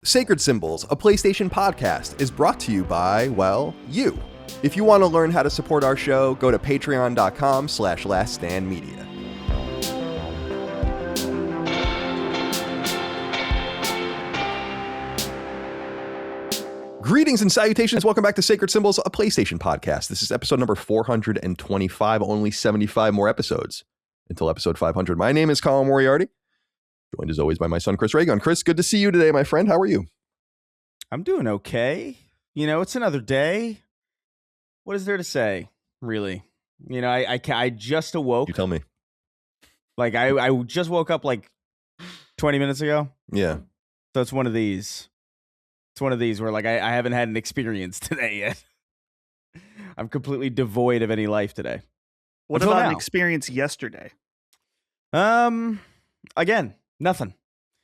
Sacred Symbols, a PlayStation podcast, is brought to you by, well, you. If you want to learn how to support our show, go to patreon.com/laststandmedia. Greetings and salutations. Welcome back to Sacred Symbols, a PlayStation podcast. This is episode number 425, only 75 more episodes until episode 500. My name is Colin Moriarty, joined as always by my son, Chris Raygun. Chris, good to see you today, my friend. How are you? I'm doing okay. You know, it's another day. What is there to say, really? You know, I just awoke. You tell me. Like, I just woke up like 20 minutes ago. Yeah. So it's one of these. It's one of these where, like, I haven't had an experience today yet. I'm completely devoid of any life today. What Until about now. an experience yesterday? Again, nothing.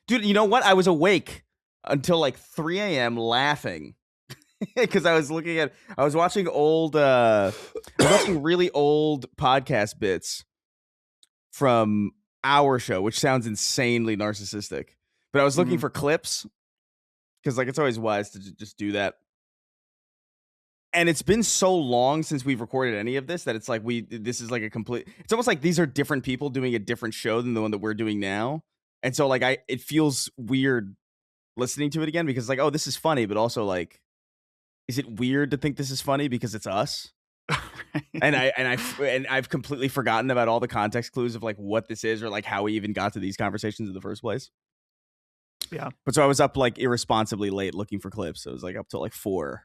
Dude, you know what? I was awake until like 3 a.m. laughing because I was watching really old podcast bits from our show, which sounds insanely narcissistic. But I was looking for clips because, like, it's always wise to just do that. And it's been so long since we've recorded any of this that it's like this is like a complete. It's almost like these are different people doing a different show than the one that we're doing now. And so, like, it feels weird listening to it again because, like, oh, this is funny, but also, like, is it weird to think this is funny because it's us? and I've completely forgotten about all the context clues of, like, what this is or, like, how we even got to these conversations in the first place. Yeah. But so I was up, like, irresponsibly late looking for clips. I was, like, up till like 4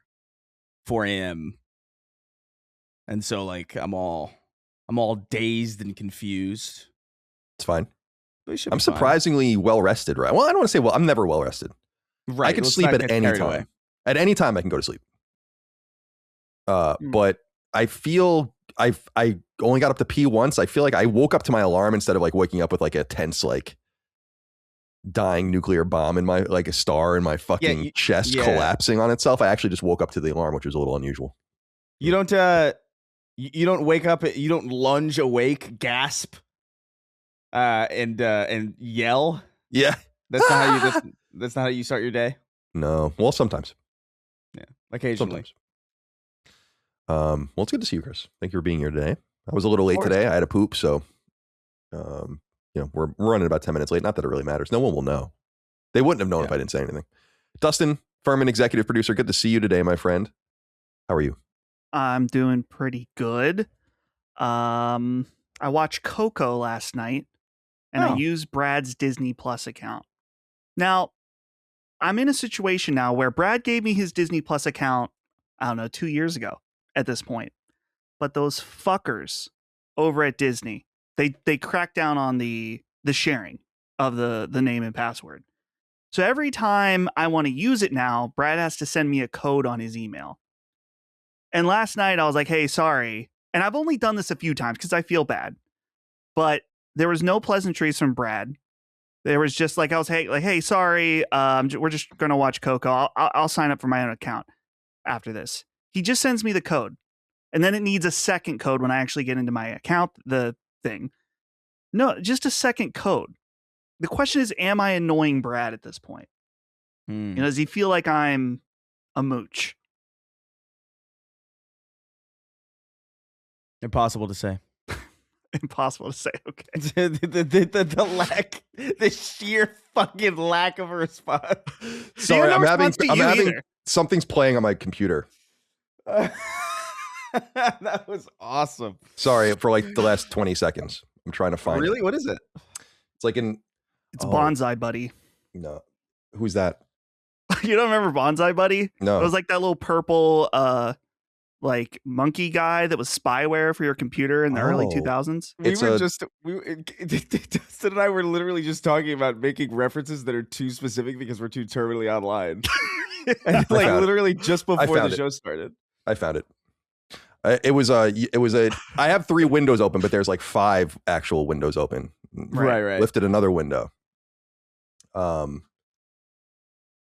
a.m. And so, like, I'm all dazed and confused. It's fine. I'm surprisingly well rested, right? Well, I don't want to say well. I'm never well rested. Right. I can sleep at any time. At any time, I can go to sleep. But I feel I only got up to pee once. I feel like I woke up to my alarm instead of, like, waking up with, like, a tense, like, dying nuclear bomb in my, like, a star in my fucking chest collapsing on itself. I actually just woke up to the alarm, which was a little unusual. You don't wake up. You don't lunge awake, gasp, and yell. Yeah, that's not how you. That's not how you start your day. No, well, sometimes. Yeah, occasionally. Sometimes. Well, it's good to see you, Chris. Thank you for being here today. I was a little late today. I had a poop, so you know, we're running about 10 minutes late. Not that it really matters. No one will know. They wouldn't have known if I didn't say anything. Dustin, Furman, executive producer. Good to see you today, my friend. How are you? I'm doing pretty good. I watched Coco last night, and I used Brad's Disney Plus account. Now, I'm in a situation now where Brad gave me his Disney Plus account, I don't know, 2 years ago at this point. But those fuckers over at Disney, they cracked down on the sharing of the name and password. So every time I want to use it now, Brad has to send me a code on his email. And last night I was like, hey, sorry. And I've only done this a few times because I feel bad. But there was no pleasantries from Brad. There was just like, hey, sorry. We're just going to watch Coco. I'll sign up for my own account after this. He just sends me the code. And then it needs a second code when I actually get into my account, the thing. No, just a second code. The question is, am I annoying Brad at this point? You know, does he feel like I'm a mooch? Impossible to say. Impossible to say. Okay. the sheer fucking lack of a response. Sorry, I'm having something's playing on my computer. That was awesome. Sorry for like the last 20 seconds. I'm trying to find Really? it. What is it? It's like It's Bonsai Buddy. No. Who's that? You don't remember Bonsai Buddy? No. It was like that little purple like monkey guy that was spyware for your computer in the early 2000s. Dustin and I were literally just talking about making references that are too specific because we're too terminally online. And like literally just before the show started. I found it. It was I have 3 windows open, but there's like 5 actual windows open. Right. Lifted another window. That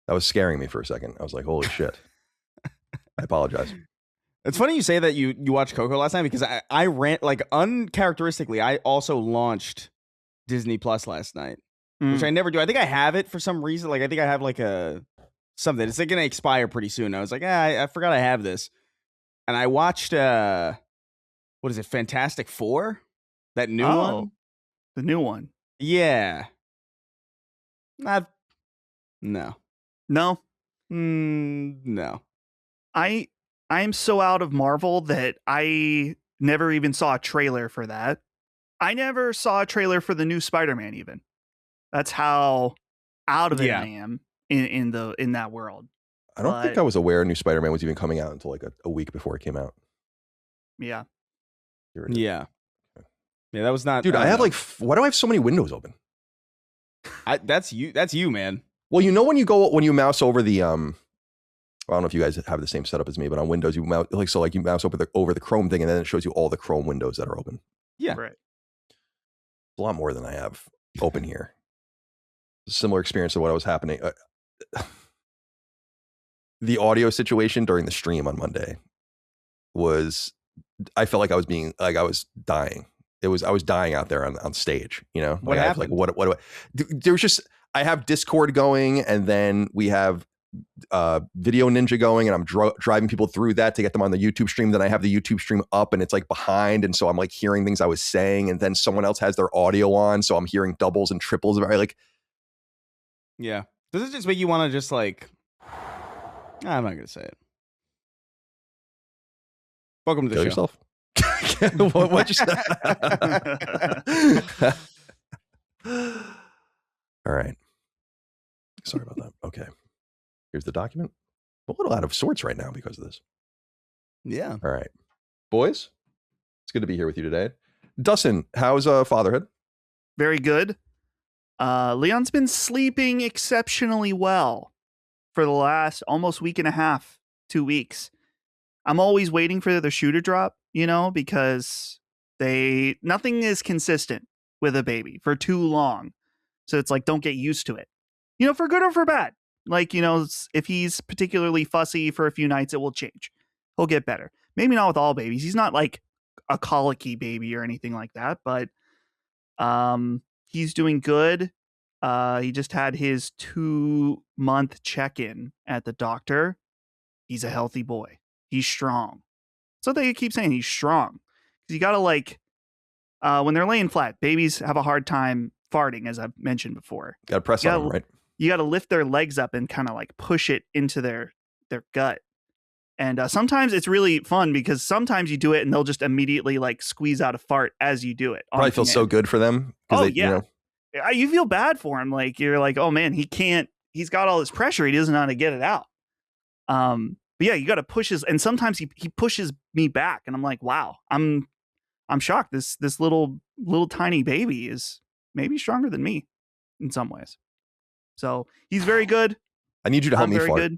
was scaring me for a second. I was like, holy shit. I apologize. It's funny you say that you watched Coco last night because I ran, like, uncharacteristically, I also launched Disney Plus last night, which I never do. I think I have it for some reason. Like, I think I have like a something. It's like going to expire pretty soon. I was like, I forgot I have this. And I watched, what is it, Fantastic Four? That new one? The new one. Yeah. No. No. No. I am so out of Marvel that I never even saw a trailer for that. I never saw a trailer for the new Spider-Man even. That's how out of it I am in that world. I don't think I was aware new Spider-Man was even coming out until like a week before it came out. Yeah. Yeah. Yeah, that was not. Dude, I have like, why do I have so many windows open? That's you, man. Well, you know when you mouse over the I don't know if you guys have the same setup as me, but on Windows you mouse you mouse over the Chrome thing, and then it shows you all the Chrome windows that are open. Yeah, right. A lot more than I have open here. Similar experience to what was happening. The audio situation during the stream on Monday was, I felt like I was dying. I was dying out there on stage, you know. What happened? What do I? There was just, I have Discord going, and then we have Video Ninja going, and I'm driving people through that to get them on the YouTube stream. Then I have the YouTube stream up, and it's like behind, and so I'm like hearing things I was saying, and then someone else has their audio on, so I'm hearing doubles and triples of it. Like, yeah. Does it just make you want to just like? I'm not gonna say it. Welcome to the kill show. Yourself. What you say? All right. Sorry about that. Okay. Here's the document. I'm a little out of sorts right now because of this. Yeah. All right. Boys, it's good to be here with you today. Dustin, how's fatherhood? Very good. Leon's been sleeping exceptionally well for the last almost week and a half, 2 weeks. I'm always waiting for the shoe to drop, you know, because nothing is consistent with a baby for too long. So it's like, don't get used to it, you know, for good or for bad. Like, you know, if he's particularly fussy for a few nights, it will change. He'll get better. Maybe not with all babies. He's not like a colicky baby or anything like that, but he's doing good. He just had his 2-month check-in at the doctor. He's a healthy boy. He's strong. So they keep saying he's strong. Because you got to like, when they're laying flat, babies have a hard time farting, as I've mentioned before. Got to press on them, right? You got to lift their legs up and kind of like push it into their gut. And sometimes it's really fun because sometimes you do it and they'll just immediately like squeeze out a fart as you do it. Probably feels so good for them. Oh, they, yeah. You know, you feel bad for him. Like, you're like, oh man, he's got all this pressure. He doesn't know how to get it out. But yeah, you got to push and sometimes he pushes me back and I'm like, wow, I'm shocked. This little tiny baby is maybe stronger than me in some ways. So he's very good. I need you to help me fart. Good.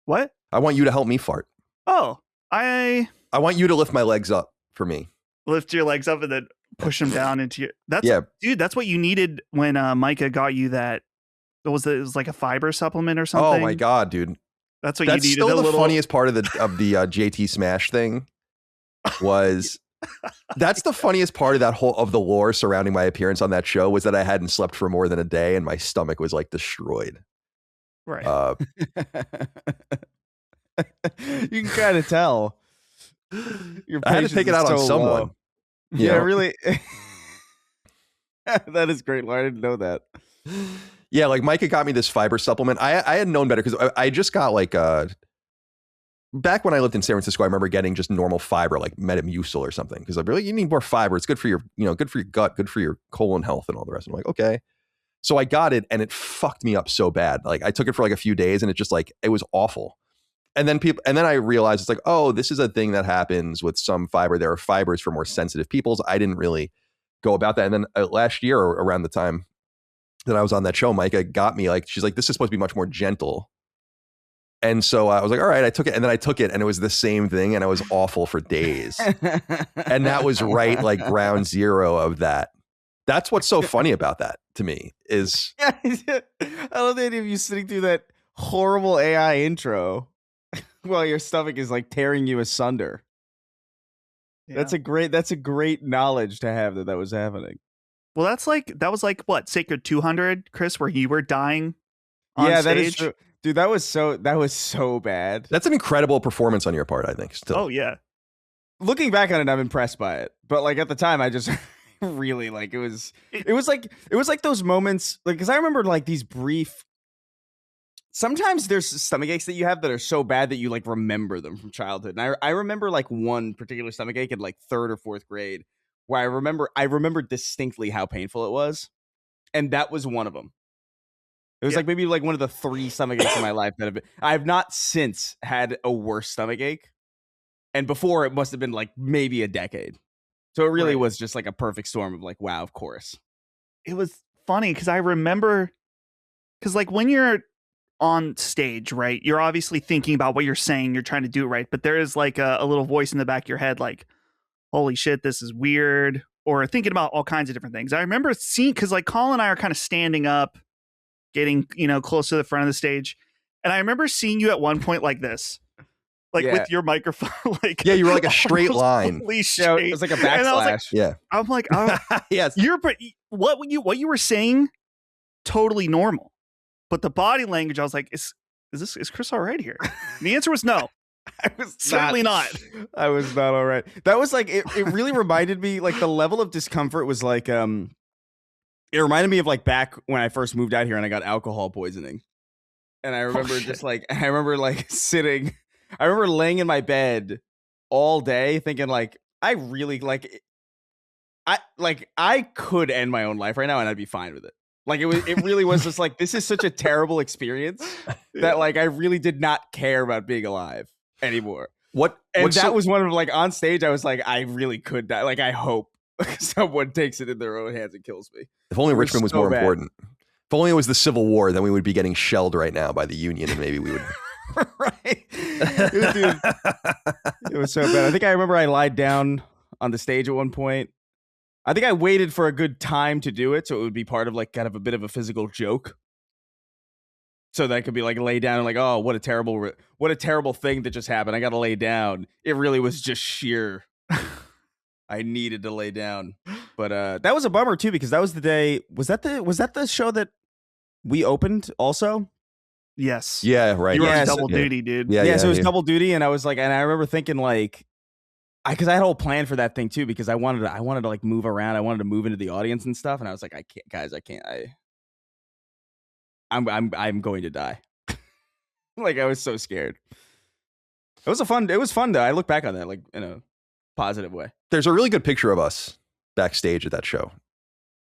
What? I want you to help me fart. Oh, I want you to lift my legs up for me. Lift your legs up and then push them down into your. Dude, that's what you needed when Micah got you that. It was like a fiber supplement or something. Oh my god, dude! That's what you needed. That's still the funniest part of the JT Smash thing. Was that's the funniest part of that of the lore surrounding my appearance on that show was that I hadn't slept for more than a day and my stomach was like destroyed. Right. You can kind of tell. I had to take it out on someone. Yeah, really. That is great. I didn't know that. Yeah, like Micah got me this fiber supplement. I had known better because I just got like back when I lived in San Francisco, I remember getting just normal fiber like Metamucil or something because I'm really, you need more fiber. It's good for your, good for your gut, good for your colon health and all the rest. I'm like, okay. So I got it and it fucked me up so bad. Like I took it for like a few days and it just like, it was awful. And then I realized it's like, oh, this is a thing that happens with some fiber. There are fibers for more sensitive peoples. I didn't really go about that. And then last year around the time that I was on that show, Micah got me like, she's like, this is supposed to be much more gentle. And so I was like, all right, I took it. And then I took it and it was the same thing. And it was awful for days. And that was right like ground zero of that. That's what's so funny about that to me is. I love the idea of you sitting through that horrible AI intro while your stomach is like tearing you asunder. Yeah. That's a great knowledge to have that was happening. Well, that was like what, Sacred 200, Chris, where you were dying on yeah, stage? that is true. Dude, that was so bad. That's an incredible performance on your part, I think. Still. Oh yeah. Looking back on it, I'm impressed by it. But like at the time, I just really like it was like those moments, like, because I remember like these brief. Sometimes there's stomach aches that you have that are so bad that you like remember them from childhood. And I remember like one particular stomach ache in like 3rd or 4th grade where I remember distinctly how painful it was. And that was one of them. It was like maybe like one of the 3 stomach aches in my life that I've not since had a worse stomach ache. And before it must have been like maybe a decade. So it really was just like a perfect storm of like, wow, of course. It was funny because I remember, because like when you're on stage, right, you're obviously thinking about what you're saying, you're trying to do it right, but there is like a little voice in the back of your head like, holy shit, this is weird, or thinking about all kinds of different things. I remember seeing, because like Colin and I are kind of standing up, getting, close to the front of the stage, and I remember seeing you at one point like this, like with your microphone, like you were like a straight line. Yeah, it was like a backslash. I'm like, yes, what you were saying, totally normal. But the body language, I was like, is Chris all right here? And the answer was no. I was certainly not. I was not all right. That was like, it really reminded me, like the level of discomfort was like, it reminded me of like back when I first moved out here and I got alcohol poisoning. And I remember I remember laying in my bed all day thinking like, I really I could end my own life right now and I'd be fine with it. Like it really was just like, this is such a terrible experience that like I really did not care about being alive anymore. That was one of like on stage, I was like, I really could die. Like I hope someone takes it in their own hands and kills me. If only Richmond was more important. If only it was the Civil War, then we would be getting shelled right now by the Union, and maybe we would. Right, dude, it was so bad. I think I remember I lied down on the stage at one point. I think I waited for a good time to do it, so it would be part of like kind of a bit of a physical joke. So that I could be like lay down and like, oh, what a terrible thing that just happened. I got to lay down. It really was just sheer. I needed to lay down, but that was a bummer too because that was the day. Was that the show that we opened also? Yes. Yeah. Right. You were double duty, dude. Yeah. So it was double duty, and I was like, and I remember thinking like. Because I had a whole plan for that thing too. Because I wanted to like move around. I wanted to move into the audience and stuff. And I was like, I can't, guys. I can't. I'm going to die. Like I was so scared. It was fun though. I look back on that like in a positive way. There's a really good picture of us backstage at that show.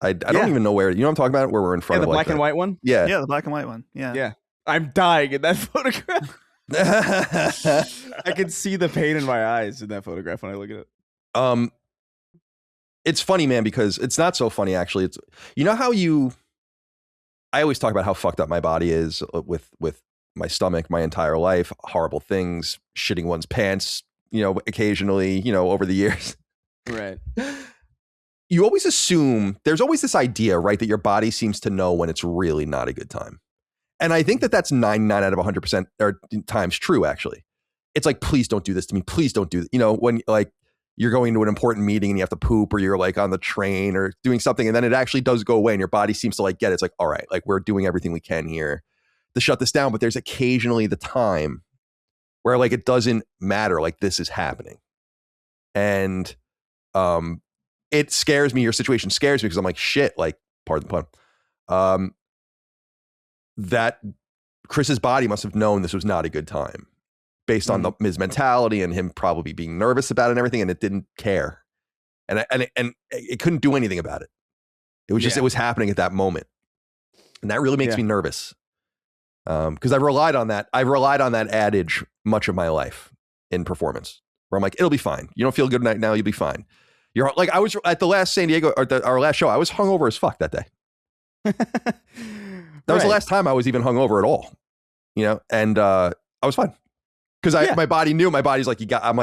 I don't even know where. You know what I'm talking about? Where we're in front of the black and white one. Yeah. Yeah, the black and white one. Yeah. Yeah. I'm dying in that photograph. I can see the pain in my eyes in that photograph when I look at it. It's funny, man, because it's not so funny actually. It's how I always talk about how fucked up my body is with my stomach my entire life, horrible things, shitting one's pants, occasionally, over the years. Right. You always assume there's always this idea, right, that your body seems to know when it's really not a good time. And I think that's 99 out of 100% or times true, actually. It's like, please don't do this to me. Please don't do that. When like you're going to an important meeting and you have to poop, or you're like on the train or doing something, and then it actually does go away and your body seems to like get it. It's like, all right, like we're doing everything we can here to shut this down. But there's occasionally the time where like it doesn't matter, like this is happening. And it scares me. Your situation scares me because I'm like, shit, like, pardon the pun. That Chris's body must have known this was not a good time based on his mentality and him probably being nervous about it and everything. And it didn't care. And it couldn't do anything about it. It was just, it was happening at that moment. And that really makes me nervous. Because I've relied on that adage much of my life in performance where I'm like, it'll be fine. You don't feel good right now. You'll be fine. You're like, I was at the last San Diego or our last show. I was hungover as fuck that day. That was the last time I was even hungover at all, and I was fine because my body knew. My body's like, you gotta,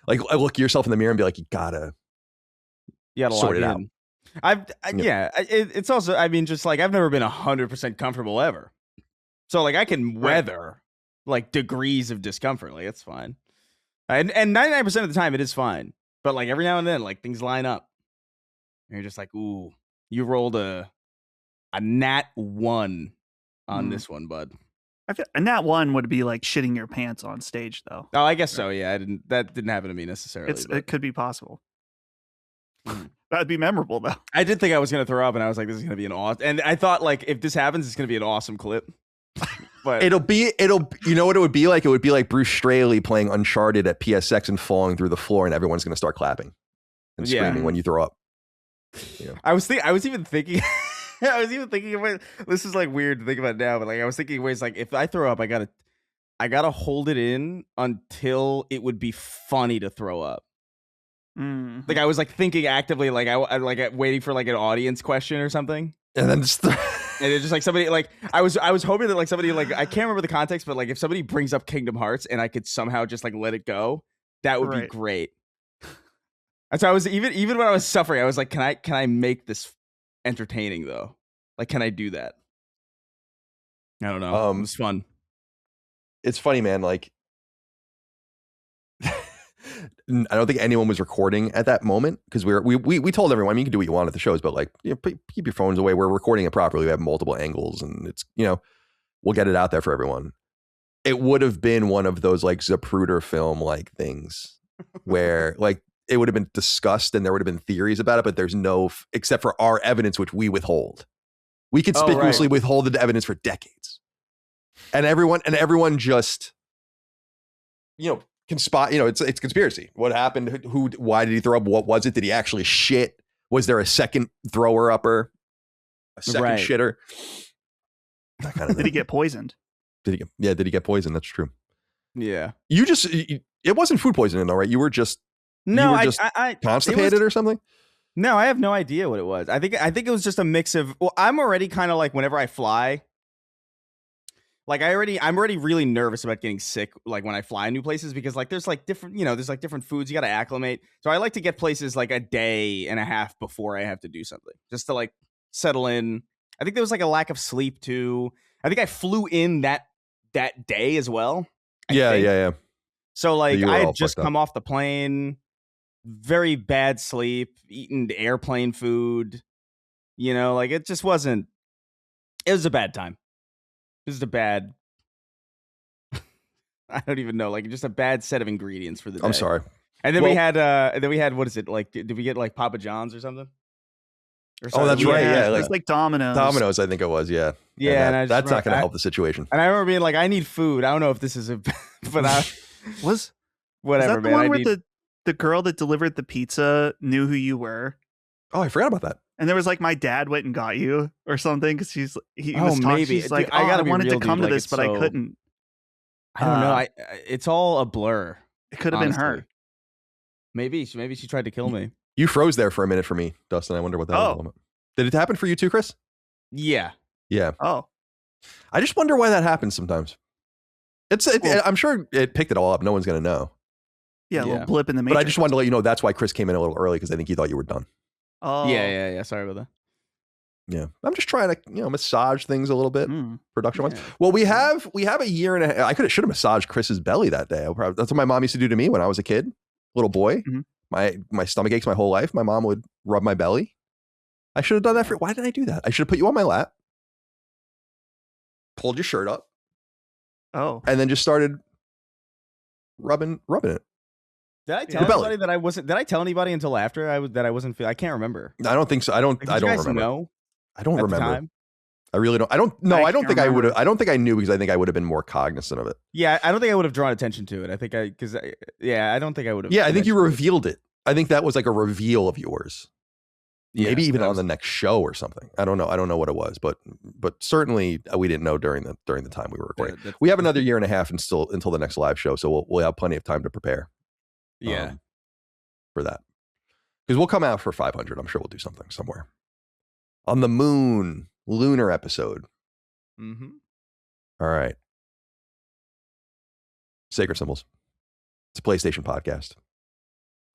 like, I look at yourself in the mirror and be like, you gotta sort it out. It's also, I mean, just like I've never been 100% comfortable ever, so like I can weather like degrees of discomfort, like it's fine, and 99% of the time it is fine, but like every now and then, like things line up, and you're just like, ooh, you rolled a nat 1 on this one, bud. And that one would be like shitting your pants on stage, though. Oh, I guess so. Yeah, that didn't happen to me necessarily. It could be possible. That'd be memorable, though. I did think I was gonna throw up, and I was like, "This is gonna be an awesome." And I thought, like, if this happens, it's gonna be an awesome clip. But it'll you know what it would be like? It would be like Bruce Straley playing Uncharted at PSX and falling through the floor, and everyone's gonna start clapping and screaming when you throw up. You know? I was even thinking about, this is like weird to think about now, but like I was thinking ways like, if I throw up, I gotta hold it in until it would be funny to throw up. Like I was like thinking actively, like I like waiting for like an audience question or something, and then just and it's just like somebody, like I was hoping that like somebody, like I can't remember the context, but like if somebody brings up Kingdom Hearts and I could somehow just like let it go, that would be great. And so I was even when I was suffering, I was like, can I make this entertaining though? Like, can I do that? I don't know. It was fun. It's funny, man. Like, I don't think anyone was recording at that moment because we told everyone, I mean, you can do what you want at the shows, but like, you know, keep your phones away. We're recording it properly. We have multiple angles, and it's, you know, we'll get it out there for everyone. It would have been one of those like Zapruder film like things where like it would have been discussed and there would have been theories about it, but there's no, except for our evidence, which we withhold. We conspicuously withhold the evidence for decades, and everyone just, you know, can spot, you know, it's conspiracy. What happened? Why did he throw up? What was it? Did he actually shit? Was there a second thrower upper? A second shitter? That kind of Did he get poisoned? Did he get poisoned? That's true. Yeah. It wasn't food poisoning though, right? You were just I constipated or something? No, I have no idea what it was. I think it was just a mix of, well, I'm already kind of like, whenever I fly, like I'm already really nervous about getting sick, like when I fly new places, because like there's like different, you know, there's like different foods you got to acclimate. So I like to get places like a day and a half before I have to do something, just to like settle in. I think there was like a lack of sleep too. I think I flew in that day as well. Yeah. So like I had just come off the plane, very bad sleep, eating airplane food, you know, like it just wasn't, it was a bad time. This is a bad, I don't even know, like just a bad set of ingredients for the day. I'm sorry. And then we had, what is it? Like, did we get like Papa John's or something? Oh, that's right. Yeah. It was like Domino's. Domino's, I think it was. Yeah. Yeah. And that's not going to help the situation. And I remember being like, I need food. I don't know if this is but I was whatever, was that the one where the girl that delivered the pizza knew who you were? Oh, I forgot about that. And there was like, my dad went and got you or something, because he was talking. Maybe. She's like, dude, I wanted to come to this, but I couldn't. I don't know. It's all a blur. It could have been her. Maybe she tried to kill me. You froze there for a minute for me, Dustin. I wonder what that was. Did it happen for you too, Chris? Yeah. Oh, I just wonder why that happens sometimes. I'm sure it picked it all up. No one's going to know. Yeah, a little blip in the matrix. But I just wanted to let you know that's why Chris came in a little early, because I think he thought you were done. Oh. Yeah. Sorry about that. Yeah. I'm just trying to, you know, massage things a little bit production-wise. Yeah. Well, we have a year and a half. I should have massaged Chris's belly that day. That's what my mom used to do to me when I was a kid, little boy. Mm-hmm. My stomach aches my whole life. My mom would rub my belly. I should have done that why did I do that? I should have put you on my lap, pulled your shirt up. Oh. And then just started rubbing it. Did I tell anybody that I wasn't? Did I tell anybody until after that I wasn't? I can't remember. I don't think so. I don't remember. Know I don't remember. Time? I really don't. I don't think I would have. I don't think I knew, because I think I would have been more cognizant of it. Yeah, I don't think I would have drawn attention to it. I think I don't think I would have. Yeah, I think you revealed it. I think that was like a reveal of yours. Yeah, maybe even on the next show or something. I don't know. I don't know what it was, but certainly we didn't know during the time we were recording. We have another year and a half until the next live show, so we'll have plenty of time to prepare. Yeah, for that, because we'll come out for 500. I'm sure we'll do something somewhere on the moon, lunar episode. Mm-hmm. All right. Sacred Symbols. It's a PlayStation podcast.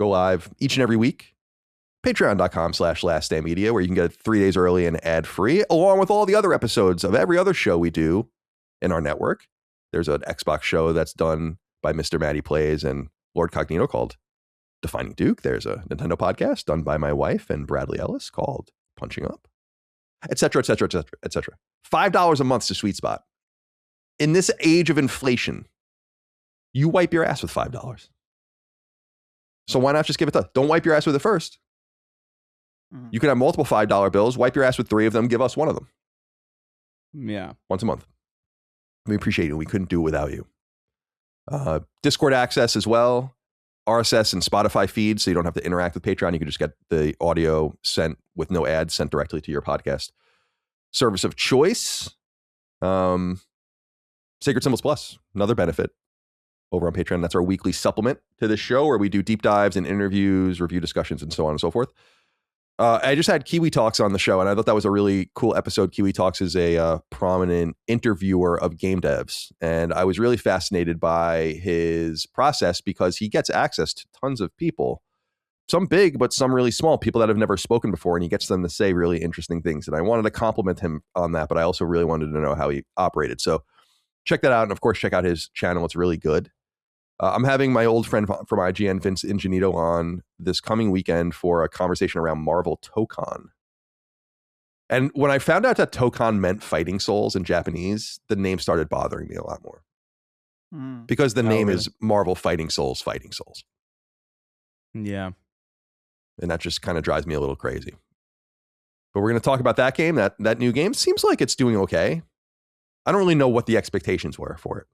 Go live each and every week. Patreon.com/laststandmedia, where you can get it 3 days early and ad free, along with all the other episodes of every other show we do in our network. There's an Xbox show that's done by Mr. Matty Plays and Lord Cognito called Defining Duke. There's a Nintendo podcast done by my wife and Bradley Ellis called Punching Up. et cetera, et cetera, et cetera, et cetera. $5 a month's the sweet spot. In this age of inflation, you wipe your ass with $5. So why not just give it to, don't wipe your ass with it first. You can have multiple $5 bills, wipe your ass with 3 of them, give us 1 of them. Yeah. Once a month. We appreciate it. We couldn't do it without you. Discord access as well. RSS and Spotify feeds, so you don't have to interact with Patreon. You can just get the audio sent with no ads, sent directly to your podcast service of choice. Sacred Symbols Plus, another benefit over on Patreon. That's our weekly supplement to this show where we do deep dives and interviews, review discussions, and so on and so forth. I just had Kiwi Talks on the show, and I thought that was a really cool episode. Kiwi Talks is a prominent interviewer of game devs, and I was really fascinated by his process because he gets access to tons of people, some big, but some really small, people that have never spoken before, and he gets them to say really interesting things. And I wanted to compliment him on that, but I also really wanted to know how he operated. So check that out, and of course, check out his channel. It's really good. I'm having my old friend from IGN, Vince Ingenito, on this coming weekend for a conversation around Marvel Tokon. And when I found out that Tokon meant fighting souls in Japanese, the name started bothering me a lot more. Because the name is Marvel Fighting Souls, Fighting Souls. Yeah. And that just kind of drives me a little crazy. But we're going to talk about that game, that new game. Seems like it's doing okay. I don't really know what the expectations were for it.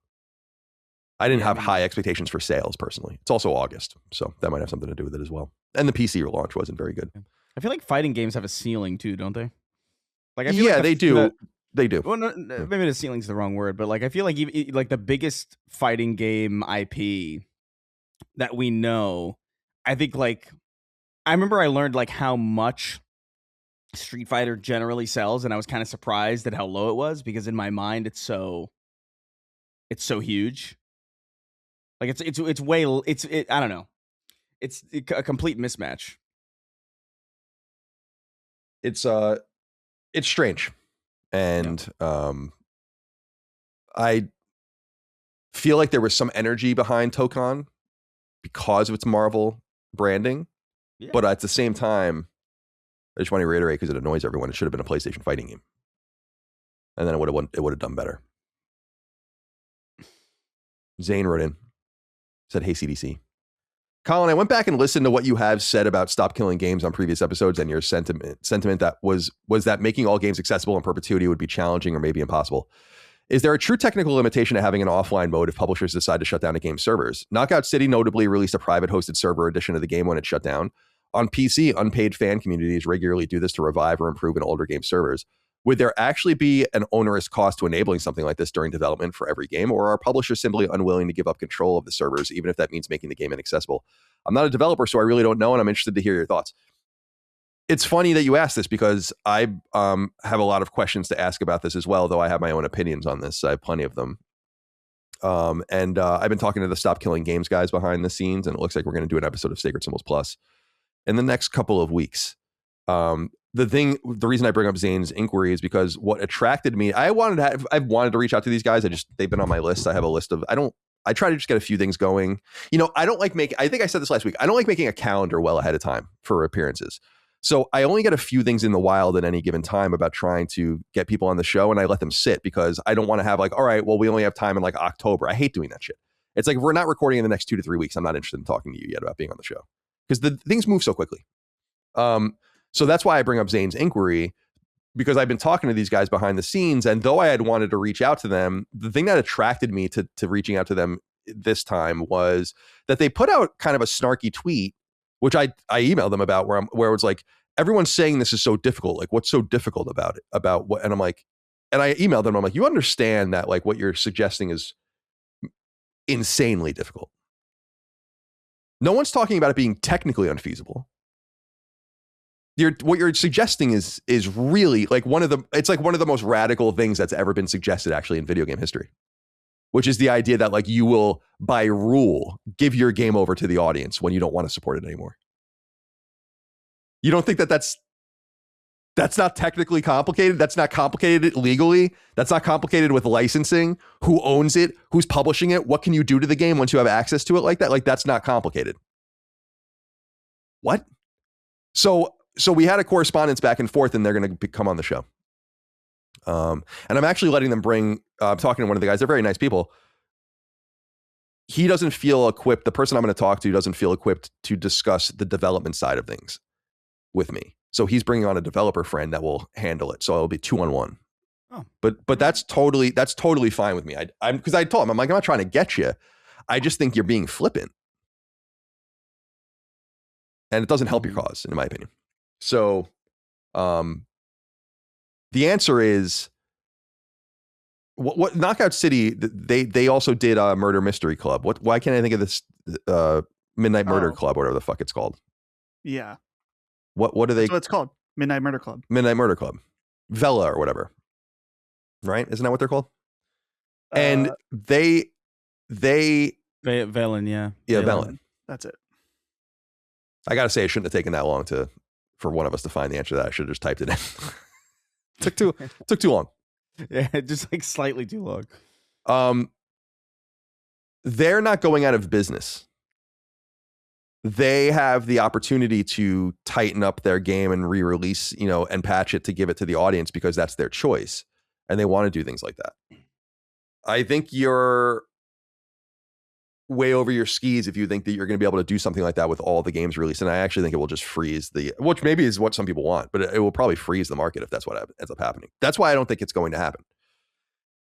I didn't have high expectations for sales personally. It's also August, so that might have something to do with it as well. And the PC launch wasn't very good. I feel like fighting games have a ceiling too, don't they? Like I feel yeah, like they do. They do. Well, no, maybe the ceiling's the wrong word, but like I feel like like the biggest fighting game IP that we know, I think like I remember I learned like how much Street Fighter generally sells, and I was kind of surprised at how low it was because in my mind it's so huge. Like it's way I don't know. It's a complete mismatch. It's strange. And I feel like there was some energy behind Tokon because of its Marvel branding. Yeah. But at the same time, I just want to reiterate because it annoys everyone. It should have been a PlayStation fighting game. And then it would have done better. Zane wrote in, said, "Hey, CDC. Colin, I went back and listened to what you have said about stop killing games on previous episodes, and your sentiment that was that making all games accessible in perpetuity would be challenging or maybe impossible. Is there a true technical limitation to having an offline mode if publishers decide to shut down a game's servers? Knockout City notably released a private hosted server edition of the game when it shut down. On PC, unpaid fan communities regularly do this to revive or improve an older game servers. Would there actually be an onerous cost to enabling something like this during development for every game, or are publishers simply unwilling to give up control of the servers, even if that means making the game inaccessible? I'm not a developer, so I really don't know, and I'm interested to hear your thoughts." It's funny that you asked this because I have a lot of questions to ask about this as well, though I have my own opinions on this. I have plenty of them. And I've been talking to the Stop Killing Games guys behind the scenes, and it looks like we're going to do an episode of Sacred Symbols Plus in the next couple of weeks. The reason I bring up Zane's inquiry is because what attracted me, I've wanted to reach out to these guys. They've been on my list. I have a list of, I try to just get a few things going. I don't like I think I said this last week. I don't like making a calendar well ahead of time for appearances. So I only get a few things in the wild at any given time about trying to get people on the show, and I let them sit because I don't want to have like, all right, well, we only have time in like October. I hate doing that shit. It's like, if we're not recording in the next 2 to 3 weeks, I'm not interested in talking to you yet about being on the show because the things move so quickly. So that's why I bring up Zane's inquiry, because I've been talking to these guys behind the scenes, and though I had wanted to reach out to them, the thing that attracted me to reaching out to them this time was that they put out kind of a snarky tweet, which I emailed them about, where it was like, everyone's saying this is so difficult. Like, what's so difficult about it? About what? And I'm like, and I emailed them. I'm like, you understand that like what you're suggesting is insanely difficult. No one's talking about it being technically unfeasible. What you're suggesting is really like it's like one of the most radical things that's ever been suggested actually in video game history, which is the idea that like you will by rule give your game over to the audience when you don't want to support it anymore. You don't think that's not technically complicated? That's not complicated legally? That's not complicated with licensing? Who owns it? Who's publishing it? What can you do to the game once you have access to it like that? Like, that's not complicated. What? So we had a correspondence back and forth, and they're going to come on the show. And I'm actually letting them bring, I'm talking to one of the guys. They're very nice people. He doesn't feel equipped. The person I'm going to talk to doesn't feel equipped to discuss the development side of things with me. So he's bringing on a developer friend that will handle it. So it'll be 2-on-1. Oh. But that's totally fine with me. Because I told him, I'm like, I'm not trying to get you. I just think you're being flippant. And it doesn't help your cause, in my opinion. So the answer is, what Knockout City, they also did a Murder Mystery Club. Why can't I think of this Midnight Murder Club, whatever the fuck it's called? Yeah. What are they? That's what it's called. Midnight Murder Club. Midnight Murder Club. Vela or whatever. Right? Isn't that what they're called? And they Velen, yeah. Yeah, Velen. That's it. I gotta say, it shouldn't have taken that long for one of us to find the answer to that. I should have just typed it in. took too long. Yeah, just like slightly too long. They're not going out of business. They have the opportunity to tighten up their game and re-release, and patch it to give it to the audience because that's their choice. And they want to do things like that. I think you're way over your skis if you think that you're going to be able to do something like that with all the games released. And I actually think it will just freeze which maybe is what some people want, but it will probably freeze the market if that's what ends up happening. That's why I don't think it's going to happen.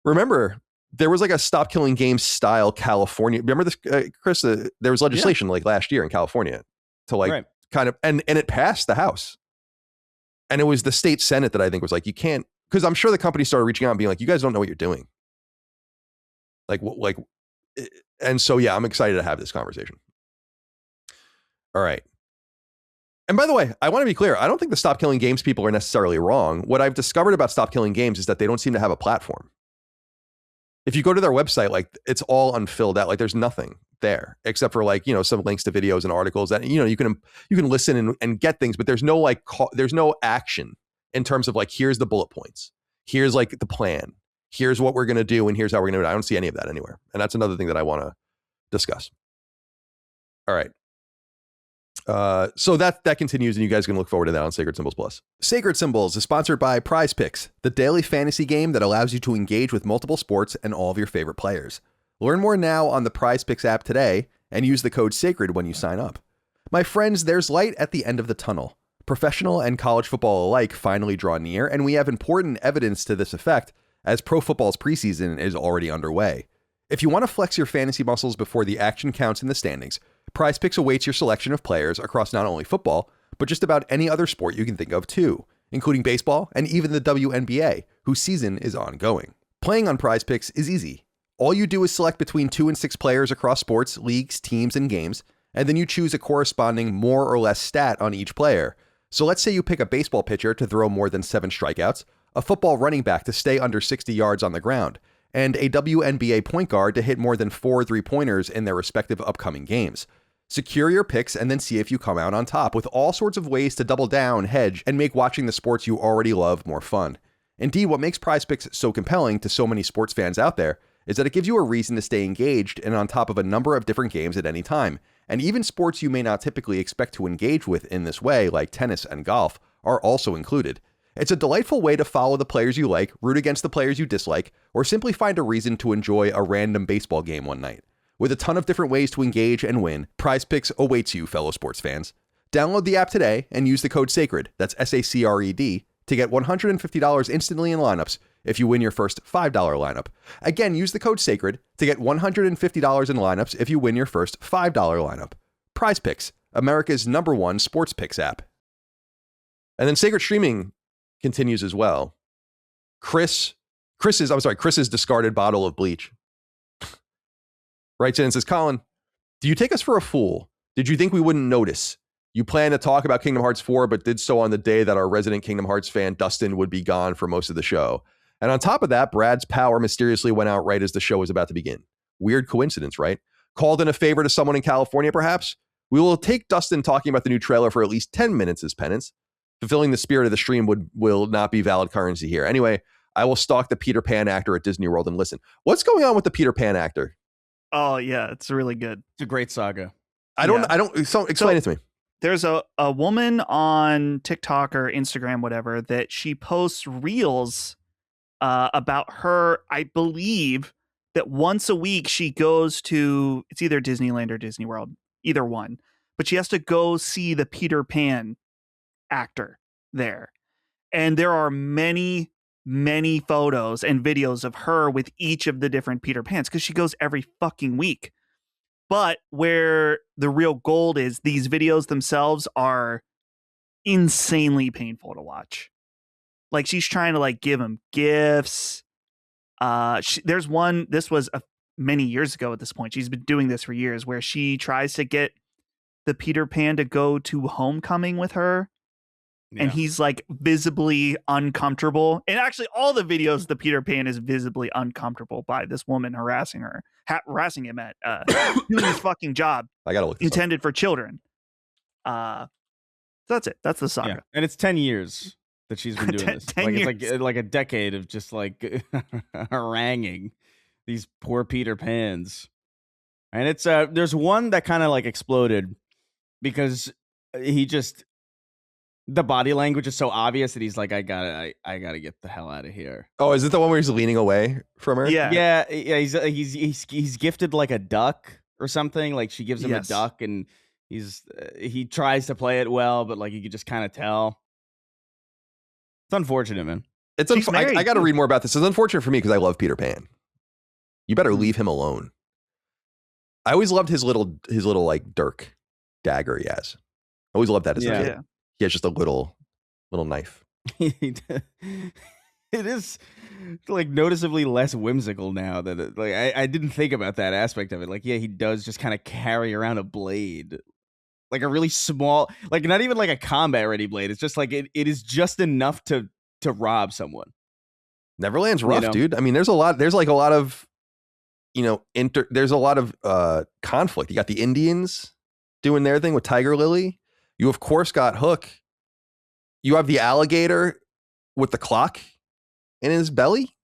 Remember, there was like a Stop Killing Games style California. Remember this, Chris? There was legislation like last year in California to kind of, and it passed the House. And it was the state Senate that I think was like, you can't, because I'm sure the company started reaching out and being like, you guys don't know what you're doing. And so, yeah, I'm excited to have this conversation. All right. And by the way, I want to be clear. I don't think the Stop Killing Games people are necessarily wrong. What I've discovered about Stop Killing Games is that they don't seem to have a platform. If you go to their website, it's all unfilled out. There's nothing there except for some links to videos and articles that, you can listen and get things, but there's no there's no action in terms of here's the bullet points. Here's the plan. Here's what we're going to do. And here's how we're going to do it. I don't see any of that anywhere. And that's another thing that I want to discuss. All right. So that continues, and you guys can look forward to that on Sacred Symbols Plus. Sacred Symbols is sponsored by Prize Picks, the daily fantasy game that allows you to engage with multiple sports and all of your favorite players. Learn more now on the Prize Picks app today and use the code SACRED when you sign up. My friends, there's light at the end of the tunnel. Professional and college football alike finally draw near, and we have important evidence to this effect as pro football's preseason is already underway. If you want to flex your fantasy muscles before the action counts in the standings, Prize Picks awaits your selection of players across not only football, but just about any other sport you can think of too, including baseball and even the WNBA, whose season is ongoing. Playing on Prize Picks is easy. All you do is select between 2 and 6 players across sports, leagues, teams, and games, and then you choose a corresponding more or less stat on each player. So let's say you pick a baseball pitcher to throw more than 7 strikeouts, a football running back to stay under 60 yards on the ground, and a WNBA point guard to hit more than 4 3-pointers in their respective upcoming games. Secure your picks and then see if you come out on top with all sorts of ways to double down, hedge, and make watching the sports you already love more fun. Indeed, what makes Prize Picks so compelling to so many sports fans out there is that it gives you a reason to stay engaged and on top of a number of different games at any time. And even sports you may not typically expect to engage with in this way, like tennis and golf, are also included. It's a delightful way to follow the players you like, root against the players you dislike, or simply find a reason to enjoy a random baseball game one night. With a ton of different ways to engage and win, Prize Picks awaits you, fellow sports fans. Download the app today and use the code SACRED, that's SACRED, to get $150 instantly in lineups if you win your first $5 lineup. Again, use the code SACRED to get $150 in lineups if you win your first $5 lineup. Prize Picks, America's #1 sports picks app. And then Sacred Streaming continues as well. Chris's discarded bottle of bleach writes in and says, Colin, do you take us for a fool? Did you think we wouldn't notice? You plan to talk about Kingdom Hearts 4, but did so on the day that our resident Kingdom Hearts fan, Dustin, would be gone for most of the show. And on top of that, Brad's power mysteriously went out right as the show was about to begin. Weird coincidence, right? Called in a favor to someone in California, perhaps? We will take Dustin talking about the new trailer for at least 10 minutes as penance. Fulfilling the spirit of the stream will not be valid currency here. Anyway, I will stalk the Peter Pan actor at Disney World and listen. What's going on with the Peter Pan actor? Oh, yeah, it's really good. It's a great saga. Explain it to me. There's a woman on TikTok or Instagram, whatever, that she posts reels about her. I believe that once a week she goes to, it's either Disneyland or Disney World, either one, but she has to go see the Peter Pan actor there. And there are many, many photos and videos of her with each of the different Peter Pans because she goes every fucking week. But where the real gold is, these videos themselves are insanely painful to watch. Like, she's trying to like give him gifts. There's one, this was many years ago at this point. She's been doing this for years, where she tries to get the Peter Pan to go to homecoming with her. Yeah. And he's like visibly uncomfortable. And actually, all the videos, the Peter Pan is visibly uncomfortable by this woman harassing him at doing his fucking job. I gotta look intended for children. So that's it. That's the saga. Yeah. And it's 10 years that she's been doing this. 10 years. It's like a decade of just like haranguing these poor Peter Pans. And it's there's one that kind of like exploded because he just, the body language is so obvious that he's like, I gotta get the hell out of here. Oh, is it the one where he's leaning away from her? Yeah. He's gifted like a duck or something. Like she gives him a duck, and he tries to play it well, but like you could just kind of tell. It's unfortunate, man. It's I got to read more about this. It's unfortunate for me because I love Peter Pan. You better leave him alone. I always loved his little like dirk dagger he has. I always loved that as a kid. Yeah. He has just a little knife. It is like noticeably less whimsical now that I didn't think about that aspect of it. Like, yeah, he does just kind of carry around a blade, like a really small, like not even like a combat ready blade. It's just like it is just enough to rob someone. Neverland's rough, dude. I mean, there's like a lot of, there's a lot of conflict. You got the Indians doing their thing with Tiger Lily. You, of course, got Hook. You have the alligator with the clock in his belly,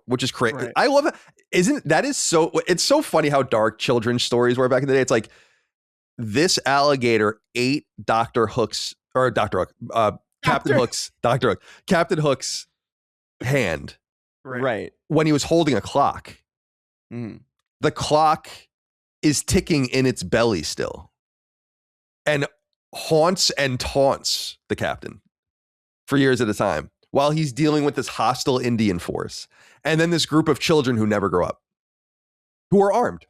which is crazy. Right. I love it. It's so funny how dark children's stories were back in the day. It's like this alligator ate Captain Hook's hand. Right. When he was holding a clock. Mm-hmm. The clock is ticking in its belly still. And haunts and taunts the captain for years at a time while he's dealing with this hostile Indian force. And then this group of children who never grow up, who are armed.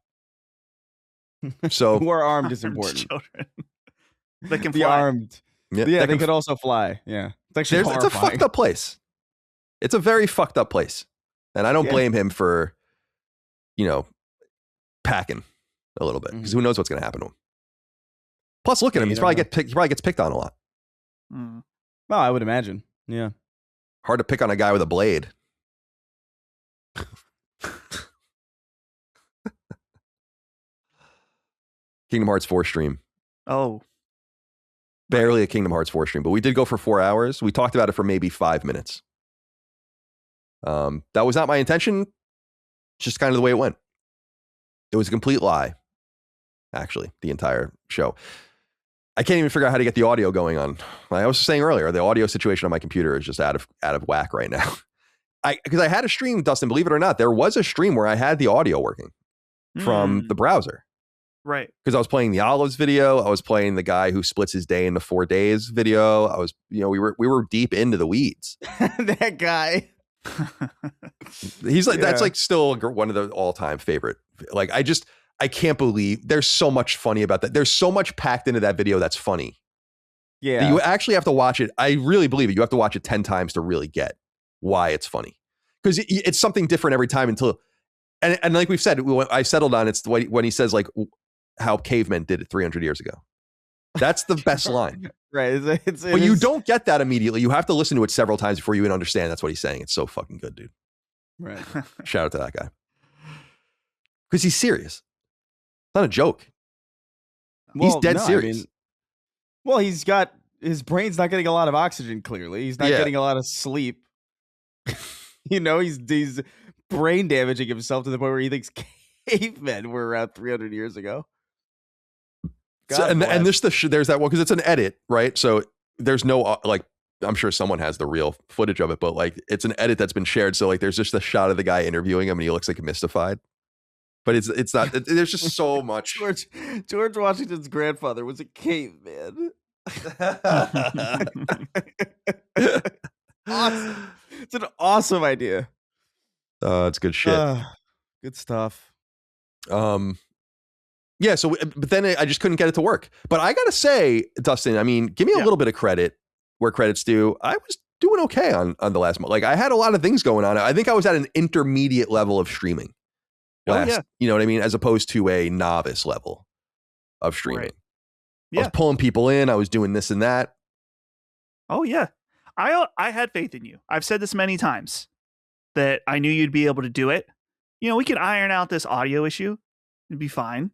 So who are armed is important. Children. They can be fly. Armed. Yeah, they could also fly. Yeah. It's a fucked up place. It's a very fucked up place. And I don't blame him for, packing a little bit, because who knows what's going to happen to him. Plus, look at him. He probably gets picked on a lot. Mm. Well, I would imagine. Yeah. Hard to pick on a guy with a blade. Kingdom Hearts 4 stream. Oh. Barely a Kingdom Hearts 4 stream, but we did go for 4 hours. We talked about it for maybe 5 minutes. That was not my intention. Just kind of the way it went. It was a complete lie. Actually, the entire show. I can't even figure out how to get the audio going on. Like I was saying earlier, the audio situation on my computer is just out of whack right now. Because I had a stream, Dustin, believe it or not, there was a stream where I had the audio working from the browser. Right. Because I was playing the Olives video. I was playing the guy who splits his day into 4 days video. I was, we were deep into the weeds. That guy. He's like, that's like still one of the all-time favorite. Like, I can't believe there's so much funny about that. There's so much packed into that video that's funny. Yeah. You actually have to watch it. I really believe it. You have to watch it 10 times to really get why it's funny. Because it's something different every time until, and like we've said, I've settled on it's when he says like how cavemen did it 300 years ago. That's the best line. Right. But you don't get that immediately. You have to listen to it several times before you even understand that's what he's saying. It's so fucking good, dude. Right. Shout out to that guy. Because he's serious. It's not a joke. He's dead serious. His brain's not getting a lot of oxygen, clearly. He's not getting a lot of sleep. He's brain damaging himself to the point where he thinks cavemen were around 300 years ago. So, and there's that one because it's an edit, right? So there's no like I'm sure someone has the real footage of it, but like it's an edit that's been shared. So like there's just a shot of the guy interviewing him and he looks like mystified. But it's not. There's just so much. George Washington's grandfather was a caveman. Awesome. It's an awesome idea. It's good shit. Good stuff. Yeah. So, but then I just couldn't get it to work. But I gotta say, Dustin, I mean, give me a little bit of credit where credit's due. I was doing okay on the last month. Like I had a lot of things going on. I think I was at an intermediate level of streaming. You know what I mean? As opposed to a novice level of streaming. Right. Yeah. I was pulling people in. I was doing this and that. Oh yeah. I had faith in you. I've said this many times that I knew you'd be able to do it. You know, we could iron out this audio issue. It'd be fine.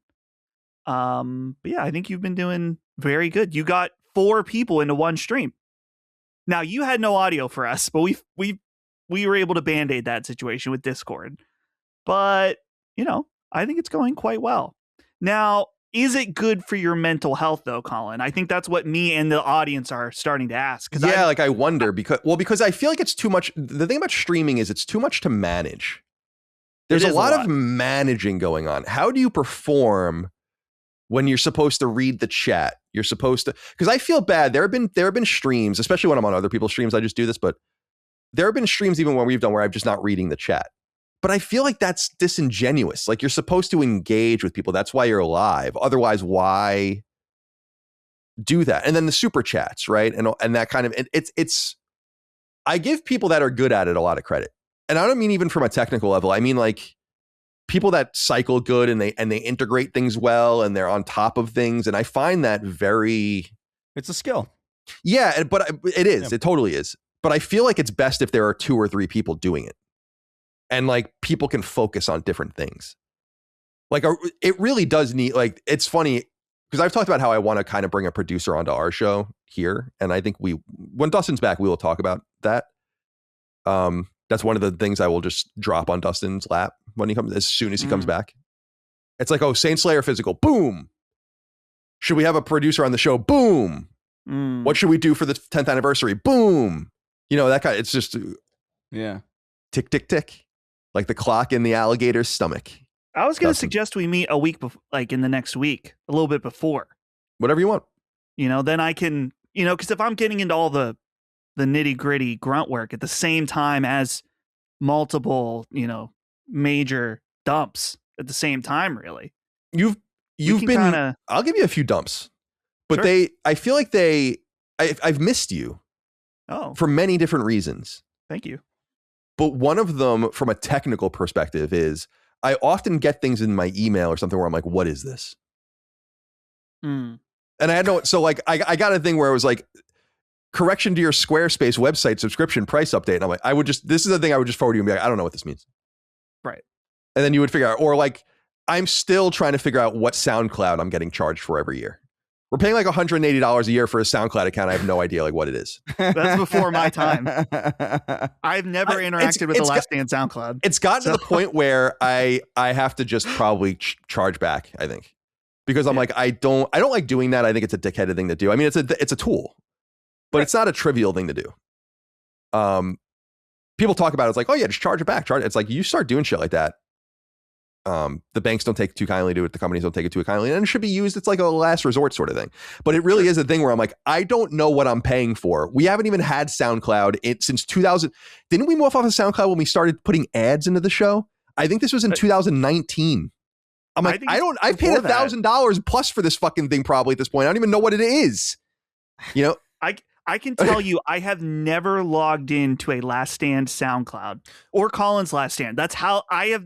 But yeah, I think you've been doing very good. You got 4 people into one stream. Now you had no audio for us, but we were able to band-aid that situation with Discord. But you know, I think it's going quite well. Now, is it good for your mental health, though, Colin? I think that's what me and the audience are starting to ask. Yeah, I wonder because I feel like it's too much. The thing about streaming is it's too much to manage. There's a lot of managing going on. How do you perform when you're supposed to read the chat? You're supposed to, because I feel bad. There have been streams, especially when I'm on other people's streams. I just do this, but there have been streams even when we've done where I'm just not reading the chat. But I feel like that's disingenuous. Like you're supposed to engage with people. That's why you're alive. Otherwise, why do that? And then the super chats, right? And that kind of it's. I give people that are good at it a lot of credit, and I don't mean even from a technical level. I mean like people that cycle good and they integrate things well and they're on top of things. And I find that very. It's a skill. Yeah, but it is. Yeah. It totally is. But I feel like it's best if there are 2 or 3 people doing it. And like people can focus on different things. Like it really does need, like, it's funny because I've talked about how I want to kind of bring a producer onto our show here. And I think when Dustin's back, we will talk about that. That's one of the things I will just drop on Dustin's lap when he comes, as soon as he comes back. It's like, oh, Saint Slayer physical. Boom. Should we have a producer on the show? Boom. What should we do for the 10th anniversary? Boom. You know, that kind of, it's just. Yeah. Tick, tick, tick. Like the clock in the alligator's stomach. I was going to suggest we meet a week, like in the next week, a little bit before. Whatever you want. You know, then I can, you know, because if I'm getting into all the nitty gritty grunt work at the same time as multiple, you know, major dumps at the same time, really. You've been, I'll give you a few dumps, but sure. I feel like I've missed you. Oh. For many different reasons. Thank you. But one of them, from a technical perspective, is I often get things in my email or something where I'm like, what is this? And I had so like, I got a thing where it was like, correction to your Squarespace website subscription price update. And I'm like, this is the thing I would just forward you and be like, I don't know what this means. Right. And then you would figure out, or like, I'm still trying to figure out what SoundCloud I'm getting charged for every year. We're paying like $180 a year for a SoundCloud account. I have no idea like what it is. That's before my time. I've never interacted with the Last Stand SoundCloud. It's gotten to the point where I have to just probably charge back, I think. Because I'm like, I don't like doing that. I think it's a dickheaded thing to do. I mean, it's a tool, but it's not a trivial thing to do. People talk about it. It's like, oh yeah, just charge it back. It's like you start doing shit like that. The banks don't take it too kindly to it. The companies don't take it too kindly, and it should be used. It's like a last resort sort of thing. But it really is a thing where I'm like, I don't know what I'm paying for. We haven't even had SoundCloud since 2000. Didn't we move off of SoundCloud when we started putting ads into the show? I think this was in 2019. I'm like, I've paid $1,000 plus for this fucking thing probably at this point. I don't even know what it is. You know, I can tell you, I have never logged into a Last Stand SoundCloud or Colin's Last Stand. That's how I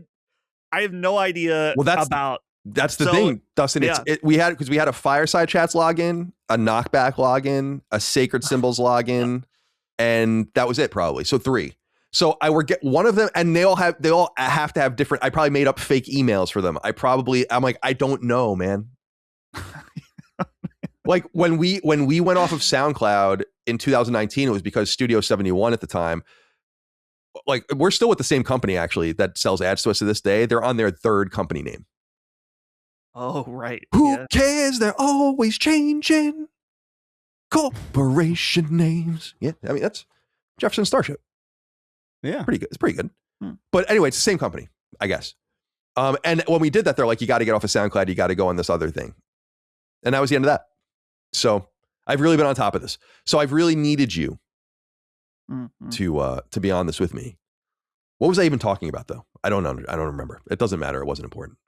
have no idea about. That's the thing, Dustin. Yeah. We had a Fireside Chats login, a Knockback login, a Sacred Symbols login, and that was it probably. So 3. So I would get one of them, and they all have to have different. I probably made up fake emails for them. I'm like, I don't know, man. Like when we went off of SoundCloud in 2019, it was because Studio 71 at the time. Like we're still with the same company actually that sells ads to us to this day. They're on their 3rd company name. Oh, right. Who cares? They're always changing. corporation names. Yeah, I mean, that's Jefferson Starship. Yeah. Pretty good. It's pretty good. But anyway, it's the same company, I guess. And when we did that, they're like, you got to get off of SoundCloud. You got to go on this other thing. And that was the end of that. So I've really been on top of this. So I've really needed you to be on this with me. What was I even talking about, though? I don't remember. It doesn't matter. It wasn't important.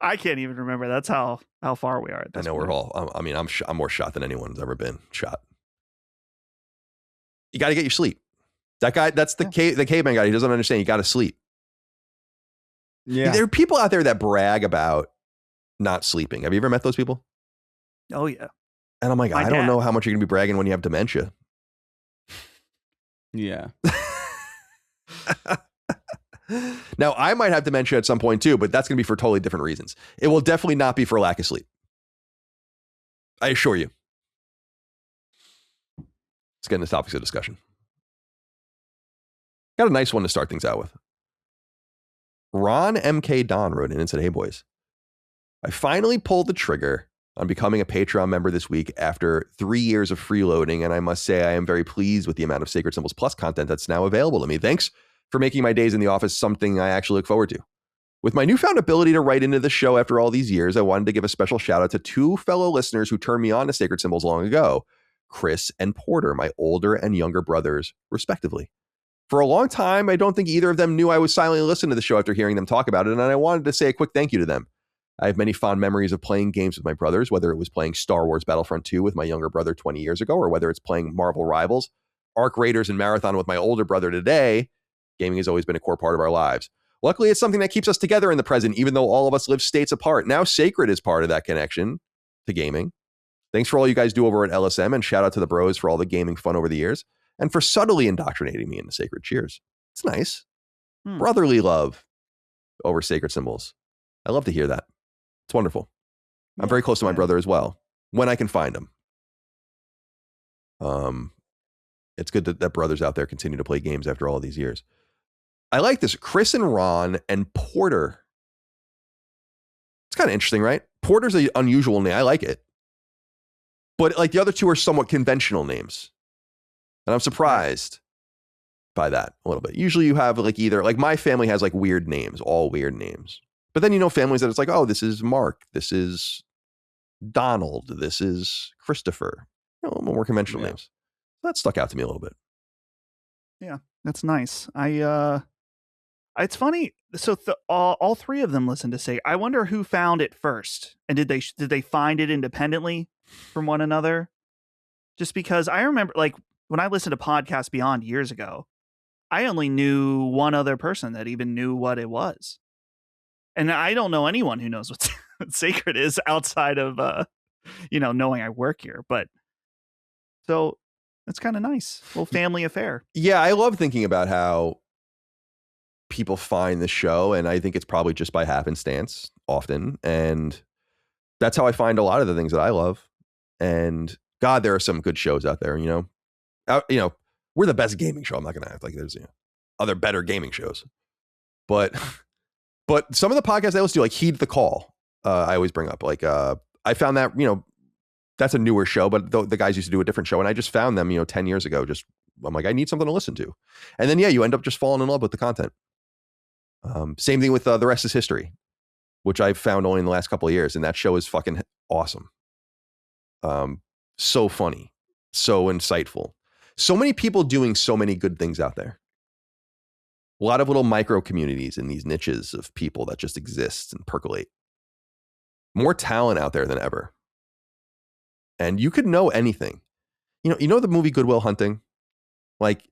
I can't even remember. That's how far we are at this I know point. we're all. I mean, I'm more shot than anyone's ever been shot. You got to get your sleep. That guy, that's the caveman guy. He doesn't understand. You got to sleep. Yeah. There are people out there that brag about not sleeping. Have you ever met those people? Oh, yeah. And I'm like, I don't know how much you're going to be bragging when you have dementia. Yeah. Now, I might have dementia at some point too, but that's going to be for totally different reasons. It will definitely not be for lack of sleep. I assure you. Let's get into topics of discussion. Got a nice one to start things out with. Ron MK Don wrote in and said, hey boys, I finally pulled the trigger on becoming a Patreon member this week after 3 years of freeloading, and I must say I am very pleased with the amount of Sacred Symbols Plus content that's now available to me. Thanks for making my days in the office something I actually look forward to. With my newfound ability to write into the show after all these years, I wanted to give a special shout out to two fellow listeners who turned me on to Sacred Symbols long ago, Chris and Porter, my older and younger brothers, respectively. For a long time, I don't think either of them knew I was silently listening to the show after hearing them talk about it, and I wanted to say a quick thank you to them. I have many fond memories of playing games with my brothers, whether it was playing Star Wars Battlefront 2 with my younger brother 20 years ago, or whether it's playing Marvel Rivals, Arc Raiders, and Marathon with my older brother today. Gaming has always been a core part of our lives. Luckily, it's something that keeps us together in the present, even though all of us live states apart. Now Sacred is part of that connection to gaming. Thanks for all you guys do over at LSM, and shout out to the bros for all the gaming fun over the years, and for subtly indoctrinating me into Sacred. Cheers. It's nice. Brotherly love over Sacred Symbols. I love to hear that. It's wonderful. I'm very close to my brother as well, when I can find him. It's good that brothers out there continue to play games after all these years. I like this. Chris and Ron and Porter. It's kind of interesting, right? Porter's an unusual name. I like it. But like the other two are somewhat conventional names. And I'm surprised by that a little bit. Usually you have like either, like my family has like weird names, all weird names. But then you know families that it's like, oh, this is Mark. This is Donald. This is Christopher. You know, more conventional names. That stuck out to me a little bit. Yeah, that's nice. It's funny. So all three of them listened to say. I wonder who found it first, and did they find it independently from one another? Just because I remember, like when I listened to Podcast Beyond years ago, I only knew one other person that even knew what it was, and I don't know anyone who knows what Sacred is outside of knowing I work here. But so that's kind of nice, little family affair. Yeah, I love thinking about how people find the show, and I think it's probably just by happenstance often, and that's how I find a lot of the things that I love. And God, there are some good shows out there. We're the best gaming show. I'm not gonna act like there's other better gaming shows, but some of the podcasts I listen to, like Heed the Call, I always bring up. Like I found that that's a newer show, but the guys used to do a different show, and I just found them 10 years ago. I'm like, I need something to listen to, and then you end up just falling in love with the content. Same thing with The Rest is History, which I've found only in the last couple of years, and that show is fucking awesome. So funny, so insightful, so many people doing so many good things out there. A lot of little micro communities in these niches of people that just exist and percolate. More talent out there than ever. And you could know anything. You know the movie Good Will Hunting? Like,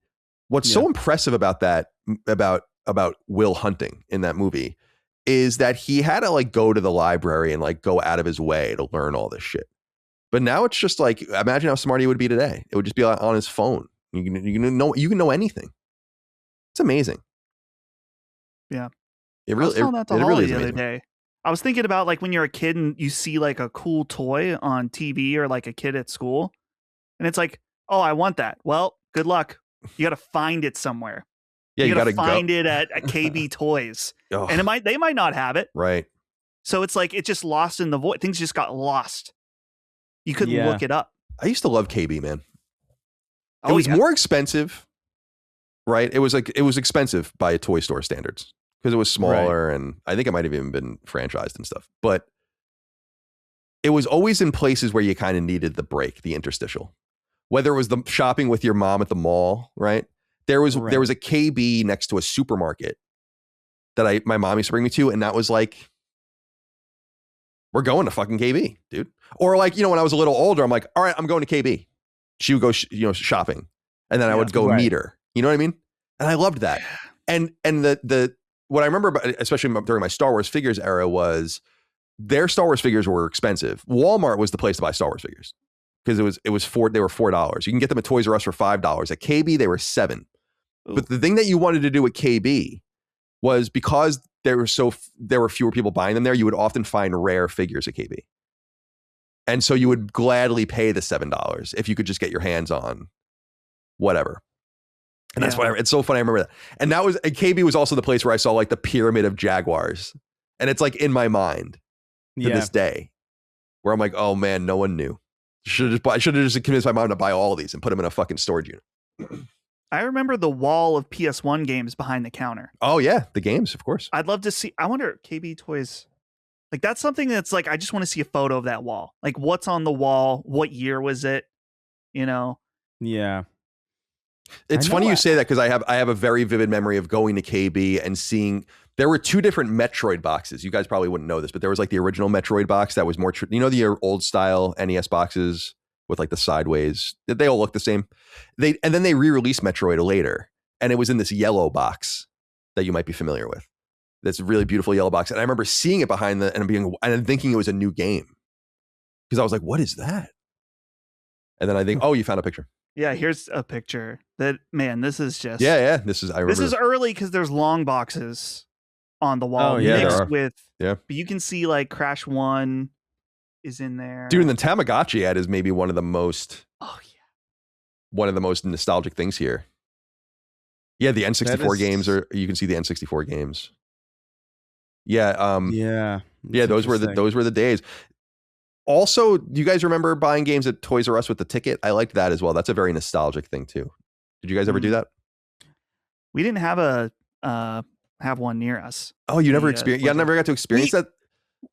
what's so impressive about that, about Will Hunting in that movie, is that he had to like go to the library and like go out of his way to learn all this shit. But now it's just like, imagine how smart he would be today. It would just be on his phone. You can know anything. It's amazing. Yeah. It really is the amazing. Other day. I was thinking about like when you're a kid and you see like a cool toy on TV or like a kid at school, and it's like, oh, I want that. Well, good luck. You got to find it somewhere. Yeah, you got to find it at KB Toys, and they might not have it. Right. So it's like it just lost in the void. Things just got lost. You couldn't look it up. I used to love KB, man. It was more expensive, right? It was expensive by toy store standards because it was smaller, and I think it might have even been franchised and stuff. But it was always in places where you kind of needed the break, the interstitial. Whether it was the shopping with your mom at the mall, right? There was a KB next to a supermarket that my mom used to bring me to, and that was like, we're going to fucking KB, dude. Or like, when I was a little older, I'm like, all right, I'm going to KB. She would go, shopping, and then I would go meet her. You know what I mean? And I loved that. And the what I remember about, especially during my Star Wars figures era, was their Star Wars figures were expensive. Walmart was the place to buy Star Wars figures because they were $4. You can get them at Toys R Us for $5. At KB, they were $7. Ooh. But the thing that you wanted to do at KB was, because there were fewer people buying them there, you would often find rare figures at KB. And so you would gladly pay the $7 if you could just get your hands on whatever. And that's why it's so funny. I remember that. And KB was also the place where I saw like the pyramid of Jaguars. And it's like in my mind to this day, where I'm like, oh man, no one knew. I should have just convinced my mom to buy all of these and put them in a fucking storage unit. I remember the wall of PS1 games behind the counter. Oh yeah, the games, of course. I'd love to see. I wonder, KB Toys, like that's something that's like, I just want to see a photo of that wall. Like what's on the wall? What year was it? Yeah. It's funny you say that, because I have a very vivid memory of going to KB and seeing there were two different Metroid boxes. You guys probably wouldn't know this, but there was like the original Metroid box that was more, the old style NES boxes with like the sideways. They all look the same. And then they re-released Metroid later, and it was in this yellow box that you might be familiar with. That's a really beautiful yellow box. And I remember seeing it behind and thinking it was a new game, because I was like, what is that? And then I think, oh, you found a picture. Yeah, here's a picture. This is just... Yeah. This is early because there's long boxes on the wall mixed with... Yeah. But you can see like Crash 1 is in there. Dude, and the Tamagotchi ad is maybe one of the most... Oh, yeah. One of the most nostalgic things here. Yeah, the N64 games you can see the N64 games. Yeah. Yeah, those were the days. Also, do you guys remember buying games at Toys R Us with the ticket? I liked that as well. That's a very nostalgic thing too. Did you guys ever do that? We didn't have have one near us. Oh, you never experienced? You never got to experience that?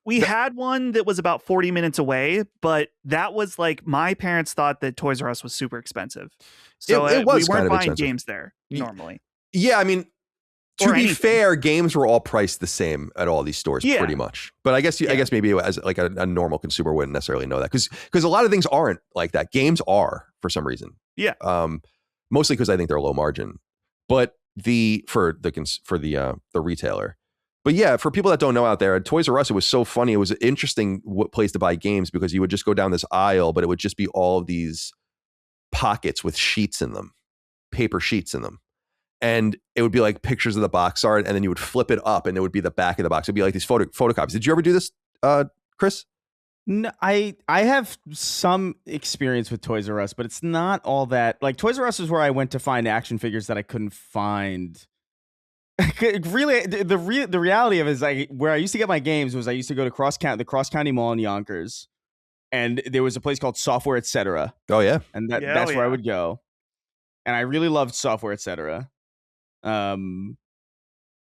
We had one that was about 40 minutes away, but that was like, my parents thought that Toys R Us was super expensive. So it was we weren't buying expensive. games there normally. Yeah, I mean, to be fair, games were all priced the same at all these stores, pretty much. But I guess maybe as like a normal consumer wouldn't necessarily know that, because a lot of things aren't like that. Games are, for some reason. Yeah. Mostly because I think they're low margin, but for the retailer. But yeah, for people that don't know out there, at Toys R Us, it was so funny. It was an interesting place to buy games, because you would just go down this aisle, but it would just be all of these pockets with sheets in them, paper sheets in them. And it would be like pictures of the box art, and then you would flip it up, and it would be the back of the box. It'd be like these photocopies. Did you ever do this, Chris? No, I have some experience with Toys R Us, but it's not all that. Like, Toys R Us is where I went to find action figures that I couldn't find. Really, the reality of it is, like, where I used to get my games was I used to go to the Cross County Mall in Yonkers, and there was a place called Software Etc. Oh yeah, and that's where I would go, and I really loved Software Etc.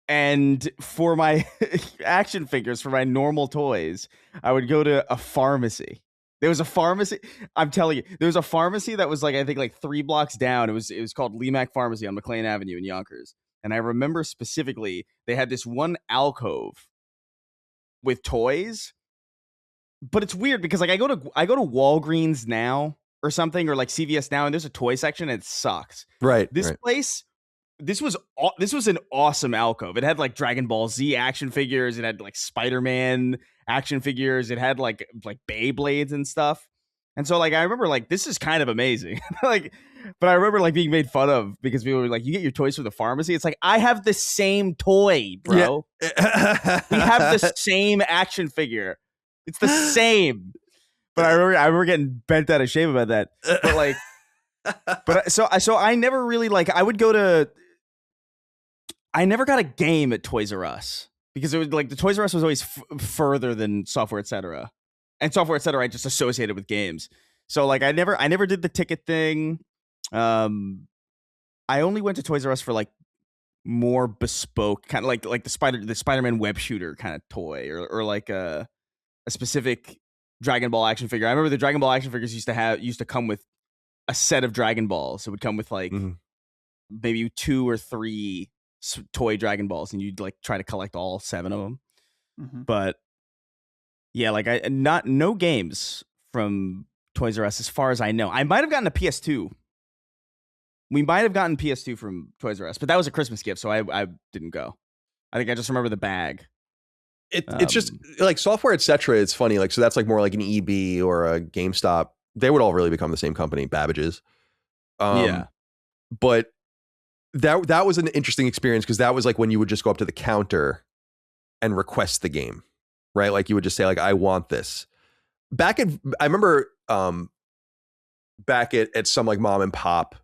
And for my action figures, for my normal toys, I would go to a pharmacy. There was a pharmacy. I'm telling you, there was a pharmacy that was like, I think like 3 blocks down. It was called Lemac Pharmacy on McLean Avenue in Yonkers. And I remember specifically, they had this one alcove with toys. But it's weird because like I go to Walgreens now or something, or like CVS now, and there's a toy section, and it sucks. Right. This place. This was an awesome alcove. It had like Dragon Ball Z action figures. It had like Spider-Man action figures. It had like Beyblades and stuff. And so like I remember like, this is kind of amazing. Like, but I remember like being made fun of because people were like, you get your toys from the pharmacy. It's like, I have the same toy, bro. Yeah. We have the same action figure. It's the same. But I remember getting bent out of shape about that. But like, so I never really like, I never got a game at Toys R Us because it was like the Toys R Us was always further than Software Etc. And Software Etc. I just associated with games. So like I never did the ticket thing. I only went to Toys R Us for like more bespoke kind of like the Spider-Man web shooter kind of toy or like a specific Dragon Ball action figure. I remember the Dragon Ball action figures used to come with a set of Dragon Balls. It would come with like maybe 2 or 3 toy Dragon Balls, and you'd like try to collect all 7 of them. But yeah, like no games from Toys R Us as far as I know. I might have gotten a PS2. We might have gotten PS2 from Toys R Us, but that was a Christmas gift, so I didn't go. I think I just remember the bag. It's just like Software Etc. It's funny, like so that's like more like an EB or a GameStop. They would all really become the same company, Babbage's. Yeah, but that was an interesting experience because that was like when you would just go up to the counter and request the game, right? Like you would just say like, I want this. I remember back at some like mom and pop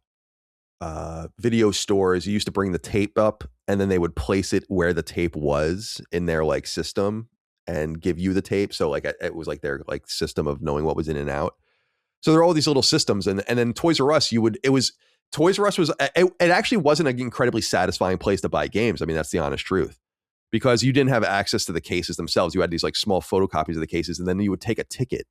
video stores, you used to bring the tape up and then they would place it where the tape was in their like system and give you the tape. So like it was like their like system of knowing what was in and out. So there are all these little systems, and then Toys R Us, Toys R Us was, it actually wasn't an incredibly satisfying place to buy games. I mean, that's the honest truth, because you didn't have access to the cases themselves. You had these like small photocopies of the cases, and then you would take a ticket,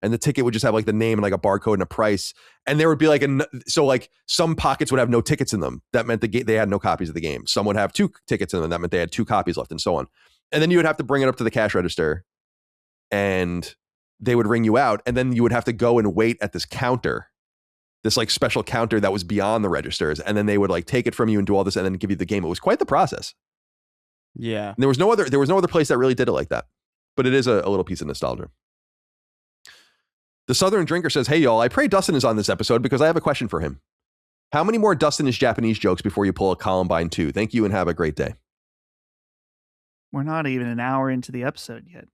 and the ticket would just have like the name and like a barcode and a price. And there would be like, so like some pockets would have no tickets in them. That meant they had no copies of the game. Some would have 2 tickets in them. That meant they had 2 copies left, and so on. And then you would have to bring it up to the cash register, and they would ring you out, and then you would have to go and wait at this counter, this like special counter that was beyond the registers, and then they would like take it from you and do all this and then give you the game. It was quite the process. Yeah. And there was no other place that really did it like that. But it is a little piece of nostalgia. The Southern Drinker says, "Hey y'all, I pray Dustin is on this episode because I have a question for him. How many more Dustin is Japanese jokes before you pull a Columbine 2? Thank you and have a great day." We're not even an hour into the episode yet.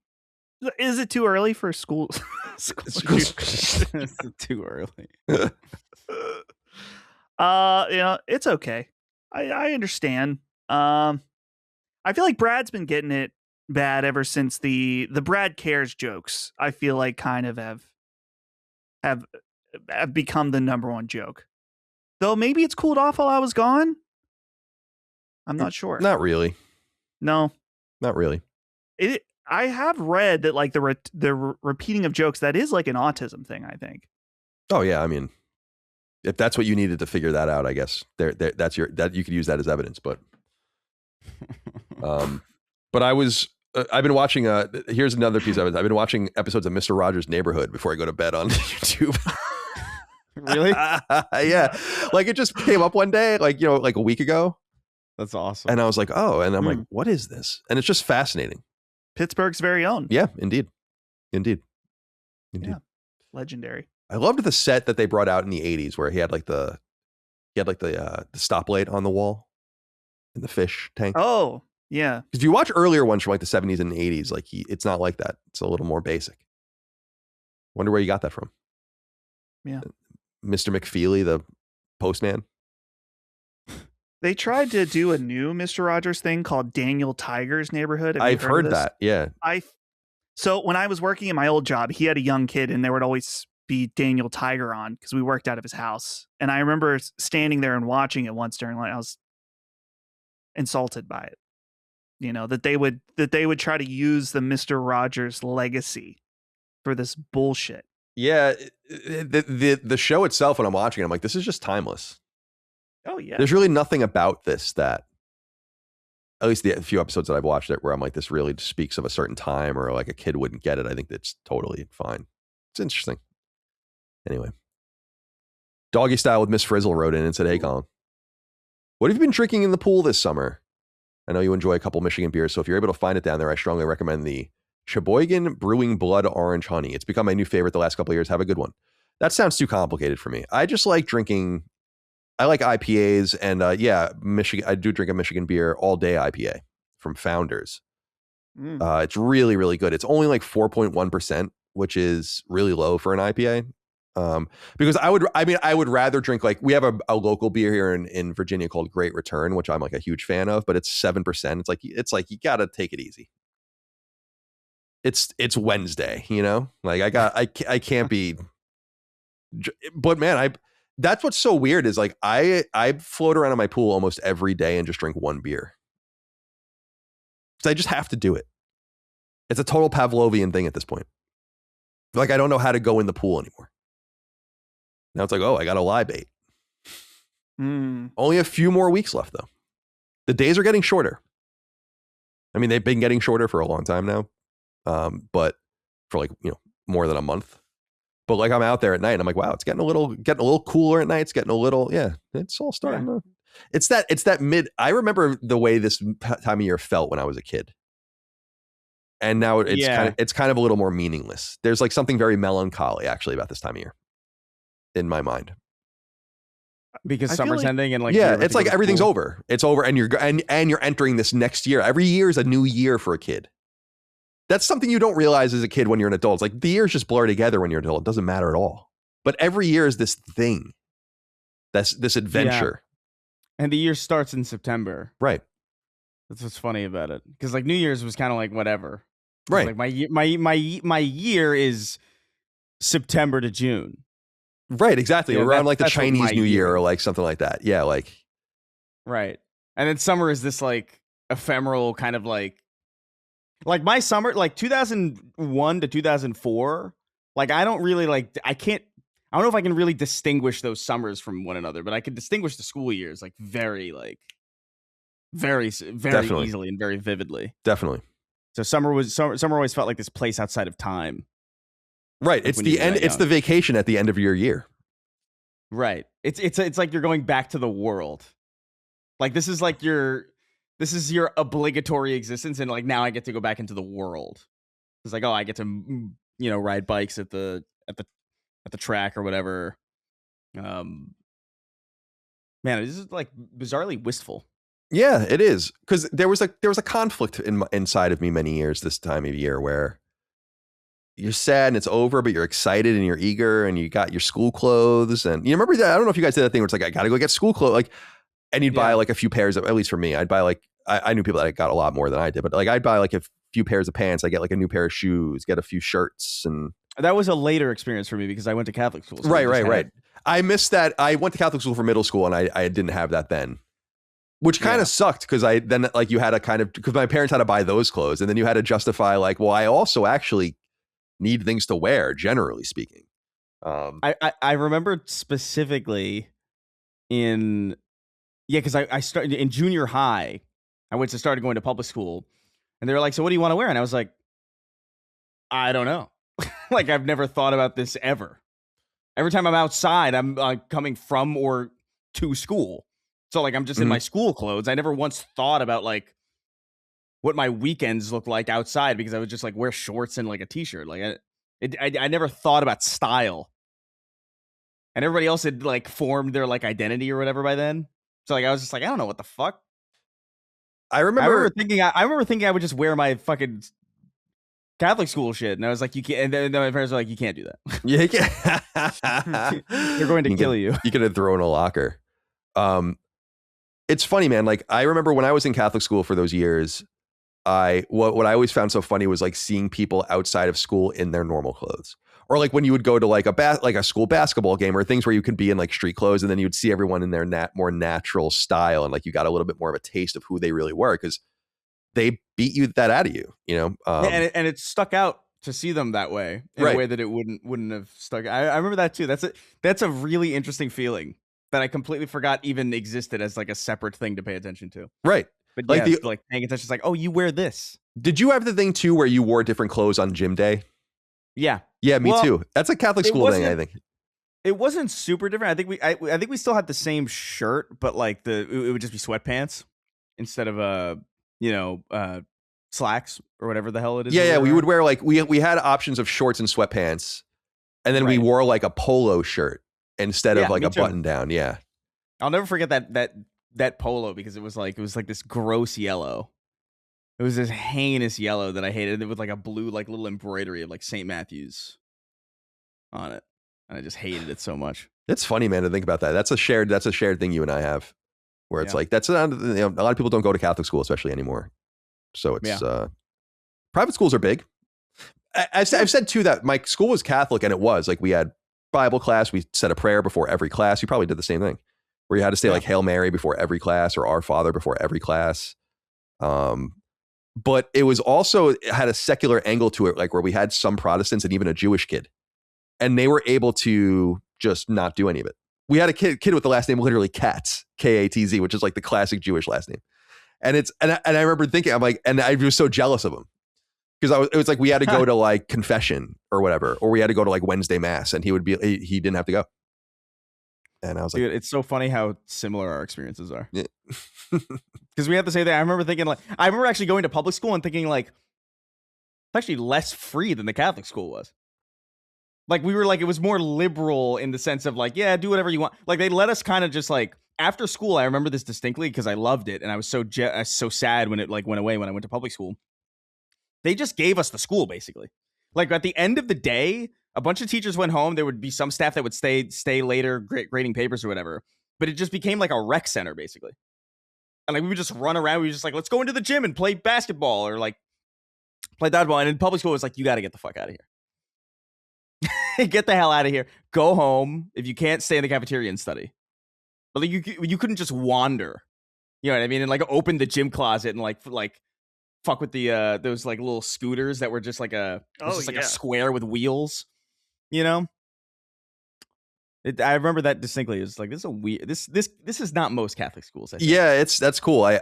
Is it too early for school? It's too early. It's okay. I understand. I feel like Brad's been getting it bad ever since the Brad Cares jokes. I feel like kind of have become the number one joke. Though maybe it's cooled off while I was gone. I'm not sure. Not really. No. Not really. I have read that like the repeating of jokes, that is like an autism thing, I think. Oh yeah, I mean, if that's what you needed to figure that out, I guess that you could use that as evidence. But, but I've been watching. Here's another piece of evidence. I've been watching episodes of Mr. Rogers' Neighborhood before I go to bed on YouTube. Really? Yeah, like it just came up one day, like like a week ago. That's awesome. And I was like, oh, and I'm like, what is this? And it's just fascinating. Pittsburgh's very own. Yeah, indeed. Yeah. Legendary. I loved the set that they brought out in the 80s where he had like the stoplight on the wall and the fish tank. Oh, yeah. Because if you watch earlier ones from like the 70s and 80s, like it's not like that. It's a little more basic. Wonder where you got that from. Yeah. Mr. McFeely, the postman. They tried to do a new Mr. Rogers thing called Daniel Tiger's Neighborhood. I've heard that. Yeah. So when I was working in my old job, he had a young kid and there would always be Daniel Tiger on because we worked out of his house. And I remember standing there and watching it once during I was insulted by it. That they would try to use the Mr. Rogers legacy for this bullshit. Yeah. The show itself, when I'm watching it, I'm like, this is just timeless. Oh yeah. There's really nothing about this that, at least the few episodes that I've watched it, where I'm like, this really speaks of a certain time or like a kid wouldn't get it. I think that's totally fine. It's interesting. Anyway, Doggy Style with Miss Frizzle wrote in and said, "Hey Colin, what have you been drinking in the pool this summer? I know you enjoy a couple Michigan beers, so if you're able to find it down there, I strongly recommend the Sheboygan Brewing Blood Orange Honey. It's become my new favorite the last couple of years. Have a good one." That sounds too complicated for me. I just like drinking. I like IPAs, and Michigan. I do drink a Michigan beer all day IPA from Founders. It's really, really good. It's only like 4.1%, which is really low for an IPA. Because I would rather drink, like, we have a local beer here in Virginia called Great Return, which I'm like a huge fan of, but it's 7%. It's like you got to take it easy. It's Wednesday, you know, like I can't be, but man, that's what's so weird is like I float around in my pool almost every day and just drink one beer. So I just have to do it. It's a total Pavlovian thing at this point. Like, I don't know how to go in the pool anymore. Now it's like, oh, I got a libate. Only a few more weeks left, though. The days are getting shorter. I mean, they've been getting shorter for a long time now, but for like, you know, more than a month. But like, I'm out there at night and I'm like, wow, it's getting a little cooler at night. It's getting a little, it's all starting to. It's that mid. I remember the way this time of year felt when I was a kid. And now it's kind of a little more meaningless. There's like something very melancholy actually about this time of year in my mind. Because summer's ending and like, it's like everything's over. It's over and you're entering this next year. Every year is a new year for a kid. That's something you don't realize as a kid when you're an adult. It's like the years just blur together when you're an adult. It doesn't matter at all. But every year is this thing. That's this adventure. Yeah. And the year starts in September. Right. That's what's funny about it. Because like New Year's was kind of like whatever. Right. Like my year is September to June. Right, exactly. Yeah, around like the that's Chinese New Year or like something like that. Yeah, like. Right. And then summer is this like ephemeral kind of like my summer, like 2001 to 2004. Like I don't really like, I don't know if I can really distinguish those summers from one another, but I can distinguish the school years like very Definitely. easily and very vividly. Definitely. So summer always felt like this place outside of time. Right. Like it's the end. It's the vacation at the end of your year. Right. It's like you're going back to the world. Like this is your obligatory existence, and like now I get to go back into the world. It's like, oh, I get to ride bikes at the track or whatever. Man, this is like bizarrely wistful. Yeah, it is, because there was a conflict inside of me many years this time of year where you're sad and it's over, but you're excited and you're eager and you got your school clothes. And you remember that? I don't know if you guys did that thing where it's like, I got to go get school clothes. Like, and you'd buy like a few pairs of, at least for me, I'd buy like, I knew people that got a lot more than I did, but like I'd buy like a few pairs of pants. I get like a new pair of shoes, get a few shirts. And that was a later experience for me because I went to Catholic school. So right. I missed that. I went to Catholic school for middle school and I didn't have that then. Which kind of sucked because you had to kind of, because my parents had to buy those clothes and then you had to justify like, well, I also actually need things to wear, generally speaking. I remember specifically because I started in junior high. I started going to public school and they were like, so what do you want to wear? And I was like, I don't know. Like I've never thought about this ever. Every time I'm outside, I'm coming from or to school. So like I'm just in my school clothes. I never once thought about like what my weekends look like outside because I would just like wear shorts and like a t-shirt. Like I never thought about style. And everybody else had like formed their like identity or whatever by then. So like I was just like, I don't know what the fuck. I remember thinking I would just wear my fucking Catholic school shit, and I was like, you can't. And then my parents were like, you can't do that. Yeah, you can't. They're going to kill you. You could have thrown a locker. It's funny, man. Like I remember when I was in Catholic school for those years, what I always found so funny was like seeing people outside of school in their normal clothes, or like when you would go to like a school basketball game or things where you could be in like street clothes, and then you'd see everyone in their more natural style, and like you got a little bit more of a taste of who they really were because they beat that out of you, you know. And it stuck out to see them that way in a way that it wouldn't have stuck. I remember that too. That's a really interesting feeling that I completely forgot even existed as like a separate thing to pay attention to. Right. But like paying attention is like, oh, you wear this. Did you have the thing too where you wore different clothes on gym day? Yeah. Yeah, me too. That's a Catholic school thing, I think. It wasn't super different. I think we still had the same shirt, but like it would just be sweatpants instead of slacks or whatever the hell it is. Yeah, we would wear like we had options of shorts and sweatpants, and then we wore like a polo shirt instead of like a button down. Yeah, I'll never forget that polo because it was like this gross yellow. It was this heinous yellow that I hated. It with like a blue like little embroidery of like St. Matthew's on it. and I just hated it so much. It's funny, man, to think about that. That's a shared thing you and I have, where it's like that's not, a lot of people don't go to Catholic school, especially anymore. So it's private schools are big. I've said too that my school was Catholic, and it was like we had Bible class. We said a prayer before every class. You probably did the same thing, where you had to say like Hail Mary before every class or Our Father before every class. But it was also, it had a secular angle to it, like where we had some Protestants and even a Jewish kid, and they were able to just not do any of it. We had a kid with the last name literally Katz, K-A-T-Z, which is like the classic Jewish last name. And I remember thinking, I'm like, and I was so jealous of him, because it was like we had to go to like confession or whatever, or we had to go to like Wednesday mass, and he didn't have to go. And I was like, dude, it's so funny how similar our experiences are. Yeah. Because we have to say that. I remember thinking I remember actually going to public school and thinking like, it's actually less free than the Catholic school was. Like we were like, it was more liberal in the sense of like, yeah, do whatever you want. Like they let us kind of just like, after school, I remember this distinctly because I loved it. And I was so sad when it like went away when I went to public school. They just gave us the school basically. Like at the end of the day, a bunch of teachers went home. There would be some staff that would stay later grading papers or whatever. But it just became like a rec center basically. And like we would just run around. We were just like, let's go into the gym and play basketball or like play dodgeball. And in public school, it was like, you got to get the fuck out of here. Get the hell out of here. Go home. If you can't, stay in the cafeteria and study. But like you couldn't just wander. You know what I mean? And like open the gym closet and like fuck with the those like little scooters that were just like a square with wheels. You know? I remember that distinctly. It's like this is a weird. This is not most Catholic schools. I think. Yeah, that's cool. I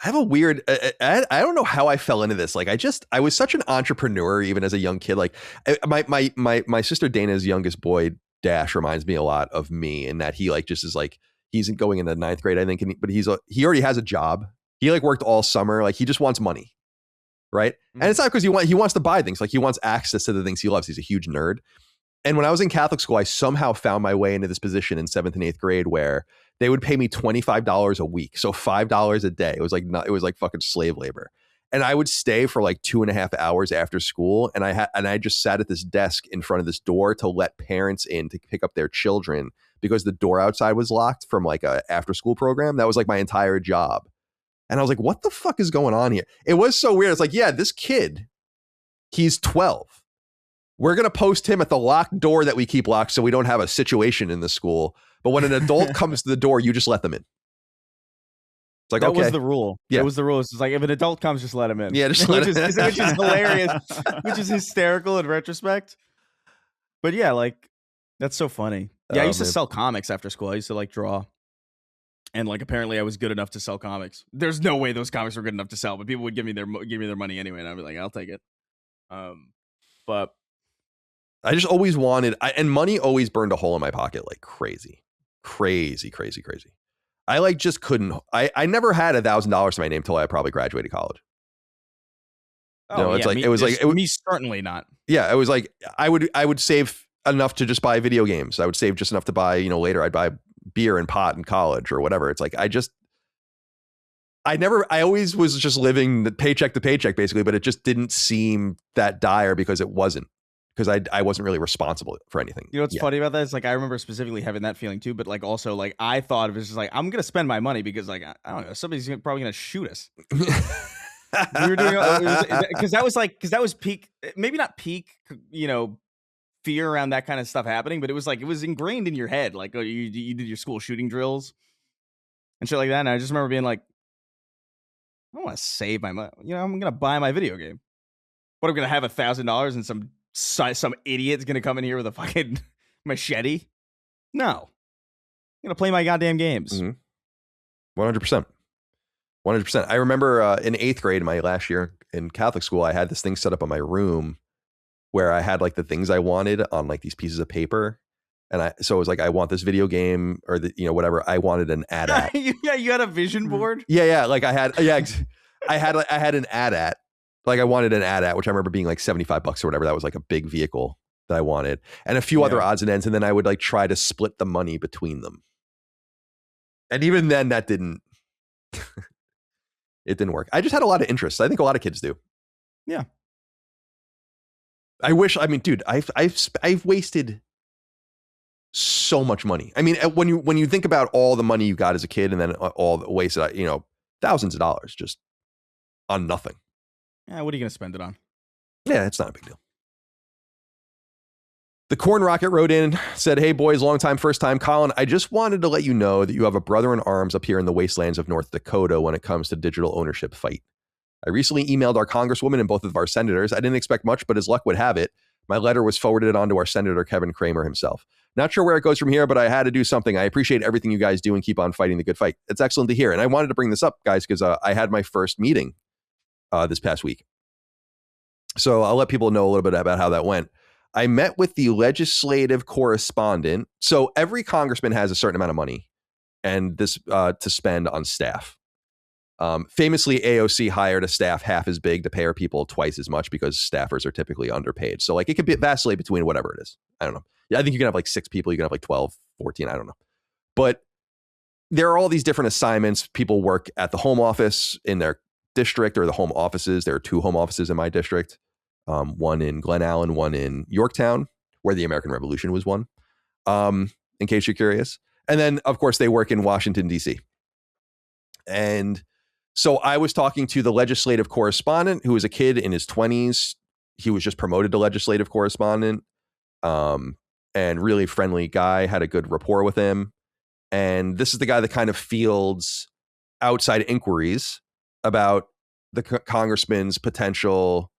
have a weird. I don't know how I fell into this. Like I was such an entrepreneur even as a young kid. Like my sister Dana's youngest boy Dash reminds me a lot of me in that he like just is like he's going into 9th grade I think, but he already has a job. He like worked all summer. Like he just wants money, right? Mm-hmm. And it's not because he wants to buy things. Like he wants access to the things he loves. He's a huge nerd. And when I was in Catholic school, I somehow found my way into this position in 7th and 8th grade where they would pay me $25 a week. So $5 a day. It was like fucking slave labor. And I would stay for like 2.5 hours after school. And I just sat at this desk in front of this door to let parents in to pick up their children because the door outside was locked from like a after school program. That was like my entire job. And I was like, what the fuck is going on here? It was so weird. It's like, yeah, this kid, he's 12. We're going to post him at the locked door that we keep locked so we don't have a situation in the school. But when an adult comes to the door, you just let them in. It's like, that okay. was the rule. Yeah. That was the rule. It's like, if an adult comes, just let him in. Yeah, just let him in. Which is hilarious, which is hysterical in retrospect. But yeah, like, that's so funny. Yeah, I used to sell comics after school. I used to like draw. And like, apparently I was good enough to sell comics. There's no way those comics were good enough to sell, but people would give me their money anyway. And I'd be like, I'll take it. But I just always wanted, and money always burned a hole in my pocket like crazy. I like just couldn't. I never had $1,000 to my name till I probably graduated college. Oh, it's yeah, like me certainly not. Yeah, it was like I would save enough to just buy video games. I would save just enough to buy, later I'd buy beer and pot in college or whatever. It's like I always was just living the paycheck to paycheck basically, but it just didn't seem that dire because it wasn't. Because I wasn't really responsible for anything. You know what's funny about that? It's like I remember specifically having that feeling too, but like also like I thought of it as just like I'm gonna spend my money because like I don't know, somebody's probably gonna shoot us. We were doing because that was peak, maybe not peak, fear around that kind of stuff happening, but it was ingrained in your head. Like you did your school shooting drills and shit like that. And I just remember being like, I want to save my money. I'm gonna buy my video game. What, I'm gonna have $1,000 and some idiot's gonna come in here with a fucking machete? No, I'm gonna play my goddamn games. 100%. I remember in 8th grade, my last year in Catholic school, I had this thing set up in my room where I had like the things I wanted on like these pieces of paper, and so it was like I want this video game or whatever. I wanted an AT-AT. Yeah, you had a vision board. Yeah, like I had an AT-AT. Like I wanted an AT-AT, which I remember being like $75 or whatever. That was like a big vehicle that I wanted, and a few other odds and ends. And then I would like try to split the money between them. And even then that didn't, it didn't work. I just had a lot of interest. I think a lot of kids do. Yeah. I wish. I mean, dude, I've wasted so much money. I mean, when you think about all the money you got as a kid, and then all the wasted, thousands of dollars just on nothing. Yeah, what are you gonna spend it on? Yeah, it's not a big deal. The Corn Rocket wrote in, said, "Hey boys, long time, first time. Colin, I just wanted to let you know that you have a brother in arms up here in the wastelands of North Dakota when it comes to digital ownership fight. I recently emailed our congresswoman and both of our senators. I didn't expect much, but as luck would have it, my letter was forwarded on to our Senator Kevin Cramer himself. Not sure where it goes from here, but I had to do something. I appreciate everything you guys do and keep on fighting the good fight. It's excellent to hear." And I wanted to bring this up, guys, because I had my first meeting this past week. So I'll let people know a little bit about how that went. I met with the legislative correspondent. So every congressman has a certain amount of money and this to spend on staff. Famously, AOC hired a staff half as big to pay her people twice as much because staffers are typically underpaid. So like it could vacillate between whatever it is. I don't know. Yeah, I think you can have like 6 people. You can have like 12, 14. I don't know. But there are all these different assignments. People work at the home office in their district or the home offices. There are 2 home offices in my district. One in Glen Allen, one in Yorktown, where the American Revolution was won, in case you're curious. And then, of course, they work in Washington, D.C. And so I was talking to the legislative correspondent, who was a kid in his 20s. He was just promoted to legislative correspondent, and really friendly guy, had a good rapport with him. And this is the guy that kind of fields outside inquiries about the congressman's potential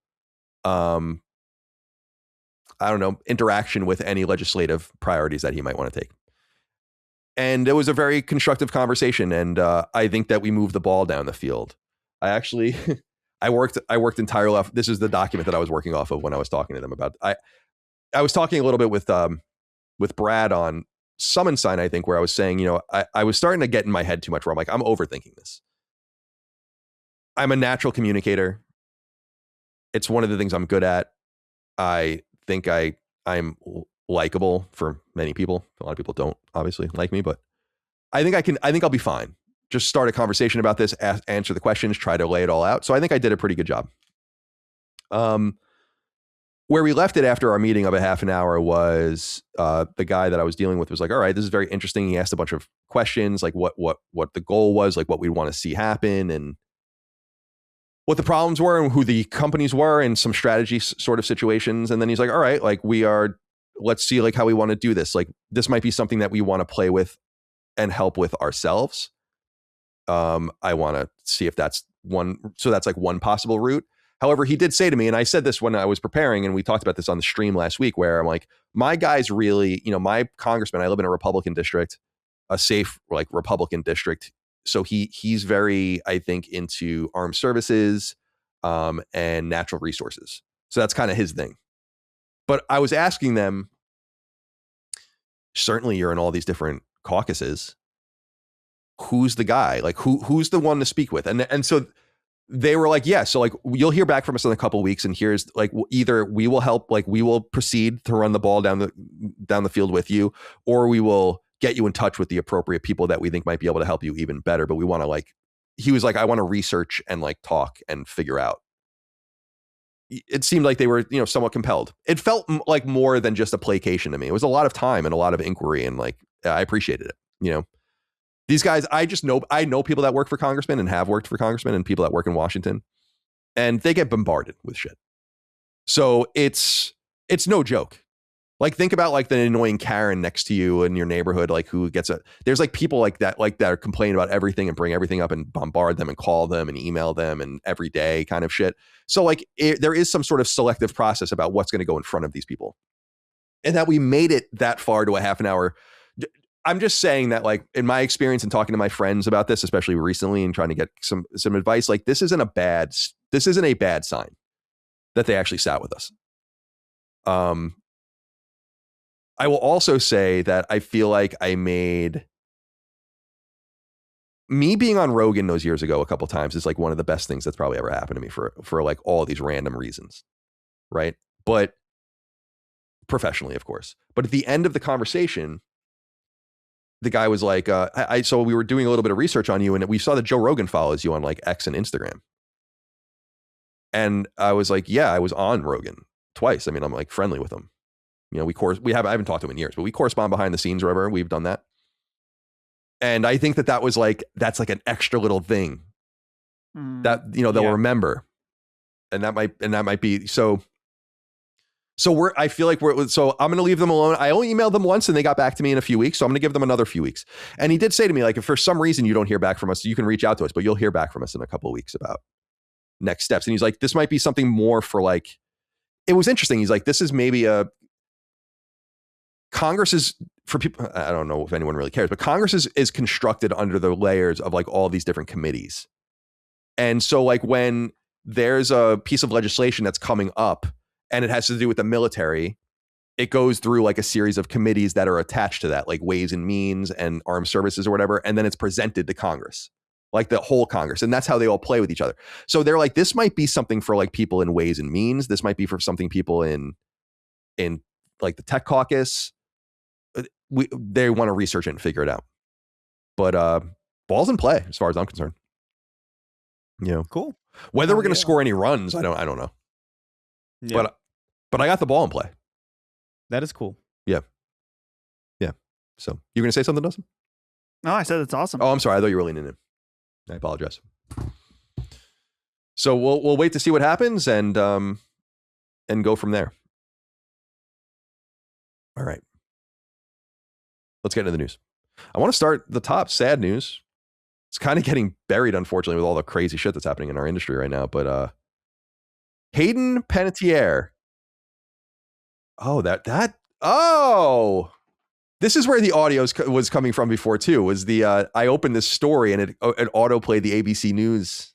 interaction with any legislative priorities that he might want to take. And it was a very constructive conversation. And I think that we moved the ball down the field. I actually, I worked entirely off. This is the document that I was working off of when I was talking to them about. I was talking a little bit with Brad on Summon Sign, I think, where I was saying, I was starting to get in my head too much where I'm like, I'm overthinking this. I'm a natural communicator. It's one of the things I'm good at. I think I'm likable for many people. A lot of people don't obviously like me, but I think I'll be fine. Just start a conversation about this, answer the questions, try to lay it all out. So I think I did a pretty good job. Where we left it after our meeting of a half an hour was the guy that I was dealing with was like, all right, this is very interesting. He asked a bunch of questions, like what the goal was, like what we'd want to see happen, and what the problems were and who the companies were and some strategy sort of situations. And then he's like, all right, like let's see like how we want to do this. Like this might be something that we want to play with and help with ourselves. I want to see if that's one. So that's like one possible route. However, he did say to me, and I said this when I was preparing, and we talked about this on the stream last week, where I'm like, my guy's really, my congressman, I live in a Republican district, a safe like Republican district. So he's very, I think, into armed services and natural resources. So that's kind of his thing. But I was asking them, certainly you're in all these different caucuses. Who's the guy? Like who's the one to speak with? And so they were like, yeah, so like you'll hear back from us in a couple of weeks, and here's like either we will help, like we will proceed to run the ball down the field with you, or we will get you in touch with the appropriate people that we think might be able to help you even better. But we want to like, he was like, I want to research and like talk and figure out. It seemed like they were, somewhat compelled. It felt like more than just a placation to me. It was a lot of time and a lot of inquiry, and like, I appreciated it. These guys, I know people that work for congressmen and have worked for congressmen and people that work in Washington, and they get bombarded with shit. So it's no joke. Like think about like the annoying Karen next to you in your neighborhood, like who gets there's like people like that are complaining about everything and bring everything up and bombard them and call them and email them and every day kind of shit. So like there is some sort of selective process about what's going to go in front of these people, and that we made it that far to a half an hour. I'm just saying that like in my experience and talking to my friends about this, especially recently, and trying to get some advice, like this isn't a bad sign that they actually sat with us. I will also say that I feel like me being on Rogan those years ago a couple of times is like one of the best things that's probably ever happened to me for like all these random reasons. Right. But professionally, of course. But at the end of the conversation, the guy was like, so we were doing a little bit of research on you, and we saw that Joe Rogan follows you on like X and Instagram. And I was like, yeah, I was on Rogan. twice. I mean, I'm like friendly with him. You know, I haven't talked to him in years, but we correspond behind the scenes or whatever. We've done that. And I think that was like, that's like an extra little thing that, you know, they'll remember. And that might be so I feel like so I'm going to leave them alone. I only emailed them once and they got back to me in a few weeks. So I'm going to give them another few weeks. And he did say to me, like, if for some reason you don't hear back from us, you can reach out to us, but you'll hear back from us in a couple of weeks about next steps. And he's like, this might be something more for like, it was interesting. He's like, this is maybe Congress is for people. I don't know if anyone really cares, but Congress is constructed under the layers of like all these different committees. And so like when there's a piece of legislation that's coming up and it has to do with the military, it goes through like a series of committees that are attached to that, like Ways and Means and Armed Services or whatever. And then it's presented to Congress, like the whole Congress. And that's how they all play with each other. So they're like, this might be something for like people in Ways and Means. This might be for something people in like the Tech Caucus. They want to research it and figure it out. But ball's in play as far as I'm concerned. You know, cool. Whether we're going to score any runs, I don't know. Yeah. But I got the ball in play. That is cool. Yeah. So you're going to say something, Dustin? No, I said it's awesome. Oh, I'm sorry. I thought you were leaning in. I apologize. So we'll wait to see what happens and go from there. All right. Let's get into the news. I want to start the top sad news. It's kind of getting buried, unfortunately, with all the crazy shit that's happening in our industry right now. But Hayden Panettiere. Oh, this is where the audio was coming from before too. Was the I opened this story and it auto played the ABC News.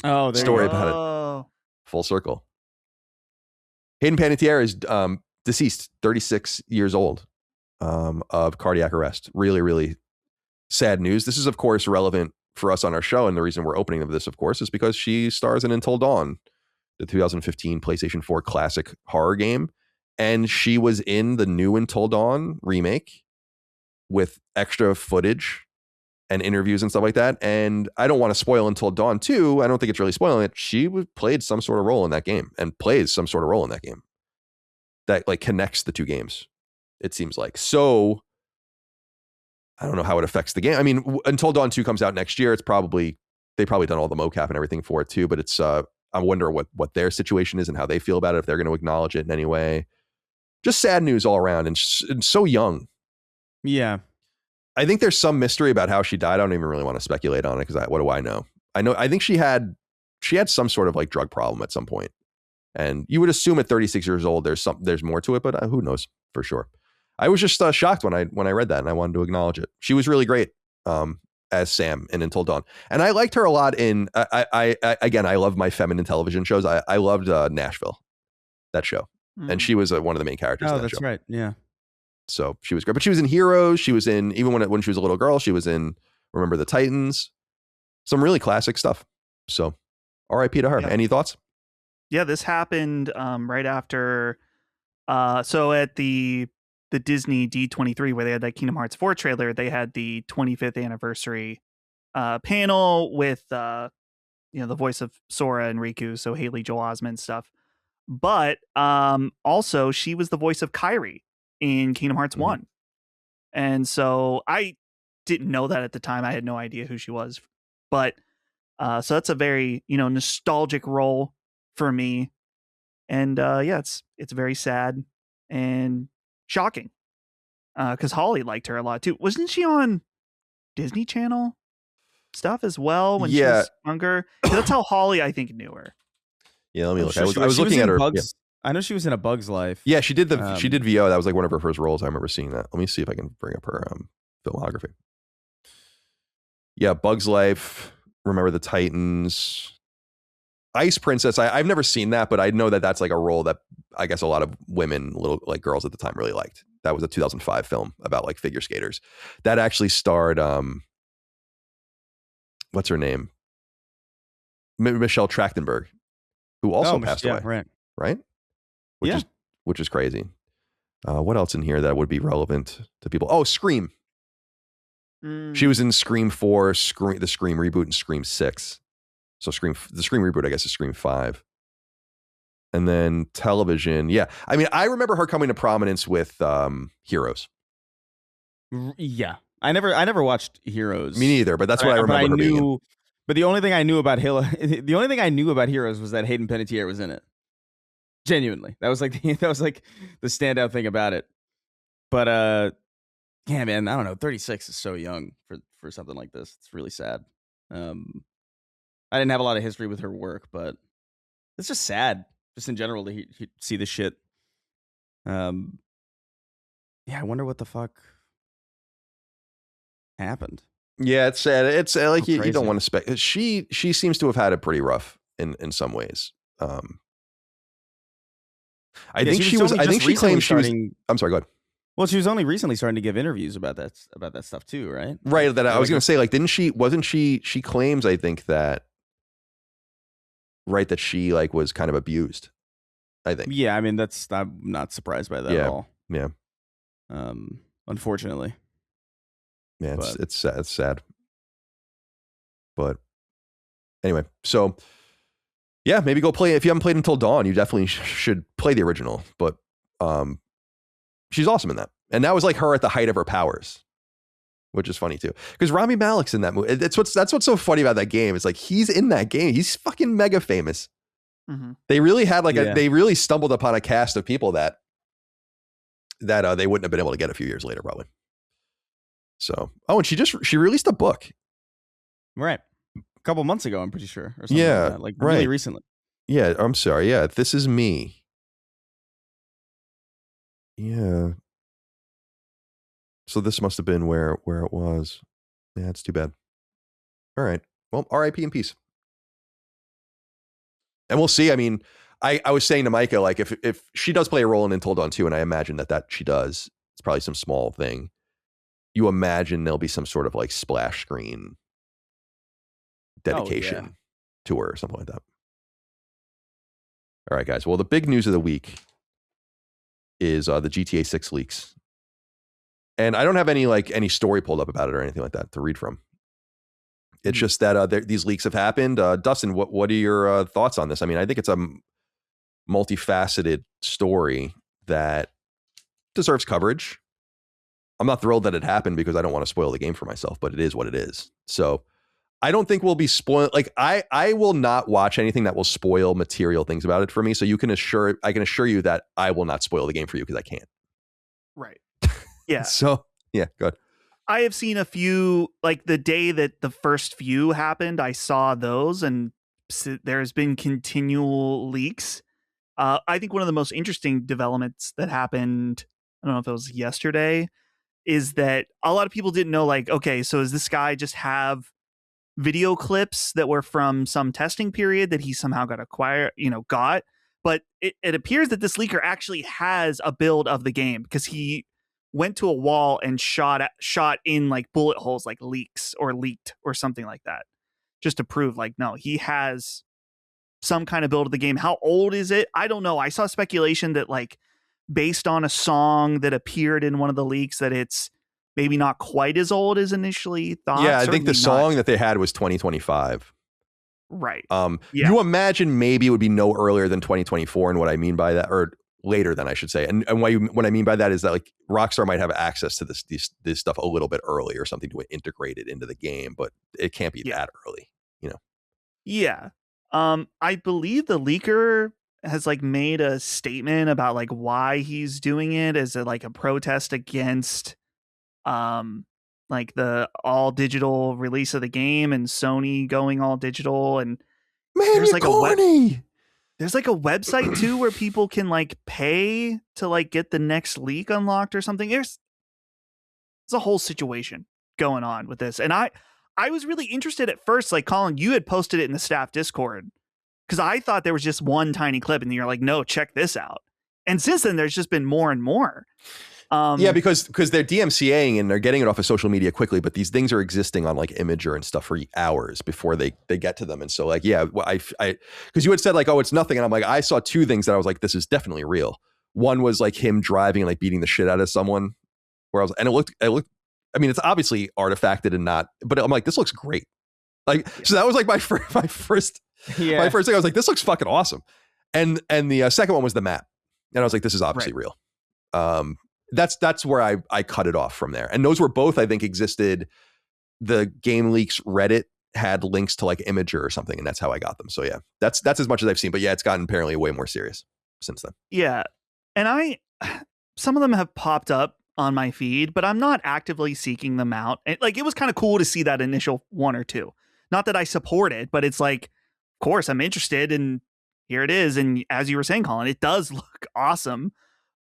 Story about it. Full circle. Hayden Panettiere is deceased, 36 years old, of cardiac arrest. Really, really sad news. This is, of course, relevant for us on our show. And the reason we're opening this, of course, is because she stars in Until Dawn, the 2015 PlayStation 4 classic horror game. And she was in the new Until Dawn remake with extra footage and interviews and stuff like that. And I don't want to spoil Until Dawn 2. I don't think it's really spoiling it. She played some sort of role in that game and plays some sort of role in that game that like connects the two games, it seems like. So I don't know how it affects the game. I mean, Until Dawn 2 comes out next year. They probably done all the mocap and everything for it too, but it's I wonder what their situation is and how they feel about it, if they're going to acknowledge it in any way. Just sad news all around, and so young. Yeah. I think there's some mystery about how she died. I don't even really want to speculate on it because what do I know? I think she had some sort of like drug problem at some point. And you would assume at 36 years old there's more to it, but who knows for sure. I was just shocked when I read that, and I wanted to acknowledge it. She was really great as Sam in Until Dawn, and I liked her a lot in. I love my feminine television shows. I loved Nashville, that show, and she was one of the main characters. Oh, in that that's show. right. Yeah. So she was great, but she was in Heroes. She was in even when she was a little girl. She was in Remember the Titans. Some really classic stuff. So, R.I.P. to her. Yeah. Any thoughts? Yeah, this happened right after. So at the Disney D23, where they had that Kingdom Hearts 4 trailer, they had the 25th anniversary panel with the voice of Sora and Riku, so Haley Joel Osment stuff. But also she was the voice of Kairi in Kingdom Hearts 1. And so I didn't know that at the time. I had no idea who she was. But so that's a very, nostalgic role for me. And it's very sad and shocking. Because Holly liked her a lot too. Wasn't she on Disney Channel stuff as well when she was younger? That's how Holly, I think, knew her. Yeah, let me look. I was looking at her. Bugs. I know she was in A Bug's Life. Yeah, she did she did VO. That was like one of her first roles. I remember seeing that. Let me see if I can bring up her filmography. Yeah, Bug's Life. Remember the Titans. Ice Princess. I've never seen that, but I know that that's like a role that I guess a lot of women, little like girls at the time, really liked. That was a 2005 film about like figure skaters. That actually starred what's her name? Michelle Trachtenberg, who also passed away. Right? Which is crazy. What else in here that would be relevant to people? Oh, Scream. She was in Scream 4, the Scream reboot, and Scream 6. So the Scream reboot, I guess, is Scream 5. And then television. Yeah. I mean, I remember her coming to prominence with Heroes. Yeah. I never watched Heroes. Me neither, but that's what I remember her being in. But the only thing I knew about Heroes was that Hayden Panettiere was in it. Genuinely. That was like the standout thing about it. But yeah, man, I don't know. 36 is so young for something like this. It's really sad. I didn't have a lot of history with her work, but it's just sad, just in general, to see this shit. Yeah, I wonder what the fuck happened. Yeah, it's sad. It's like you don't want to spec. She seems to have had it pretty rough in some ways. I think she claims she was. I'm sorry. Go ahead. Well, she was only recently starting to give interviews about that stuff too, right? Right. That I was going to say, like, wasn't she claims, I think that she like was kind of abused. I think. Yeah, I mean I'm not surprised by that at all. Yeah. Unfortunately. Yeah, it's sad. It's sad. But anyway, so yeah, maybe go play. If you haven't played Until Dawn, you definitely should play the original. But she's awesome in that, and that was like her at the height of her powers, which is funny too. Because Rami Malek's in that movie. That's what's so funny about that game. It's like he's in that game. He's fucking mega famous. Mm-hmm. They really had they really stumbled upon a cast of people that they wouldn't have been able to get a few years later, probably. So, and she released a book, right? A couple months ago, I'm pretty sure. Or something like that. Really recently. Yeah, I'm sorry. Yeah, This Is Me. Yeah. So this must have been where it was. Yeah, it's too bad. All right. Well, R.I.P. in peace. And we'll see. I mean, I was saying to Micah, like, if she does play a role in Until Dawn 2, and I imagine that she does, it's probably some small thing. You imagine there'll be some sort of like splash screen dedication to her or something like that. All right, guys. Well, the big news of the week is the GTA 6 leaks. And I don't have any story pulled up about it or anything like that to read from. It's just that these leaks have happened. Dustin, what are your thoughts on this? I mean, I think it's a multifaceted story that deserves coverage. I'm not thrilled that it happened because I don't want to spoil the game for myself, but it is what it is. So I don't think we'll be spoiled. Like I will not watch anything that will spoil material things about it for me. So I can assure you that I will not spoil the game for you because I can't. Right. Yeah. So yeah, go ahead. I have seen a few, like the day that the first few happened, I saw those, and there's been continual leaks. I think one of the most interesting developments that happened, I don't know if it was yesterday, is that a lot of people didn't know, like, okay, so does this guy just have video clips that were from some testing period that he somehow got but it appears that this leaker actually has a build of the game, because he went to a wall and shot in like bullet holes, like leaked or something like that, just to prove, like, no, he has some kind of build of the game. How old is it? I don't know. I saw speculation that, like, based on a song that appeared in one of the leaks, that it's maybe not quite as old as initially thought. Yeah, I think the song that they had was 2025. Right. You imagine maybe it would be no earlier than 2024, and what I mean by that, or later than I should say, and what I mean by that is that, like, Rockstar might have access to this stuff a little bit early or something to integrate it into the game, but it can't be that early, you know. Yeah. I believe the leaker has like made a statement about like why he's doing it as a protest against like the all digital release of the game and Sony going all digital. And man, there's like corny. There's like a website too where people can like pay to like get the next leak unlocked or something. There's a whole situation going on with this. And I was really interested at first, like, Colin, you had posted it in the staff Discord, because I thought there was just one tiny clip, and you're like, no, check this out. And since then, there's just been more and more. Yeah, because they're DMCAing and they're getting it off of social media quickly, but these things are existing on like Imager and stuff for hours before they get to them. And so, like, yeah, I because you had said like, oh, it's nothing, and I'm like, I saw two things that I was like, this is definitely real. One was like him driving and like beating the shit out of someone, where I was, and it looked. I mean, it's obviously artifacted and not, but I'm like, this looks great. Like, so that was like my first thing. I was like, this looks fucking awesome. And the second one was the map, and I was like, this is obviously real. That's where I cut it off from there. And those were both, I think, existed. The Game Leaks Reddit had links to like Imager or something, and that's how I got them. So yeah, that's as much as I've seen. But yeah, it's gotten apparently way more serious since then. Yeah, and some of them have popped up on my feed, but I'm not actively seeking them out. And like, it was kind of cool to see that initial one or two. Not that I support it, but it's like, of course, I'm interested, and here it is. And as you were saying, Colin, it does look awesome.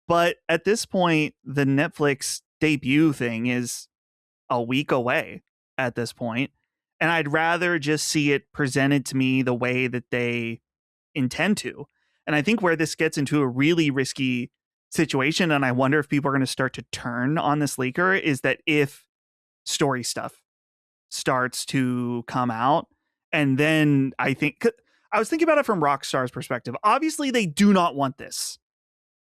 But at this point, the Netflix debut thing is a week away at this point, and I'd rather just see it presented to me the way that they intend to. And I think where this gets into a really risky situation, and I wonder if people are going to start to turn on this leaker, is that if story stuff starts to come out, and then I was thinking about it from Rockstar's perspective. Obviously, they do not want this.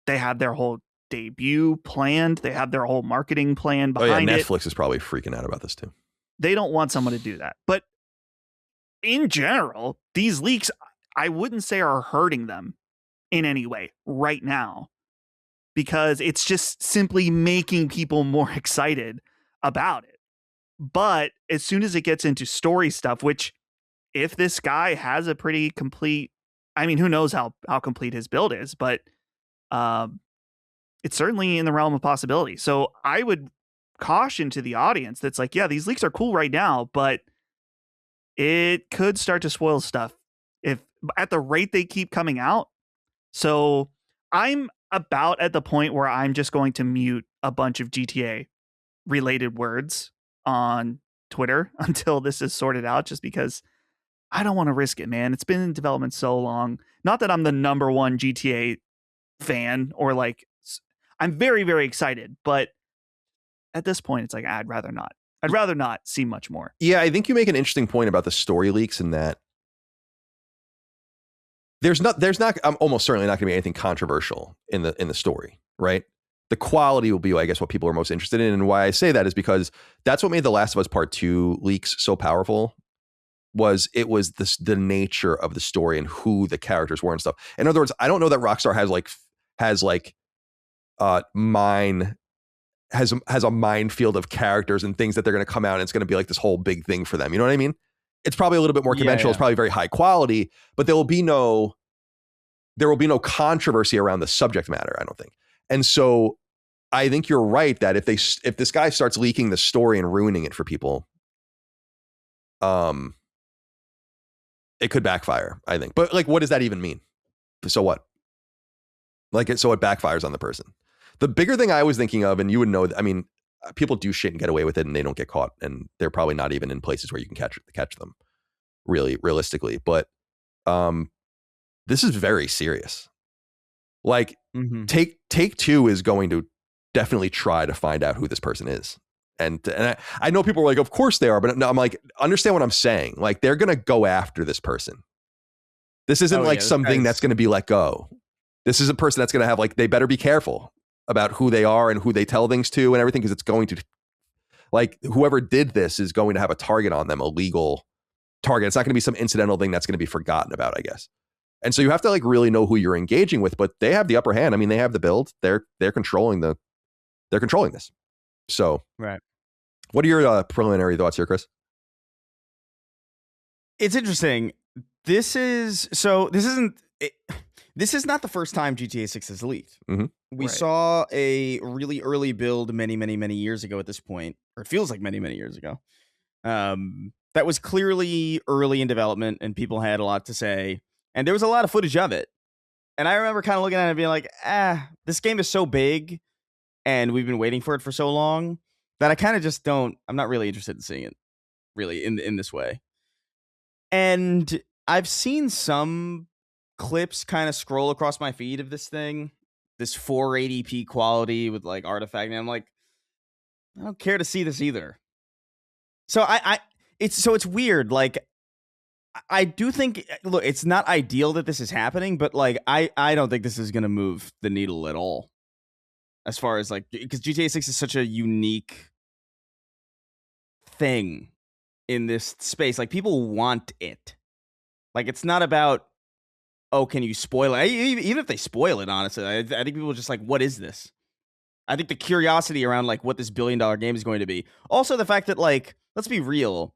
They have their whole debut planned. They have their whole marketing plan behind it. Netflix is probably freaking out about this too. They don't want someone to do that. But in general, these leaks, I wouldn't say are hurting them in any way right now, because it's just simply making people more excited about it. But as soon as it gets into story stuff, which if this guy has a pretty complete, I mean, who knows how complete his build is, but it's certainly in the realm of possibility. So I would caution to the audience that's like, yeah, these leaks are cool right now, but it could start to spoil stuff if at the rate they keep coming out. So I'm about at the point where I'm just going to mute a bunch of GTA related words on Twitter until this is sorted out, just because I don't want to risk it, man. It's been in development so long. Not that I'm the number one GTA fan, or like, I'm very, very excited, but at this point it's like, I'd rather not see much more. Yeah, I think you make an interesting point about the story leaks, in that there's not I'm almost certainly not going to be anything controversial in the story, right? The quality will be, I guess, what people are most interested in. And why I say that is because that's what made The Last of Us Part 2 leaks so powerful. Was the nature of the story and who the characters were and stuff. In other words, I don't know that Rockstar has a minefield of characters and things that they're going to come out and it's going to be like this whole big thing for them. You know what I mean? It's probably a little bit more conventional. Yeah. It's probably very high quality, but there will be no controversy around the subject matter, I don't think. And so I think you're right that if this guy starts leaking the story and ruining it for people, it could backfire, I think. But like, what does that even mean? So what? Like, so it backfires on the person. The bigger thing I was thinking of, and you would know, I mean, people do shit and get away with it and they don't get caught, and they're probably not even in places where you can catch them really realistically. But this is very serious. Like, Take Two is going to definitely try to find out who this person is. And I know people are like, of course they are, but no, I'm like, understand what I'm saying. Like, they're going to go after this person. This isn't something that's going to be let go. This is a person that's going to have, like, they better be careful about who they are and who they tell things to and everything, because it's going to, like, whoever did this is going to have a target on them, a legal target. It's not going to be some incidental thing that's going to be forgotten about, I guess. And so you have to, like, really know who you're engaging with, but they have the upper hand. I mean, they have the build. They're controlling this. So, right. What are your preliminary thoughts here, Chris? It's interesting. This is not the first time GTA 6 has leaked. Mm-hmm. We saw a really early build many, many, many years ago at this point, or it feels like many, many years ago. That was clearly early in development and people had a lot to say. And there was a lot of footage of it. And I remember kind of looking at it and being like, this game is so big and we've been waiting for it for so long that I kind of just I'm not really interested in seeing it really in this way. And I've seen some clips kind of scroll across my feed of this thing, this 480p quality with like artifact. And I'm like, I don't care to see this either. So it's weird. Like, I do think, look, it's not ideal that this is happening, but like, I don't think this is going to move the needle at all. As far as like, because GTA 6 is such a unique thing in this space. Like, people want it. Like, it's not about oh, can you spoil it? Even if they spoil it, honestly, I think people are just like, what is this? I think the curiosity around like what this $1 billion game is going to be. Also, the fact that, like, let's be real,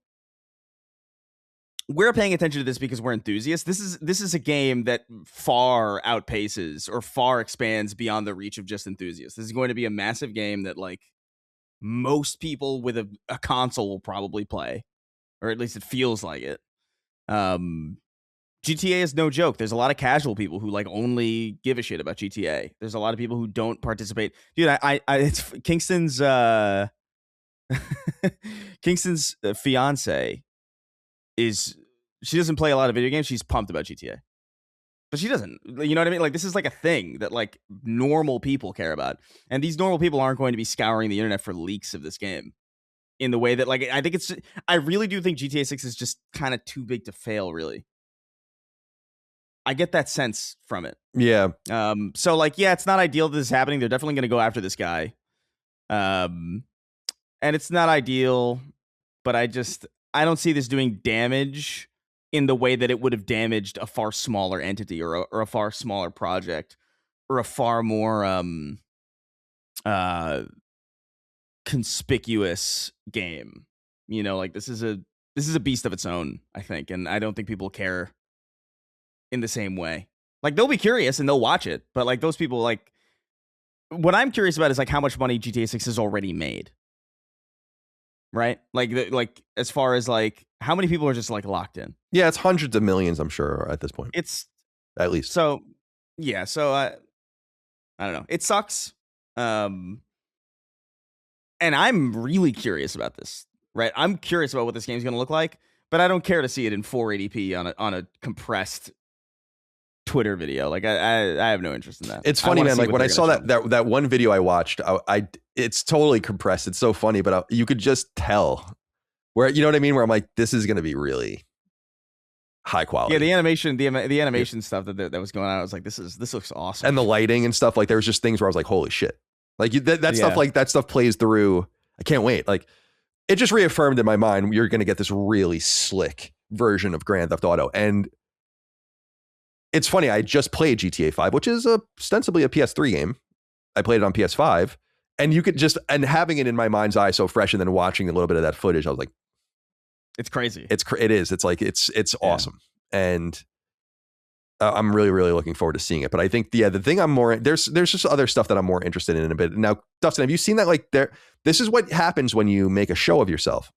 we're paying attention to this because we're enthusiasts. This is a game that far outpaces or far expands beyond the reach of just enthusiasts. This is going to be a massive game that, like, most people with a console will probably play, or at least it feels like it. GTA is no joke. There's a lot of casual people who like only give a shit about GTA. There's a lot of people who don't participate. Dude, it's Kingston's Kingston's fiance she doesn't play a lot of video games. She's pumped about GTA. But she doesn't. You know what I mean? Like, this is like a thing that like normal people care about. And these normal people aren't going to be scouring the internet for leaks of this game in the way that, like, I really do think GTA 6 is just kind of too big to fail, really. I get that sense from it. Yeah. So, like, yeah, it's not ideal that this is happening. They're definitely going to go after this guy. And it's not ideal, but I don't see this doing damage in the way that it would have damaged a far smaller entity or a far smaller project or a far more conspicuous game. You know, like, this is a beast of its own, I think, and I don't think people care in the same way. Like, they'll be curious and they'll watch it, but like those people, like, what I'm curious about is like how much money GTA 6 has already made. Right? Like as far as like how many people are just like locked in. Yeah, it's hundreds of millions, I'm sure, at this point. It's at least. So yeah, so I don't know. It sucks. And I'm really curious about this. Right? I'm curious about what this game's going to look like, but I don't care to see it in 480p on a compressed Twitter video. Like, I have no interest in that. It's funny, man. Like, when I saw that one video I watched, it's totally compressed. It's so funny, but you could just tell where, you know what I mean? Where I'm like, this is going to be really high quality. Yeah, the animation stuff that was going on, I was like, this looks awesome. And the lighting and stuff, like, there was just things where I was like, holy shit. Like, that stuff plays through. I can't wait. Like, it just reaffirmed in my mind, you're going to get this really slick version of Grand Theft Auto. And it's funny, I just played GTA 5, which is ostensibly a PS3 game. I played it on PS5, and you could and having it in my mind's eye so fresh, and then watching a little bit of that footage, I was like, it's crazy. It is. It's like, it's awesome. And I'm really, really looking forward to seeing it. But I think, the thing there's just other stuff that I'm more interested in a bit. Now, Dustin, have you seen that? Like, this is what happens when you make a show of yourself,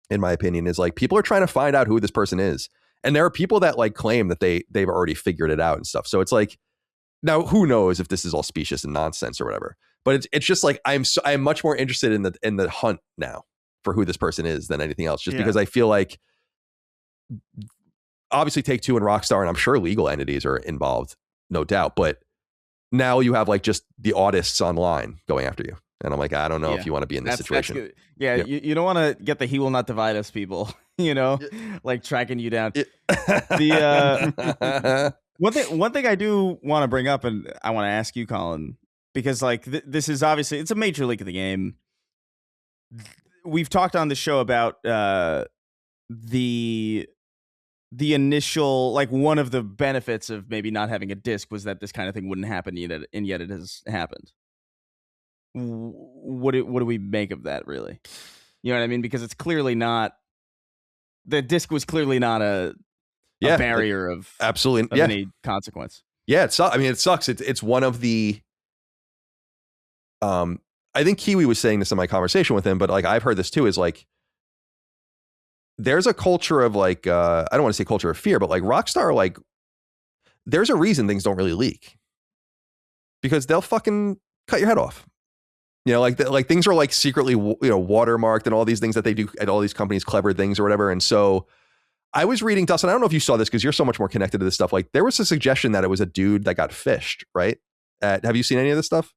in my opinion, is like people are trying to find out who this person is. And there are people that like claim that they've already figured it out and stuff. So it's like, now who knows if this is all specious and nonsense or whatever. But it's just like I'm much more interested in the hunt now for who this person is than anything else. Just because I feel like, obviously Take-Two and Rockstar, and I'm sure legal entities are involved, no doubt. But now you have like just the artists online going after you. And I'm like, I don't know if you want to be in this situation. Yeah, you don't want to get the "he will not divide us" people, you know, like tracking you down. The one thing I do want to bring up, and I want to ask you, Colin, because like this is obviously, it's a major leak of the game. We've talked on the show about the initial, like, one of the benefits of maybe not having a disc was that this kind of thing wouldn't happen yet, and yet it has happened. What do we make of that, really? You know what I mean? Because it's clearly not, the disc was clearly not a barrier of absolutely any consequence. Yeah, it sucks. It's one of the I think Kiwi was saying this in my conversation with him, but like I've heard this too, is like there's a culture of like I don't want to say culture of fear, but like Rockstar, like there's a reason things don't really leak, because they'll fucking cut your head off. You know, like things are like secretly, watermarked and all these things that they do at all these companies, clever things or whatever. And so I was reading, Dustin, I don't know if you saw this because you're so much more connected to this stuff. Like there was a suggestion that it was a dude that got fished, right? Have you seen any of this stuff?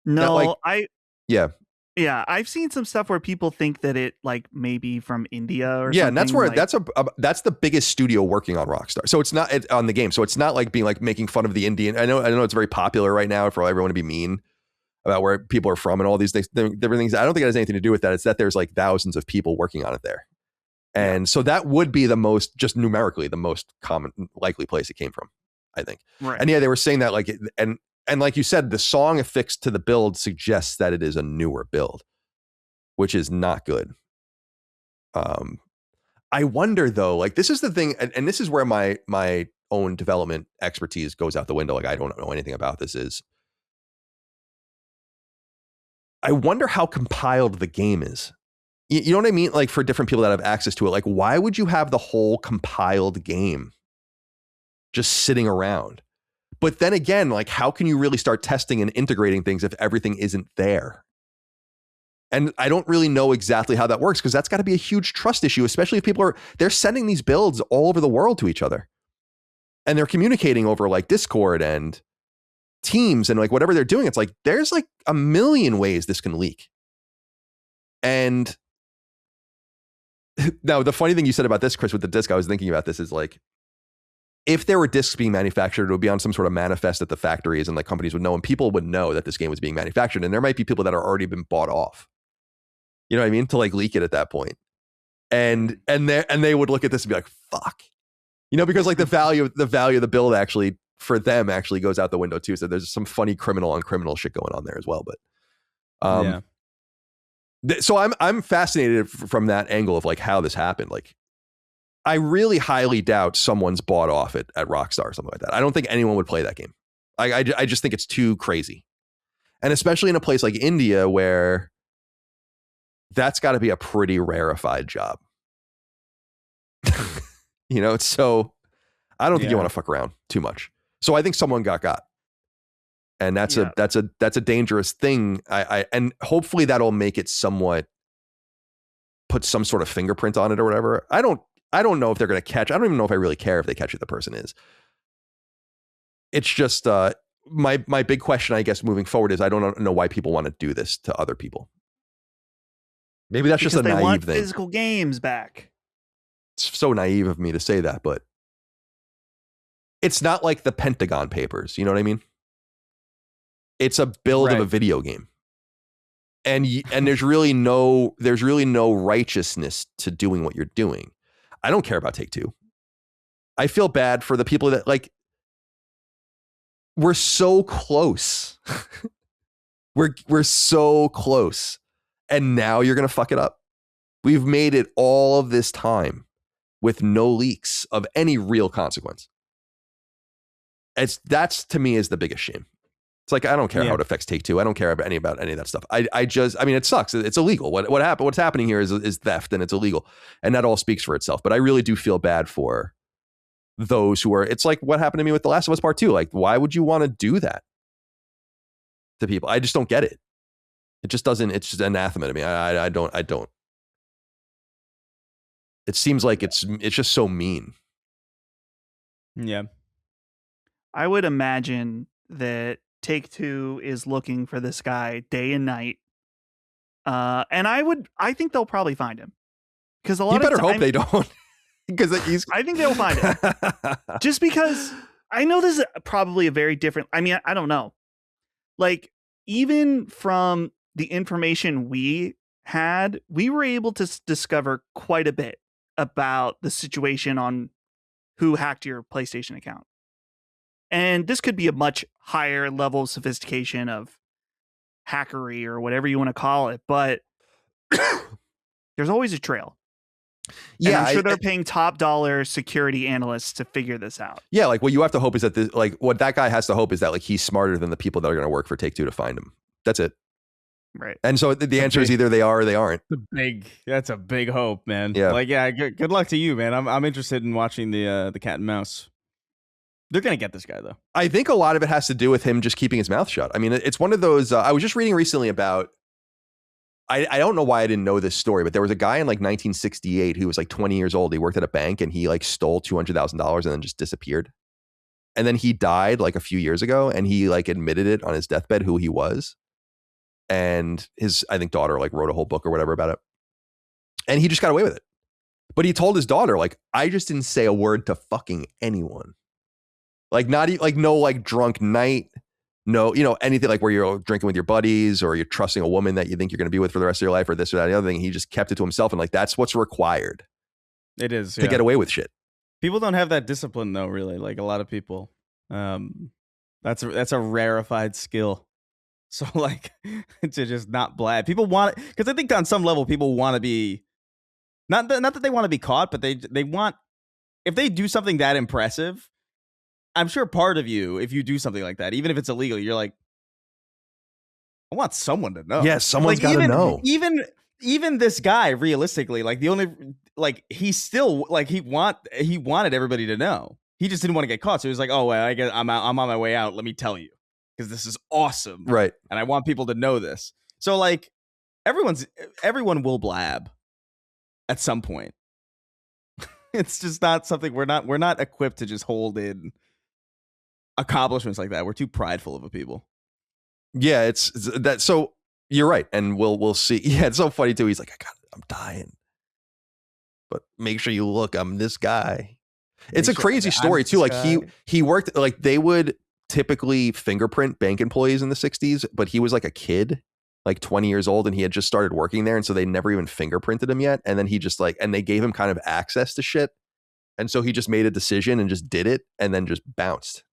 No, Yeah, I've seen some stuff where people think that it like maybe from India or something. And that's where that's the biggest studio working on Rockstar. So it's not on the game. So it's not like being like making fun of the Indian. I know it's very popular right now for everyone to be mean about where people are from and all these things, different things. I don't think it has anything to do with that. It's that there's like thousands of people working on it there. And so that would be just numerically the most common likely place it came from. I think. Right. And yeah, they were saying that like, and like you said, the song affixed to the build suggests that it is a newer build, which is not good. I wonder though, like this is the thing, and this is where my own development expertise goes out the window. Like I don't know anything about this. Is I wonder how compiled the game is. You know what I mean? Like for different people that have access to it, like why would you have the whole compiled game just sitting around? But then again, like how can you really start testing and integrating things if everything isn't there? And I don't really know exactly how that works because that's got to be a huge trust issue, especially if people they're sending these builds all over the world to each other. And they're communicating over like Discord and Teams and like whatever they're doing. It's like there's like a million ways this can leak. And now the funny thing you said about this, Chris, with the disc, I was thinking about this is like, if there were discs being manufactured, it would be on some sort of manifest at the factories and like companies would know and people would know that this game was being manufactured. And there might be people that are already been bought off. You know what I mean? To like leak it at that point. And they would look at this and be like, fuck. You know, because like the value of the build actually for them actually goes out the window too. So there's some funny criminal on criminal shit going on there as well. But so I'm fascinated from that angle of like how this happened. Like I really highly doubt someone's bought off at Rockstar or something like that. I don't think anyone would play that game. I just think it's too crazy. And especially in a place like India where that's got to be a pretty rarefied job. You know, so I don't think you want to fuck around too much. So I think someone got. And that's a dangerous thing. And hopefully that'll make it somewhat put some sort of fingerprint on it or whatever. I don't know if they're going to catch. I don't even know if I really care if they catch who the person is. It's just my big question, I guess, moving forward is I don't know why people want to do this to other people. Maybe that's because just a they naive want thing. physical games back. It's so naive of me to say that, but it's not like the Pentagon Papers. You know what I mean? It's a build of a video game. And there's really no righteousness to doing what you're doing. I don't care about Take-Two. I feel bad for the people that like we're so close. we're so close. And now you're going to fuck it up. We've made it all of this time with no leaks of any real consequence. That's to me is the biggest shame. It's like, I don't care how it affects Take-Two. I don't care about any of that stuff. I mean, it sucks. It's illegal. What happened? What's happening here is theft and it's illegal. And that all speaks for itself. But I really do feel bad for those who are, it's like what happened to me with The Last of Us Part 2. Like, why would you want to do that to people? I just don't get it. It just doesn't, it's just anathema to me. I don't. It seems like it's just so mean. Yeah. I would imagine that Take-Two is looking for this guy day and night. And I think they'll probably find him. Because a lot of you better hope they don't. Because I think they'll find him. Just because I know this is probably a very different, I mean, I don't know. Like, even from the information we had, we were able to discover quite a bit about the situation on who hacked your PlayStation account. And this could be a much higher level of sophistication of hackery or whatever you want to call it, but there's always a trail. Yeah, and I'm sure they're paying top dollar security analysts to figure this out. Yeah, like what you have to hope is that this, like what that guy has to hope is that like he's smarter than the people that are going to work for Take-Two to find him. That's it. Right. And so the answer is either they are or they aren't. That's a big hope, man. Yeah. Like, yeah, good luck to you, man. I'm interested in watching the cat and mouse. They're going to get this guy, though. I think a lot of it has to do with him just keeping his mouth shut. I mean, it's one of those, I was just reading recently about, I don't know why I didn't know this story, but there was a guy in like 1968 who was like 20 years old. He worked at a bank and he like stole $200,000 and then just disappeared. And then he died like a few years ago and he like admitted it on his deathbed who he was. And his, I think, daughter like wrote a whole book or whatever about it. And he just got away with it. But he told his daughter, like, I just didn't say a word to fucking anyone. Like, not even like no like drunk night. No, you know, anything like where you're drinking with your buddies or you're trusting a woman that you think you're going to be with for the rest of your life or this or that, the other thing. He just kept it to himself. And like, that's what's required. It is to get away with shit. People don't have that discipline though, really. Like a lot of people, That's a rarefied skill. So like to just not blab. People want it because I think on some level people want to be not that they want to be caught, but they want, if they do something that impressive, I'm sure part of you, if you do something like that, even if it's illegal, you're like, I want someone to know. Yeah, someone's like, got to know. Even this guy, realistically, like the only, like he still, like he wanted everybody to know. He just didn't want to get caught. So he was like, oh, well, I guess I'm on my way out. Let me tell you, because this is awesome. Right. And I want people to know this. So like everyone will blab at some point. It's just not something we're not equipped to just hold in accomplishments like that. We're too prideful of a people. Yeah, it's that. So you're right, and we'll see. Yeah, it's so funny too. He's like, I'm dying, but make sure you look. I'm this guy. It's a crazy story too. Like he worked, like they would typically fingerprint bank employees in the 60s, but he was like a kid, like 20 years old, and he had just started working there, and so they never even fingerprinted him yet. And then he just like, and they gave him kind of access to shit, and so he just made a decision and just did it, and then just bounced.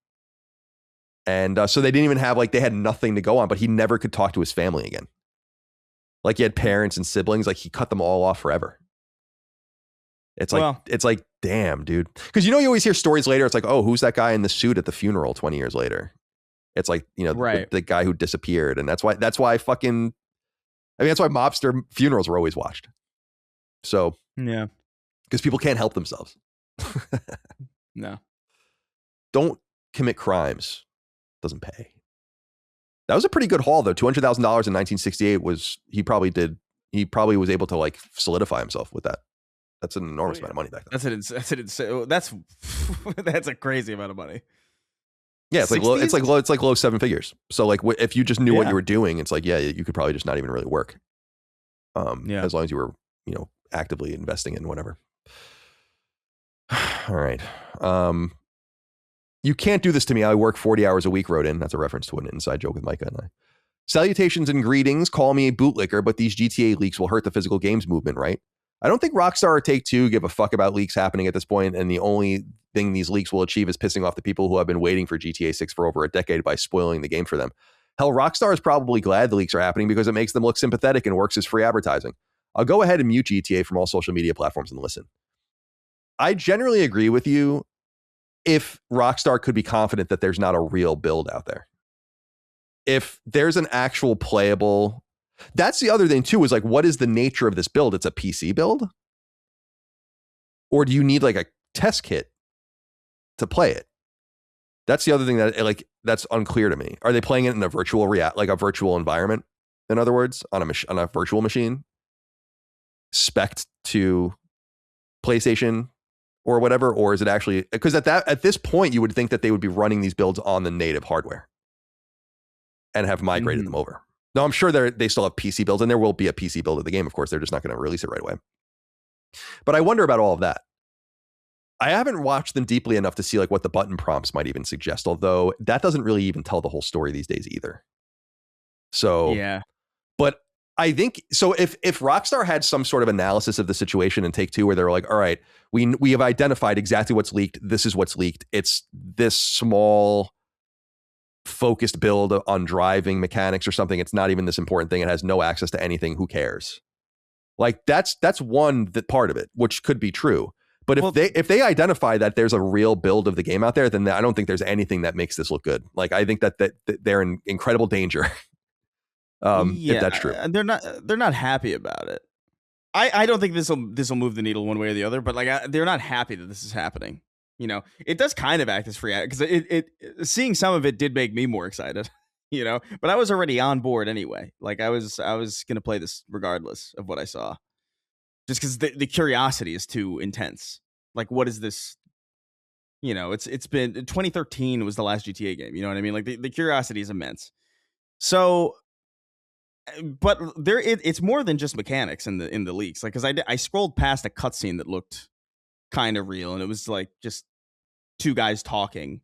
And so they didn't even have, like, they had nothing to go on, but he never could talk to his family again. Like he had parents and siblings, like he cut them all off forever. It's like, it's like, damn, dude. Because you always hear stories later. It's like, oh, who's that guy in the suit at the funeral 20 years later? It's like, right. the guy who disappeared. And that's why fucking, I mean, that's why mobster funerals were always watched. So, yeah, because people can't help themselves. No. Don't commit crimes. Doesn't pay. That was a pretty good haul though. $200,000 in 1968 was, he probably was able to like solidify himself with that. That's an enormous amount of money back then. That's a crazy amount of money. Yeah, it's 60s? It's like low seven figures. So like if you just knew what you were doing, it's like, yeah, you could probably just not even really work. As long as you were, actively investing in whatever. All right. You can't do this to me. I work 40 hours a week, wrote in. That's a reference to an inside joke with Micah and I. Salutations and greetings. Call me a bootlicker, but these GTA leaks will hurt the physical games movement, right? I don't think Rockstar or Take-Two give a fuck about leaks happening at this point, and the only thing these leaks will achieve is pissing off the people who have been waiting for GTA 6 for over a decade by spoiling the game for them. Hell, Rockstar is probably glad the leaks are happening because it makes them look sympathetic and works as free advertising. I'll go ahead and mute GTA from all social media platforms and listen. I generally agree with you if Rockstar could be confident that there's not a real build out there. If there's an actual playable... That's the other thing too, is like, what is the nature of this build? It's a PC build? Or do you need like a test kit to play it? That's the other thing that that's unclear to me. Are they playing it in a virtual like a virtual environment? In other words, on a virtual machine, spec'd to PlayStation or whatever? Or is it actually, because at this point you would think that they would be running these builds on the native hardware and have migrated them over. Now, I'm sure they still have PC builds, and there will be a PC build of the game. Of course, they're just not going to release it right away. But I wonder about all of that. I haven't watched them deeply enough to see like what the button prompts might even suggest, although that doesn't really even tell the whole story these days either. So, yeah. But I think, so if Rockstar had some sort of analysis of the situation in Take-Two where they're like, all right, we have identified exactly what's leaked. This is what's leaked. It's this small focused build on driving mechanics or something. It's not even this important thing. It has no access to anything. Who cares? Like that's one part of it, which could be true. But if they identify that there's a real build of the game out there, then I don't think there's anything that makes this look good. Like I think that they're in incredible danger. If that's true. They're not happy about it. I don't think this will move the needle one way or the other, but like they're not happy that this is happening. It does kind of act as free because it seeing some of it did make me more excited, but I was already on board anyway. Like I was going to play this regardless of what I saw, just because the curiosity is too intense. Like, what is this? It's been 2013 was the last GTA game. You know what I mean? Like the curiosity is immense. So, but it's more than just mechanics in the leaks. Like, because I scrolled past a cutscene that looked kind of real, and it was like just two guys talking.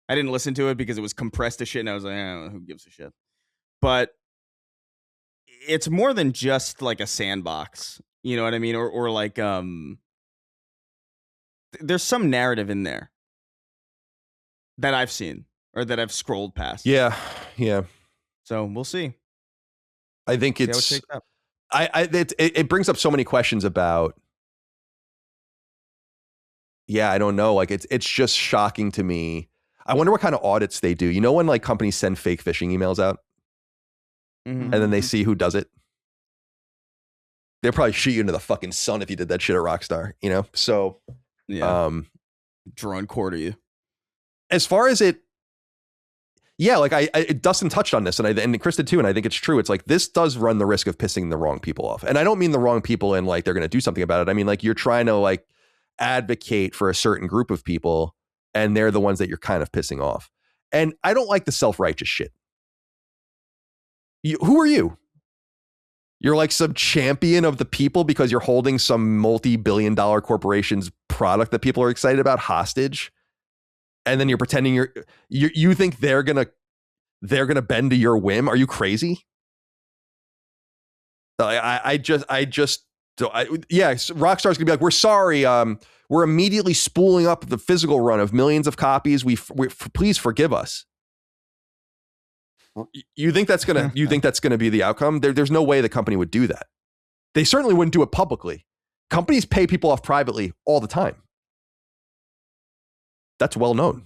I didn't listen to it because it was compressed to shit, and I was like, who gives a shit? But it's more than just like a sandbox, you know what I mean? Or like there's some narrative in there that I've seen or that I've scrolled past. Yeah. So we'll see. I think it's. It brings up so many questions about. Yeah, I don't know. Like it's just shocking to me. I wonder what kind of audits they do. You know when like companies send fake phishing emails out, and then they see who does it. They'll probably shoot you into the fucking sun if you did that shit at Rockstar. You know, so draw and quarter you. As far as it, yeah, like Dustin touched on this, and Chris did too, and I think it's true. It's like this does run the risk of pissing the wrong people off, and I don't mean the wrong people and like they're going to do something about it. I mean like you're trying to like advocate for a certain group of people, and they're the ones that you're kind of pissing off. And I don't like the self-righteous shit. Who are you? You're like some champion of the people because you're holding some multi-billion-dollar corporation's product that people are excited about hostage, and then you're pretending you think they're gonna bend to your whim. Are you crazy? Rockstar's gonna be like, we're sorry. We're immediately spooling up the physical run of millions of copies. Please forgive us. You think that's gonna be the outcome? There's no way the company would do that. They certainly wouldn't do it publicly. Companies pay people off privately all the time. That's well known.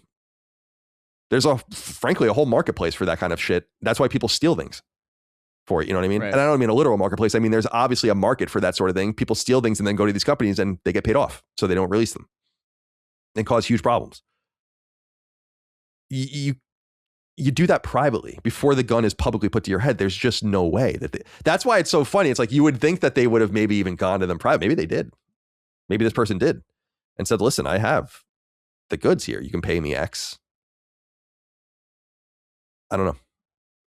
There's frankly a whole marketplace for that kind of shit. That's why people steal things for it. You know what I mean? Right. And I don't mean a literal marketplace. I mean, there's obviously a market for that sort of thing. People steal things and then go to these companies and they get paid off. So they don't release them and cause huge problems. You do that privately before the gun is publicly put to your head. There's just no way that's why it's so funny. It's like, you would think that they would have maybe even gone to them private. Maybe they did. Maybe this person did and said, listen, I have the goods here. You can pay me X. I don't know.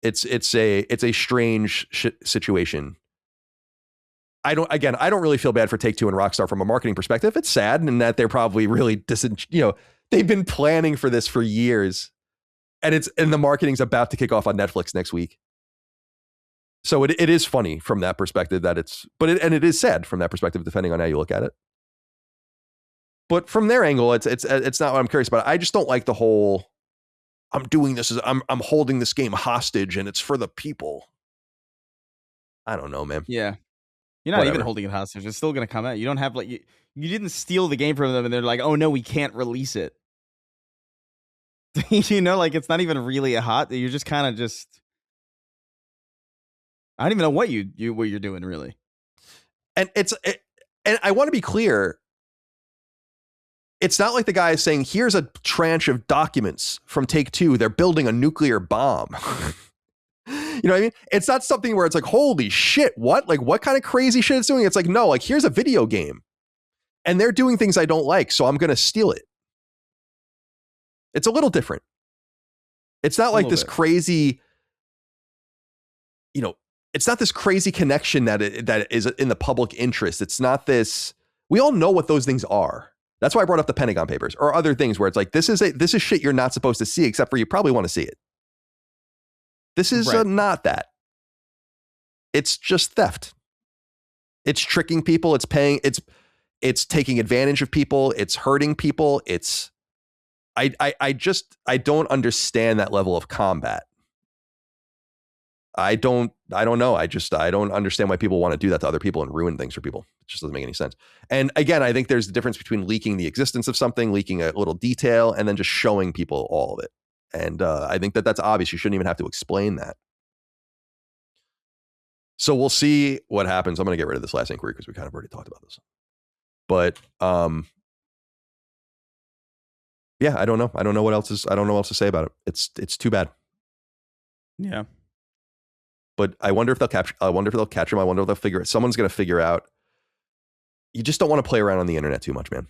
It's a strange situation. I don't really feel bad for Take-Two and Rockstar from a marketing perspective. It's sad in that they're probably really they've been planning for this for years, and the marketing's about to kick off on Netflix next week. So it is funny from that perspective that it is sad from that perspective, depending on how you look at it. But from their angle, it's not what I'm curious about. I just don't like the whole, I'm doing this as I'm holding this game hostage and it's for the people. I don't know, man. Yeah. You're not even holding it hostage. It's still going to come out. You don't have you didn't steal the game from them and they're like, oh no, we can't release it. It's not even really a hot. You're just kind of I don't even know what you're doing really. And and I want to be clear. It's not like the guy is saying, here's a tranche of documents from Take-Two. They're building a nuclear bomb. You know what I mean? It's not something where it's like, holy shit, what? Like, what kind of crazy shit it's doing? It's like, no, like, here's a video game. And they're doing things I don't like, so I'm going to steal it. It's a little different. It's not like this crazy, it's not this crazy connection that is in the public interest. It's not this. We all know what those things are. That's why I brought up the Pentagon Papers or other things where it's like, this is shit you're not supposed to see, except for you probably want to see it. This is not that. It's just theft. It's tricking people. It's paying. It's taking advantage of people. It's hurting people. I don't understand that level of combat. I don't know. I don't understand why people want to do that to other people and ruin things for people. It just doesn't make any sense. And again, I think there's the difference between leaking the existence of something, leaking a little detail, and then just showing people all of it. And I think that's obvious. You shouldn't even have to explain that. So we'll see what happens. I'm going to get rid of this last inquiry because we kind of already talked about this. But yeah, I don't know. I don't know what else to say about it. It's too bad. Yeah. But I wonder if they'll catch him. I wonder if they'll figure it. Someone's going to figure out. You just don't want to play around on the internet too much, man.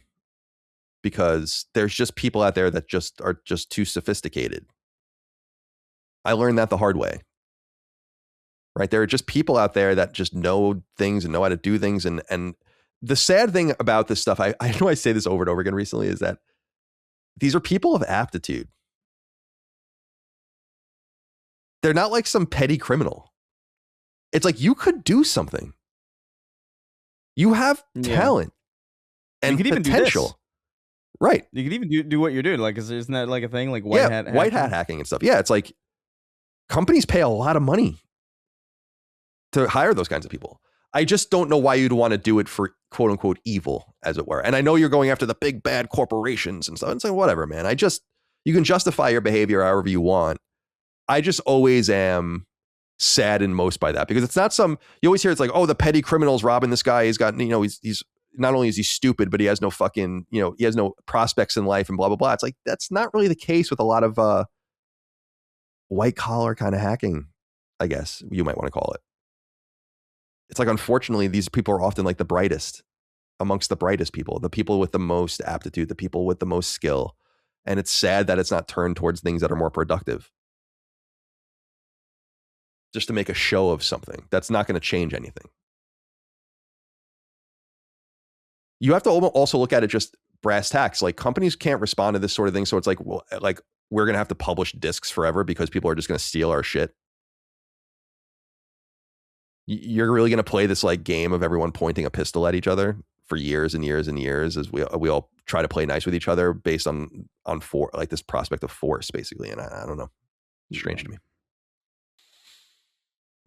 Because there's just people out there that just are just too sophisticated. I learned that the hard way. Right? There are just people out there that just know things and know how to do things. And the sad thing about this stuff, I know I say this over and over again recently, is that these are people of aptitude. They're not like some petty criminal. It's like you could do something. You have talent and potential. Right. You could even do what you're doing. Like, isn't that like a thing? Like white hat hacking and stuff. Yeah, it's like companies pay a lot of money to hire those kinds of people. I just don't know why you'd want to do it for quote unquote evil, as it were. And I know you're going after the big bad corporations and stuff. It's like, whatever, man. You can justify your behavior however you want. I just always am saddened most by that, because it's not you always hear it's like, oh, the petty criminal's robbing this guy. He's got, he's not only is he stupid, but he has no fucking, he has no prospects in life and blah, blah, blah. It's like, that's not really the case with a lot of white collar kind of hacking, I guess you might want to call it. It's like, unfortunately, these people are often like the brightest amongst the brightest people, the people with the most aptitude, the people with the most skill. And it's sad that it's not turned towards things that are more productive. Just to make a show of something that's not going to change anything. You have to also look at it just brass tacks. Like, companies can't respond to this sort of thing. So it's like, well, like, we're going to have to publish discs forever because people are just going to steal our shit. You're really going to play this like game of everyone pointing a pistol at each other for years and years and years as we all try to play nice with each other based on like this prospect of force, basically. And I don't know. It's strange to me.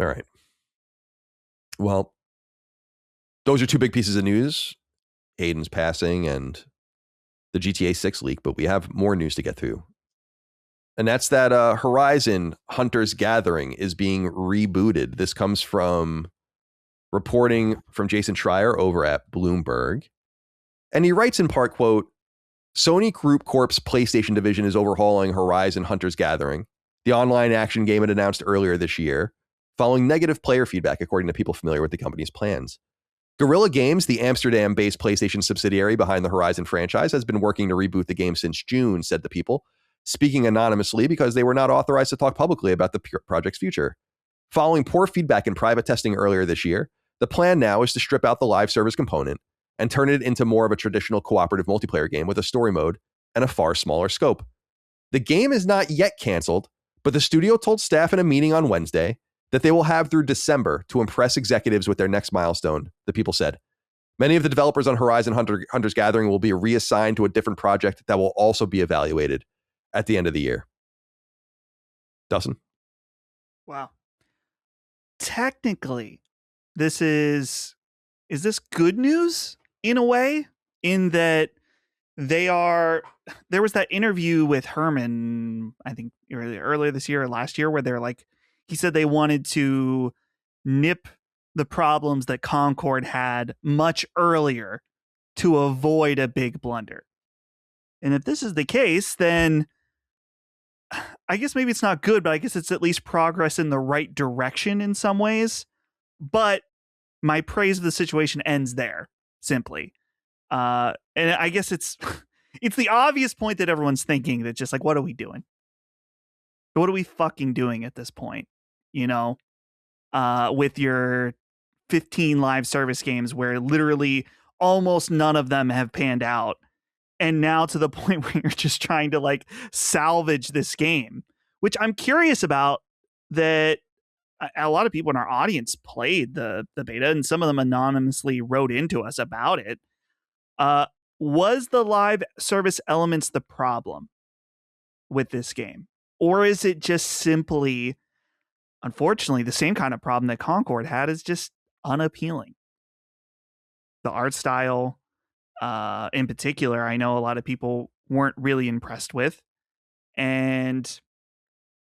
All right. Well, those are two big pieces of news. Hayden's passing and the GTA 6 leak, but we have more news to get through. And that's that Horizon Hunter's Gathering is being rebooted. This comes from reporting from Jason Schreier over at Bloomberg. And he writes in part, quote, Sony Group Corp's PlayStation division is overhauling Horizon Hunter's Gathering, the online action game it announced earlier this year, following negative player feedback, according to people familiar with the company's plans. Guerrilla Games, the Amsterdam-based PlayStation subsidiary behind the Horizon franchise, has been working to reboot the game since June, said the people, speaking anonymously because they were not authorized to talk publicly about the project's future. Following poor feedback in private testing earlier this year, the plan now is to strip out the live service component and turn it into more of a traditional cooperative multiplayer game with a story mode and a far smaller scope. The game is not yet canceled, but the studio told staff in a meeting on Wednesday that they will have through December to impress executives with their next milestone, the people said. Many of the developers on Horizon Hunter's Gathering will be reassigned to a different project that will also be evaluated at the end of the year. Dustin? Wow. Technically, is this good news in a way? In that there was that interview with Herman, I think earlier this year or last year, where they're like, he said they wanted to nip the problems that Concord had much earlier to avoid a big blunder. And if this is the case, then I guess maybe it's not good, but I guess it's at least progress in the right direction in some ways. But my praise of the situation ends there, simply. And I guess it's the obvious point that everyone's thinking, that just like, what are we doing? What are we fucking doing at this point? With your 15 live service games where literally almost none of them have panned out. And now to the point where you're just trying to like salvage this game, which I'm curious about, that a lot of people in our audience played the beta, and some of them anonymously wrote into us about it. Was the live service elements the problem with this game? Or is it just simply, unfortunately, the same kind of problem that Concord had, is just unappealing? The art style, in particular, I know a lot of people weren't really impressed with. And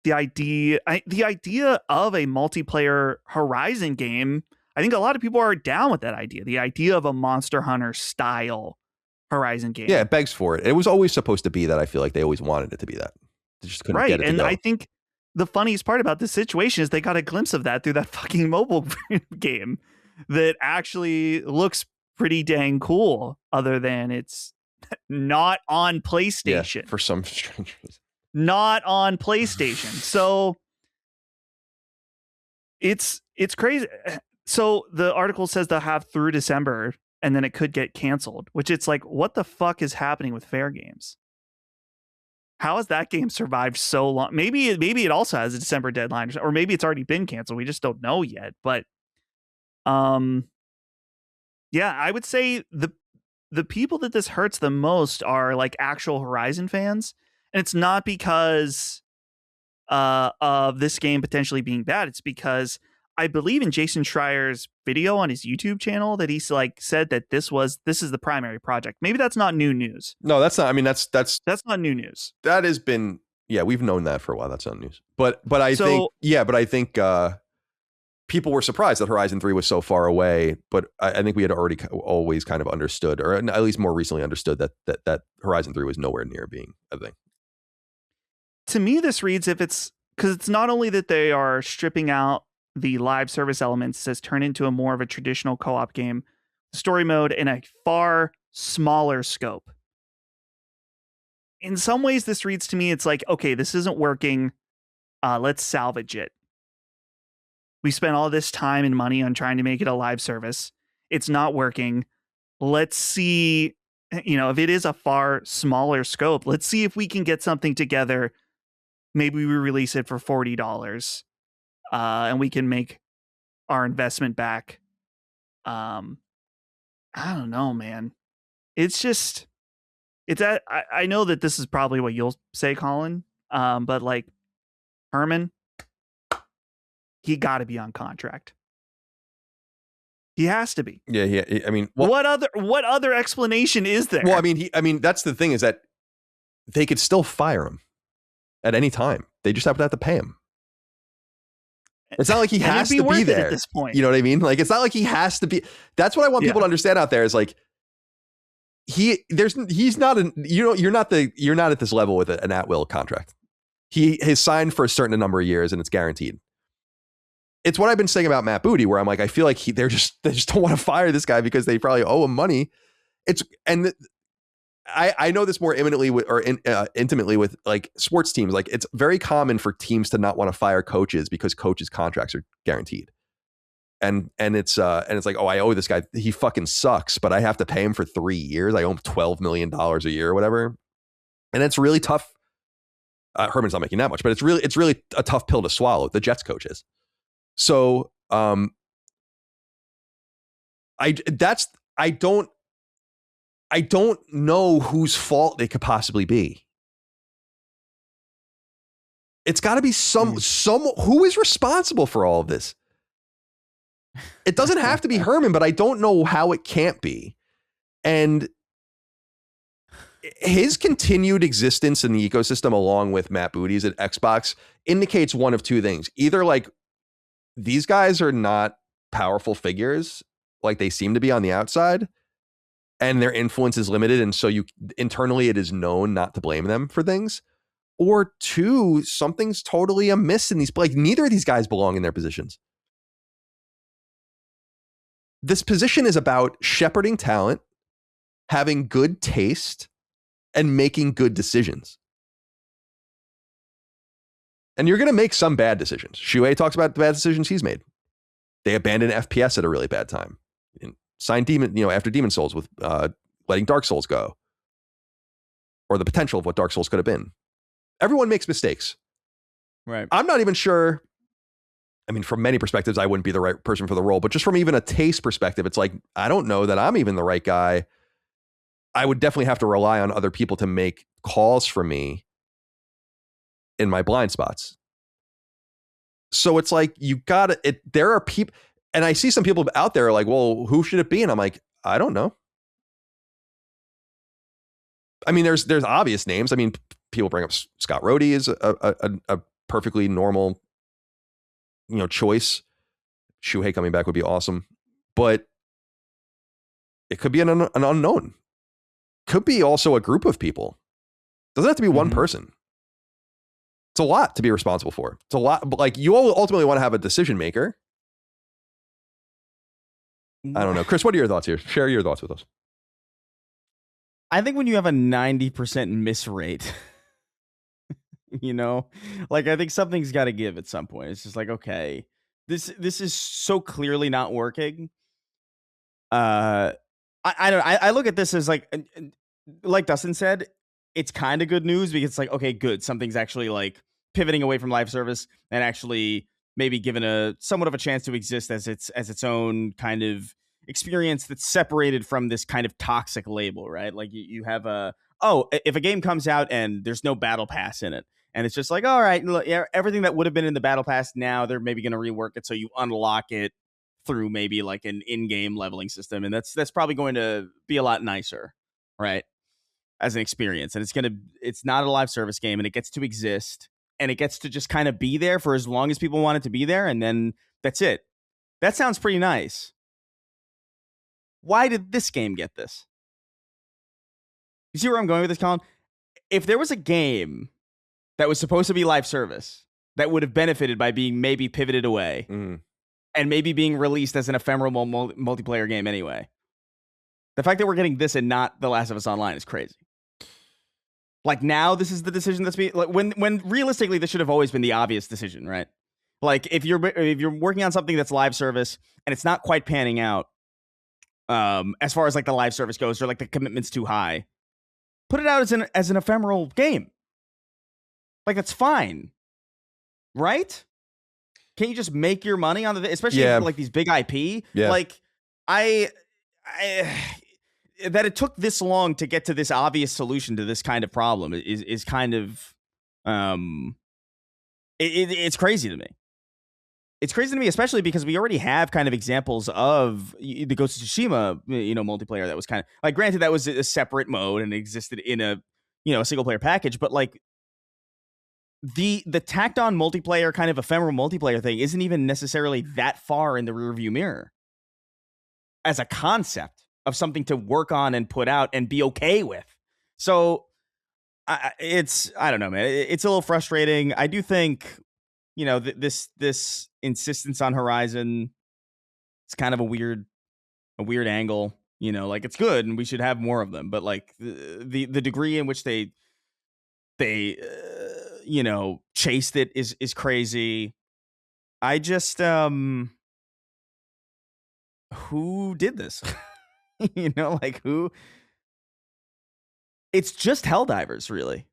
the idea of a multiplayer Horizon game, I think a lot of people are down with that idea. The idea of a Monster Hunter style Horizon game. Yeah, it begs for it. It was always supposed to be that. I feel like they always wanted it to be that. They just couldn't get it to go. I think the funniest part about this situation is they got a glimpse of that through that fucking mobile game that actually looks pretty dang cool, other than it's not on PlayStation. Yeah, for some strange reason. Not on PlayStation. So it's crazy. So the article says they'll have through December, and then it could get canceled, which it's like, what the fuck is happening with Fair Games? How has that game survived so long? Maybe it also has a December deadline, or maybe it's already been canceled. We just don't know yet. But yeah, I would say the people that this hurts the most are like actual Horizon fans. And it's not because of this game potentially being bad. It's because I believe in Jason Schreier's video on his YouTube channel that he's like said that this is the primary project. Maybe that's not new news. No, that's not. I mean, that's not new news. That has been, yeah, we've known that for a while. That's not news. But I think people were surprised that Horizon 3 was so far away. But I think we had already always kind of understood, or at least more recently understood, that Horizon 3 was nowhere near being a thing. To me, this reads because it's not only that they are stripping out the live service elements to turn into a more of a traditional co-op game, story mode in a far smaller scope. In some ways, this reads to me, it's like, okay, this isn't working. Let's salvage it. We spent all this time and money on trying to make it a live service. It's not working. Let's see, if it is a far smaller scope, let's see if we can get something together. Maybe we release it for $40 and we can make our investment back. I don't know, man. It's just, I know that this is probably what you'll say, Colin. But like Herman, he got to be on contract. He has to be. Yeah. I mean, what other explanation is there? Well, I mean, that's the thing, is that they could still fire him at any time. They just have to pay him. It's not like he has to be there at this point. You know what I mean? Like, it's not like he has to be. That's what I want people to understand out there, is like, he's not you're not at this level with an at-will contract. He has signed for a certain number of years and it's guaranteed. It's what I've been saying about Matt Booty, where I'm like, I feel like they just don't want to fire this guy because they probably owe him money. I know this more intimately with like sports teams. Like, it's very common for teams to not want to fire coaches because coaches' contracts are guaranteed. And it's like, oh, I owe this guy. He fucking sucks, but I have to pay him for 3 years. I owe him $12 million a year or whatever. And it's really tough. Herman's not making that much, but it's really a tough pill to swallow. The Jets coach is. So I don't know whose fault it could possibly be. It's got to be some who is responsible for all of this. It doesn't have to be Herman, but I don't know how it can't be. And his continued existence in the ecosystem, along with Matt Booty's at Xbox, indicates one of two things. Either like these guys are not powerful figures like they seem to be on the outside, and their influence is limited, and so internally it is known not to blame them for things. Or two, something's totally amiss in these. Like, neither of these guys belong in their positions. This position is about shepherding talent, having good taste, and making good decisions. And you're going to make some bad decisions. Shuei talks about the bad decisions he's made. They abandoned FPS at a really bad time. Signed after Demon Souls with letting Dark Souls go, or the potential of what Dark Souls could have been. Everyone makes mistakes. Right. I'm not even sure. I mean, from many perspectives, I wouldn't be the right person for the role, but just from even a taste perspective, it's like, I don't know that I'm even the right guy. I would definitely have to rely on other people to make calls for me in my blind spots. So it's like, there are people, and I see some people out there like, well, who should it be? And I'm like, I don't know. I mean, there's obvious names. I mean, people bring up Scott Rhodey as a perfectly normal, choice. Shuhei coming back would be awesome, but it could be an unknown. Could be also a group of people. Doesn't have to be one person. It's a lot to be responsible for. It's a lot, but like, you ultimately want to have a decision maker. I don't know. Chris, what are your thoughts here? Share your thoughts with us. I think when you have a 90% miss rate, like, I think something's got to give at some point. It's just like, okay, this is so clearly not working. I don't. I look at this as like Dustin said, it's kind of good news, because it's like, okay, good, something's actually like pivoting away from live service and actually maybe given a somewhat of a chance to exist as its own kind of experience that's separated from this kind of toxic label, right? Like you have if a game comes out and there's no battle pass in it, and it's just like, all right, look, everything that would have been in the battle pass, now they're maybe going to rework it so you unlock it through maybe like an in-game leveling system, and that's probably going to be a lot nicer, right, as an experience. And it's not a live service game, and it gets to exist, and it gets to just kind of be there for as long as people want it to be there, and then that's it. That sounds pretty nice. Why did this game get this? You see where I'm going with this, Colin? If there was a game that was supposed to be live service that would have benefited by being maybe pivoted away and maybe being released as an ephemeral multiplayer game anyway, the fact that we're getting this and not The Last of Us Online is crazy. Like, now this is the decision that's being, like, when realistically this should have always been the obvious decision, right? Like, if you're working on something that's live service and it's not quite panning out, as far as like the live service goes, or like the commitment's too high, put it out as an ephemeral game. Like, that's fine, right? Can't you just make your money on especially like these big IP? Yeah. Like, I that it took this long to get to this obvious solution to this kind of problem is kind of it's crazy to me. It's crazy to me, especially because we already have kind of examples of the Ghost of Tsushima, multiplayer that was kind of like, granted that was a separate mode and existed in a single player package, but like the tacked on multiplayer kind of ephemeral multiplayer thing isn't even necessarily that far in the rearview mirror as a concept of something to work on and put out and be okay with. So I don't know, man. It's a little frustrating. I do think, this insistence on Horizon, it's kind of a weird angle. Like, it's good and we should have more of them, but like the degree in which they chased it is crazy. I just who did this? Like, who? It's just Helldivers, really,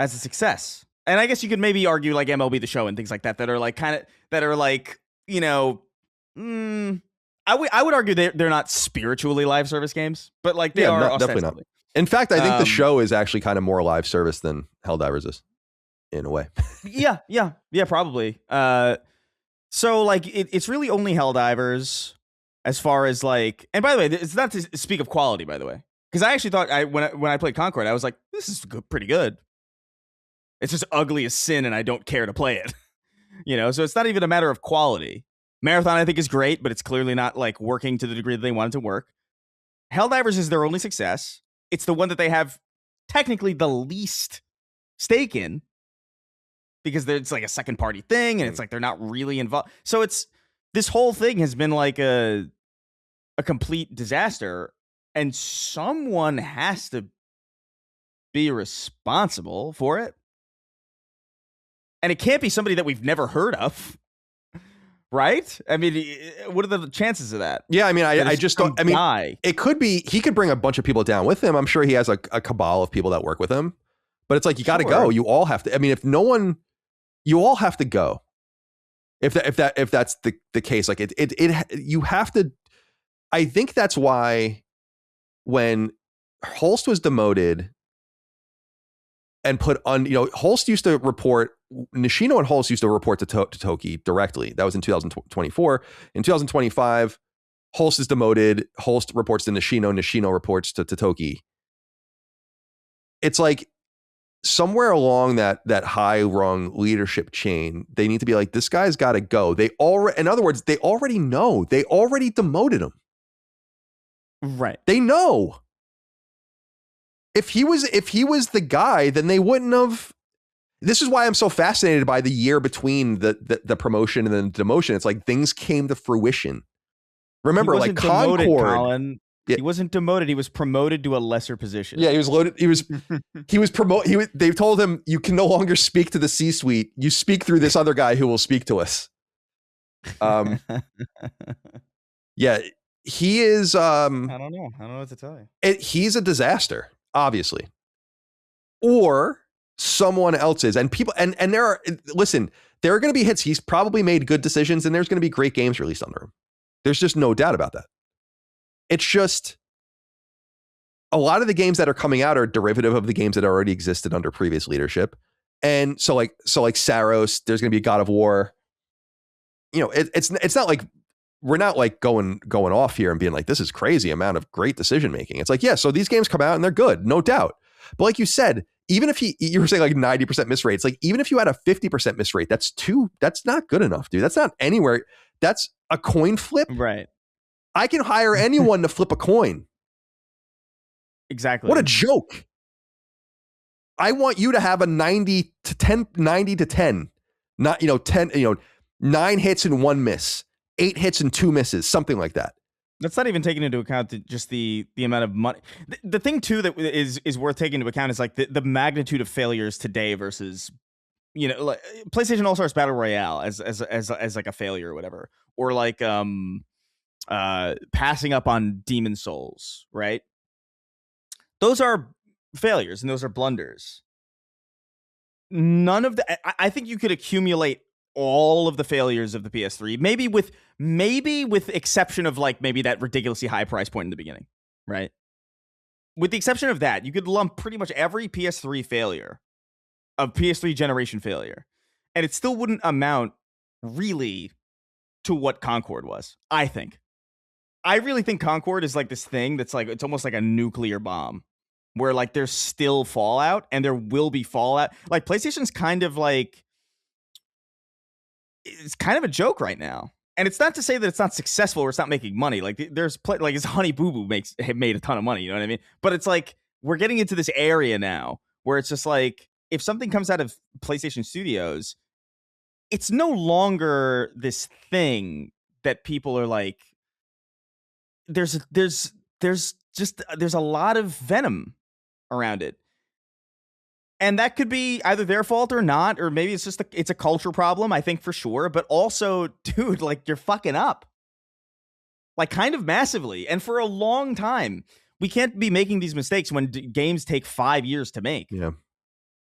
as a success. And I guess you could maybe argue like MLB The Show and things like that are like I would argue they're not spiritually live service games, but like they are definitely not. In fact, I think the show is actually kind of more live service than Helldivers is, in a way. yeah, probably. So like it's really only Helldivers as far as like, and by the way, it's not to speak of quality, by the way, because I actually thought when I played Concord, I was like, this is pretty good. It's just ugly as sin, and I don't care to play it. So it's not even a matter of quality. Marathon, I think, is great, but it's clearly not like working to the degree that they want it to work. Helldivers is their only success. It's the one that they have technically the least stake in, because it's like a second party thing, and it's like they're not really involved. So this whole thing has been like a complete disaster, and someone has to be responsible for it. And it can't be somebody that we've never heard of, right? I mean, what are the chances of that? Yeah, I mean, I just don't. I mean, it could be he could bring a bunch of people down with him. I'm sure he has a cabal of people that work with him. But it's like, you got to go. You all have to. I mean, if no one, you all have to go. If that's the case, like you have to. I think that's why when Holst was demoted and put on, Holst used to report. Nishino and Holst used to report to Totoki directly. That was in 2024. In 2025, Holst is demoted. Holst reports to Nishino. Nishino reports to Totoki. It's like somewhere along that high rung leadership chain, they need to be like, this guy's got to go. In other words, they already know. They already demoted him. Right. They know. If he was the guy, then they wouldn't have. This is why I'm so fascinated by the year between the promotion and then the demotion. It's like things came to fruition. Remember, like Concord. Colin. Yeah. He wasn't demoted. He was promoted to a lesser position. Yeah, he was loaded. He was promoted. They told him, you can no longer speak to the C-suite. You speak through this other guy who will speak to us. Yeah, he is. I don't know. I don't know what to tell you. He's a disaster, obviously, or someone else is. And people, and there are. Listen, there are going to be hits. He's probably made good decisions, and there's going to be great games released under him. There's just no doubt about that. It's just a lot of the games that are coming out are derivative of the games that already existed under previous leadership. And so like Saros, there's going to be God of War. It's not like we're not like going off here and being like, this is crazy amount of great decision making. It's like, yeah, so these games come out and they're good, no doubt. But like you said, even if you were saying like 90% miss rates, like even if you had a 50% miss rate, that's not good enough, dude. That's not anywhere. That's a coin flip. Right. I can hire anyone to flip a coin. Exactly. What a joke. I want you to have a 90 to 10, not, 10, 9 hits and 1 miss, 8 hits and 2 misses, something like that. That's not even taking into account just the amount of money. The thing too that is worth taking into account is like the magnitude of failures today versus, like PlayStation All Stars Battle Royale as like a failure or whatever, or like passing up on Demon Souls, right? Those are failures and those are blunders. None of the. I think you could accumulate all of the failures of the PS3, maybe with exception of like maybe that ridiculously high price point in the beginning, right? With the exception of that, you could lump pretty much every PS3 failure of PS3 generation failure, and it still wouldn't amount really to what Concord was. I really think Concord is like this thing that's like, it's almost like a nuclear bomb where like there's still fallout and there will be fallout. Like PlayStation's kind of like, it's kind of a joke right now. And it's not to say that it's not successful or it's not making money. Like there's like his Honey Boo Boo made a ton of money, you know what I mean? But it's like we're getting into this area now where it's just like if something comes out of PlayStation Studios, it's no longer this thing that people are like, there's a lot of venom around it. And that could be either their fault or not, or maybe it's just it's a culture problem, I think for sure. But also, dude, like you're fucking up. Like kind of massively. And for a long time, we can't be making these mistakes when games take 5 years to make. Yeah.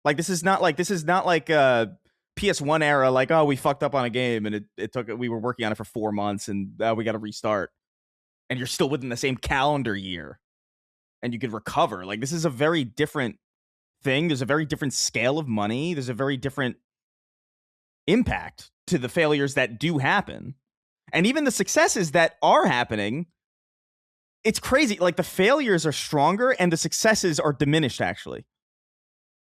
Like this is not like a PS1 era, like, oh, we fucked up on a game and we were working on it for 4 months and we got to restart. And you're still within the same calendar year and you could recover. Like this is a very different thing. There's a very different scale of money. There's a very different impact to the failures that do happen. And even the successes that are happening, it's crazy. Like the failures are stronger and the successes are diminished actually.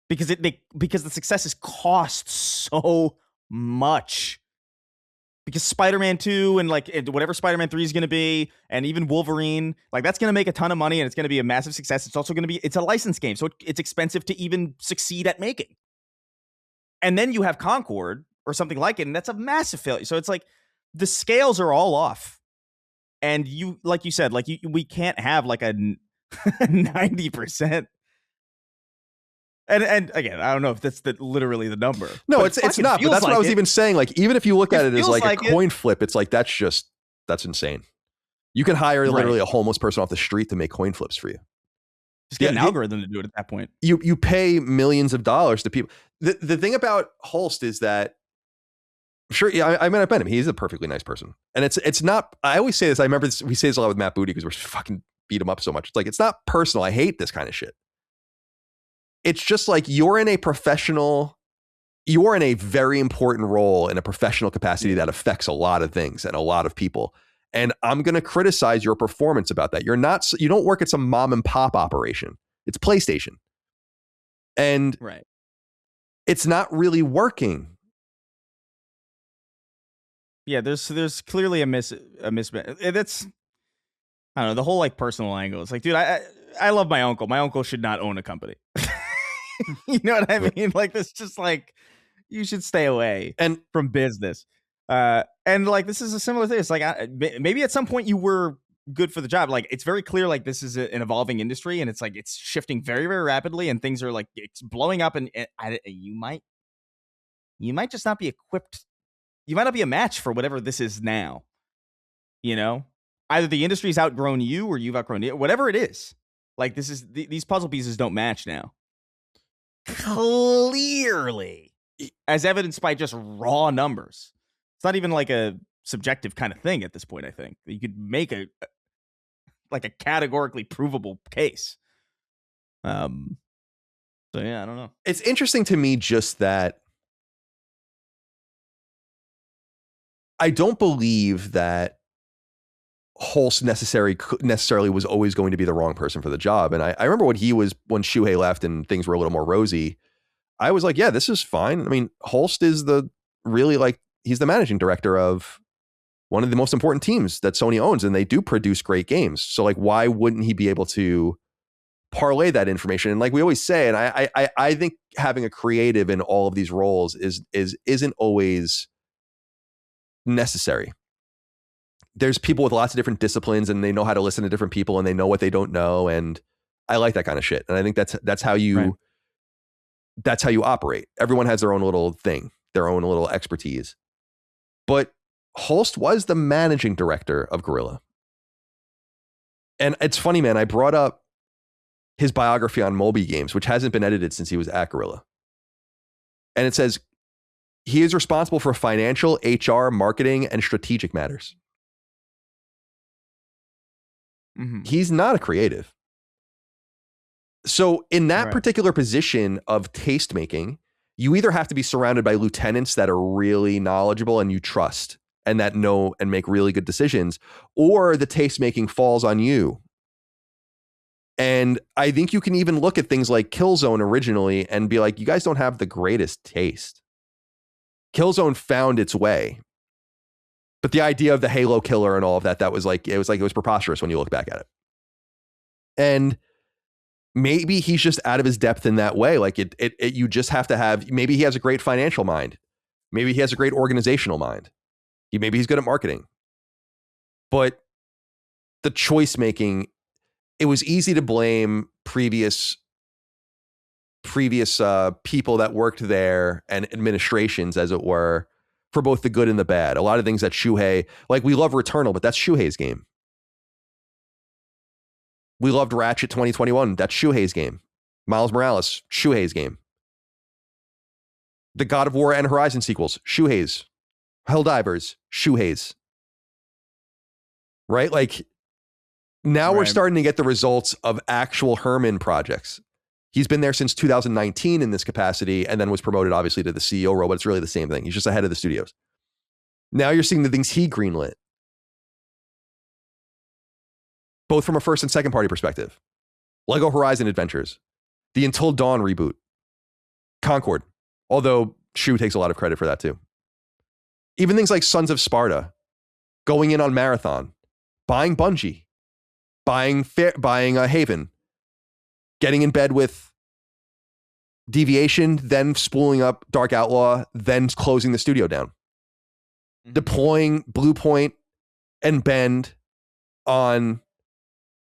Because the successes cost so much. Because Spider-Man 2 and like whatever Spider-Man 3 is going to be, and even Wolverine, like that's going to make a ton of money and it's going to be a massive success. It's also going to be, it's a licensed game, so it's expensive to even succeed at making. And then you have Concord or something like it, and that's a massive failure. So it's like the scales are all off. And you, like you said, like we can't have like a 90%. And again, I don't know if that's literally the number. No, it's not. But that's what I was even saying. Like, even if you look at it as like a coin flip, it's like that's insane. You can hire literally a homeless person off the street to make coin flips for you. Just get an algorithm to do it at that point. You pay millions of dollars to people. The thing about Holst is that, sure, yeah, I mean, I've met him. He's a perfectly nice person, and it's not. I always say this. I remember we say this a lot with Matt Booty because we're fucking beat him up so much. It's like it's not personal. I hate this kind of shit. It's just like you're in a very important role in a professional capacity that affects a lot of things and a lot of people. And I'm going to criticize your performance about that. You don't work at some mom and pop operation. It's PlayStation. And it's not really working. Yeah, there's clearly a mismatch. That's, I don't know, the whole like personal angle. It's like, dude, I love my uncle. My uncle should not own a company. You know what I mean? Like this, just like you should stay away from business. And like this is a similar thing. It's like maybe at some point you were good for the job. Like it's very clear like this is an evolving industry and it's like it's shifting very, very rapidly and things are like it's blowing up and you might just not be equipped. You might not be a match for whatever this is now. You know, either the industry's outgrown you or you've outgrown it. Whatever it is, like this is these puzzle pieces don't match now. Clearly, as evidenced by just raw numbers. It's not even like a subjective kind of thing at this point. I think you could make a categorically provable case. So yeah, I don't know. It's interesting to me just that I don't believe that Holst necessarily was always going to be the wrong person for the job. And I remember when Shuhei left and things were a little more rosy, I was like, yeah, this is fine. I mean, Holst is he's the managing director of one of the most important teams that Sony owns, and they do produce great games. So like, why wouldn't he be able to parlay that information? And like we always say, and I think having a creative in all of these roles isn't always necessary. There's people with lots of different disciplines, and they know how to listen to different people, and they know what they don't know. And I like that kind of shit. And I think that's how you operate. Everyone has their own little thing, their own little expertise. But Holst was the managing director of Guerrilla. And it's funny, man, I brought up his biography on Moby Games, which hasn't been edited since he was at Guerrilla. And it says, he is responsible for financial, HR, marketing, and strategic matters. Mm-hmm. He's not a creative. So in that particular position of taste making, you either have to be surrounded by lieutenants that are really knowledgeable and you trust and that know and make really good decisions, or the taste making falls on you. And I think you can even look at things like Killzone originally and be like, you guys don't have the greatest taste. Killzone found its way. But the idea of the Halo killer and all of that, it was preposterous when you look back at it. And maybe he's just out of his depth in that way. Like you just have to have, maybe he has a great financial mind. Maybe he has a great organizational mind. Maybe he's good at marketing. But the choice making, it was easy to blame previous people that worked there and administrations, as it were, for both the good and the bad. A lot of things that Shuhei, like we love Returnal, but that's Shuhei's game. We loved Ratchet 2021. That's Shuhei's game. Miles Morales, Shuhei's game. The God of War and Horizon sequels, Shuhei's. Helldivers, Shuhei's. Right? Like, now we're starting to get the results of actual Herman projects. He's been there since 2019 in this capacity, and then was promoted, obviously, to the CEO role, but it's really the same thing. He's just ahead of the studios. Now you're seeing the things he greenlit, both from a first and second party perspective. Lego Horizon Adventures, the Until Dawn reboot, Concord, although Shu takes a lot of credit for that too. Even things like Sons of Sparta, going in on Marathon, buying Bungie, buying Haven, getting in bed with Deviation, then spooling up Dark Outlaw, then closing the studio down. Mm-hmm. Deploying Bluepoint and Bend on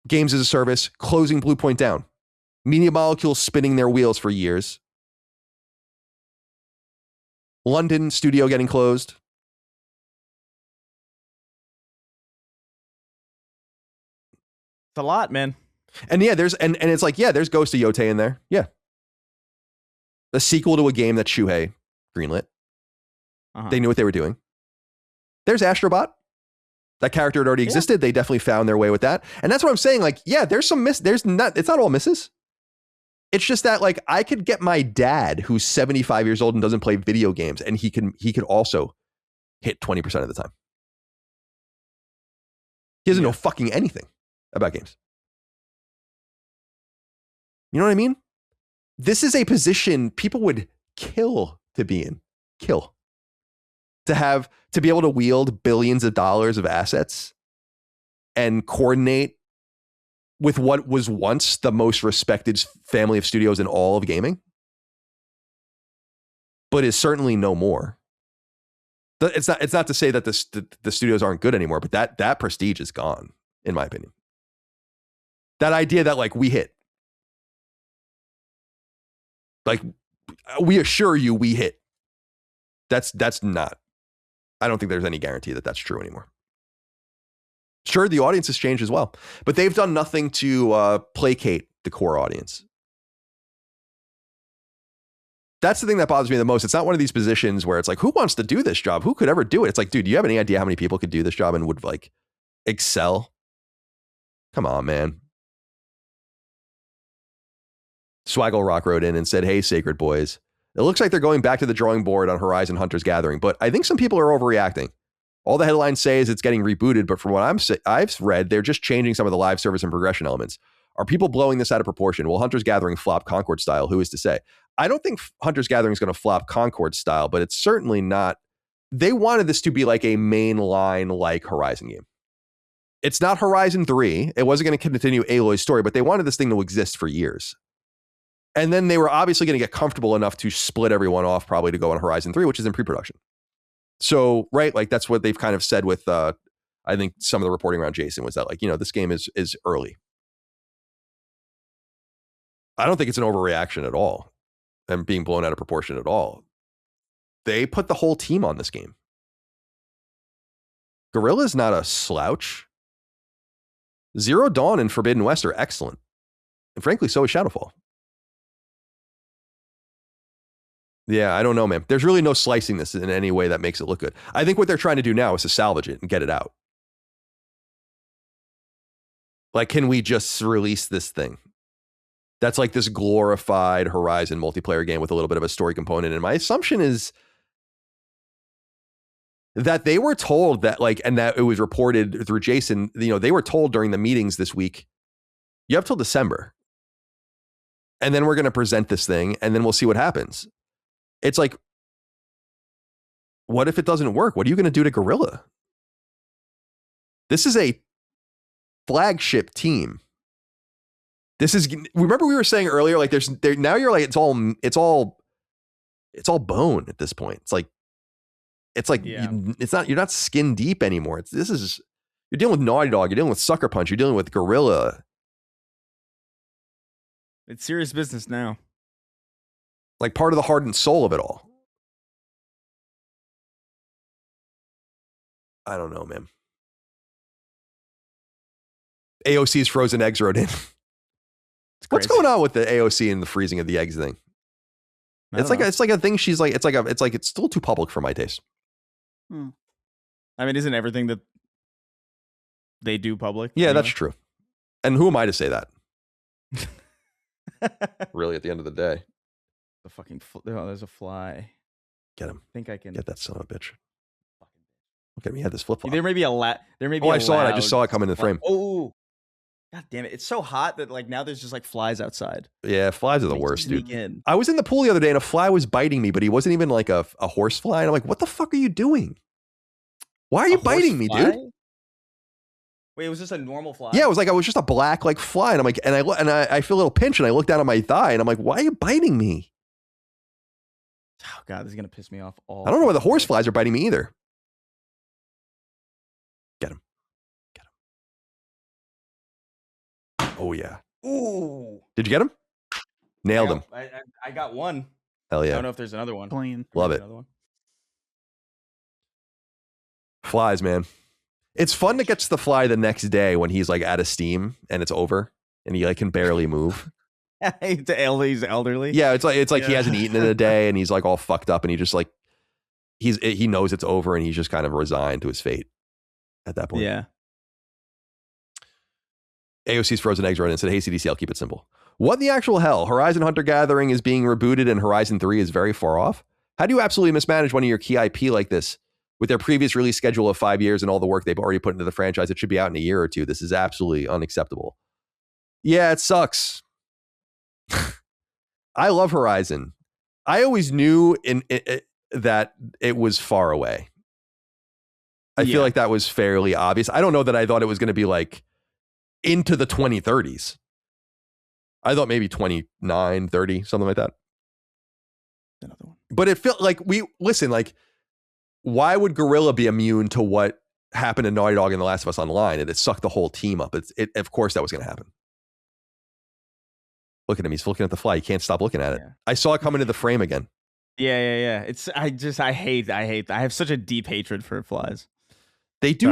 games as a service, closing Bluepoint down. Media Molecules spinning their wheels for years. London studio getting closed. It's a lot, man. And yeah, there's it's like, yeah, there's Ghost of Yotei in there. Yeah. A sequel to a game that Shuhei greenlit. Uh-huh. They knew what they were doing. There's Astrobot. That character had already existed. They definitely found their way with that. And that's what I'm saying. Like, yeah, there's some it's not all misses. It's just that, like, I could get my dad, who's 75 years old and doesn't play video games, and he could also hit 20% of the time. He doesn't know fucking anything about games. You know what I mean? This is a position people would kill to be in. Kill. To be able to wield billions of dollars of assets and coordinate with what was once the most respected family of studios in all of gaming, but is certainly no more. It's not to say that the studios aren't good anymore, but that prestige is gone, in my opinion. That idea that, like, we hit. Like, we assure you we hit. That's not. I don't think there's any guarantee that that's true anymore. Sure, the audience has changed as well, but they've done nothing to placate the core audience. That's the thing that bothers me the most. It's not one of these positions where it's like, who wants to do this job? Who could ever do it? It's like, dude, do you have any idea how many people could do this job and would like excel? Come on, man. Swaggle Rock wrote in and said, hey, Sacred Boys. It looks like they're going back to the drawing board on Horizon Hunter's Gathering, but I think some people are overreacting. All the headlines say is it's getting rebooted, but from what I've read, they're just changing some of the live service and progression elements. Are people blowing this out of proportion? Will Hunter's Gathering flop Concord style? Who is to say? I don't think Hunter's Gathering is going to flop Concord style, but it's certainly not. They wanted this to be like a mainline like Horizon game. It's not Horizon 3. It wasn't going to continue Aloy's story, but they wanted this thing to exist for years. And then they were obviously going to get comfortable enough to split everyone off probably to go on Horizon 3, which is in pre-production. So, right, like that's what they've kind of said with, I think some of the reporting around Jason was that like, this game is early. I don't think it's an overreaction at all and being blown out of proportion at all. They put the whole team on this game. Guerrilla's not a slouch. Zero Dawn and Forbidden West are excellent. And frankly, so is Shadowfall. Yeah, I don't know, man. There's really no slicing this in any way that makes it look good. I think what they're trying to do now is to salvage it and get it out. Like, can we just release this thing? That's like this glorified Horizon multiplayer game with a little bit of a story component. And my assumption is that they were told that, like, and that it was reported through Jason, they were told during the meetings this week, you have till December. And then we're going to present this thing and then we'll see what happens. It's like, what if it doesn't work? What are you going to do to Guerrilla? This is a flagship team. This is, remember we were saying earlier, like now you're like, it's all bone at this point. It's like, Yeah. you're not skin deep anymore. You're dealing with Naughty Dog. You're dealing with Sucker Punch. You're dealing with Guerrilla. It's serious business now. Like part of the heart and soul of it all. I don't know, man. AOC's frozen eggs wrote in. What's going on with the AOC and the freezing of the eggs thing? It's like a thing. She's like, it's still too public for my taste. I mean, isn't everything that they do public? Yeah, anyway? That's true. And who am I to say that? Really, at the end of the day. The fucking there's a fly. Get him. I think I can get that son of a bitch. Look at me. He had this flip flop. There may be there may be. Oh, I saw it. I just saw it come in the frame. Oh, god damn it! It's so hot that like now there's just like flies outside. Yeah, flies are the worst, dude. In. I was in the pool the other day and a fly was biting me, but he wasn't even like a horse fly. And I'm like, what the fuck are you doing? Why are you biting me, dude? Wait, it was just a normal fly? Yeah, it was just a black like fly, and I'm like, and I feel a little pinch, and I look down at my thigh, and I'm like, why are you biting me? Oh god, this is gonna piss me off all. I don't know why the horse flies are biting me either. Get him. Oh yeah. Ooh. Did you get him? Nailed him. I got one. Hell yeah. I don't know if there's another one. Clean. Love it. Flies, man. It's fun to catch the fly the next day when he's like out of steam and it's over and he like can barely move. He's elderly. Yeah, it's like he hasn't eaten in a day and he's like all fucked up and he just like he knows it's over and he's just kind of resigned to his fate at that point. Yeah. AOC's frozen eggs right in and said, hey, CDC, I'll keep it simple. What in the actual hell? Horizon Hunter Gathering is being rebooted and Horizon 3 is very far off? How do you absolutely mismanage one of your key IP like this? With their previous release schedule of 5 years and all the work they've already put into the franchise, it should be out in a year or two. This is absolutely unacceptable. Yeah, it sucks. I love Horizon. I always knew that it was far away. I feel like that was fairly obvious. I don't know that I thought it was going to be like into the 2030s. I thought maybe 29, 30, something like that. Another one. But it felt like like, why would Guerrilla be immune to what happened to Naughty Dog in The Last of Us Online? And it sucked the whole team up. Of course that was going to happen. Look at him. He's looking at the fly. He can't stop looking at it. Yeah. I saw it come into the frame again. Yeah. I hate. I have such a deep hatred for flies. They do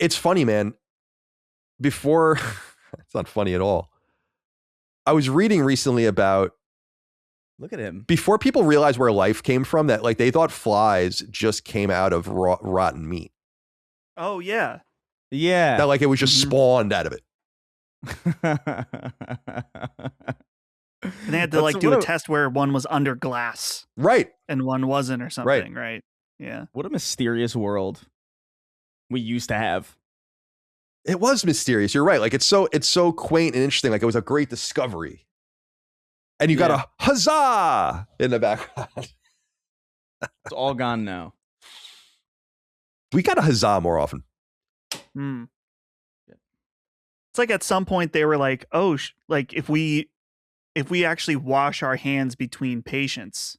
it's funny, man. Before, it's not funny at all. I was reading recently about Look at him. Before people realized where life came from, that like they thought flies just came out of rotten meat. Oh yeah. Yeah. That like it was just spawned out of it. And they had to like do a test where one was under glass, right, and one wasn't, or something, right? Yeah. What a mysterious world we used to have. It was mysterious. You're right. Like it's so quaint and interesting. Like it was a great discovery. And you got a huzzah in the background. It's all gone now. We got a huzzah more often. Hmm. It's like at some point they were like, oh, like if we actually wash our hands between patients,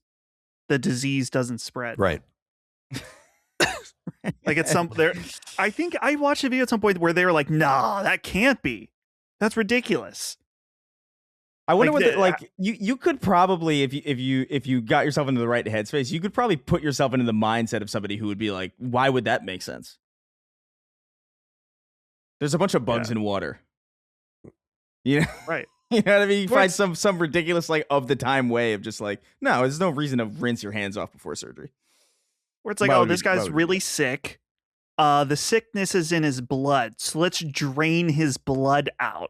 the disease doesn't spread. Right. Like at some there, I think I watched a video at some point where they were like, "Nah, that can't be. That's ridiculous." I wonder you could probably if you got yourself into the right headspace, you could probably put yourself into the mindset of somebody who would be like, "Why would that make sense?" There's a bunch of bugs in water. You know, right? You know what I mean? You find some ridiculous like of the time way of just like, no, there's no reason to rinse your hands off before surgery. Where it's like, oh, this guy's really sick. The sickness is in his blood, so let's drain his blood out.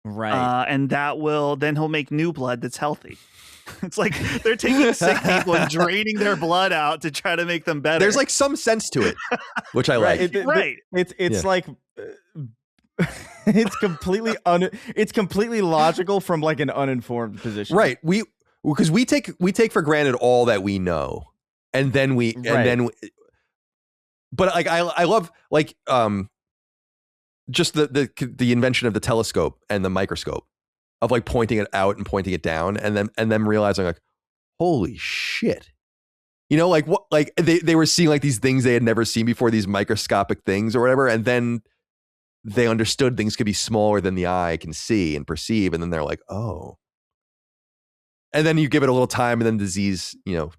Right. And then he'll make new blood that's healthy. It's like they're taking sick people and draining their blood out to try to make them better. There's like some sense to it, which I like. It's like it's completely logical from like an uninformed position. Right. Because we take for granted all that we know. And then but like I love like just the invention of the telescope and the microscope, of like pointing it out and pointing it down, and then realizing like, holy shit, you know, like what, like they were seeing like these things they had never seen before, these microscopic things or whatever, and then they understood things could be smaller than the eye can see and perceive, and then they're like, oh, and then you give it a little time, and then disease, you know,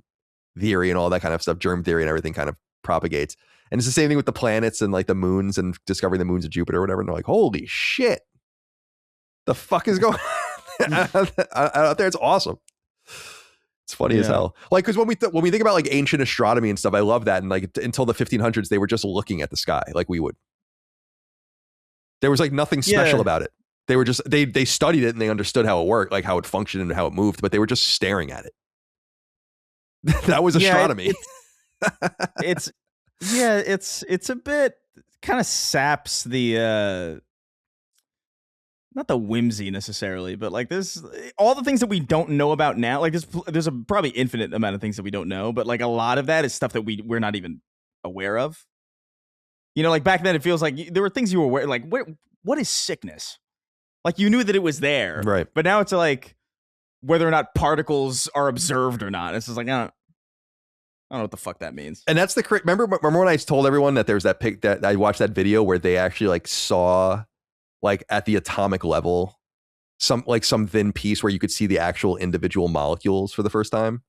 theory and all that kind of stuff, germ theory and everything kind of propagates. And it's the same thing with the planets and like the moons and discovering the moons of Jupiter or whatever. And they're like, holy shit, the fuck is going on out there? It's awesome. It's funny as hell. Like, because when we think about like ancient astronomy and stuff, I love that. And like until the 1500s, they were just looking at the sky like we would. There was like nothing special about it. They were just, they studied it and they understood how it worked, like how it functioned and how it moved, but they were just staring at it. That was astronomy. It's a bit kind of saps the not the whimsy necessarily, but like there's all the things that we don't know about now. Like there's a probably infinite amount of things that we don't know, but like a lot of that is stuff that we're not even aware of. You know, like back then it feels like there were things you were aware, like what is sickness? Like you knew that it was there, right? But now it's like whether or not particles are observed or not. It's just like, I don't know what the fuck that means. And that's the remember when I told everyone that there's that pic that I watched that video where they actually like saw like at the atomic level some thin piece where you could see the actual individual molecules for the first time.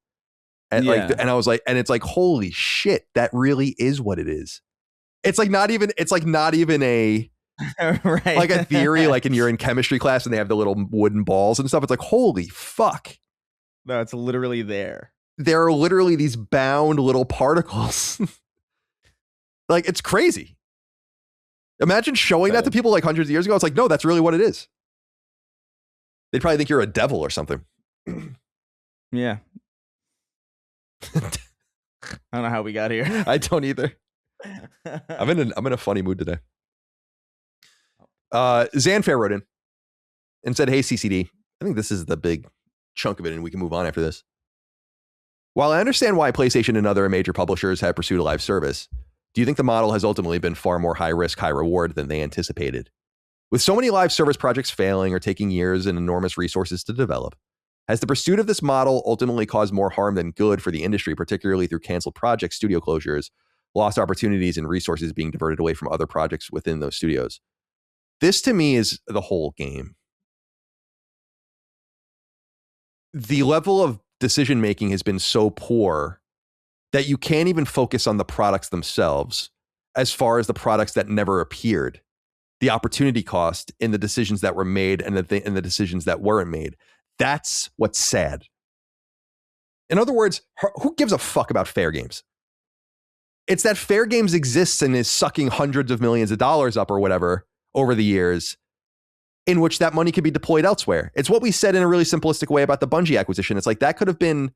And and I was like, and it's like, holy shit, that really is what it is. It's like not even a right. Like a theory, like you're in chemistry class and they have the little wooden balls and stuff. It's like, holy fuck. No, it's literally there. There are literally these bound little particles. Like, it's crazy. Imagine showing that to people like hundreds of years ago. It's like, no, that's really what it is. They'd probably think you're a devil or something. Yeah. I don't know how we got here. I don't either. I'm in a funny mood today. Zanfair wrote in and said, hey, CCD, I think this is the big chunk of it and we can move on after this. While I understand why PlayStation and other major publishers have pursued a live service, do you think the model has ultimately been far more high risk, high reward than they anticipated? With so many live service projects failing or taking years and enormous resources to develop, has the pursuit of this model ultimately caused more harm than good for the industry, particularly through canceled projects, studio closures, lost opportunities, and resources being diverted away from other projects within those studios? This to me is the whole game. The level of decision making has been so poor that you can't even focus on the products themselves as far as the products that never appeared, the opportunity cost in the decisions that were made and the decisions that weren't made. That's what's sad. In other words, who gives a fuck about fair games? It's that fair games exists and is sucking hundreds of millions of dollars up or whatever over the years, in which that money could be deployed elsewhere. It's what we said in a really simplistic way about the Bungie acquisition. It's like that could have been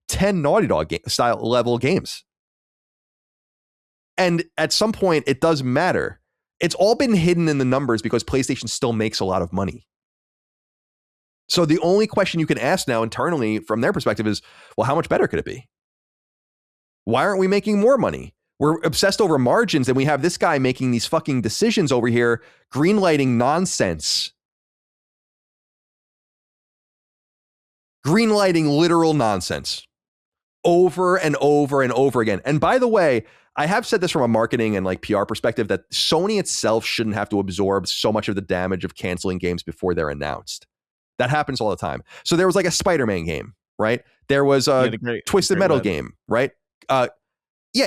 10 Naughty Dog style level games. And at some point, it does matter. It's all been hidden in the numbers because PlayStation still makes a lot of money. So the only question you can ask now internally from their perspective is, well, how much better could it be? Why aren't we making more money? We're obsessed over margins, and we have this guy making these fucking decisions over here, greenlighting nonsense. Greenlighting literal nonsense over and over and over again. And by the way, I have said this from a marketing and like PR perspective that Sony itself shouldn't have to absorb so much of the damage of canceling games before they're announced. That happens all the time. So there was like a Spider-Man game, right? There was a Twisted Metal game, right? Yeah,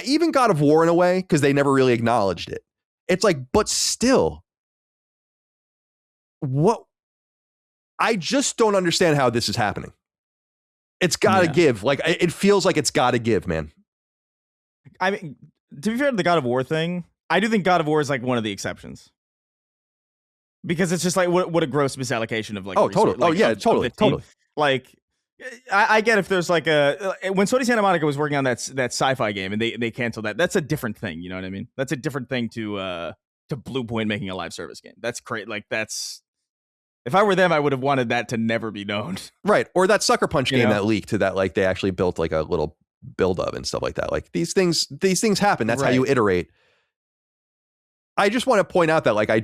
even God of War in a way, because they never really acknowledged it. It's like, but still, what? I just don't understand how this is happening. It's got to give. Like, it feels like it's got to give, man. I mean, to be fair to the God of War thing, I do think God of War is like one of the exceptions. Because it's just like, what a gross misallocation of like. Oh, totally. Like, totally. Like, I get if there's like when Sony Santa Monica was working on that sci-fi game and they canceled that, that's a different thing. You know what I mean? That's a different thing to Blue Point making a live service game. That's great. Like that's, if I were them, I would have wanted that to never be known. Right. Or that Sucker Punch game that leaked to that, like they actually built like a little build of and stuff like that. Like these things happen. That's how you iterate. I just want to point out that like I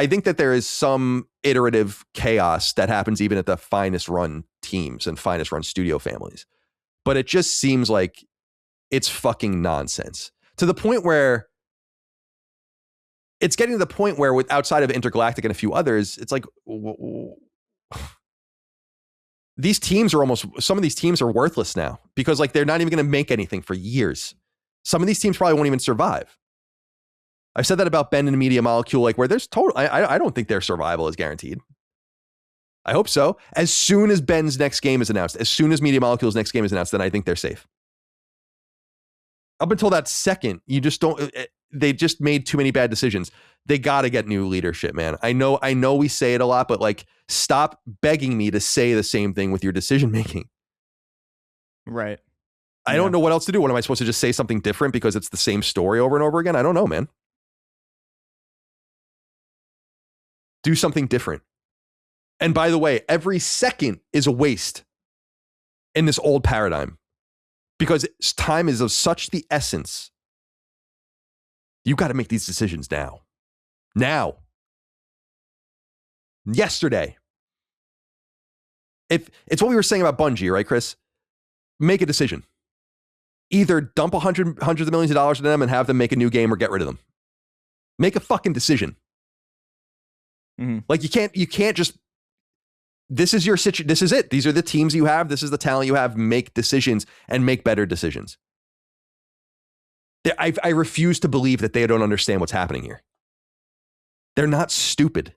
think that there is some iterative chaos that happens even at the finest run teams and finest run studio families. But it just seems like it's fucking nonsense to the point where it's getting to the point where with outside of Intergalactic and a few others, it's like these teams are some of these teams are worthless now because like they're not even going to make anything for years. Some of these teams probably won't even survive. I've said that about Bend and Media Molecule, like where there's I don't think their survival is guaranteed. I hope so. As soon as Bend's next game is announced, as soon as Media Molecule's next game is announced, then I think they're safe. Up until that second, you just don't, they just made too many bad decisions. They got to get new leadership, man. I know we say it a lot, but like, stop begging me to say the same thing with your decision making. Right. I don't know what else to do. What am I supposed to just say something different because it's the same story over and over again? I don't know, man. Do something different. And by the way, every second is a waste in this old paradigm because time is of such the essence. You got to make these decisions now. Now. Yesterday. If it's what we were saying about Bungie, right, Chris? Make a decision. Either dump hundreds of millions of dollars to them and have them make a new game or get rid of them. Make a fucking decision. Mm-hmm. Like you can't just, this is your situation. This is it. These are the teams you have. This is the talent you have. Make decisions and make better decisions. I refuse to believe that they don't understand what's happening here. They're not stupid.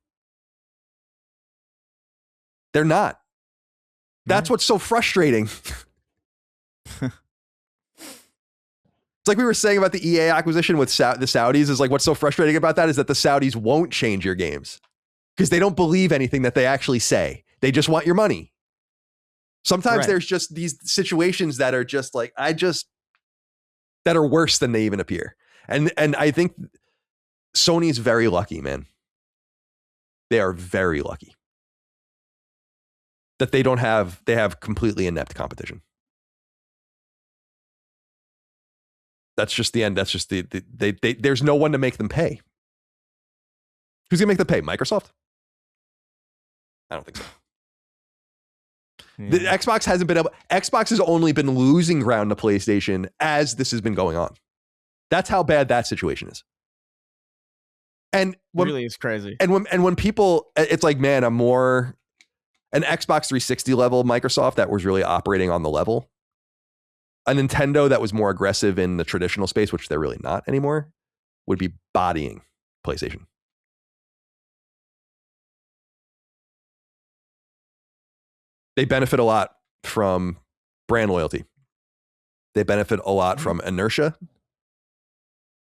They're not. That's what's so frustrating. It's like we were saying about the EA acquisition with the Saudis is like, what's so frustrating about that is that the Saudis won't change your games because they don't believe anything that they actually say. They just want your money. Sometimes there's just these situations that are just like, that are worse than they even appear. And I think Sony is very lucky, man. They are very lucky that they have completely inept competition. That's just the end. That's just there's no one to make them pay. Who's going to make them pay? Microsoft? I don't think so. Yeah. The Xbox hasn't been able, Xbox has only been losing ground to PlayStation as this has been going on. That's how bad that situation is. And when, really is crazy. And when people, it's like, man, I'm more an Xbox 360 level Microsoft that was really operating on the level. A Nintendo that was more aggressive in the traditional space, which they're really not anymore, would be bodying PlayStation. They benefit a lot from brand loyalty. They benefit a lot from inertia.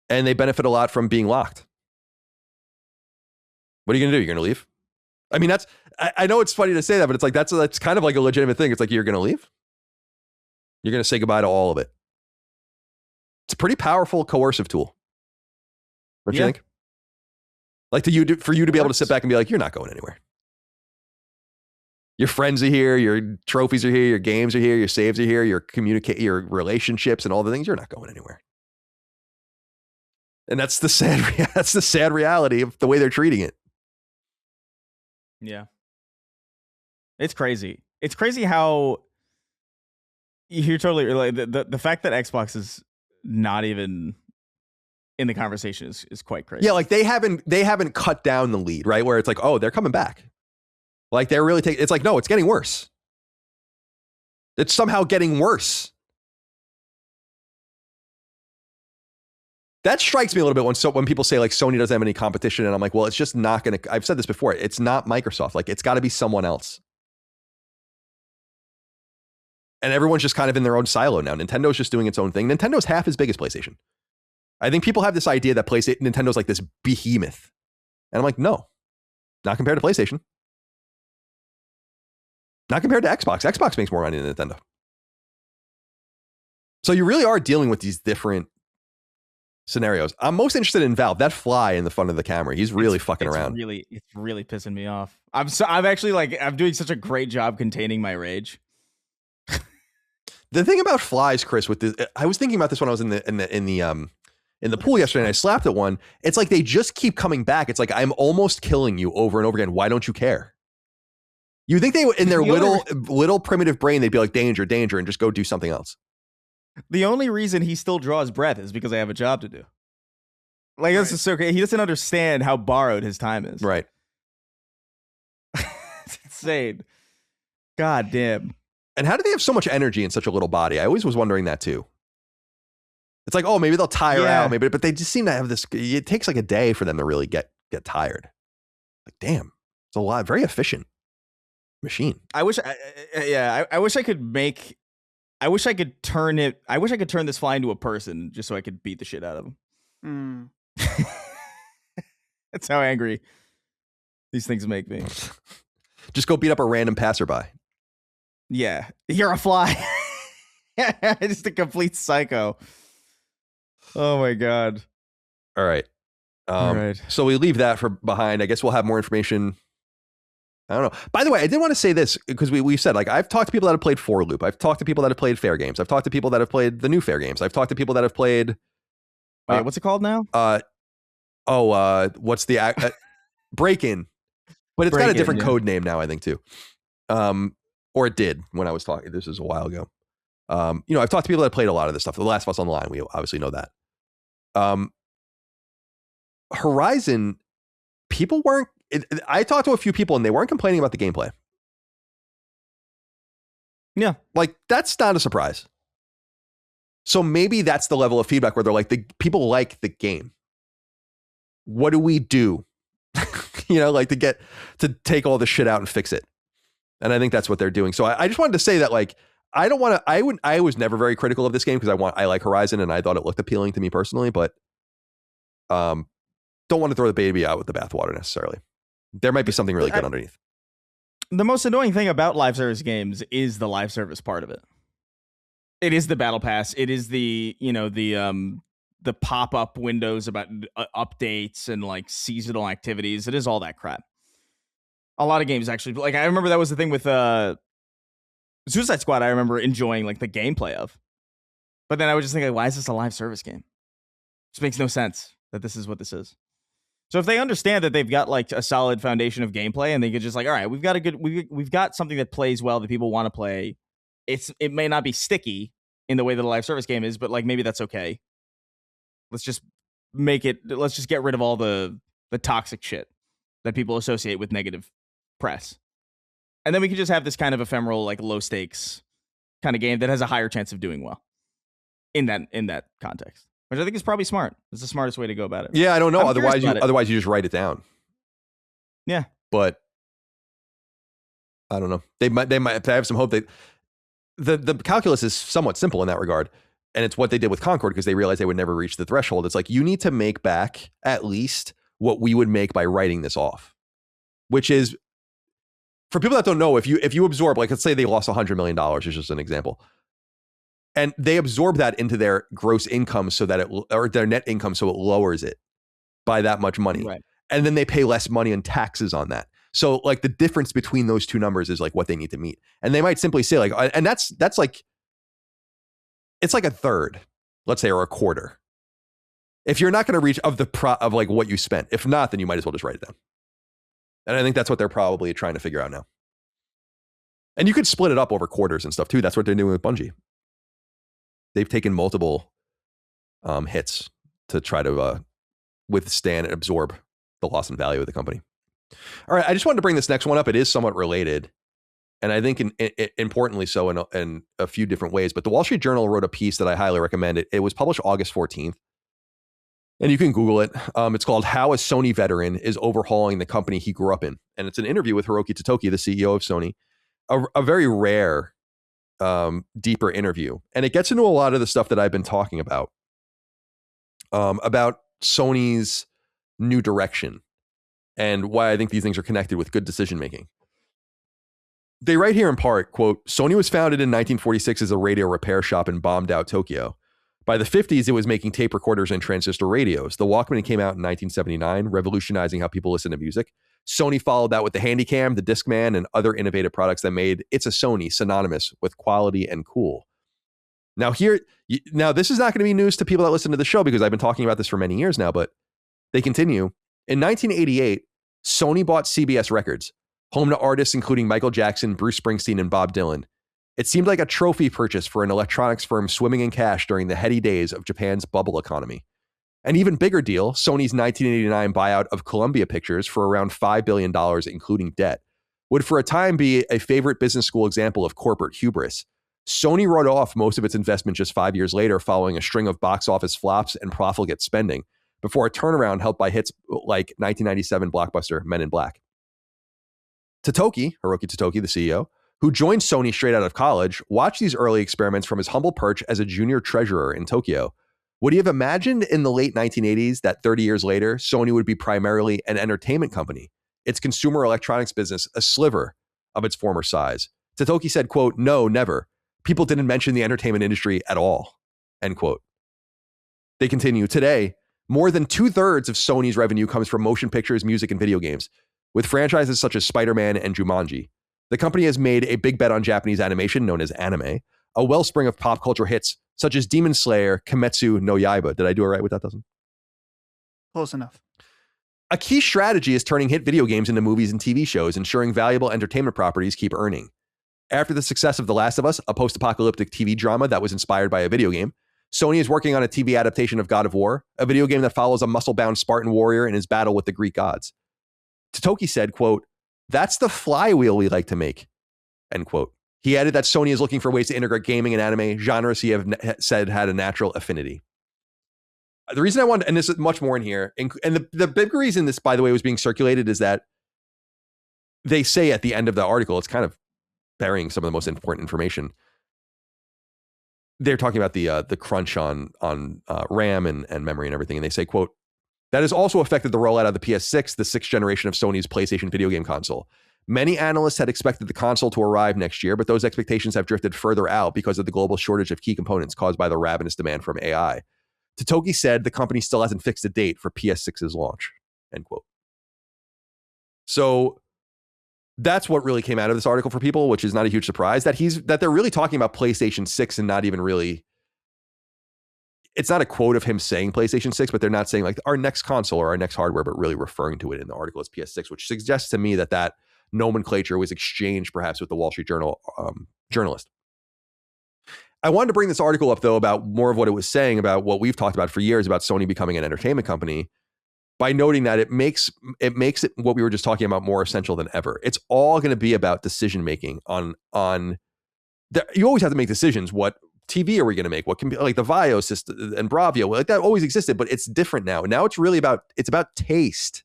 And they benefit a lot from being locked. What are you going to do? You're going to leave? I mean, I know it's funny to say that, but it's like, that's kind of like a legitimate thing. It's like, you're going to leave? You're going to say goodbye to all of it. It's a pretty powerful coercive tool. Don't you think? Like for you to be able to sit back and be like, you're not going anywhere. Your friends are here, your trophies are here, your games are here, your saves are here, your relationships and all the things, you're not going anywhere. And that's the sad reality of the way they're treating it. Yeah. It's crazy. It's crazy how you're totally like the fact that Xbox is not even in the conversation is quite crazy. Yeah, like they haven't cut down the lead, right? Where it's like, oh, they're coming back. Like they're really taking, it's like, no, it's getting worse. It's somehow getting worse. That strikes me a little bit when people say like Sony doesn't have any competition, and I'm like, well, it's just not going to, I've said this before, it's not Microsoft. Like it's got to be someone else. And everyone's just kind of in their own silo now. Nintendo's just doing its own thing. Nintendo's half as big as PlayStation. I think people have this idea that Nintendo's like this behemoth. And I'm like, no, not compared to PlayStation. Not compared to Xbox. Xbox makes more money than Nintendo. So you really are dealing with these different scenarios. I'm most interested in Valve. That fly in the front of the camera. He's really fucking around. It's really pissing me off. I'm actually like, I'm doing such a great job containing my rage. The thing about flies, Chris, with this, I was thinking about this when I was in the pool yesterday and I slapped at one. It's like they just keep coming back. It's like, I'm almost killing you over and over again. Why don't you care? You think they, in their little primitive brain, they'd be like, danger, danger, and just go do something else. The only reason he still draws breath is because I have a job to do. Like, this is so great. He doesn't understand how borrowed his time is. Right. It's insane. God damn. And how do they have so much energy in such a little body? I always was wondering that too. It's like, oh, maybe they'll tire out, but they just seem to have this. It takes like a day for them to really get tired. Like, damn, it's a lot. Very efficient machine. I wish I could turn this fly into a person just so I could beat the shit out of him. That's how angry these things make me. Just go beat up a random passerby. Yeah, you're a fly. Just a complete psycho. Oh my god. All right. All right. So we leave that for behind. I guess we'll have more information. I don't know. By the way, I did want to say this because we said, like, I've talked to people that have played 4Loop. I've talked to people that have played Fair Games. I've talked to people that have played the new Fair Games. I've talked to people that have played. Wait, what's it called now? What's the Break-In? But it's got a different code name now, I think, too. Or it did when I was talking. This is a while ago. I've talked to people that played a lot of this stuff. The Last of Us Online, we obviously know that. Horizon, people weren't. I talked to a few people and they weren't complaining about the gameplay. Yeah, like that's not a surprise. So maybe that's the level of feedback where they're like, the people like the game. What do we do? Like to take all this shit out and fix it. And I think that's what they're doing. So I just wanted to say that, like, I was never very critical of this game because I like Horizon and I thought it looked appealing to me personally, but don't want to throw the baby out with the bathwater necessarily. There might be something really good underneath. The most annoying thing about live service games is the live service part of it. It is the battle pass. It is the pop-up windows about updates and like seasonal activities. It is all that crap. A lot of games actually, like I remember that was the thing with Suicide Squad. I remember enjoying like the gameplay of, but then I was just thinking, why is this a live service game? It just makes no sense that this is what this is. So if they understand that they've got like a solid foundation of gameplay and they could just like, all right, we've got something that plays well that people want to play. It may not be sticky in the way that a live service game is, but like maybe that's okay. Let's just get rid of all the toxic shit that people associate with negative press. And then we can just have this kind of ephemeral, like low stakes kind of game that has a higher chance of doing well in that context, which I think is probably smart. It's the smartest way to go about it. Yeah, I don't know. Otherwise you just write it down. Yeah. But I don't know. They might have some hope that the calculus is somewhat simple in that regard. And it's what they did with Concord because they realized they would never reach the threshold. It's like, you need to make back at least what we would make by writing this off, which is, for people that don't know, if you absorb, like, let's say they lost $100 million, is just an example, and they absorb that into their gross income so that or their net income, so it lowers it by that much money. Right. And then they pay less money in taxes on that. So like the difference between those two numbers is like what they need to meet. And they might simply say like, and that's like, it's like a third, let's say, or a quarter. If you're not going to reach of like what you spent, if not, then you might as well just write it down. And I think that's what they're probably trying to figure out now. And you could split it up over quarters and stuff too. That's what they're doing with Bungie. They've taken multiple hits to try to withstand and absorb the loss in value of the company. All right, I just wanted to bring this next one up. It is somewhat related, and I think importantly so in a few different ways. But the Wall Street Journal wrote a piece that I highly recommend. It was published August 14th, and you can Google it. It's called "How a Sony Veteran is Overhauling the Company He Grew Up In," and it's an interview with Hiroki Totoki, the CEO of Sony. A very rare, deeper interview, and it gets into a lot of the stuff that I've been talking about Sony's new direction and why I think these things are connected with good decision making. They write here in part, quote, "Sony was founded in 1946 as a radio repair shop in bombed out Tokyo. By the 50s, it was making tape recorders and transistor radios. The Walkman came out in 1979, revolutionizing how people listen to music. Sony followed that with the Handycam, the Discman, and other innovative products that made It's a Sony synonymous with quality and cool." Now this is not going to be news to people that listen to the show because I've been talking about this for many years now, but they continue. In 1988, Sony bought CBS Records, home to artists including Michael Jackson, Bruce Springsteen, and Bob Dylan. It seemed like a trophy purchase for an electronics firm swimming in cash during the heady days of Japan's bubble economy. An even bigger deal, Sony's 1989 buyout of Columbia Pictures for around $5 billion, including debt, would for a time be a favorite business school example of corporate hubris. Sony wrote off most of its investment just 5 years later following a string of box office flops and profligate spending, before a turnaround helped by hits like 1997 blockbuster Men in Black. Hiroki Totoki, the CEO, who joined Sony straight out of college, watched these early experiments from his humble perch as a junior treasurer in Tokyo. Would he have imagined in the late 1980s that 30 years later, Sony would be primarily an entertainment company, its consumer electronics business a sliver of its former size? Totoki said, quote, "No, never. People didn't mention the entertainment industry at all," end quote. They continue, "Today, more than 2/3 of Sony's revenue comes from motion pictures, music, and video games, with franchises such as Spider-Man and Jumanji. The company has made a big bet on Japanese animation, known as anime, a wellspring of pop culture hits such as Demon Slayer, Kimetsu no Yaiba." Did I do it right with that, Dustin? Close enough. "A key strategy is turning hit video games into movies and TV shows, ensuring valuable entertainment properties keep earning. After the success of The Last of Us, a post-apocalyptic TV drama that was inspired by a video game, Sony is working on a TV adaptation of God of War, a video game that follows a muscle-bound Spartan warrior in his battle with the Greek gods." Totoki said, quote, "That's the flywheel we like to make," end quote. He added that Sony is looking for ways to integrate gaming and anime, genres he said had a natural affinity. The reason I wanted, and this is much more in here, and the big reason this, by the way, was being circulated is that they say at the end of the article, it's kind of burying some of the most important information. They're talking about the crunch on RAM and memory and everything, and they say, quote, "That has also affected the rollout of the PS6, the sixth generation of Sony's PlayStation video game console. Many analysts had expected the console to arrive next year, but those expectations have drifted further out because of the global shortage of key components caused by the ravenous demand from AI. Totoki said the company still hasn't fixed a date for PS6's launch," end quote. So that's what really came out of this article for people, which is not a huge surprise, that they're really talking about PlayStation 6 and not even really, it's not a quote of him saying PlayStation 6, but they're not saying like our next console or our next hardware, but really referring to it in the article as PS6, which suggests to me that nomenclature was exchanged perhaps with the Wall Street Journal journalist. I wanted to bring this article up though about more of what it was saying about what we've talked about for years about Sony becoming an entertainment company, by noting that it makes it what we were just talking about more essential than ever. It's all going to be about decision making on you always have to make decisions. What TV are we going to make? What can be like the Vio system and Bravio? Like that always existed, but it's different now. Now it's really about taste.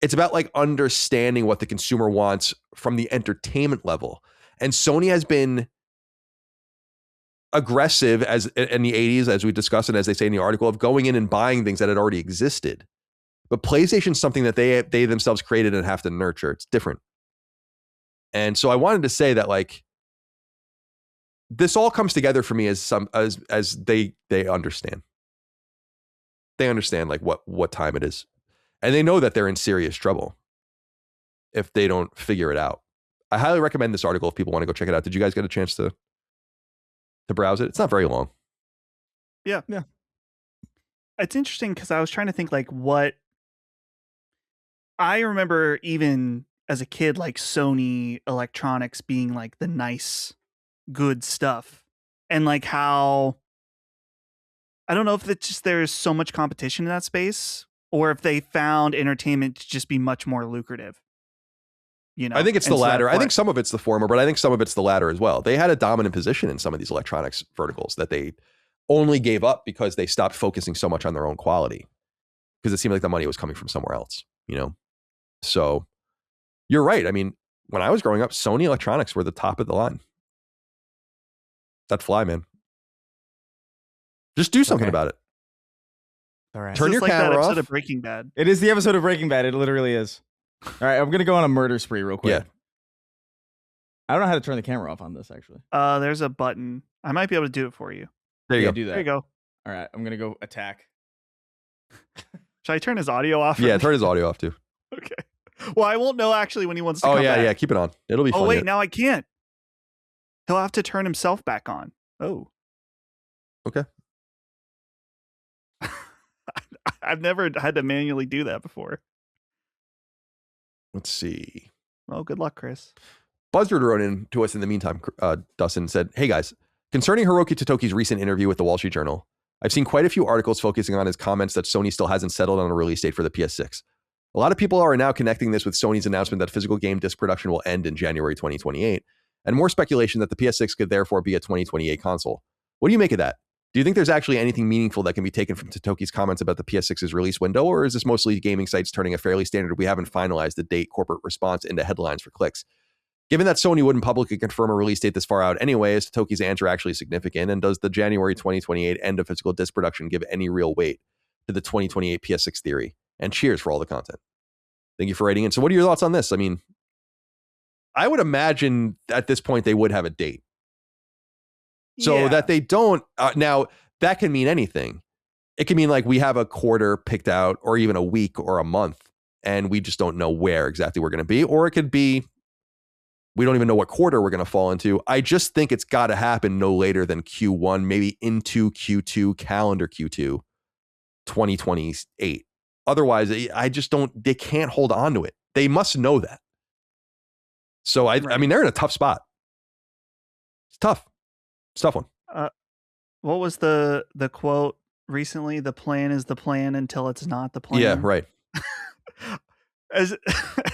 It's about like understanding what the consumer wants from the entertainment level. And Sony has been aggressive as in the 80s, as we discussed, and as they say in the article, of going in and buying things that had already existed. But PlayStation's something that they themselves created and have to nurture. It's different. And so I wanted to say that, like, this all comes together for me as they understand. They understand like what time it is. And they know that they're in serious trouble if they don't figure it out. I highly recommend this article if people want to go check it out. Did you guys get a chance to browse it? It's not very long. Yeah. It's interesting because I was trying to think like what I remember even as a kid, like Sony electronics being like the nice, good stuff. And like how, I don't know if it's just there's so much competition in that space or if they found entertainment to just be much more lucrative. You know, I think it's the latter. I think some of it's the former, but I think some of it's the latter as well. They had a dominant position in some of these electronics verticals that they only gave up because they stopped focusing so much on their own quality because it seemed like the money was coming from somewhere else, you know? So you're right. I mean, when I was growing up, Sony electronics were the top of the line. That fly, man. Just do something about it. All right. Turn your like camera that off. episode of Breaking Bad. It is the episode of Breaking Bad. It literally is. All right, I'm going to go on a murder spree real quick. Yeah. I don't know how to turn the camera off on this, actually. There's a button. I might be able to do it for you. There you go. Do that. There you go. All right, I'm going to go attack. Should I turn his audio off? Yeah, turn his audio off too. Okay. Well, I won't know actually when he wants to come back. Yeah, keep it on. It'll be fun. Oh, wait, now I can't. He'll have to turn himself back on. Oh. Okay. I've never had to manually do that before. Let's see. Well, good luck, Chris. Buzzard wrote in to us in the meantime. Dustin said, "Hey guys, concerning Hiroki Totoki's recent interview with the Wall Street Journal, I've seen quite a few articles focusing on his comments that Sony still hasn't settled on a release date for the PS6. A lot of people are now connecting this with Sony's announcement that physical game disc production will end in January 2028, and more speculation that the PS6 could therefore be a 2028 console. What do you make of that? Do you think there's actually anything meaningful that can be taken from Totoki's comments about the PS6's release window, or is this mostly gaming sites turning a fairly standard we haven't finalized the date corporate response into headlines for clicks? Given that Sony wouldn't publicly confirm a release date this far out anyway, is Totoki's answer actually significant, and does the January 2028 end of physical disc production give any real weight to the 2028 PS6 theory? And cheers for all the content." Thank you for writing in. So what are your thoughts on this? I mean, I would imagine at this point they would have a date. So that they don't, now that can mean anything. It can mean like we have a quarter picked out or even a week or a month and we just don't know where exactly we're going to be. Or it could be, we don't even know what quarter we're going to fall into. I just think it's got to happen no later than Q1, maybe into Q2, calendar Q2, 2028. Otherwise, I just don't, they can't hold on to it. They must know that. So I mean, they're in a tough spot. It's tough. It's a tough one. What was the quote recently? The plan is the plan until it's not the plan. Yeah, right. As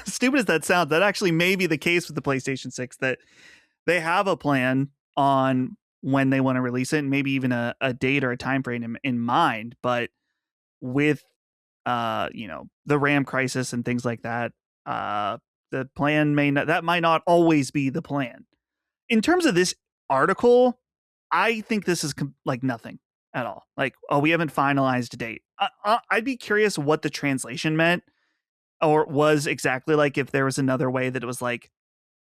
stupid as that sounds, that actually may be the case with the PlayStation 6, that they have a plan on when they want to release it and maybe even a date or a time frame in mind. But with, the RAM crisis and things like that, the plan might not always be the plan. In terms of this article, I think this is like nothing at all. Like, oh, we haven't finalized a date. I'd be curious what the translation meant, or was exactly like if there was another way that it was like,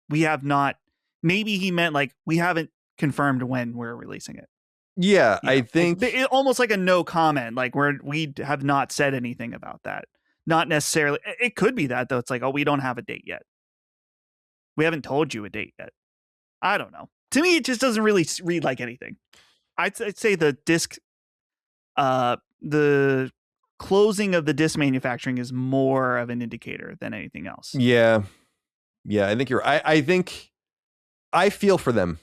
we have not, maybe he meant like, we haven't confirmed when we're releasing it. Yeah, I think almost like a no comment, like we have not said anything about that. Not necessarily. It could be that though. It's like, oh, we don't have a date yet. We haven't told you a date yet. I don't know. To me, it just doesn't really read like anything. I'd say the disc, the closing of the disc manufacturing is more of an indicator than anything else. Yeah, I think you're. I think I feel for them.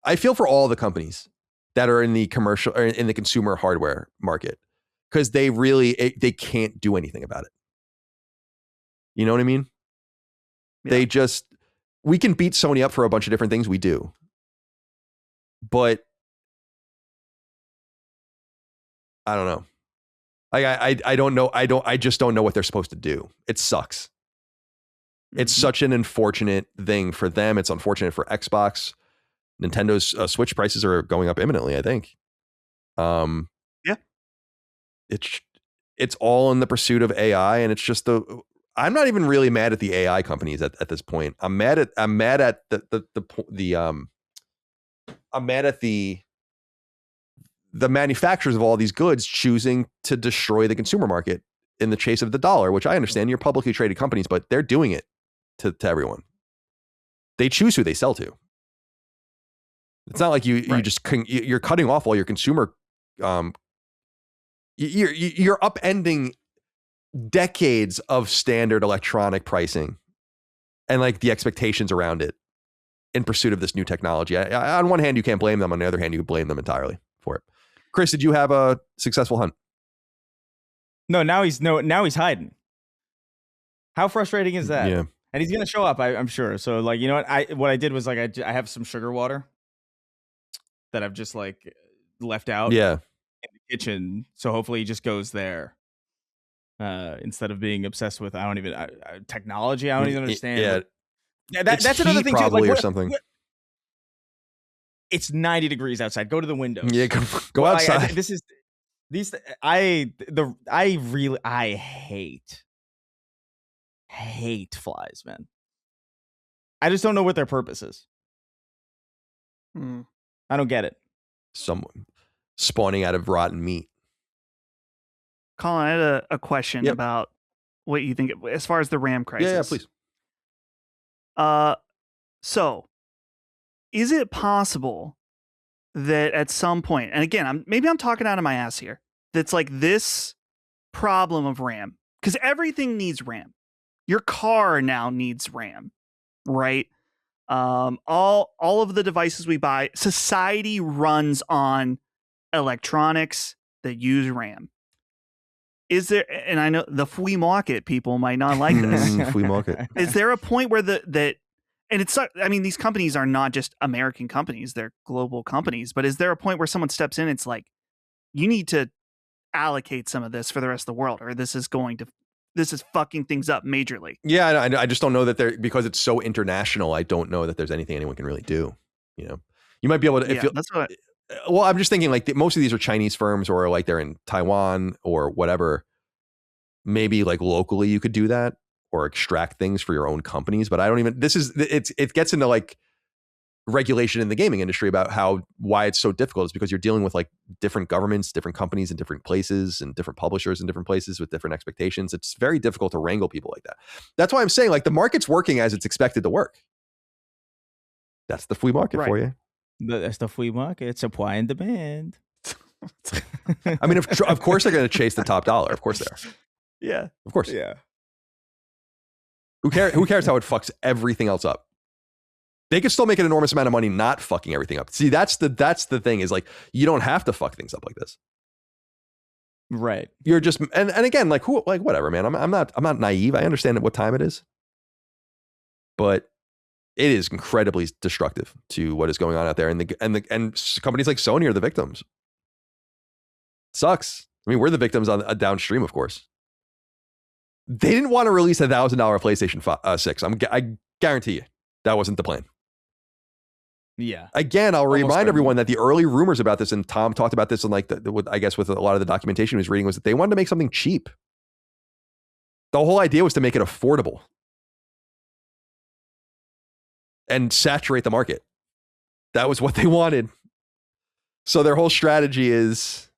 I feel for all the companies that are in the commercial or in the consumer hardware market, because they really they can't do anything about it. You know what I mean? Yeah. We can beat Sony up for a bunch of different things. We do. But I don't know. I don't know. I just don't know what they're supposed to do. It sucks. It's such an unfortunate thing for them. It's unfortunate for Xbox. Nintendo's Switch prices are going up imminently, I think. Yeah. It's all in the pursuit of AI, and it's just I'm not even really mad at the AI companies at this point. I'm mad at the manufacturers of all these goods choosing to destroy the consumer market in the chase of the dollar, which I understand you're publicly traded companies, but they're doing it to everyone. They choose who they sell to. It's not like you're cutting off all your consumer. You're upending decades of standard electronic pricing and like the expectations around it in pursuit of this new technology. On one hand, you can't blame them. On the other hand, you blame them entirely for it. Chris, did you have a successful hunt? No, now he's hiding. How frustrating is that? Yeah. And he's gonna show up, I'm sure. So like, you know what I did was like I have some sugar water that I've just like left out in the kitchen. So hopefully he just goes there. Instead of being obsessed with technology, I don't even understand. Yeah, that's another thing probably too. Like, or something. It's 90 degrees outside. Go to the windows. Yeah, go outside. I hate flies, man. I just don't know what their purpose is. I don't get it. Someone spawning out of rotten meat. Colin, I had a question about what you think as far as the RAM crisis. Yeah, please. So is it possible that at some point, and again, maybe I'm talking out of my ass here, that's like this problem of RAM, because everything needs RAM. Your car now needs RAM, right? All of the devices we buy, society runs on electronics that use RAM. Is there, and I know the flea market people might not like this. Flea market. Is there a point where and it's, I mean, these companies are not just American companies, they're global companies, but is there a point where someone steps in, it's like, you need to allocate some of this for the rest of the world, or this is fucking things up majorly? Yeah, I just don't know that because it's so international, I don't know that there's anything anyone can really do. You know, you might be able to, well, I'm just thinking like most of these are Chinese firms, or like they're in Taiwan or whatever. Maybe like locally you could do that or extract things for your own companies. But I don't even, it gets into like regulation in the gaming industry about why it's so difficult is because you're dealing with like different governments, different companies in different places, and different publishers in different places with different expectations. It's very difficult to wrangle people like that. That's why I'm saying like the market's working as it's expected to work. That's the flea market for you. That's the flea market. Supply and demand. I mean, of course they're going to chase the top dollar. Of course they are. Yeah. Of course. Yeah. Who cares how it fucks everything else up? They could still make an enormous amount of money not fucking everything up. See, that's the thing is like, you don't have to fuck things up like this. Right. You're just, and again, like whatever, man. I'm not naive. I understand what time it is, but it is incredibly destructive to what is going on out there. And companies like Sony are the victims. Sucks. I mean, we're the victims on a downstream, of course. They didn't want to release $1,000 PlayStation 6. I guarantee you that wasn't the plan. Yeah. Again, I'll remind everyone that the early rumors about this, and Tom talked about this in like I guess with a lot of the documentation he was reading, was that they wanted to make something cheap. The whole idea was to make it affordable and saturate the market. That was what they wanted. So their whole strategy is,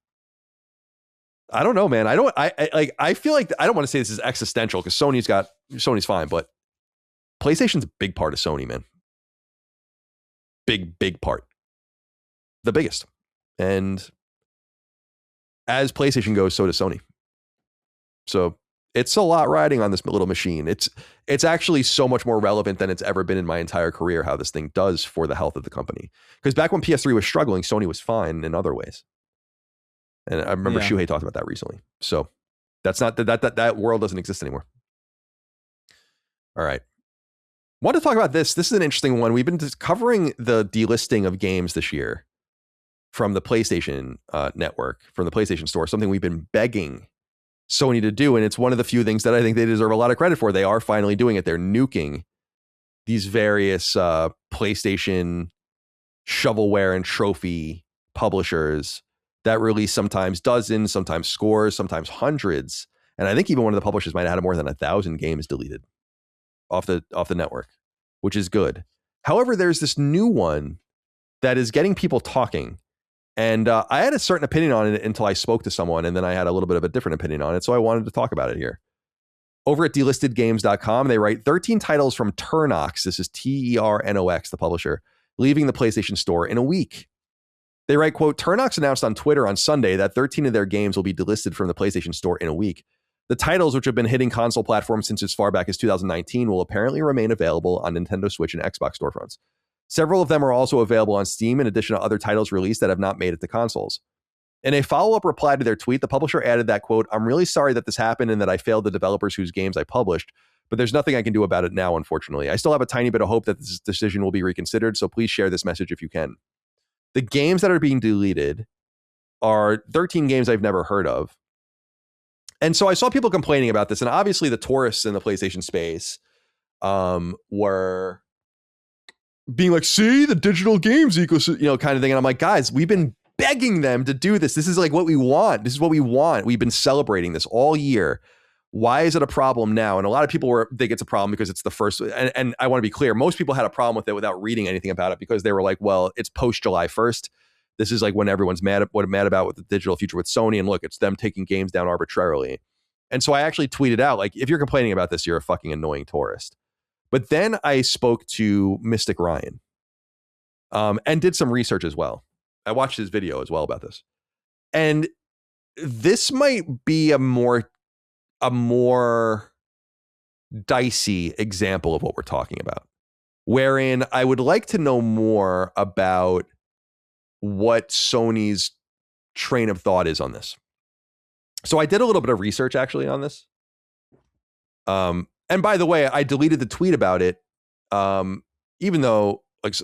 I don't know, man. I feel like I don't want to say this is existential because Sony's fine, but PlayStation's a big part of Sony, man. Big part. The biggest. And as PlayStation goes, so does Sony. So it's a lot riding on this little machine. It's actually so much more relevant than it's ever been in my entire career, how this thing does for the health of the company. Because back when PS3 was struggling, Sony was fine in other ways. And I remember Shuhei talked about that recently. So that's not that world doesn't exist anymore. All right. Want to talk about this. This is an interesting one. We've been covering the delisting of games this year from the PlayStation network, from the PlayStation Store, something we've been begging Sony to do. And it's one of the few things that I think they deserve a lot of credit for. They are finally doing it. They're nuking these various PlayStation shovelware and trophy publishers that release sometimes dozens, sometimes scores, sometimes hundreds. And I think even one of the publishers might have had more than 1,000 games deleted off the network, which is good. However, there's this new one that is getting people talking. And I had a certain opinion on it until I spoke to someone, and then I had a little bit of a different opinion on it. So I wanted to talk about it here. Over at delistedgames.com, they write 13 titles from Ternox. This is Ternox, the publisher, leaving the PlayStation Store in a week. They write, quote, Ternox announced on Twitter on Sunday that 13 of their games will be delisted from the PlayStation Store in a week. The titles, which have been hitting console platforms since as far back as 2019, will apparently remain available on Nintendo Switch and Xbox storefronts. Several of them are also available on Steam, in addition to other titles released that have not made it to consoles. In a follow-up reply to their tweet, the publisher added that, quote, I'm really sorry that this happened and that I failed the developers whose games I published, but there's nothing I can do about it now, unfortunately. I still have a tiny bit of hope that this decision will be reconsidered, so please share this message if you can. The games that are being deleted are 13 games I've never heard of. And so I saw people complaining about this, and obviously the tourists in the PlayStation space were being like, see, the digital games ecosystem, kind of thing. And I'm like, guys, we've been begging them to do this. This is like what we want. This is what we want. We've been celebrating this all year. Why is it a problem now? And a lot of people think it's a problem because it's the first. And I want to be clear. Most people had a problem with it without reading anything about it because they were like, well, it's post July 1st. This is like when everyone's mad about with the digital future with Sony. And look, it's them taking games down arbitrarily. And so I actually tweeted out, like, if you're complaining about this, you're a fucking annoying tourist. But then I spoke to Mystic Ryan and did some research as well. I watched his video as well about this. And this might be a more dicey example of what we're talking about, wherein I would like to know more about what Sony's train of thought is on this. So I did a little bit of research actually on this. And by the way, I deleted the tweet about it, even though like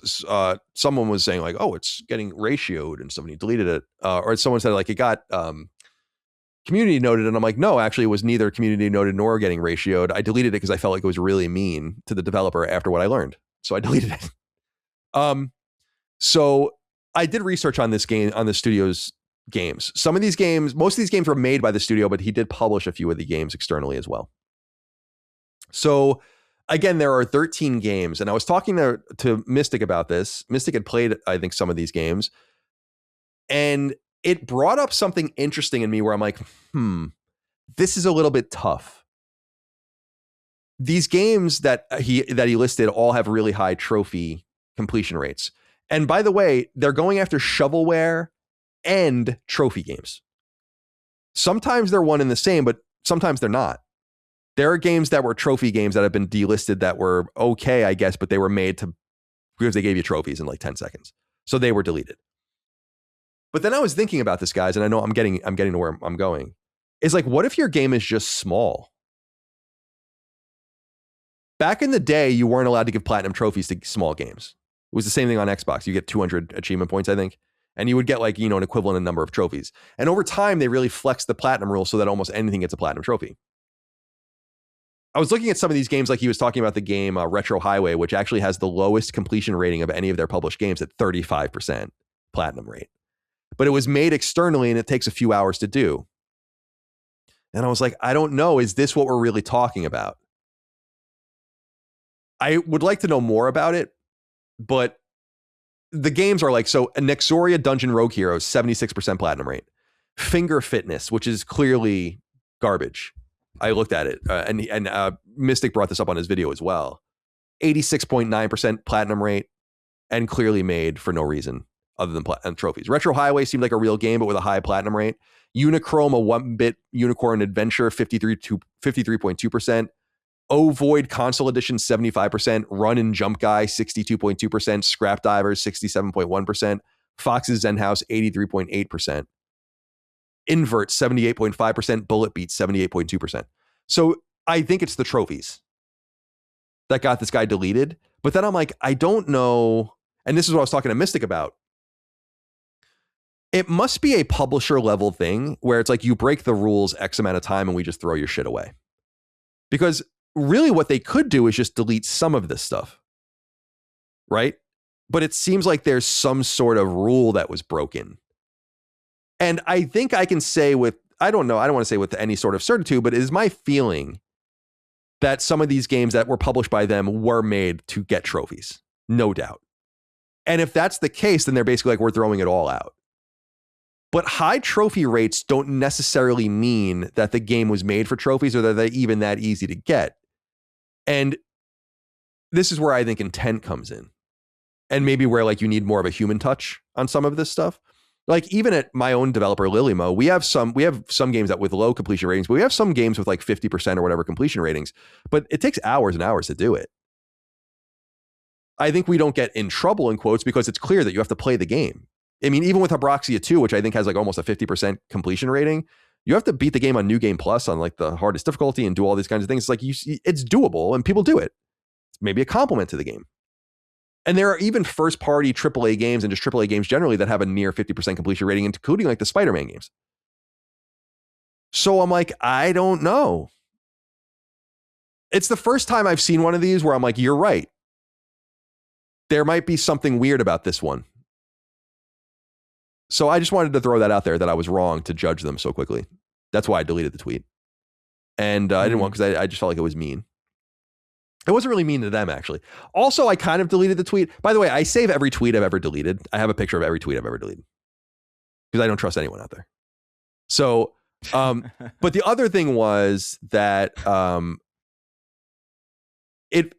someone was saying like, oh, it's getting ratioed and somebody deleted it. Or someone said like it got community noted. And I'm like, no, actually it was neither community noted nor getting ratioed. I deleted it because I felt like it was really mean to the developer after what I learned. So I deleted it. So I did research on this game, on the studio's games. Some of these games, most of these games were made by the studio, but he did publish a few of the games externally as well. So again, there are 13 games, and I was talking to Mystic about this. Mystic had played, I think, some of these games, and it brought up something interesting in me where I'm like, this is a little bit tough. These games that he listed all have really high trophy completion rates. And by the way, they're going after shovelware and trophy games. Sometimes they're one and the same, but sometimes they're not. There are games that were trophy games that have been delisted that were okay, I guess, but they were made to because they gave you trophies in like 10 seconds. So they were deleted. But then I was thinking about this, guys, and I know I'm getting to where I'm going. Is like, what if your game is just small? Back in the day, you weren't allowed to give platinum trophies to small games. It was the same thing on Xbox. You get 200 achievement points, I think. And you would get like, an equivalent number of trophies. And over time, they really flexed the platinum rule so that almost anything gets a platinum trophy. I was looking at some of these games, like he was talking about the game Retro Highway, which actually has the lowest completion rating of any of their published games at 35% platinum rate. But it was made externally and it takes a few hours to do. And I was like, I don't know. Is this what we're really talking about? I would like to know more about it, but the games are like, so Nexoria Dungeon Rogue Heroes, 76% platinum rate. Finger Fitness, which is clearly garbage. I looked at it and Mystic brought this up on his video as well. 86.9% platinum rate and clearly made for no reason other than platinum trophies. Retro Highway seemed like a real game, but with a high platinum rate. Unichrome, a 1-bit unicorn adventure, 53.2%. Oh Void Console Edition, 75%. Run and Jump Guy, 62.2%. Scrap Divers, 67.1%. Fox's Zen House, 83.8%. Invert, 78.5%. Bullet Beat, 78.2%. So I think it's the trophies that got this guy deleted. But then I'm like, I don't know. And this is what I was talking to Mystic about. It must be a publisher level thing where it's like you break the rules X amount of time and we just throw your shit away. Because really what they could do is just delete some of this stuff, right? but it seems like there's some sort of rule that was broken. And I think I can say with, I don't want to say with any sort of certitude, but it is my feeling that some of these games that were published by them were made to get trophies, no doubt. And if that's the case, then they're basically like, we're throwing it all out. But high trophy rates don't necessarily mean that the game was made for trophies or that they're even that easy to get. And this is where I think intent comes in. And maybe where like you need more of a human touch on some of this stuff. Like even at my own developer, Lilymo, we have some games that with low completion ratings, but we have some games with like 50% or whatever completion ratings, but it takes hours and hours to do it. I think we don't get in trouble in quotes because it's clear that you have to play the game. I mean, even with Abraxia 2, which I think has like almost a 50% completion rating, you have to beat the game on New Game Plus on like the hardest difficulty and do all these kinds of things. It's like it's doable and people do it. It's maybe a compliment to the game. And there are even first-party AAA games and just AAA games generally that have a near 50% completion rating, including like the Spider-Man games. So I'm like, I don't know. It's the first time I've seen one of these where I'm like, you're right. There might be something weird about this one. So I just wanted to throw that out there that I was wrong to judge them so quickly. That's why I deleted the tweet. And I didn't want, because I just felt like it was mean. It wasn't really mean to them, actually. Also, I kind of deleted the tweet. By the way, I save every tweet I've ever deleted. I have a picture of every tweet I've ever deleted because I don't trust anyone out there. So, but the other thing was that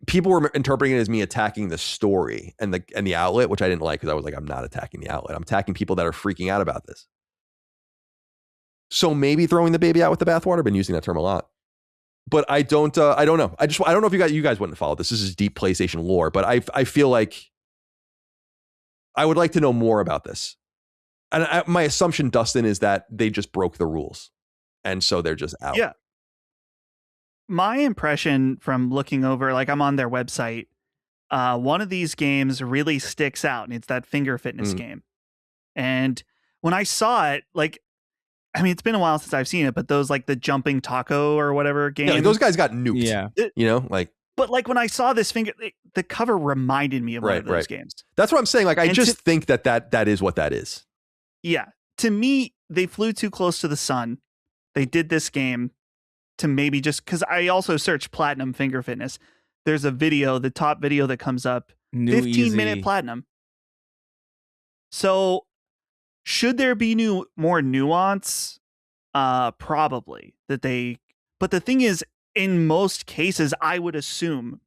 people were interpreting it as me attacking the story and the outlet, which I didn't like because I was like, I'm not attacking the outlet. I'm attacking people that are freaking out about this. So maybe throwing the baby out with the bathwater. I've been using that term a lot. But I don't know. I don't know if you guys wouldn't follow this. This is deep PlayStation lore, but I feel like I would like to know more about this. And my assumption, Dustin, is that they just broke the rules. And so they're just out. Yeah. My impression from looking over, like I'm on their website, one of these games really sticks out, and it's that finger fitness game. And when I saw it, like, I mean, it's been a while since I've seen it, but those like the jumping taco or whatever game. Yeah, those guys got nuked. Yeah. You know, like. But like when I saw this finger, the cover reminded me of one of those games. That's what I'm saying. Like, I just think that is what that is. Yeah. To me, they flew too close to the sun. They did this game to maybe just, because I also searched platinum finger fitness. There's a video, the top video that comes up, 15-minute platinum. So should there be more nuance? Probably but the thing is, in most cases, I would assume,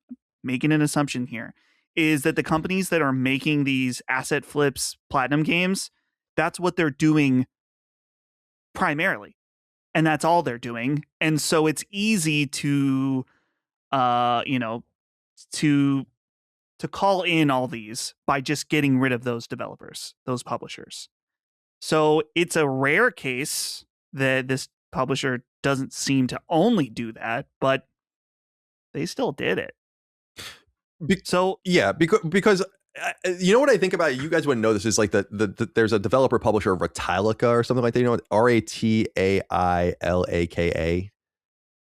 making an assumption here, is that the companies that are making these asset flips platinum games, that's what they're doing primarily. And that's all they're doing. And so it's easy to call in all these by just getting rid of those developers, those publishers. So it's a rare case that this publisher doesn't seem to only do that, but they still did it. Because you know what I think about it? You guys wouldn't know this, is like there's a developer publisher, Ratilaka or something like that. You know, Ratailaka.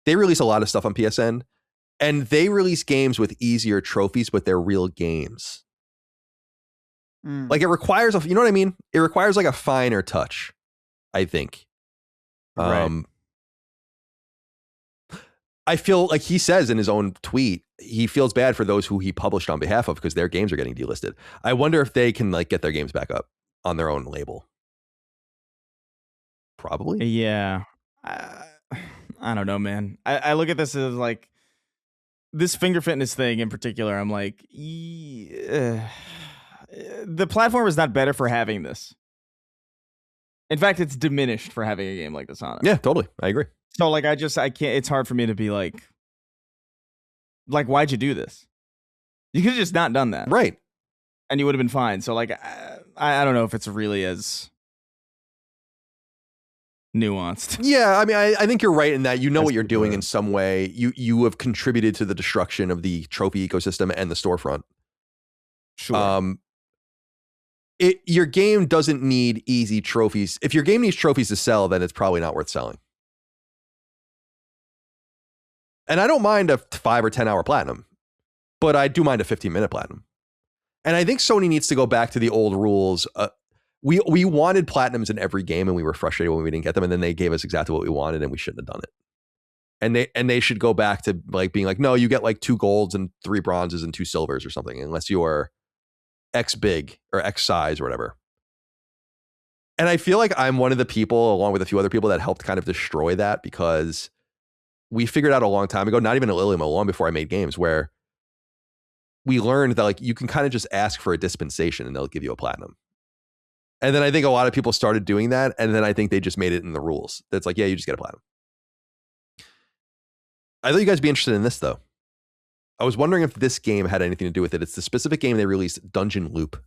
They release a lot of stuff on PSN, and they release games with easier trophies, but they're real games. Like it requires you know what I mean? It requires like a finer touch, I think. Right. I feel like he says in his own tweet, he feels bad for those who he published on behalf of because their games are getting delisted. I wonder if they can like get their games back up on their own label. Probably. Yeah. I don't know, man. I look at this as like this finger fitness thing in particular. I'm like, the platform is not better for having this. In fact, it's diminished for having a game like this on it. Yeah, totally. I agree. So like, I can't, it's hard for me to be like, why'd you do this? You could have just not done that. Right. And you would have been fine. So like, I don't know if it's really as nuanced. Yeah, I mean, I think you're right in that you know what you're doing in some way. You have contributed to the destruction of the trophy ecosystem and the storefront. Sure. Your game doesn't need easy trophies. If your game needs trophies to sell, then it's probably not worth selling. And I don't mind a 5 or 10 hour platinum, but I do mind a 15-minute platinum. And I think Sony needs to go back to the old rules. We wanted platinums in every game, and we were frustrated when we didn't get them. And then they gave us exactly what we wanted, and we shouldn't have done it. And they should go back to like being like, no, you get like 2 golds and 3 bronzes and 2 silvers or something, unless you're X big or X size or whatever. And I feel like I'm one of the people, along with a few other people, that helped kind of destroy that, because we figured out a long time ago, not even at Lilium, long before I made games, where we learned that like you can kind of just ask for a dispensation and they'll give you a platinum. And then I think a lot of people started doing that, and then I think they just made it in the rules. That's like, yeah, you just get a platinum. I thought you guys would be interested in this, though. I was wondering if this game had anything to do with it. It's the specific game they released, Dungeon Loop.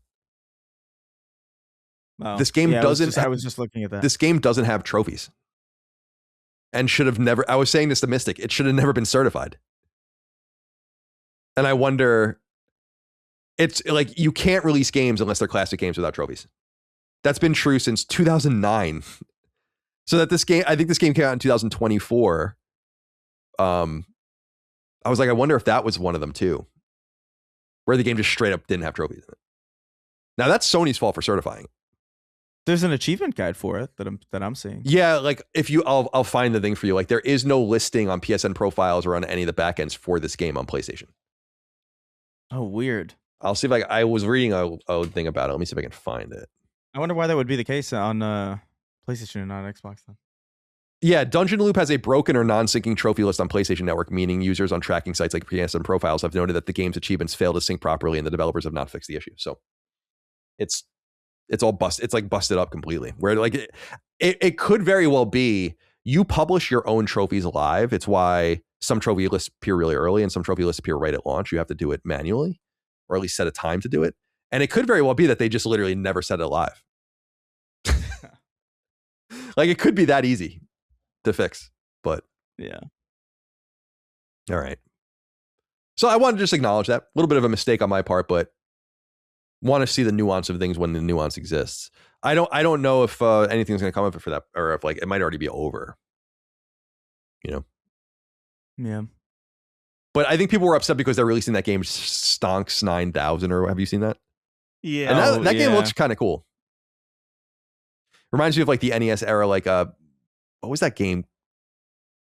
Oh, this game doesn't. I was just looking at that. This game doesn't have trophies, and should have never. I was saying this to Mystic. It should have never been certified. And I wonder. It's like you can't release games unless they're classic games without trophies. That's been true since 2009. So that this game, I think this game came out in 2024. I was like, I wonder if that was one of them too, where the game just straight up didn't have trophies in it. Now that's Sony's fault for certifying. There's an achievement guide for it that I'm seeing. Yeah, like if you, I'll find the thing for you. Like there is no listing on PSN profiles or on any of the backends for this game on PlayStation. Oh, weird. I'll see if I was reading a thing about it. Let me see if I can find it. I wonder why that would be the case on PlayStation and not Xbox then. Yeah, Dungeon Loop has a broken or non-syncing trophy list on PlayStation Network, meaning users on tracking sites like PSN profiles have noted that the game's achievements fail to sync properly, and the developers have not fixed the issue. So it's all busted. It's like busted up completely. Where like it could very well be you publish your own trophies live. It's why some trophy lists appear really early and some trophy lists appear right at launch. You have to do it manually, or at least set a time to do it. And it could very well be that they just literally never set it live. Like it could be that easy to fix, but yeah. All right. So I want to just acknowledge that. A little bit of a mistake on my part, but want to see the nuance of things when the nuance exists. I don't know if anything's going to come of it for that, or if like it might already be over. You know? Yeah. But I think people were upset because they're releasing that game Stonks 9000, or have you seen that? Yeah. And that game looks kind of cool. Reminds me of like the NES era, like what was that game?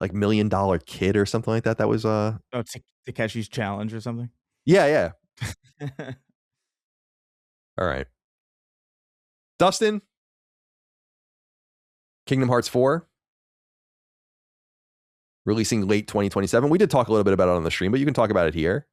Like $1 Million Kid or something like that. That was Takeshi's Challenge or something. Yeah. All right. Dustin, Kingdom Hearts 4 releasing late 2027. We did talk a little bit about it on the stream, but you can talk about it here.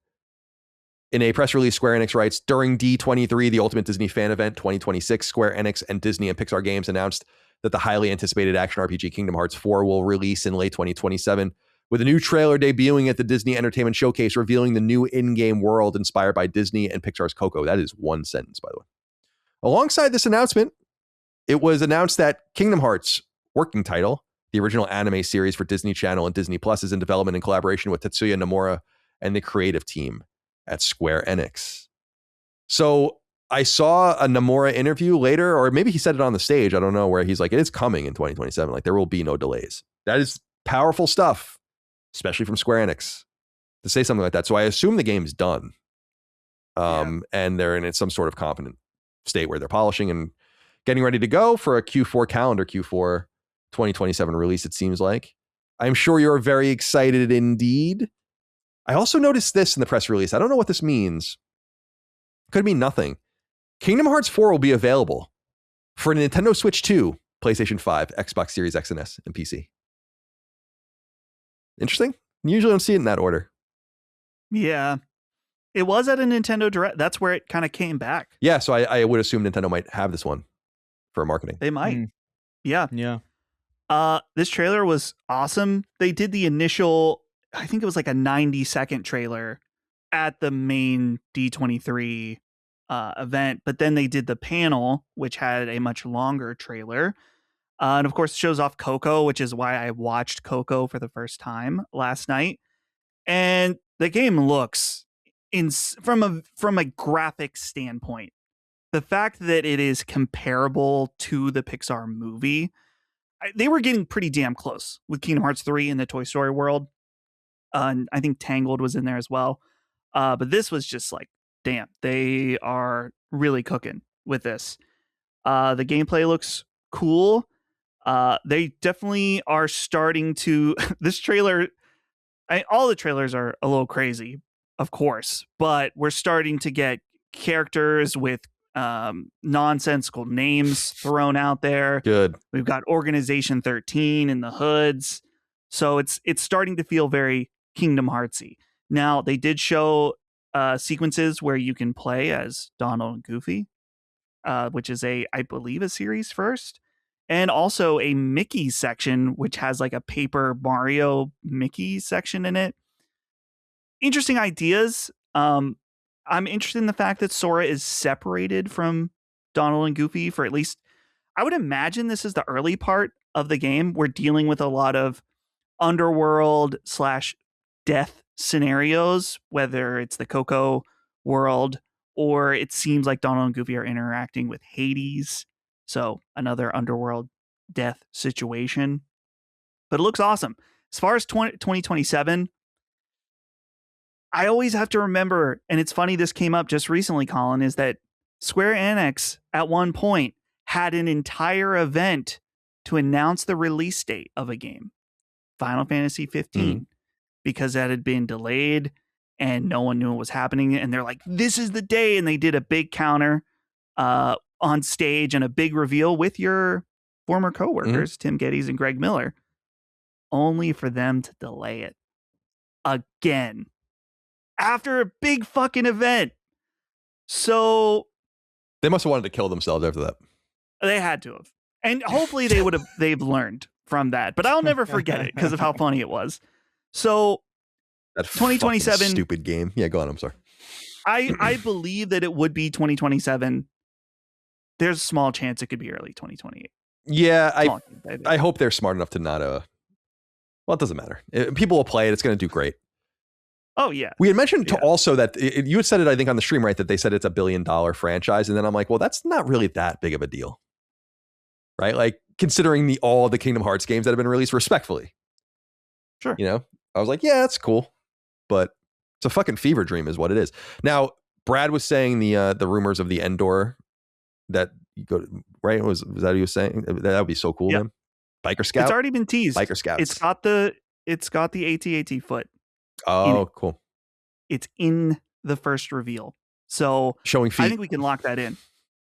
In a press release, Square Enix writes, during D23, the Ultimate Disney Fan Event 2026, Square Enix and Disney and Pixar Games announced that the highly anticipated action RPG Kingdom Hearts 4 will release in late 2027, with a new trailer debuting at the Disney Entertainment Showcase, revealing the new in-game world inspired by Disney and Pixar's Coco. That is one sentence, by the way. Alongside this announcement, it was announced that Kingdom Hearts, working title, the original anime series for Disney Channel and Disney Plus, is in development in collaboration with Tetsuya Nomura and the creative team at Square Enix. So I saw a Nomura interview later, or maybe he said it on the stage, I don't know, where he's like, it is coming in 2027. Like there will be no delays. That is powerful stuff, especially from Square Enix, to say something like that. So I assume the game's done. And they're in some sort of confident state where they're polishing and getting ready to go for a Q4 2027 release, it seems like. I'm sure you're very excited indeed. I also noticed this in the press release. I don't know what this means. Could mean nothing. Kingdom Hearts 4 will be available for Nintendo Switch 2, PlayStation 5, Xbox Series X and S, and PC. Interesting. You usually don't see it in that order. Yeah. It was at a Nintendo Direct. That's where it kind of came back. Yeah, so I would assume Nintendo might have this one for marketing. They might. Yeah. This trailer was awesome. They did the initial, I think it was like a 90-second trailer at the main D23 event, but then they did the panel, which had a much longer trailer. And of course, it shows off Coco, which is why I watched Coco for the first time last night. And the game looks, from a graphic standpoint, the fact that it is comparable to the Pixar movie, they were getting pretty damn close with Kingdom Hearts 3 in the Toy Story world. And I think Tangled was in there as well. But this was just like damn, they are really cooking with this. The gameplay looks cool. They definitely are starting to this trailer. All the trailers are a little crazy, of course, but we're starting to get characters with nonsensical names thrown out there. Good. We've got Organization 13 in the hoods. So it's starting to feel very Kingdom Heartsy. Now, they did show sequences where you can play as Donald and Goofy, which is I believe a series first. And also a Mickey section, which has like a Paper Mario Mickey section in it. Interesting ideas. I'm interested in the fact that Sora is separated from Donald and Goofy for at least, I would imagine this is the early part of the game. We're dealing with a lot of underworld / death scenarios, whether it's the Coco world or it seems like Donald and Goofy are interacting with Hades. So another underworld death situation. But it looks awesome. As far as 2027, I always have to remember, and it's funny this came up just recently, Colin, is that Square Enix at one point had an entire event to announce the release date of a game, Final Fantasy 15, because that had been delayed and no one knew what was happening. And they're like, this is the day. And they did a big counter on stage and a big reveal with your former coworkers, Tim Geddes and Greg Miller, only for them to delay it again after a big fucking event. So they must have wanted to kill themselves after that. They had to have. And hopefully they've learned from that. But I'll never forget it because of how funny it was. So that 2027 stupid game. Yeah, go on. I'm sorry. I believe that it would be 2027. There's a small chance it could be early 2028. Yeah, I hope they're smart enough to not well, it doesn't matter. People will play it. It's going to do great. Oh, yeah. We had mentioned also that you had said it, I think, on the stream, right? That they said it's $1 billion franchise. And then I'm like, well, that's not really that big of a deal. Right? Like, considering all the Kingdom Hearts games that have been released, respectfully. Sure. You know? I was like, yeah, that's cool. But it's a fucking fever dream is what it is. Now, Brad was saying the rumors of the Endor that you go, right? Was that what he was saying? That would be so cool, man. Biker Scout? It's already been teased. Biker Scouts. It's got the AT-AT foot. Oh, cool. It's in the first reveal. So showing feet. I think we can lock that in.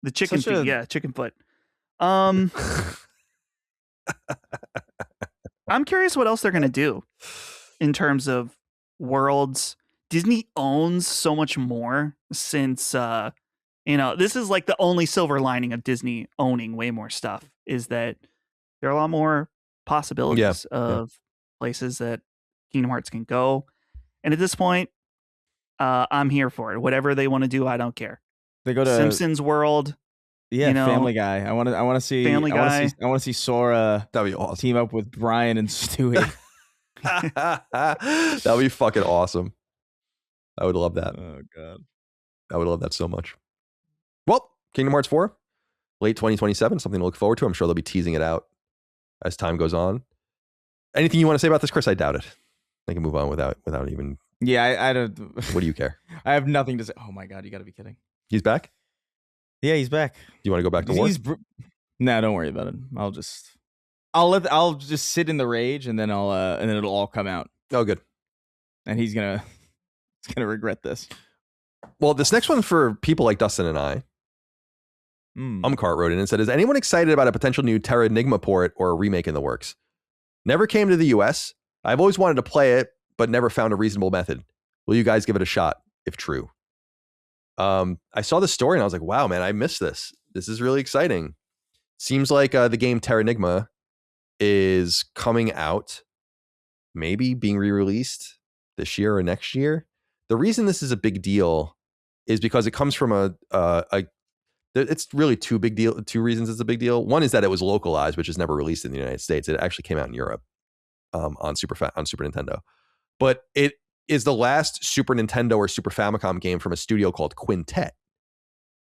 The chicken feet, chicken foot. I'm curious what else they're going to do in terms of worlds. Disney owns so much more since, this is like the only silver lining of Disney owning way more stuff is that there are a lot more possibilities of places that Kingdom Hearts can go. And at this point, I'm here for it. Whatever they want to do, I don't care. They go to Simpsons World. Yeah, Family Guy. I want to see Family Guy. I want to see Sora. That'd be awesome. Team up with Brian and Stewie. That'd be fucking awesome. I would love that. Oh god, I would love that so much. Well, Kingdom Hearts 4, late 2027, something to look forward to. I'm sure they'll be teasing it out as time goes on. Anything you want to say about this, Chris? I doubt it. I can move on without even. Yeah, I don't. What do you care? I have nothing to say. Oh my god, you got to be kidding. He's back? Yeah, he's back. Do you want to go back to war? No, don't worry about it. I'll just sit in the rage and then it'll all come out. Oh, good. And he's gonna regret this. Well, this next one for people like Dustin and I. Umcart wrote in and said, is anyone excited about a potential new Terranigma port or a remake in the works? Never came to the US. I've always wanted to play it, but never found a reasonable method. Will you guys give it a shot, if true? I saw the story and I was like, wow, man, I missed this. This is really exciting. Seems like the game Terranigma is coming out, maybe being re-released this year or next year. The reason this is a big deal is because it comes from it's really two reasons it's a big deal. One is that it was localized, which is never released in the United States. It actually came out in Europe on Super Nintendo. But it is the last Super Nintendo or Super Famicom game from a studio called Quintet.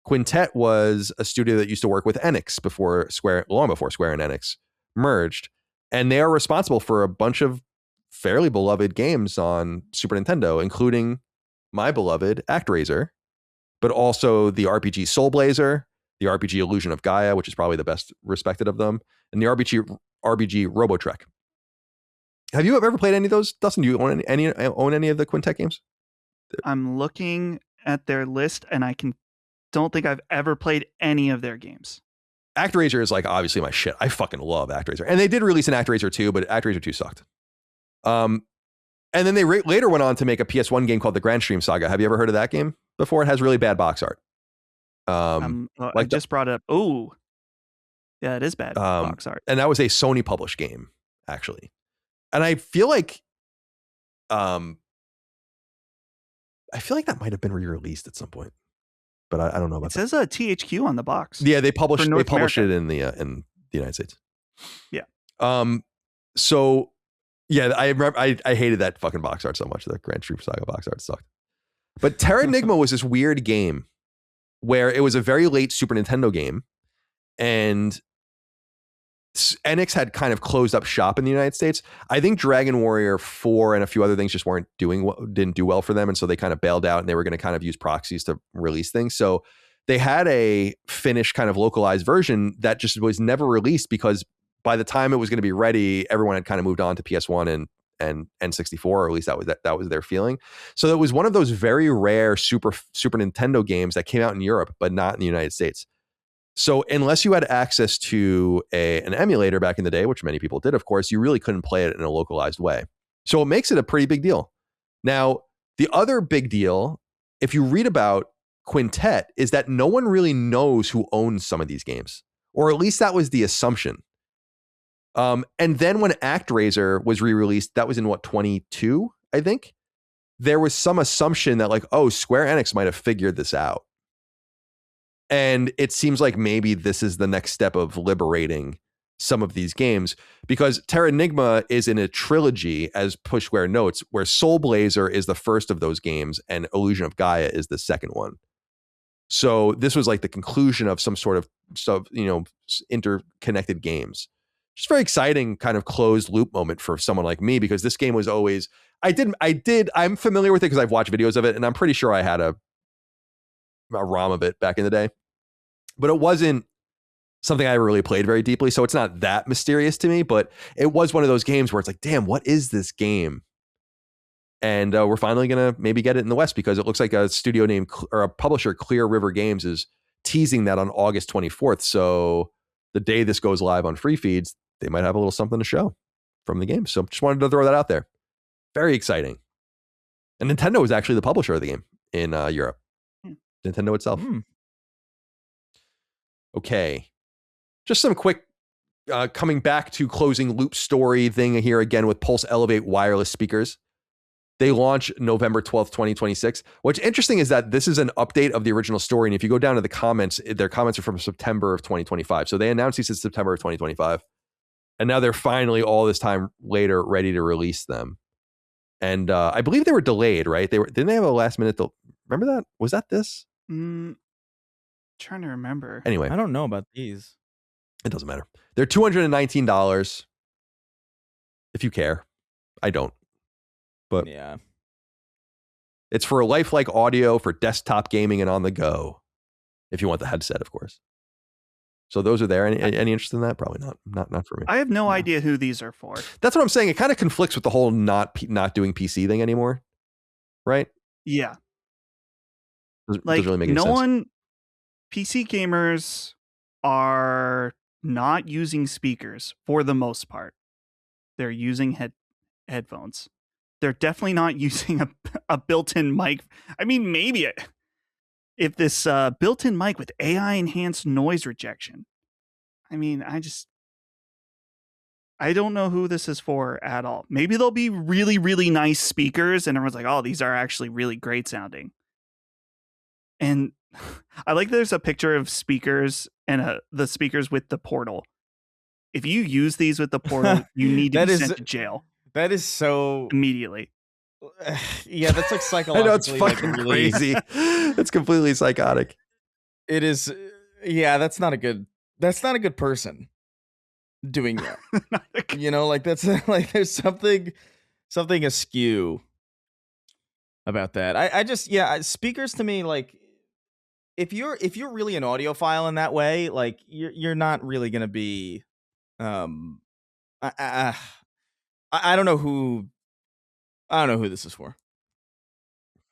Quintet was a studio that used to work with Enix long before Square and Enix merged. And they are responsible for a bunch of fairly beloved games on Super Nintendo, including my beloved ActRaiser but also the RPG Soul Blazer, the RPG Illusion of Gaia, which is probably the best respected of them, and the RPG Robotrek. Have you ever played any of those, Dustin? Do you own any of the Quintet games? I'm looking at their list, and don't think I've ever played any of their games. ActRaiser is like obviously my shit. I fucking love ActRaiser, and they did release an ActRaiser 2, but ActRaiser 2 sucked. And then they later went on to make a PS1 game called the Grand Stream Saga. Have you ever heard of that game before? It has really bad box art. I just brought up. Oh, yeah, it is bad box art, and that was a Sony published game actually. And I feel like that might have been re-released at some point, but I don't know about that. It says a THQ on the box. Yeah, they published it in the United States. Yeah. So yeah, I remember I hated that fucking box art so much. The Grand Stream Saga box art sucked. But Terranigma was this weird game where it was a very late Super Nintendo game, and Enix had kind of closed up shop in the United States. I think Dragon Warrior 4 and a few other things just didn't do well for them, and so they kind of bailed out, and they were going to kind of use proxies to release things. So they had a finished kind of localized version that just was never released because by the time it was going to be ready, everyone had kind of moved on to PS1 and N64, or at least that was their feeling. So it was one of those very rare Super Nintendo games that came out in Europe, but not in the United States. So unless you had access to an emulator back in the day, which many people did, of course, you really couldn't play it in a localized way. So it makes it a pretty big deal. Now, the other big deal, if you read about Quintet, is that no one really knows who owns some of these games, or at least that was the assumption. And then when ActRaiser was re-released, that was in 22, I think. There was some assumption that Square Enix might have figured this out. And it seems like maybe this is the next step of liberating some of these games, because Terranigma is in a trilogy, as Push Square notes, where Soul Blazer is the first of those games and Illusion of Gaia is the second one. So this was like the conclusion of some sort of interconnected games. Just very exciting kind of closed loop moment for someone like me, because this game was always, I'm familiar with it because I've watched videos of it, and I'm pretty sure I had a ROM of it back in the day, but it wasn't something I really played very deeply. So it's not that mysterious to me, but it was one of those games where it's like, damn, what is this game? And we're finally going to maybe get it in the West, because it looks like a studio name or a publisher, Clear River Games, is teasing that on August 24th. So the day this goes live on free feeds, they might have a little something to show from the game. So just wanted to throw that out there. Very exciting. And Nintendo was actually the publisher of the game in Europe. Nintendo itself. Okay. Just some quick coming back to closing loop story thing here again with Pulse Elevate wireless speakers. They launch November 12th, 2026. What's interesting is that this is an update of the original story. And if you go down to the comments, their comments are from September of 2025. So they announced these in September of 2025. And now they're finally, all this time later, ready to release them. And I believe they were delayed, right? Didn't they have a last minute? Remember that? Was that this? Trying to remember. Anyway, I don't know about these. It doesn't matter. They're $219 if you care. I don't. But yeah, it's for lifelike audio for desktop gaming and on the go. If you want the headset, of course. So those are there. Any interest in that? Probably not. Not for me. I have no idea who these are for. That's what I'm saying. It kind of conflicts with the whole not doing PC thing anymore, right? Yeah. Doesn't really make any sense. PC gamers are not using speakers for the most part. They're using headphones. They're definitely not using a built-in mic. I mean, maybe if this built-in mic with AI enhanced noise rejection. I mean, I don't know who this is for at all. Maybe they'll be really, really nice speakers and everyone's like, oh, these are actually really great sounding. And I like there's a picture of speakers and the speakers with the portal. If you use these with the portal, you need to be sent to jail. That is so immediately. Yeah, that's like psychologically. I know, it's fucking crazy. It's completely psychotic. It is. Yeah, that's not a good person doing that. That's like there's something askew about that. I just speakers to me, like, if you're really an audiophile in that way, like you're not really gonna be. I don't know who. I don't know who this is for.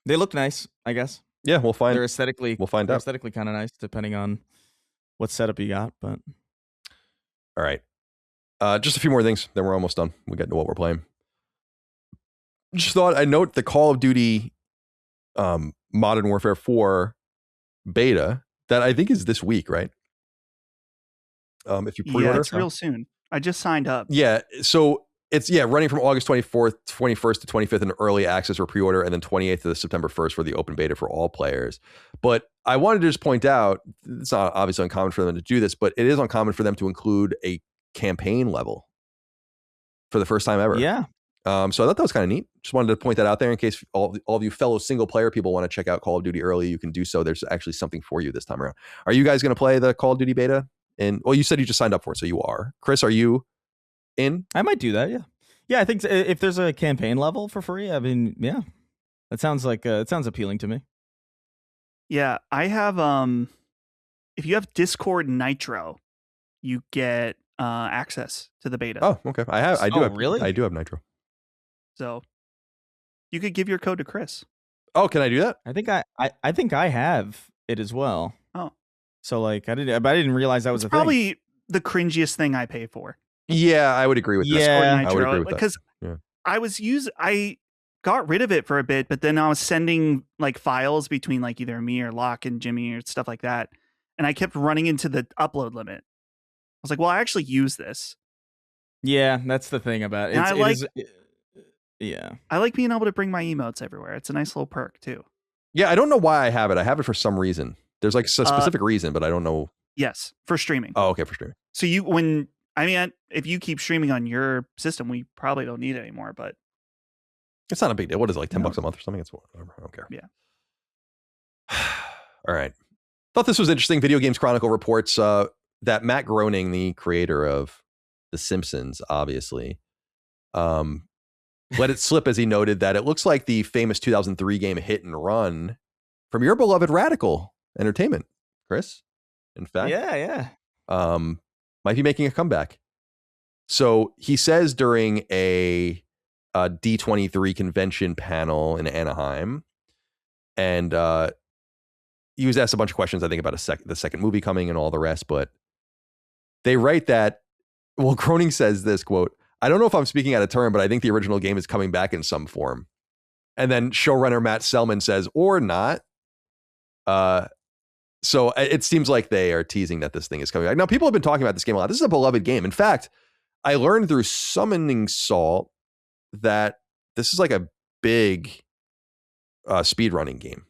They look nice, I guess. Yeah, we'll find. They're aesthetically. We'll find they're out. aesthetically kind of nice, depending on what setup you got. But all right, just a few more things. Then we're almost done. We get to what we're playing. Just thought I'd note the Call of Duty Modern Warfare 4 beta that I think is this week, right? If you pre-order, yeah, it's real soon. I just signed up. Yeah, so it's running from August 24th, 21st to 25th in early access or pre-order, and then 28th to September 1st for the open beta for all players. But I wanted to just point out, it's not obviously uncommon for them to do this, but it is uncommon for them to include a campaign level for the first time ever. yeah, So I thought that was kind of neat. Just wanted to point that out there in case all of you fellow single player people want to check out Call of Duty early. You can do so. There's actually something for you this time around. Are you guys going to play the Call of Duty beta? And well, you said you just signed up for it, so you are. Chris, are you in? I might do that. Yeah. I think if there's a campaign level for free, I mean, yeah, that sounds like it sounds appealing to me. Yeah, I have. If you have Discord Nitro, you get access to the beta. Oh, okay. I do have. Really? I do have Nitro. So you could give your code to Chris. Oh, can I do that? I think I have it as well. Oh, so like I didn't realize that was a thing. Probably the cringiest thing I pay for. Yeah, I would agree with that. Yeah, I would agree with that. Because Yeah. I got rid of it for a bit, but then I was sending like files between like either me or Locke and Jimmy or stuff like that, and I kept running into the upload limit. I was like, well, I actually use this. Yeah, that's the thing about it. Yeah. I like being able to bring my emotes everywhere. It's a nice little perk too. Yeah, I don't know why I have it. I have it for some reason. There's like a specific reason, but I don't know. Yes, for streaming. Oh, okay, for streaming. So if you keep streaming on your system, we probably don't need it anymore, but It's not a big deal. What is it, like $10 No. a month or something? It's whatever. I don't care. Yeah. All right. Thought this was interesting. Video Games Chronicle reports that Matt Groening, the creator of The Simpsons, obviously, let it slip as he noted that it looks like the famous 2003 game Hit and Run from your beloved Radical Entertainment, Chris. In fact, Yeah. might be making a comeback. So he says during a D23 convention panel in Anaheim, and he was asked a bunch of questions, I think, about the second movie coming and all the rest, but they write that, well, Groening says this, quote, "I don't know if I'm speaking out of turn, but I think the original game is coming back in some form." And then showrunner Matt Selman says, or not. So it seems like they are teasing that this thing is coming back. Now, people have been talking about this game a lot. This is a beloved game. In fact, I learned through Summoning Salt that this is like a big speedrunning game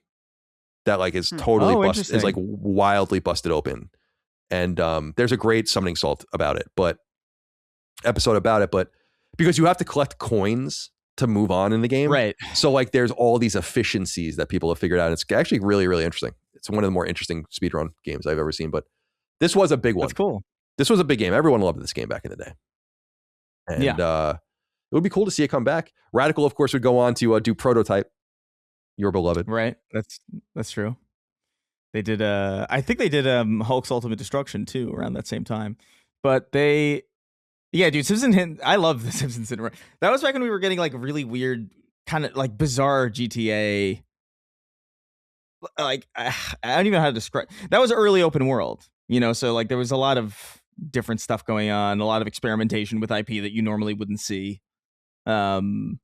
that like is totally busted, is like wildly busted open. And there's a great Summoning Salt episode about it, but because you have to collect coins to move on in the game. Right. So like there's all these efficiencies that people have figured out. It's actually really, really interesting. It's one of the more interesting speedrun games I've ever seen, but this was a big one. That's cool. This was a big game. Everyone loved this game back in the day. And it would be cool to see it come back. Radical, of course, would go on to do Prototype, your beloved. Right. That's true. They did I think they did Hulk's Ultimate Destruction too around that same time. But dude, Simpsons Hit. I love the Simpsons Hit and Run. That was back when we were getting like really weird, kind of like bizarre GTA. Like I don't even know how to describe. That was early open world, so like there was a lot of different stuff going on, a lot of experimentation with IP that you normally wouldn't see. And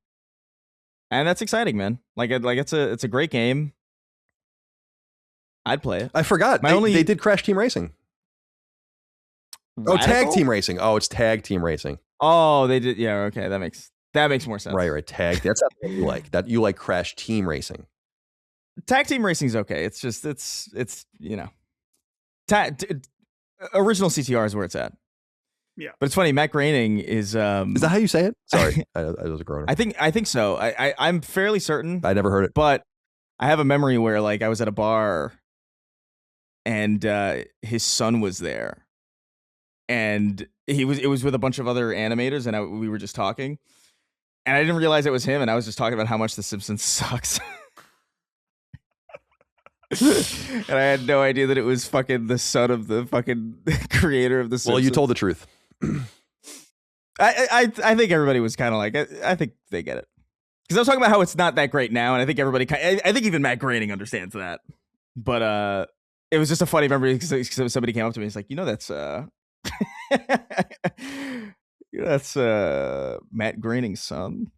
that's exciting, man. Like it's a great game. I'd play it. I forgot. They did Crash Team Racing. Radical? Oh, Tag Team Racing. Oh, it's Tag Team Racing. Oh, they did. Yeah, okay. That makes more sense. Right. Tag. That's what you like. That you like Crash Team Racing. Tag Team Racing's okay. It's just original CTR is where it's at. Yeah. But it's funny, Matt Groening is that how you say it? Sorry. I was a groaner. I think so. I'm fairly certain. I never heard it. But I have a memory where like I was at a bar and his son was there. And it was with a bunch of other animators, and we were just talking, and I didn't realize it was him, and I was just talking about how much The Simpsons sucks. And I had no idea that it was fucking the son of the fucking creator of the Simpsons. Well, you told the truth. I think everybody was kind of like, I think they get it. Because I was talking about how it's not that great now, and I think everybody, I think even Matt Groening understands that. But it was just a funny memory because somebody came up to me. It's like, that's Matt Groening's son.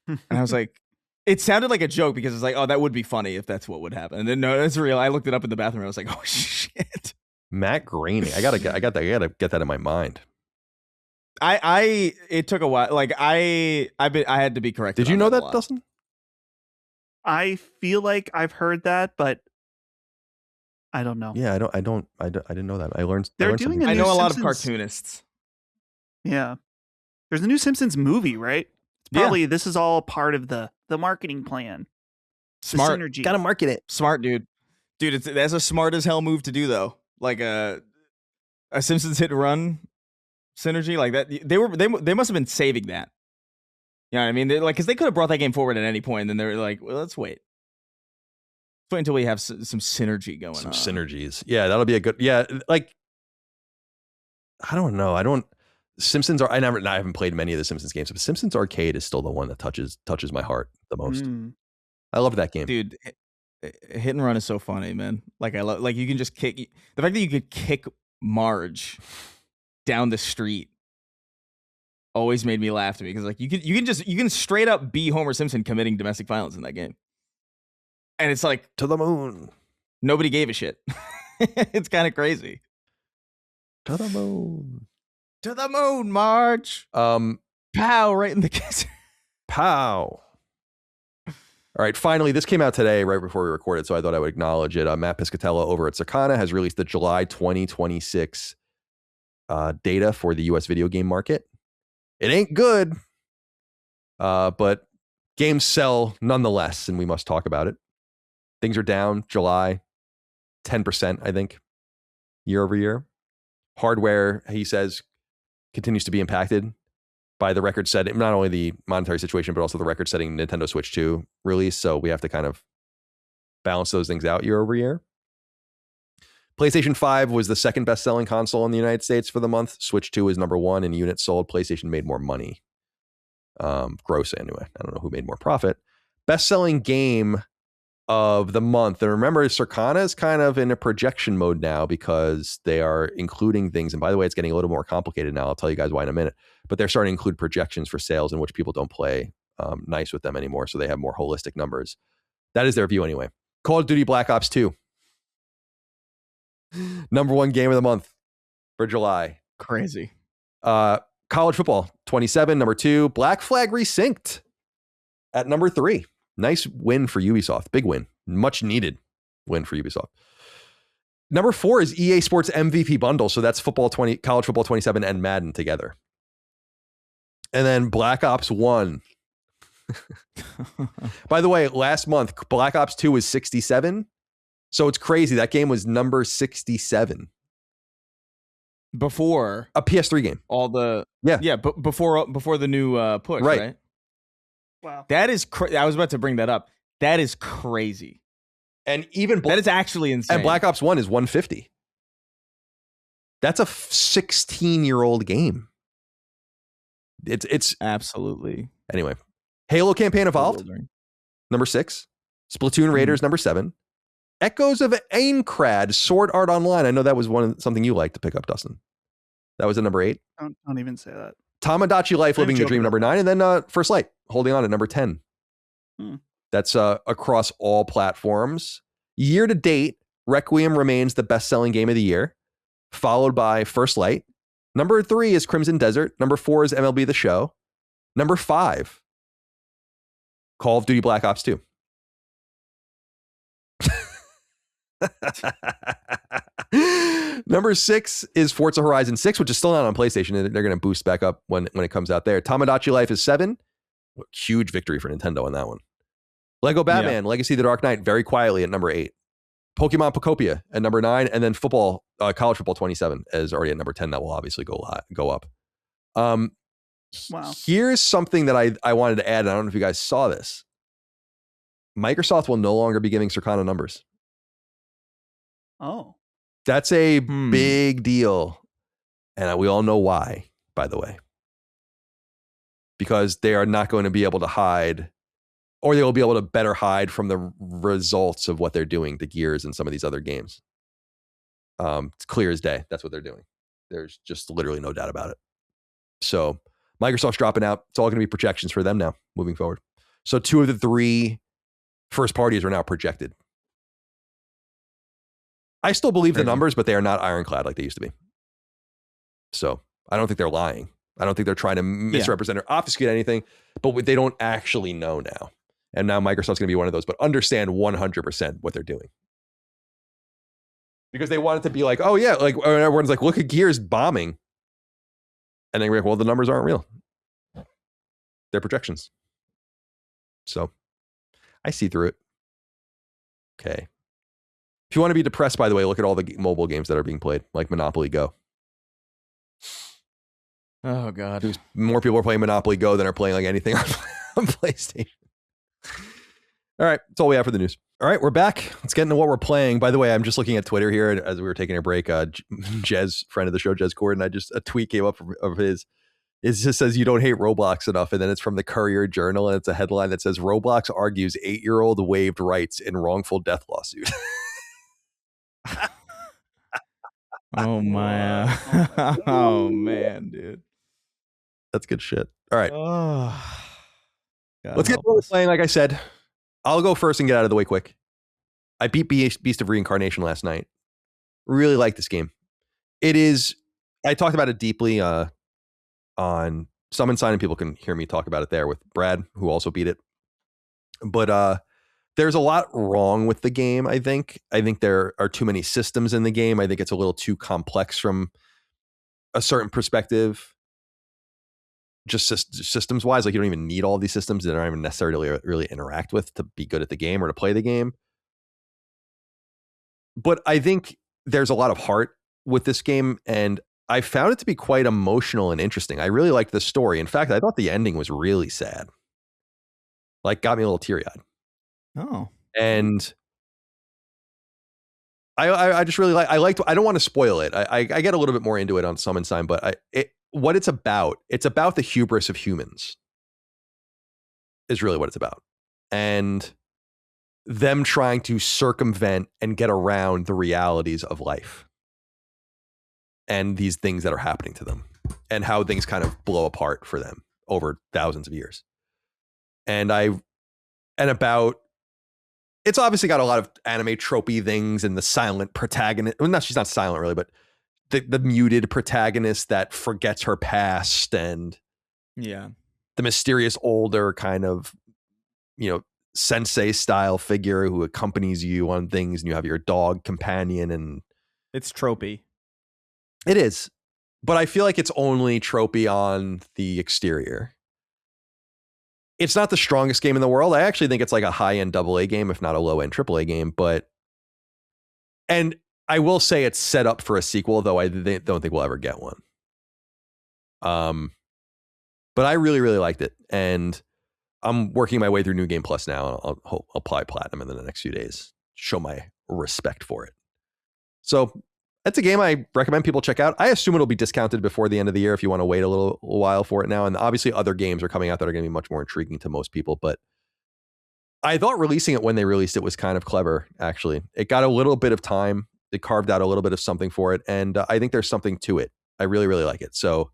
And I was like, it sounded like a joke because it's like, oh, that would be funny if that's what would happen. And then no, that's real. I looked it up in the bathroom. I was like, oh shit, Matt Groening. I gotta get that in my mind. It took a while. Like I had to be corrected. Did you know that, Dustin? I feel like I've heard that, but I don't know. Yeah, I didn't know that. I learned doing I know a lot of Simpsons cartoonists. Yeah. There's a new Simpsons movie, right? Probably this is all part of the marketing plan. Smart. Synergy. Gotta market it. Smart, dude. That's a smart as hell move to do, though. Like a Simpsons Hit and Run synergy like that. They must have been saving that. You know what I mean? Because they could have brought that game forward at any point, and then they were like, well, let's wait. Let's wait until we have some synergy going on. Some synergies. Yeah, that'll be a good. Yeah, like I don't know. Simpsons are. I haven't played many of the Simpsons games, but Simpsons Arcade is still the one that touches my heart the most. I love that game, dude. Hit and Run is so funny, man. Like I love. Like you can just kick the fact that you could kick Marge down the street. Always made me laugh to me because like you can straight up be Homer Simpson committing domestic violence in that game, and it's like to the moon. Nobody gave a shit. It's kind of crazy. To the moon. To the moon, Marge. Pow, right in the kisser. Pow. All right, finally, this came out today, right before we recorded, so I thought I would acknowledge it. Matt Piscatella over at Circana has released the July 2026 data for the U.S. video game market. It ain't good, but games sell nonetheless, and we must talk about it. Things are down July 10%, I think, year over year. Hardware, he says, continues to be impacted by the record-setting, not only the monetary situation, but also the record-setting Nintendo Switch 2 release. So we have to kind of balance those things out year over year. PlayStation 5 was the second best-selling console in the United States for the month. Switch 2 is number one in units sold. PlayStation made more money. Gross, anyway. I don't know who made more profit. Best-selling game of the month. And remember, Circana is kind of in a projection mode now because they are including things. And by the way, it's getting a little more complicated now. I'll tell you guys why in a minute. But they're starting to include projections for sales in which people don't play nice with them anymore. So they have more holistic numbers. That is their view anyway. Call of Duty Black Ops 2. Number one game of the month for July. Crazy. College football, 27, number 2. Black Flag Resynced at number 3. Nice win for Ubisoft. Big win. Much needed win for Ubisoft. Number 4 is EA Sports MVP bundle. So that's college football 27 and Madden together. And then Black Ops 1. By the way, last month, Black Ops 2 was 67. So it's crazy. That game was number 67. Before a PS3 game. But before the new push, right? Wow. That is I was about to bring that up. That is crazy. And even that is actually insane. And Black Ops 1 is 150. That's a 16-year-old game. It's absolutely. Anyway, Halo Campaign Evolved, number 6. Splatoon Raiders, number 7. Echoes of Aincrad, Sword Art Online. I know that was something you liked to pick up, Dustin. That was at number 8. Don't even say that. Tamagotchi Life, Living the Dream, number 9. And then First Light, Holding On at number 10. That's across all platforms. Year to date, Requiem remains the best-selling game of the year, followed by First Light. Number 3 is Crimson Desert. Number 4 is MLB The Show. Number 5, Call of Duty Black Ops 2. Number 6 is Forza Horizon 6, which is still not on PlayStation. They're going to boost back up when it comes out there. Tamagotchi Life is 7. Huge victory for Nintendo on that one. Lego Batman, Legacy of the Dark Knight, very quietly at number 8. Pokemon Pocopia at number 9. And then college football 27 is already at number 10. That will obviously go up. Wow. Here's something that I wanted to add. I don't know if you guys saw this. Microsoft will no longer be giving Circana numbers Oh. That's a big deal. And we all know why, by the way. Because they are not going to be able to hide, or they will be able to better hide from the results of what they're doing to Gears and some of these other games. It's clear as day. That's what they're doing. There's just literally no doubt about it. So Microsoft's dropping out. It's all going to be projections for them now moving forward. So 2 of the 3 first parties are now projected. I still believe the numbers, but they are not ironclad like they used to be. So I don't think they're lying. I don't think they're trying to misrepresent or obfuscate anything, but they don't actually know now. And now Microsoft's going to be one of those, but understand 100% what they're doing. Because they want it to be like, oh yeah, like everyone's like, look at Gears bombing. And then we're like, well, the numbers aren't real. They're projections. So I see through it. Okay. If you want to be depressed, by the way, look at all the mobile games that are being played, like Monopoly Go. Oh, God. There's more people are playing Monopoly Go than are playing like anything on PlayStation. All right. That's all we have for the news. All right. We're back. Let's get into what we're playing. By the way, I'm just looking at Twitter here as we were taking a break. Jez, friend of the show, Jez Cord, and a tweet came up of his. It just says, you don't hate Roblox enough. And then it's from the Courier Journal. And it's a headline that says, Roblox argues 8-year-old waived rights in wrongful death lawsuit. Oh, my. Oh, man, dude. That's good shit. All right. Oh, let's get to what we're playing. Like I said, I'll go first and get out of the way quick. I beat Beast of Reincarnation last night. Really like this game. It is, I talked about it deeply on Summon Sign, and people can hear me talk about it there with Brad, who also beat it. But there's a lot wrong with the game, I think. I think there are too many systems in the game. I think it's a little too complex from a certain perspective. Just systems wise, like you don't even need all these systems that don't even necessarily really interact with to be good at the game or to play the game. But I think there's a lot of heart with this game, and I found it to be quite emotional and interesting. I really liked the story. In fact, I thought the ending was really sad. Like, got me a little teary-eyed. Oh. And I just really like. I don't want to spoil it. I get a little bit more into it on Summon Sign, but what it's about the hubris of humans is really what it's about. And them trying to circumvent and get around the realities of life and these things that are happening to them and how things kind of blow apart for them over thousands of years. And it's obviously got a lot of anime tropey things and the silent protagonist. Well, she's not silent really, but the muted protagonist that forgets her past and the mysterious older kind of, sensei style figure who accompanies you on things, and you have your dog companion, and it's tropey. It is, but I feel like it's only tropey on the exterior. It's not the strongest game in the world. I actually think it's like a high-end AA game, if not a low-end AAA game. And I will say it's set up for a sequel, though I don't think we'll ever get one. But I really, really liked it, and I'm working my way through New Game Plus now. I'll apply Platinum in the next few days. Show my respect for it. So that's a game I recommend people check out. I assume it'll be discounted before the end of the year if you want to wait a little while for it now. And obviously other games are coming out that are going to be much more intriguing to most people. But I thought releasing it when they released it was kind of clever, actually. It got a little bit of time. It carved out a little bit of something for it. And I think there's something to it. I really, really like it. So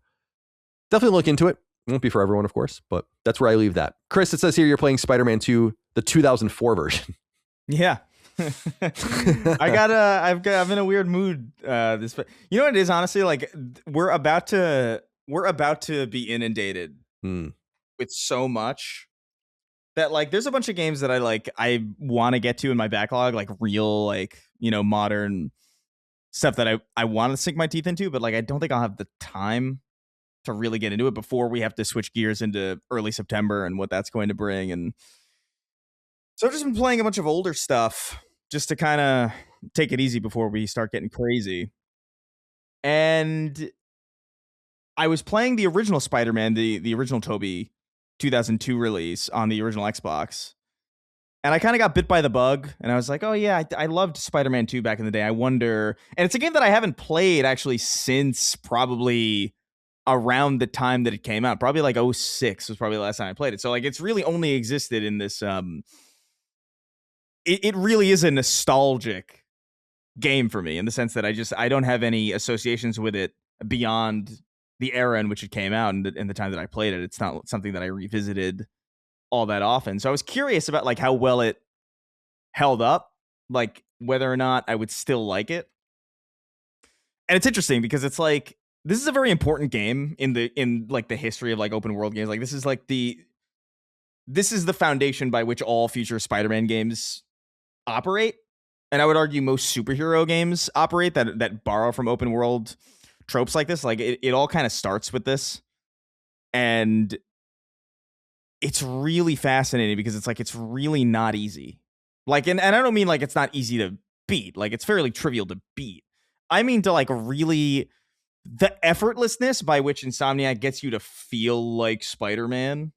definitely look into it. It won't be for everyone, of course, but that's where I leave that. Chris, it says here you're playing Spider-Man 2, the 2004 version. Yeah. I'm in a weird mood. You know what it is, honestly? Like we're about to be inundated with so much that like there's a bunch of games that I want to get to in my backlog, like real, modern stuff that I want to sink my teeth into, but like I don't think I'll have the time to really get into it before we have to switch gears into early September and what that's going to bring. And so I've just been playing a bunch of older stuff just to kind of take it easy before we start getting crazy. And I was playing the original Spider-Man, the original Tobey 2002 release on the original Xbox. And I kind of got bit by the bug, and I was like, oh yeah, I loved Spider-Man 2 back in the day. I wonder, and it's a game that I haven't played actually since probably around the time that it came out. Probably like 06 was probably the last time I played it. So like it's really only existed in this it really is a nostalgic game for me in the sense that I don't have any associations with it beyond the era in which it came out and the time that I played it. It's not something that I revisited all that often. So I was curious about like how well it held up, like whether or not I would still like it. And it's interesting because it's like this is a very important game in like the history of like open world games. Like this is the foundation by which all future Spider-Man games operate. And I would argue most superhero games operate that borrow from open world tropes like this. Like it all kind of starts with this. And it's really fascinating because it's really not easy. Like, and I don't mean like it's not easy to beat. Like it's fairly trivial to beat. I mean to like really the effortlessness by which Insomniac gets you to feel like Spider-Man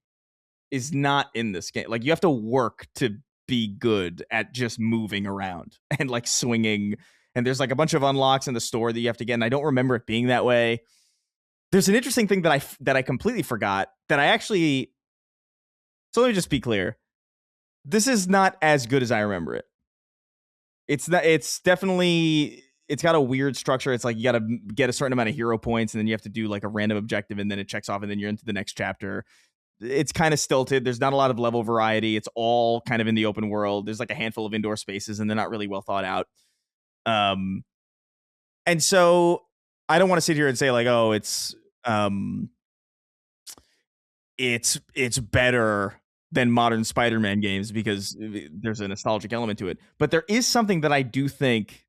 is not in this game. Like you have to work to be good at just moving around and like swinging. And there's like a bunch of unlocks in the store that you have to get. And I don't remember it being that way. There's an interesting thing that I completely forgot that I actually. So let me just be clear. This is not as good as I remember it. It's not. It's definitely. It's got a weird structure. It's like you got to get a certain amount of hero points, and then you have to do like a random objective, and then it checks off, and then you're into the next chapter. It's kind of stilted. There's not a lot of level variety. It's all kind of in the open world. There's like a handful of indoor spaces, and they're not really well thought out. And so I don't want to sit here and say like, oh, it's better than modern Spider-Man games because there's a nostalgic element to it. But there is something that I do think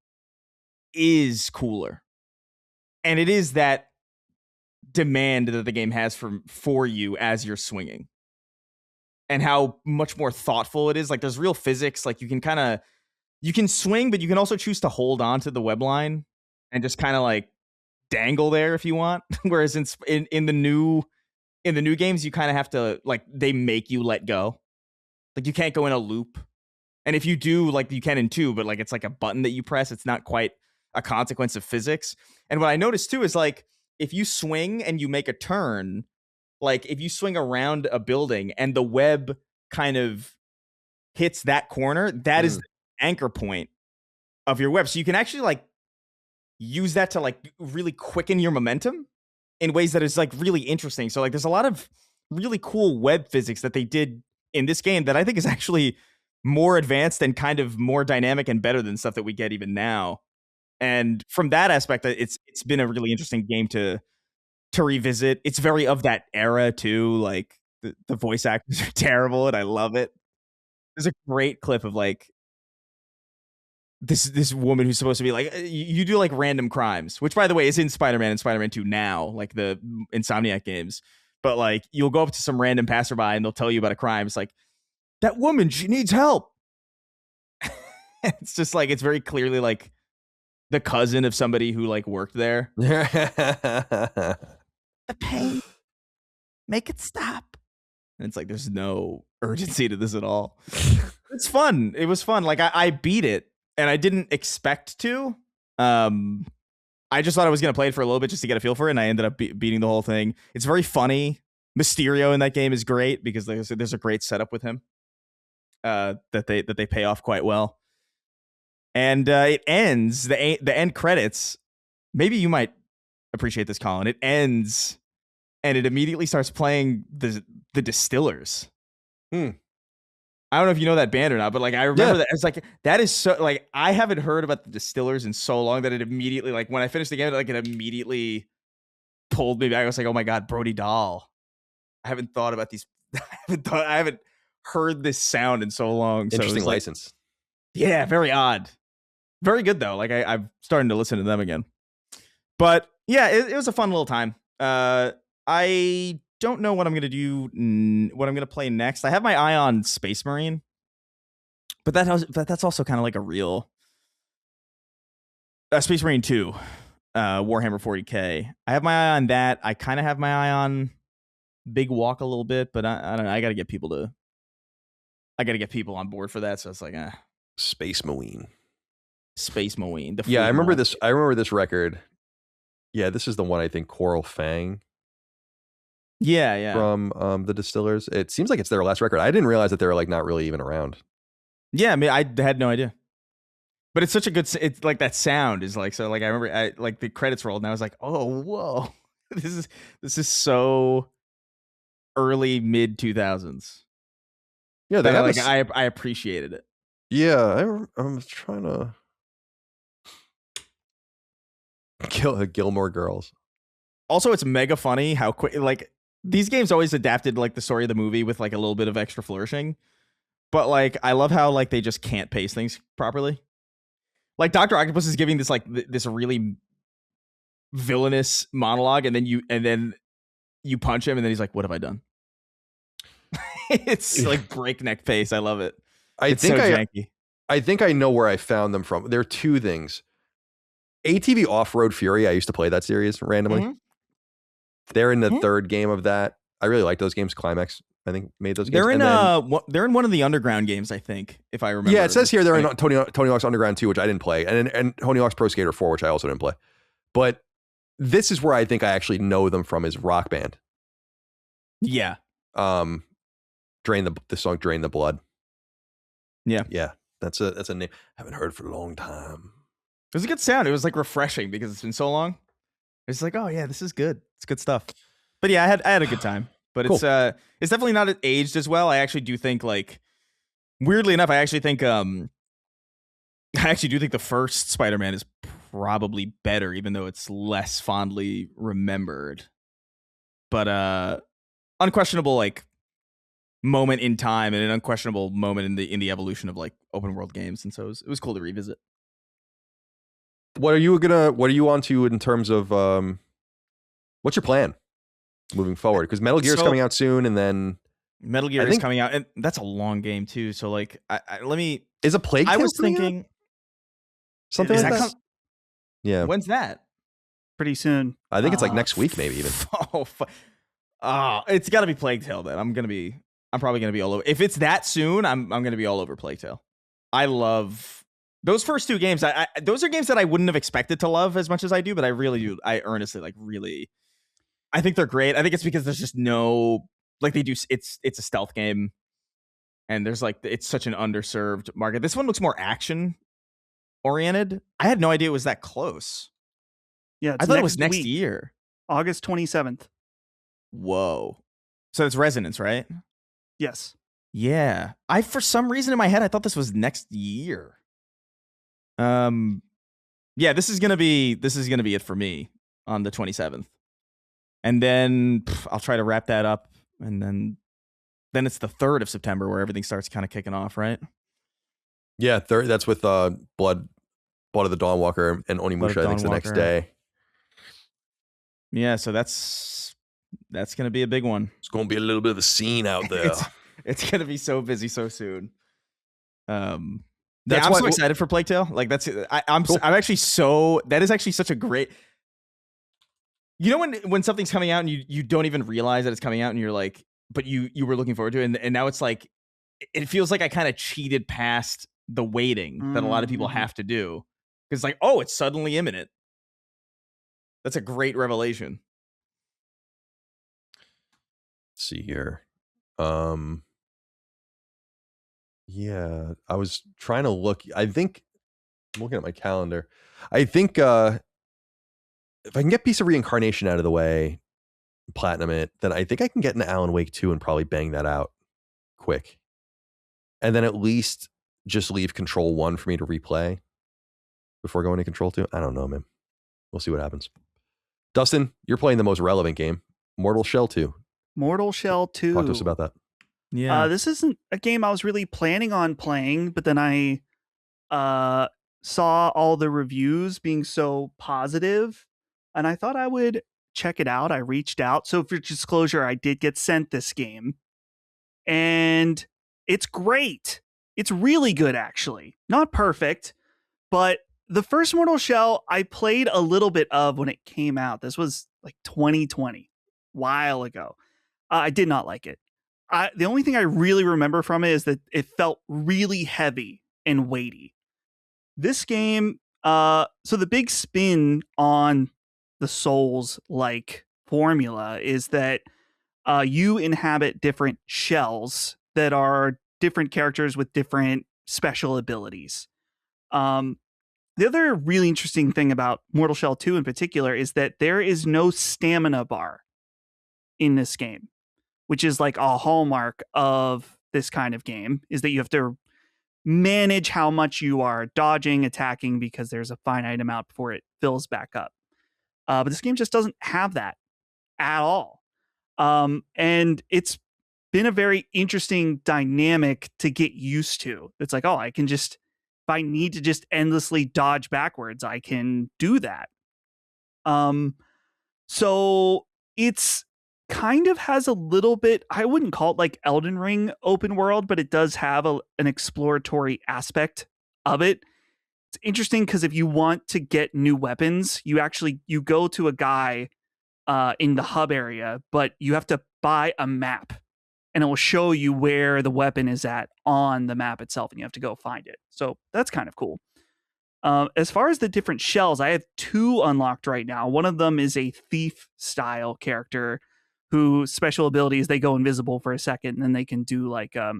is cooler. And it is that demand that the game has for you as you're swinging. And how much more thoughtful it is. Like there's real physics. Like you can swing, but you can also choose to hold on to the web line and just kind of like dangle there if you want. Whereas in the new games, you kind of have to, like, they make you let go. Like, you can't go in a loop. And if you do, like, you can in 2, but, like, it's like a button that you press. It's not quite a consequence of physics. And what I noticed, too, is, like, if you swing and you make a turn, like, if you swing around a building and the web kind of hits that corner, that is the anchor point of your web. So you can actually, like, use that to, like, really quicken your momentum in ways that is like really interesting. So like there's a lot of really cool web physics that they did in this game that I think is actually more advanced and kind of more dynamic and better than stuff that we get even now. And from that aspect, it's been a really interesting game to revisit. It's very of that era too. Like the voice actors are terrible and I love it. There's a great clip of like this woman who's supposed to be like, you do like random crimes, which by the way is in Spider-Man and Spider-Man 2 now, like the Insomniac games. But like you'll go up to some random passerby and they'll tell you about a crime. It's like, that woman, she needs help. It's just like, it's very clearly like the cousin of somebody who like worked there. The pain, make it stop. And it's like, there's no urgency to this at all. It's fun. It was fun. Like I beat it. And I didn't expect to. I just thought I was going to play it for a little bit just to get a feel for it. And I ended up beating the whole thing. It's very funny. Mysterio in that game is great because there's a great setup with him that they pay off quite well. And it ends, the end credits. Maybe you might appreciate this, Colin. It ends and it immediately starts playing the Distillers. I don't know if you know that band or not, but like I remember that. It's like that is so like I haven't heard about the Distillers in so long that it immediately, like when I finished the game, like it immediately pulled me back. I was like, oh my god, Brody Dahl. I haven't thought about these. I haven't heard this sound in so long. Interesting so license. Yeah, very odd. Very good though. Like I'm starting to listen to them again. But yeah, it was a fun little time. I don't know what I'm gonna do. What I'm gonna play next. I have my eye on Space Marine, but that's also kind of like a real Space Marine 2, Warhammer 40K. I have my eye on that. I kind of have my eye on Big Walk a little bit, but I don't know. I got to get people to I got to get people on board for that. So it's like, Space Marine. Space Marine. Yeah, I remember this. I remember this record. Yeah, this is the one I think Coral Fang. Yeah. From the Distillers. It seems like it's their last record. I didn't realize that they were like not really even around. Yeah, I mean, I had no idea. But it's such a good. It's like that sound is like so. Like I remember, like the credits rolled, and I was like, oh, whoa, this is so early mid 2000s. Yeah, they have I appreciated it. Yeah, I'm trying to Gilmore Girls. Also, it's mega funny how quick like these games always adapted like the story of the movie with like a little bit of extra flourishing. But like I love how like they just can't pace things properly. Like Dr. Octopus is giving this like this really villainous monologue, and then you punch him, and then he's like, "What have I done?" It's like breakneck pace. I love it. I think I know where I found them from. There are two things. ATV Off-Road Fury. I used to play that series randomly. Mm-hmm. They're in the third game of that. I really like those games. Climax, I think, made those games. They're in one of the Underground games, I think, if I remember. Yeah, it says here they're in Tony Hawk's Underground 2, which I didn't play, and Tony Hawk's Pro Skater 4, which I also didn't play. But this is where I think I actually know them from is Rock Band. Yeah. The song "Drain the Blood." Yeah. That's a name I haven't heard for a long time. It was a good sound. It was like refreshing because it's been so long. It's like, oh yeah, this is good. It's good stuff. But yeah, I had a good time. But cool. It's definitely not aged as well. I actually do think like weirdly enough, I actually do think the first Spider-Man is probably better, even though it's less fondly remembered. But unquestionable like moment in time and an unquestionable moment in the evolution of like open world games, and so it was cool to revisit. What are you on to in terms of what's your plan moving forward? Because Metal Gear is coming out soon, and then Metal Gear is coming out, and that's a long game too. So like, is a Plague Tale? I was thinking something like that. Yeah, when's that? Pretty soon. I think it's like next week, maybe even. It's got to be Plague Tale then. I'm probably gonna be all over. If it's that soon, I'm gonna be all over Plague Tale. I love those first two games. Those are games that I wouldn't have expected to love as much as I do, but I really do. I earnestly I think they're great. I think it's because there's just no like they do. It's a stealth game, and there's like it's such an underserved market. This one looks more action oriented. I had no idea it was that close. Yeah, I thought it was next year, August 27th. Whoa! So it's Resonance, right? Yes. Yeah. For some reason in my head I thought this was next year. Yeah, this is gonna be it for me on the 27th. And then I'll try to wrap that up, and then it's the 3rd of September where everything starts kind of kicking off, right? Yeah, that's with Blood of the Dawnwalker and Onimusha, I think, the next day. Yeah, so that's gonna be a big one. It's gonna be a little bit of a scene out there. It's gonna be so busy so soon. I'm so excited for Plague Tale. Like that's I'm actually that is actually such a great. You know when something's coming out and you don't even realize that it's coming out and you're like, but you were looking forward to it, and now it's like it feels like I kind of cheated past the waiting that a lot of people have to do, because like, oh, it's suddenly imminent. That's a great revelation. Let's see here. Yeah, I was trying to look. I think I'm looking at my calendar. I think if I can get Piece of Reincarnation out of the way, platinum it, then I think I can get into Alan Wake 2 and probably bang that out quick. And then at least just leave Control 1 for me to replay before going to Control 2. I don't know, man. We'll see what happens. Dustin, you're playing the most relevant game, Mortal Shell 2. Mortal Shell 2. Talk to us about that. Yeah. This isn't a game I was really planning on playing, but then I saw all the reviews being so positive, and I thought I would check it out. I reached out. So for disclosure, I did get sent this game, and it's great. It's really good, actually. Not perfect, but the first Mortal Shell I played a little bit of when it came out. This was like 2020, while ago. I did not like it. the only thing I really remember from it is that it felt really heavy and weighty. This game, so the big spin on the Souls-like formula is that you inhabit different shells that are different characters with different special abilities. The other really interesting thing about Mortal Shell 2 in particular is that there is no stamina bar in this game, which is like a hallmark of this kind of game, is that you have to manage how much you are dodging, attacking, because there's a finite amount before it fills back up. But this game just doesn't have that at all. And it's been a very interesting dynamic to get used to. It's like, oh, I can just, if I need to just endlessly dodge backwards, I can do that. So it's kind of has a little bit, I wouldn't call it like Elden Ring open world, but it does have an exploratory aspect of it. It's interesting because if you want to get new weapons, you go to a guy in the hub area, but you have to buy a map and it will show you where the weapon is at on the map itself, and you have to go find it. So that's kind of cool. As far as the different shells, I have 2 unlocked right now. One of them is a thief style character whose special ability is they go invisible for a second and then they can do like a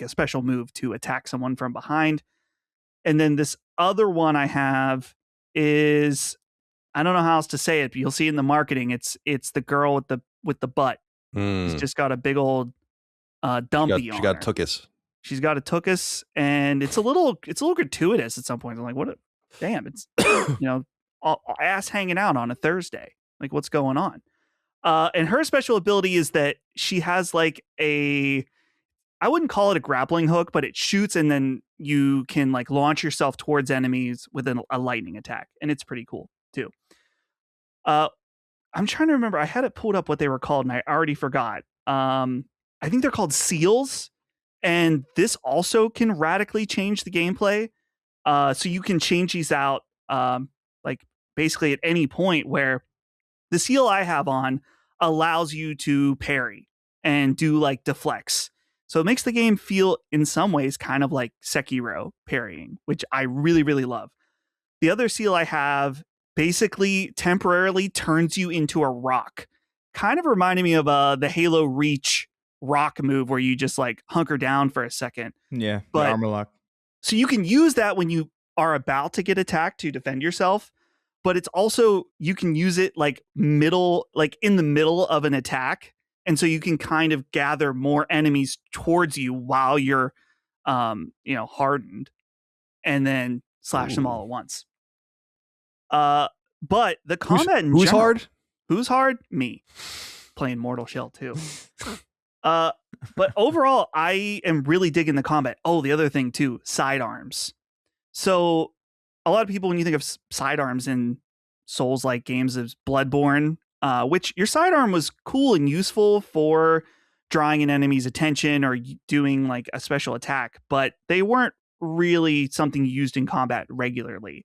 special move to attack someone from behind. And then this other one I have is, I don't know how else to say it, but you'll see in the marketing, it's the girl with the butt. She's just got a big old dumpy on she got her. tuchus. She's got a tuchus, and it's a little gratuitous at some point. I'm like, what? Damn, it's ass hanging out on a Thursday. Like, what's going on? And her special ability is that she has like I wouldn't call it a grappling hook, but it shoots, and then you can like launch yourself towards enemies with a lightning attack, and it's pretty cool too. I'm trying to remember. I had it pulled up what they were called, and I already forgot. I think they're called seals, and this also can radically change the gameplay. So you can change these out, like basically at any point. Where the seal I have on allows you to parry and do like deflects. So it makes the game feel in some ways kind of like Sekiro parrying, which I really, really love. The other seal I have basically temporarily turns you into a rock. Kind of reminding me of the Halo Reach rock move where you just like hunker down for a second. Yeah, but armor lock. So you can use that when you are about to get attacked to defend yourself, but it's also, you can use it like in the middle of an attack. And so you can kind of gather more enemies towards you while you're, hardened, and then slash them all at once. But the combat in who's general, hard? Who's hard? Me. Playing Mortal Shell 2. But overall, I am really digging the combat. Oh, the other thing too, sidearms. So a lot of people, when you think of sidearms in Souls-like games, is Bloodborne, which your sidearm was cool and useful for drawing an enemy's attention or doing like a special attack, but they weren't really something used in combat regularly.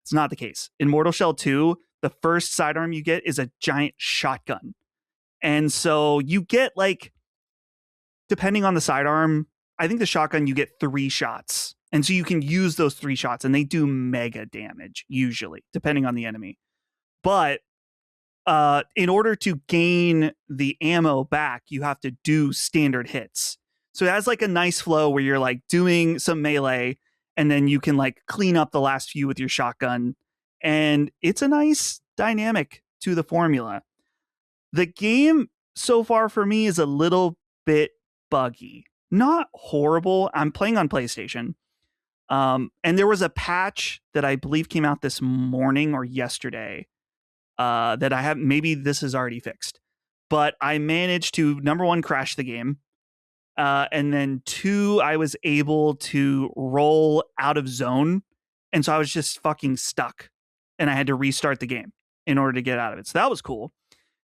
It's not the case. In Mortal Shell 2, the first sidearm you get is a giant shotgun. And so you get like, depending on the sidearm, I think the shotgun, you get 3 shots. And so you can use those 3 shots and they do mega damage, usually, depending on the enemy. But in order to gain the ammo back, you have to do standard hits. So it has like a nice flow where you're like doing some melee and then you can like clean up the last few with your shotgun. And it's a nice dynamic to the formula. The game so far for me is a little bit buggy. Not horrible. I'm playing on PlayStation. And there was a patch that I believe came out this morning or yesterday that I have, maybe this is already fixed. But I managed to, number 1, crash the game. And then 2, I was able to roll out of zone. And so I was just fucking stuck. And I had to restart the game in order to get out of it. So that was cool.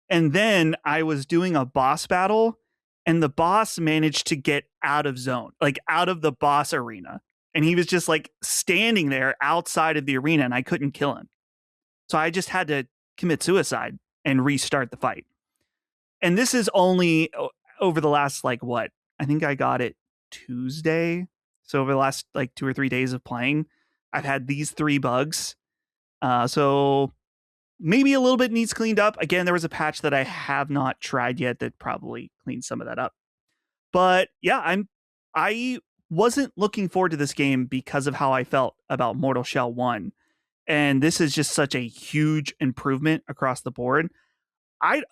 And then I was doing a boss battle, and the boss managed to get out of zone, like out of the boss arena. And he was just like standing there outside of the arena, and I couldn't kill him. So I just had to commit suicide and restart the fight. And this is only, over the last I think I got it Tuesday. So over the last 2 or 3 days of playing, I've had these 3 bugs. So maybe a little bit needs cleaned up. Again, there was a patch that I have not tried yet that probably cleaned some of that up. But yeah, I wasn't looking forward to this game because of how I felt about Mortal Shell 1. And this is just such a huge improvement across the board. I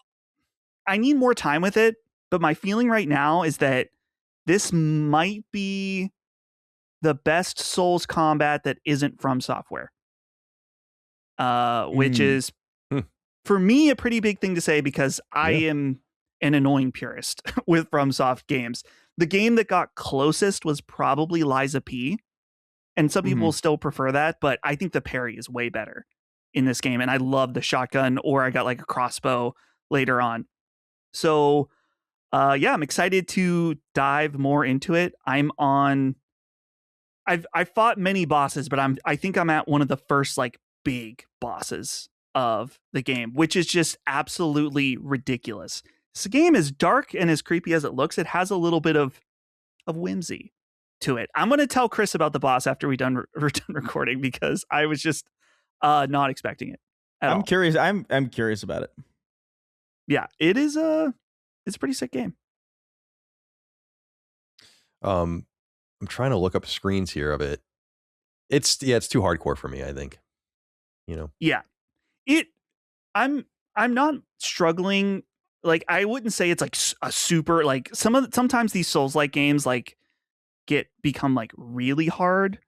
need more time with it, but my feeling right now is that this might be the best Souls combat that isn't From Software. Which is, for me, a pretty big thing to say because I am an annoying purist with FromSoft games. The game that got closest was probably Liza P. And some people still prefer that, but I think the parry is way better in this game. And I love the shotgun, or I got a crossbow later on. So, I'm excited to dive more into it. I've fought many bosses, but I think I'm at one of the first big bosses of the game, which is just absolutely ridiculous. This game is dark and as creepy as it looks. It has a little bit of whimsy to it. I'm going to tell Chris about the boss after we're done recording because I was just not expecting it at all. Curious. I'm curious about it. Yeah, it is it's a pretty sick game. I'm trying to look up screens here of it. It's too hardcore for me, I think. Yeah. I'm not struggling. I wouldn't say it's a super sometimes these Souls-like games become really hard.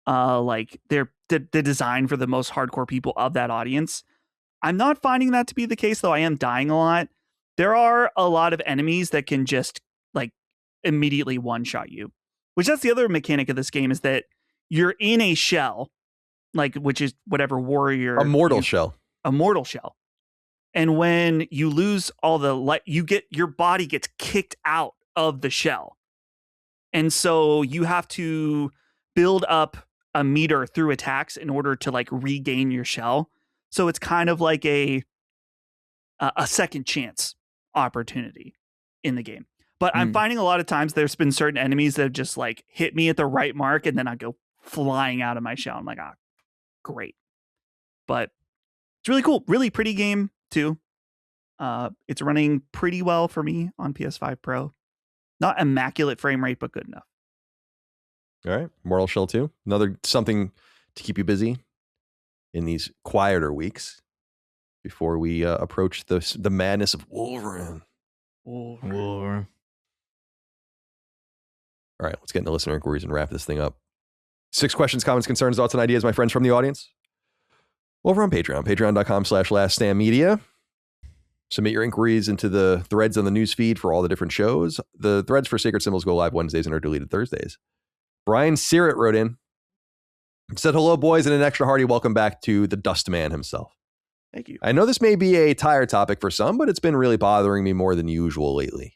They're designed for the most hardcore people of that audience. I'm not finding that to be the case, though. I am dying a lot. There are a lot of enemies that can just immediately one-shot you, which that's the other mechanic of this game, is that you're in a shell, which is whatever warrior, a mortal shell. And when you lose all the light, your body gets kicked out of the shell. And so you have to build up a meter through attacks in order to regain your shell. So it's kind of like a second chance opportunity in the game. But I'm finding a lot of times there's been certain enemies that have just hit me at the right mark, and then I go flying out of my shell. I'm like, great. But it's really cool. Really pretty game too. It's running pretty well for me on PS5 Pro. Not immaculate frame rate, but good enough. All right. Mortal Shell 2. Another something to keep you busy in these quieter weeks before we approach the madness of Wolverine. All right, let's get into listener inquiries and wrap this thing up. 6 questions, comments, concerns, thoughts, and ideas, my friends, from the audience. Over on Patreon, patreon.com/laststandmedia. Submit your inquiries into the threads on the news feed for all the different shows. The threads for Sacred Symbols go live Wednesdays and are deleted Thursdays. Brian Sirrett wrote in, said, hello, boys, and an extra hearty welcome back to the Dust Man himself. Thank you. I know this may be a tired topic for some, but it's been really bothering me more than usual lately.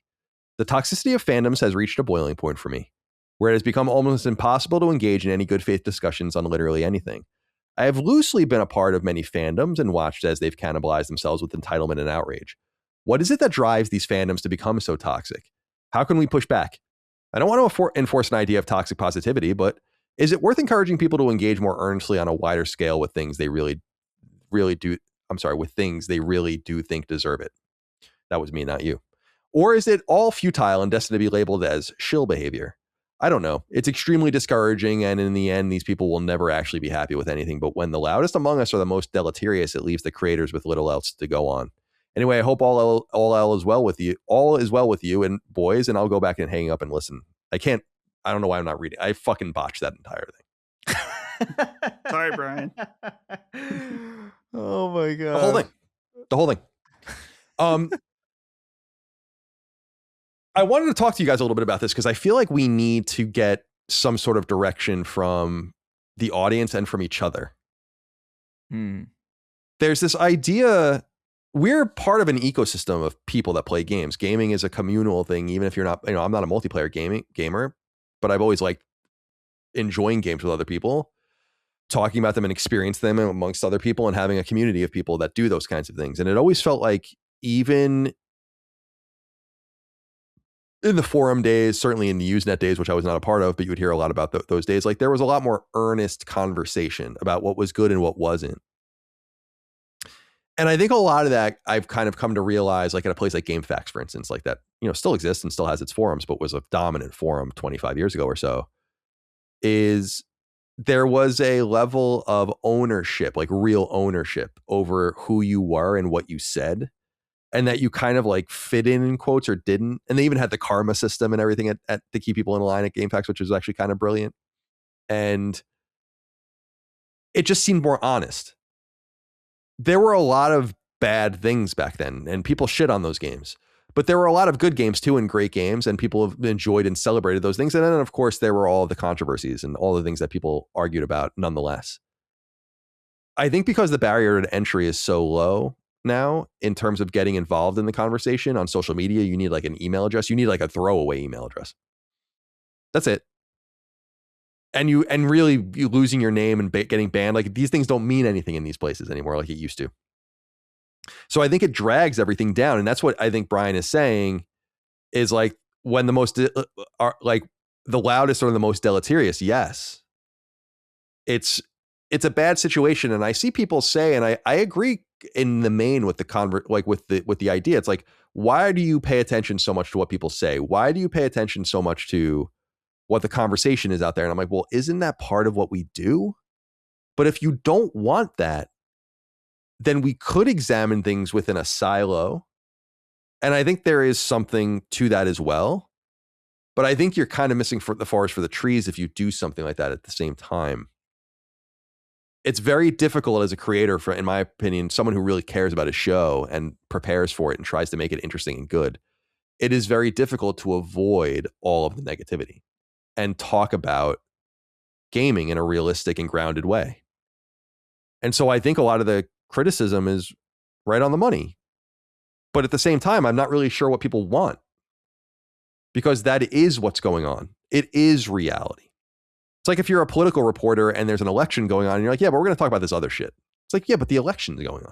The toxicity of fandoms has reached a boiling point for me, where it has become almost impossible to engage in any good faith discussions on literally anything. I have loosely been a part of many fandoms and watched as they've cannibalized themselves with entitlement and outrage. What is it that drives these fandoms to become so toxic? How can we push back? I don't want to enforce an idea of toxic positivity, but is it worth encouraging people to engage more earnestly on a wider scale with things they really do? With things they really do think deserve it. That was me, not you. Or is it all futile and destined to be labeled as shill behavior? I don't know. It's extremely discouraging, and in the end, these people will never actually be happy with anything. But when the loudest among us are the most deleterious, it leaves the creators with little else to go on. Anyway, I hope all is well with you. All is well with you and boys, and I'll go back and hang up and listen. I don't know why I'm not reading. I fucking botched that entire thing. Sorry, Brian. Oh my god. The whole thing. I wanted to talk to you guys a little bit about this because I feel like we need to get some sort of direction from the audience and from each other. There's this idea, we're part of an ecosystem of people that play games. Gaming is a communal thing, even if you're not, I'm not a multiplayer gamer, but I've always liked enjoying games with other people, talking about them and experience them amongst other people and having a community of people that do those kinds of things. And it always felt like even in the forum days, certainly in the Usenet days, which I was not a part of, but you would hear a lot about those days. Like there was a lot more earnest conversation about what was good and what wasn't. And I think a lot of that I've kind of come to realize, like at a place like GameFAQs, for instance, like that, still exists and still has its forums, but was a dominant forum 25 years ago or so, is there was a level of ownership, like real ownership over who you were and what you said, and that you kind of like fit in quotes or didn't. And they even had the karma system and everything to keep people in line at GameFAQs, which was actually kind of brilliant. And it just seemed more honest. There were a lot of bad things back then, and people shit on those games. But there were a lot of good games too, and great games, and people have enjoyed and celebrated those things. And then, of course, there were all the controversies and all the things that people argued about nonetheless. I think because the barrier to entry is so low now in terms of getting involved in the conversation on social media, you need like an email address. You need like a throwaway email address. That's it. And you losing your name and getting banned, like these things don't mean anything in these places anymore like it used to. So I think it drags everything down. And that's what I think Brian is saying is like when the most are like the loudest or the most deleterious. Yes, it's a bad situation. And I see people say, and I agree in the main with the with the idea. It's like, why do you pay attention so much to what people say? Why do you pay attention so much to what the conversation is out there? And I'm like, well, isn't that part of what we do? But if you don't want that, then we could examine things within a silo. And I think there is something to that as well. But I think you're kind of missing the forest for the trees if you do something like that at the same time. It's very difficult as a creator, in my opinion, someone who really cares about a show and prepares for it and tries to make it interesting and good. It is very difficult to avoid all of the negativity and talk about gaming in a realistic and grounded way. And so I think a lot of the criticism is right on the money. But at the same time, I'm not really sure what people want, because that is what's going on. It is reality. It's like if you're a political reporter and there's an election going on and you're like, yeah, but we're going to talk about this other shit. It's like, yeah, but the election's going on.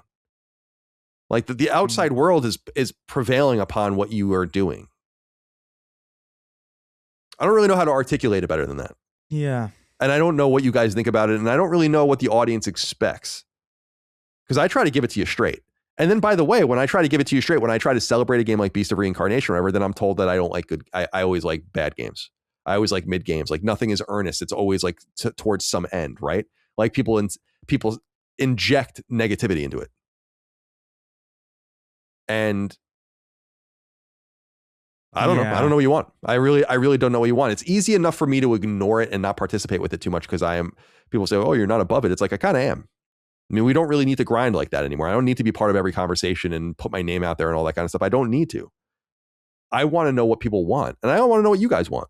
Like the outside world is prevailing upon what you are doing. I don't really know how to articulate it better than that. Yeah. And I don't know what you guys think about it. And I don't really know what the audience expects, because I try to give it to you straight. And then, by the way, when I try to give it to you straight, when I try to celebrate a game like Beast of Reincarnation or whatever, then I'm told that I don't like good. I always like bad games. I always like mid games. Like nothing is earnest. It's always like towards some end, right? Like people inject negativity into it. And I don't know. I don't know what you want. I really don't know what you want. It's easy enough for me to ignore it and not participate with it too much, because people say, oh, you're not above it. It's like, I kind of am. I mean, we don't really need to grind like that anymore. I don't need to be part of every conversation and put my name out there and all that kind of stuff. I don't need to. I want to know what people want, and I want to know what you guys want.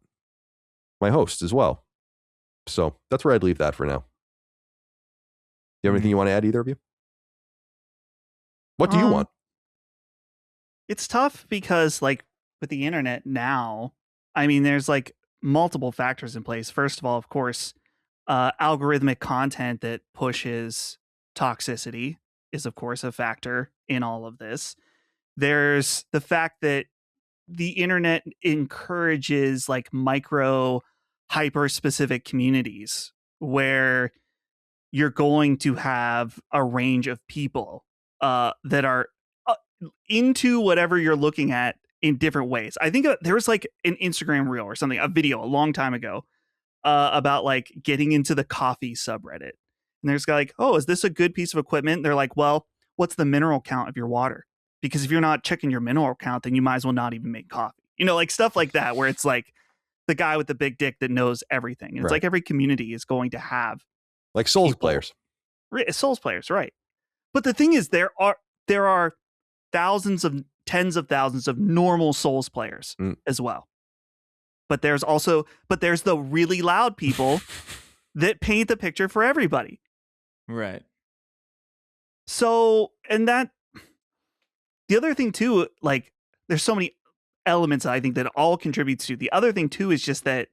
My hosts as well. So that's where I'd leave that for now. Do you have anything you want to add, either of you? What do you want? It's tough because, like, with the internet now, I mean, there's like multiple factors in place. First of all, of course, algorithmic content that pushes toxicity is, of course, a factor in all of this. There's the fact that the internet encourages like micro hyper specific communities where you're going to have a range of people that are into whatever you're looking at in different ways. I think there was like an Instagram reel or something, a video a long time ago about like getting into the coffee subreddit. And there's like, oh, is this a good piece of equipment? And they're like, well, what's the mineral count of your water? Because if you're not checking your mineral count, then you might as well not even make coffee. You know, like stuff like that, where it's like the guy with the big dick that knows everything. And it's like every community is going to have like Souls players. Souls players, right. But the thing is, there are tens of thousands of normal Souls players as well. But there's the really loud people that paint the picture for everybody. Right. So, and that, the other thing too, like there's so many elements I think that all contributes to. The other thing too is just that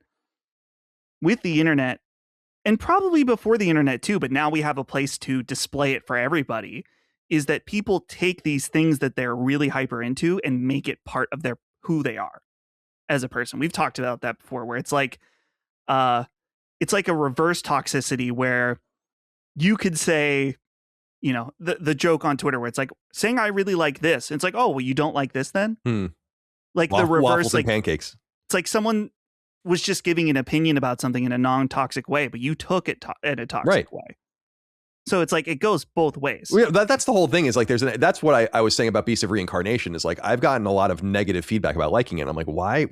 with the internet, and probably before the internet too, but now we have a place to display it for everybody, is that people take these things that they're really hyper into and make it part of who they are. as a person. We've talked about that before, where it's like a reverse toxicity where you could say, you know, the joke on Twitter where it's like saying I really like this. And it's like, oh, well, you don't like this then? Like the reverse, waffles like and pancakes. It's like someone was just giving an opinion about something in a non-toxic way, but you took it in a toxic way. So it's like it goes both ways. Well, yeah, that's the whole thing. Is like that's what I was saying about Beast of Reincarnation. Is like I've gotten a lot of negative feedback about liking it. I'm like, why?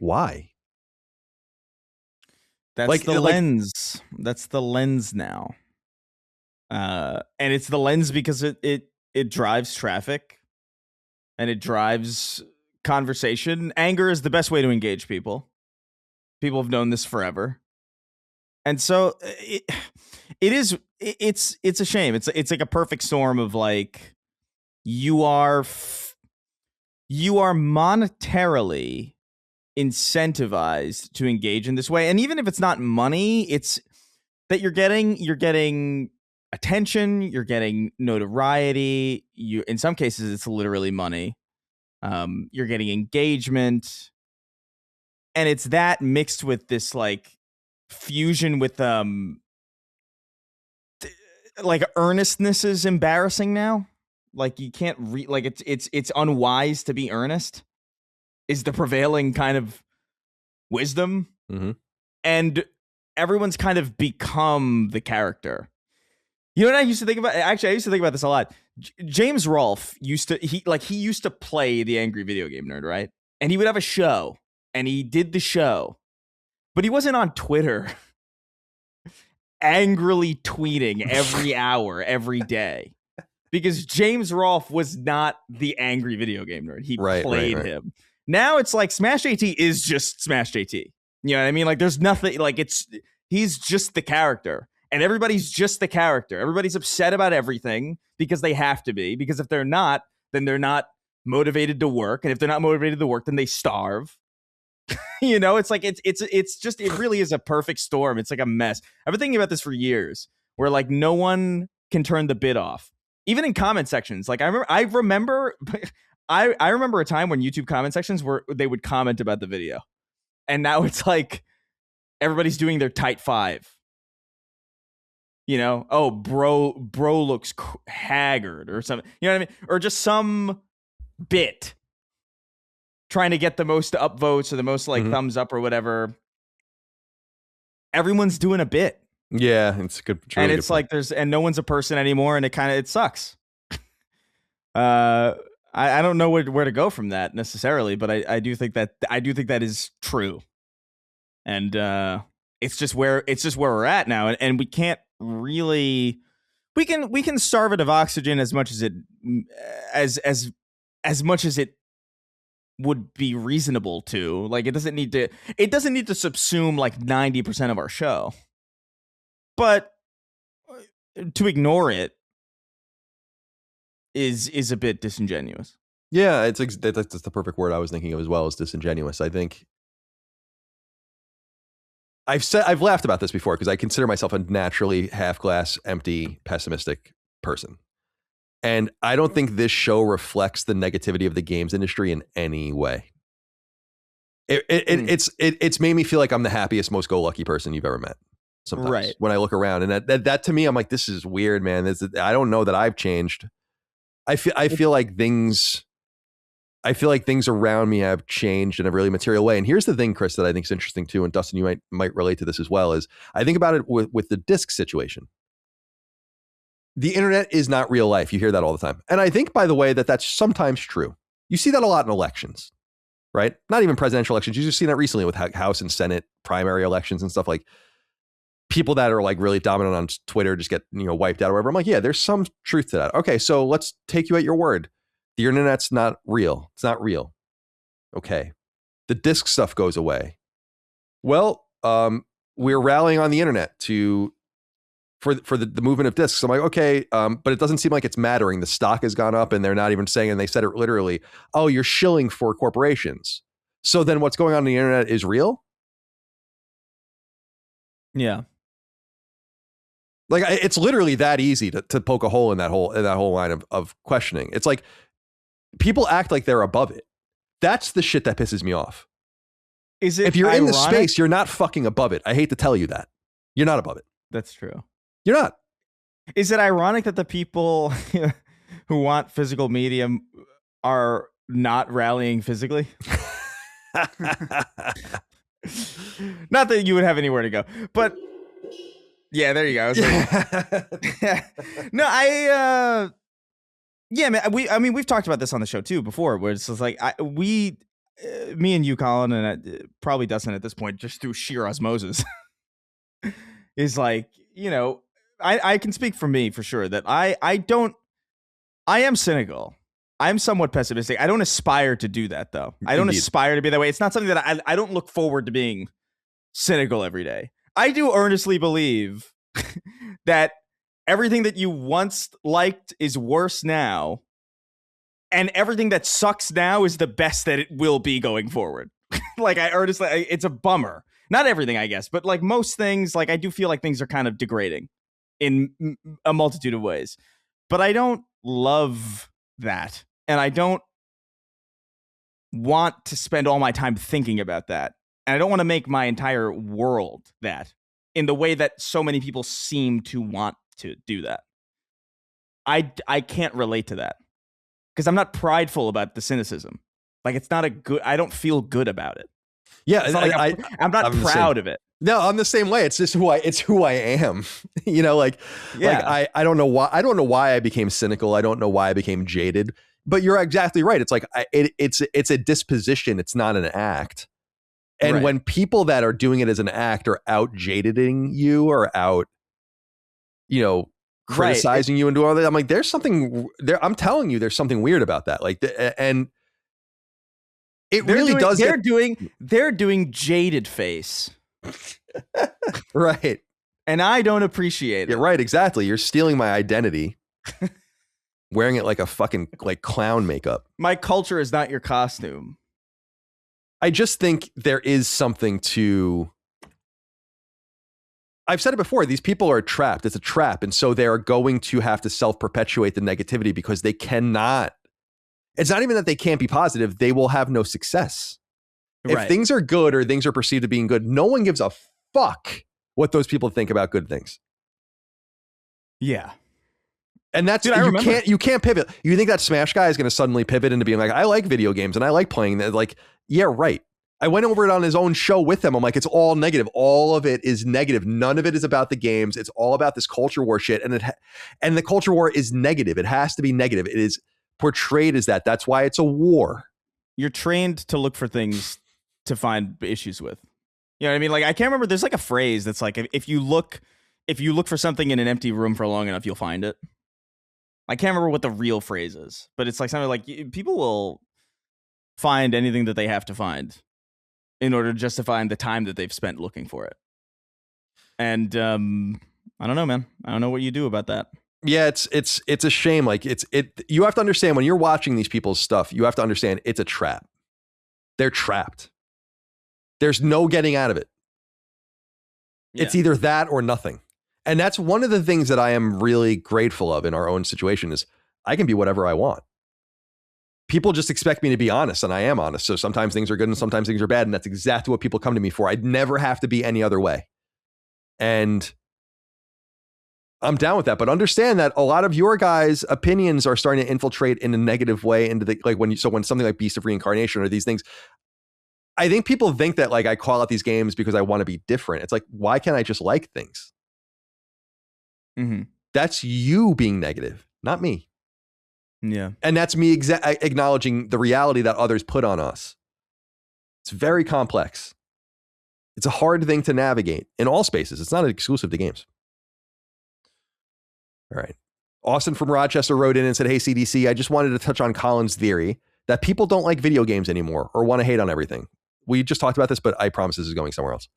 That's like the lens. That's the lens now. And it's the lens because it drives traffic and it drives conversation. Anger is the best way to engage people. People have known this forever. And so it's a shame. It's like a perfect storm of like you are monetarily incentivized to engage in this way. And even if it's not money, it's that you're getting attention, you're getting notoriety. In some cases, it's literally money. You're getting engagement, and it's that mixed with this like fusion with like earnestness is embarrassing now. Like you can't like it's unwise to be earnest is the prevailing kind of wisdom, and everyone's kind of become the character. You know what I used to think about? Actually, I used to think about this a lot. James Rolfe used to play the angry video game nerd, right? And he would have a show, and he did the show, but he wasn't on Twitter angrily tweeting every hour, every day, because James Rolfe was not the angry video game nerd. He played him. Now it's like Smash JT is just Smash JT. You know what I mean? Like there's nothing like he's just the character. And everybody's just the character. Everybody's upset about everything because they have to be. Because if they're not, then they're not motivated to work. And if they're not motivated to work, then they starve. You know, it's like it really is a perfect storm. It's like a mess. I've been thinking about this for years, where like no one can turn the bit off, even in comment sections. Like I remember a time when YouTube comment sections where they would comment about the video, and now it's like everybody's doing their tight five. You know, oh, bro looks haggard or something. You know what I mean? Or just some bit trying to get the most upvotes or the most like thumbs up or whatever. Everyone's doing a bit. Yeah, it's good. It's really and it's like and no one's a person anymore, and it sucks. I don't know where to go from that necessarily, but I do think that is true, and it's just where we're at now, and we can't really we can starve it of oxygen as much as much as it would be reasonable to. Like it doesn't need to subsume like 90% of our show, but to ignore it is a bit disingenuous. Yeah, that's the perfect word I was thinking of as well, as disingenuous. I think I've laughed about this before because I consider myself a naturally half glass empty, pessimistic person. And I don't think this show reflects the negativity of the games industry in any way. It's made me feel like I'm the happiest, most go-lucky person you've ever met. Sometimes right. When I look around, and that to me, I'm like, this is weird, man. I don't know that I've changed. I feel like things around me have changed in a really material way. And here's the thing, Chris, that I think is interesting too, and Dustin, you might relate to this as well, is I think about it with the disc situation. The internet is not real life. You hear that all the time. And I think, by the way, that's sometimes true. You see that a lot in elections, right? Not even presidential elections. You just seen that recently with House and Senate primary elections and stuff. Like people that are like really dominant on Twitter just get, wiped out or whatever. I'm like, yeah, there's some truth to that. Okay, so let's take you at your word. The internet's not real. It's not real. Okay. The disc stuff goes away. Well, we're rallying on the internet for the movement of discs. I'm like, okay, but it doesn't seem like it's mattering. The stock has gone up, and they're not even saying, and they said it literally, oh, you're shilling for corporations. So then what's going on the internet is real? Yeah. Like it's literally that easy to poke a hole in that whole line of questioning. It's like people act like they're above it. That's the shit that pisses me off. Is it if you're in the ironic? space, you're not fucking above it. I hate to tell you that. You're not above it. That's true. You're not. Is it ironic that the people who want physical medium are not rallying physically? Not that you would have anywhere to go, but yeah, there you go. No, yeah, man. We've talked about this on the show too before, where it's just like me and you, Colin, and probably Dustin at this point, just through sheer osmosis, is like, you know, I can speak for me for sure that I am cynical. I'm somewhat pessimistic. I don't aspire to do that, though. I don't aspire to be that way. It's not something that I don't look forward to being cynical every day. I do earnestly believe that everything that you once liked is worse now, and everything that sucks now is the best that it will be going forward. Like, it's a bummer. Not everything, I guess, but like most things, like I do feel like things are kind of degrading in a multitude of ways. But I don't love that. And I don't want to spend all my time thinking about that. And I don't want to make my entire world that in the way that so many people seem to want to do that. I can't relate to that because I'm not prideful about the cynicism. Like, it's not I don't feel good about it. Yeah, I'm not proud of it. No, I'm the same way. It's just who I am. You know, like I don't know why I became cynical. I don't know why I became jaded. But you're exactly right. It's like it's a disposition. It's not an act. And right. When people that are doing it as an act are out jadeding you or out, you know, criticizing you and doing all that, I'm like, there's something there. I'm telling you, there's something weird about that. Like, and it really does. They're doing jaded face. Right. And I don't appreciate it. Yeah, right. Exactly. You're stealing my identity. Wearing it like a fucking like clown makeup. My culture is not your costume. I just think there is something to. I've said it before. These people are trapped. It's a trap. And so they are going to have to self-perpetuate the negativity because they cannot. It's not even that they can't be positive. They will have no success. Right. If things are good or things are perceived as being good, no one gives a fuck what those people think about good things. Yeah. And that's, dude, you can't pivot. You think that Smash guy is going to suddenly pivot into being like, I like video games and I like playing that. Like, yeah, right. I went over it on his own show with him. I'm like, it's all negative. All of it is negative. None of it is about the games. It's all about this culture war shit. And the culture war is negative. It has to be negative. It is portrayed as that. That's why it's a war. You're trained to look for things to find issues with. You know what I mean? Like, I can't remember. There's like a phrase that's like, if you look for something in an empty room for long enough, you'll find it. I can't remember what the real phrase is, but it's like something like people will find anything that they have to find in order to justify the time that they've spent looking for it. And I don't know, man. I don't know what you do about that. Yeah, it's a shame. Like you have to understand when you're watching these people's stuff, you have to understand it's a trap. They're trapped. There's no getting out of it. Yeah. It's either that or nothing. And that's one of the things that I am really grateful of in our own situation is I can be whatever I want. People just expect me to be honest, and I am honest. So sometimes things are good and sometimes things are bad. And that's exactly what people come to me for. I'd never have to be any other way. And I'm down with that. But understand that a lot of your guys' opinions are starting to infiltrate in a negative way into the, like when something like Beast of Reincarnation or these things, I think people think that like I call out these games because I want to be different. It's like, why can't I just like things? Mm-hmm. That's you being negative, not me. Yeah. And that's me acknowledging the reality that others put on us. It's very complex. It's a hard thing to navigate in all spaces. It's not exclusive to games. All right. Austin from Rochester wrote in and said, hey, CDC, I just wanted to touch on Colin's theory that people don't like video games anymore or want to hate on everything. We just talked about this, but I promise this is going somewhere else.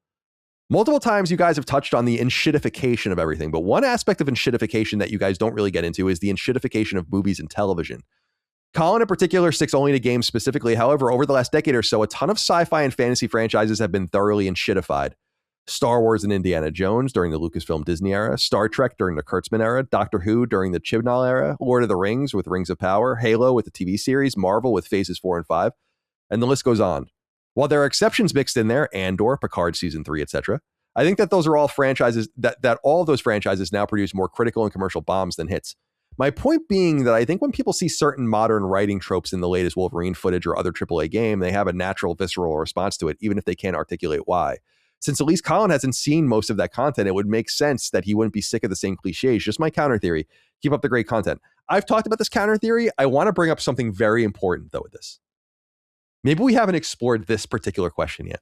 Multiple times you guys have touched on the enshittification of everything, but one aspect of enshittification that you guys don't really get into is the enshittification of movies and television. Colin in particular sticks only to games specifically. However, over the last decade or so, a ton of sci-fi and fantasy franchises have been thoroughly enshittified. Star Wars and Indiana Jones during the Lucasfilm Disney era, Star Trek during the Kurtzman era, Doctor Who during the Chibnall era, Lord of the Rings with Rings of Power, Halo with the TV series, Marvel with Phases 4 and 5, and the list goes on. While there are exceptions mixed in there, Andor, Picard season 3, etc., I think that those are all franchises that all of those franchises now produce more critical and commercial bombs than hits. My point being that I think when people see certain modern writing tropes in the latest Wolverine footage or other AAA game, they have a natural visceral response to it, even if they can't articulate why. Since at least Colin hasn't seen most of that content, it would make sense that he wouldn't be sick of the same cliches. Just my counter theory. Keep up the great content. I've talked about this counter theory. I want to bring up something very important, though, with this. Maybe we haven't explored this particular question yet.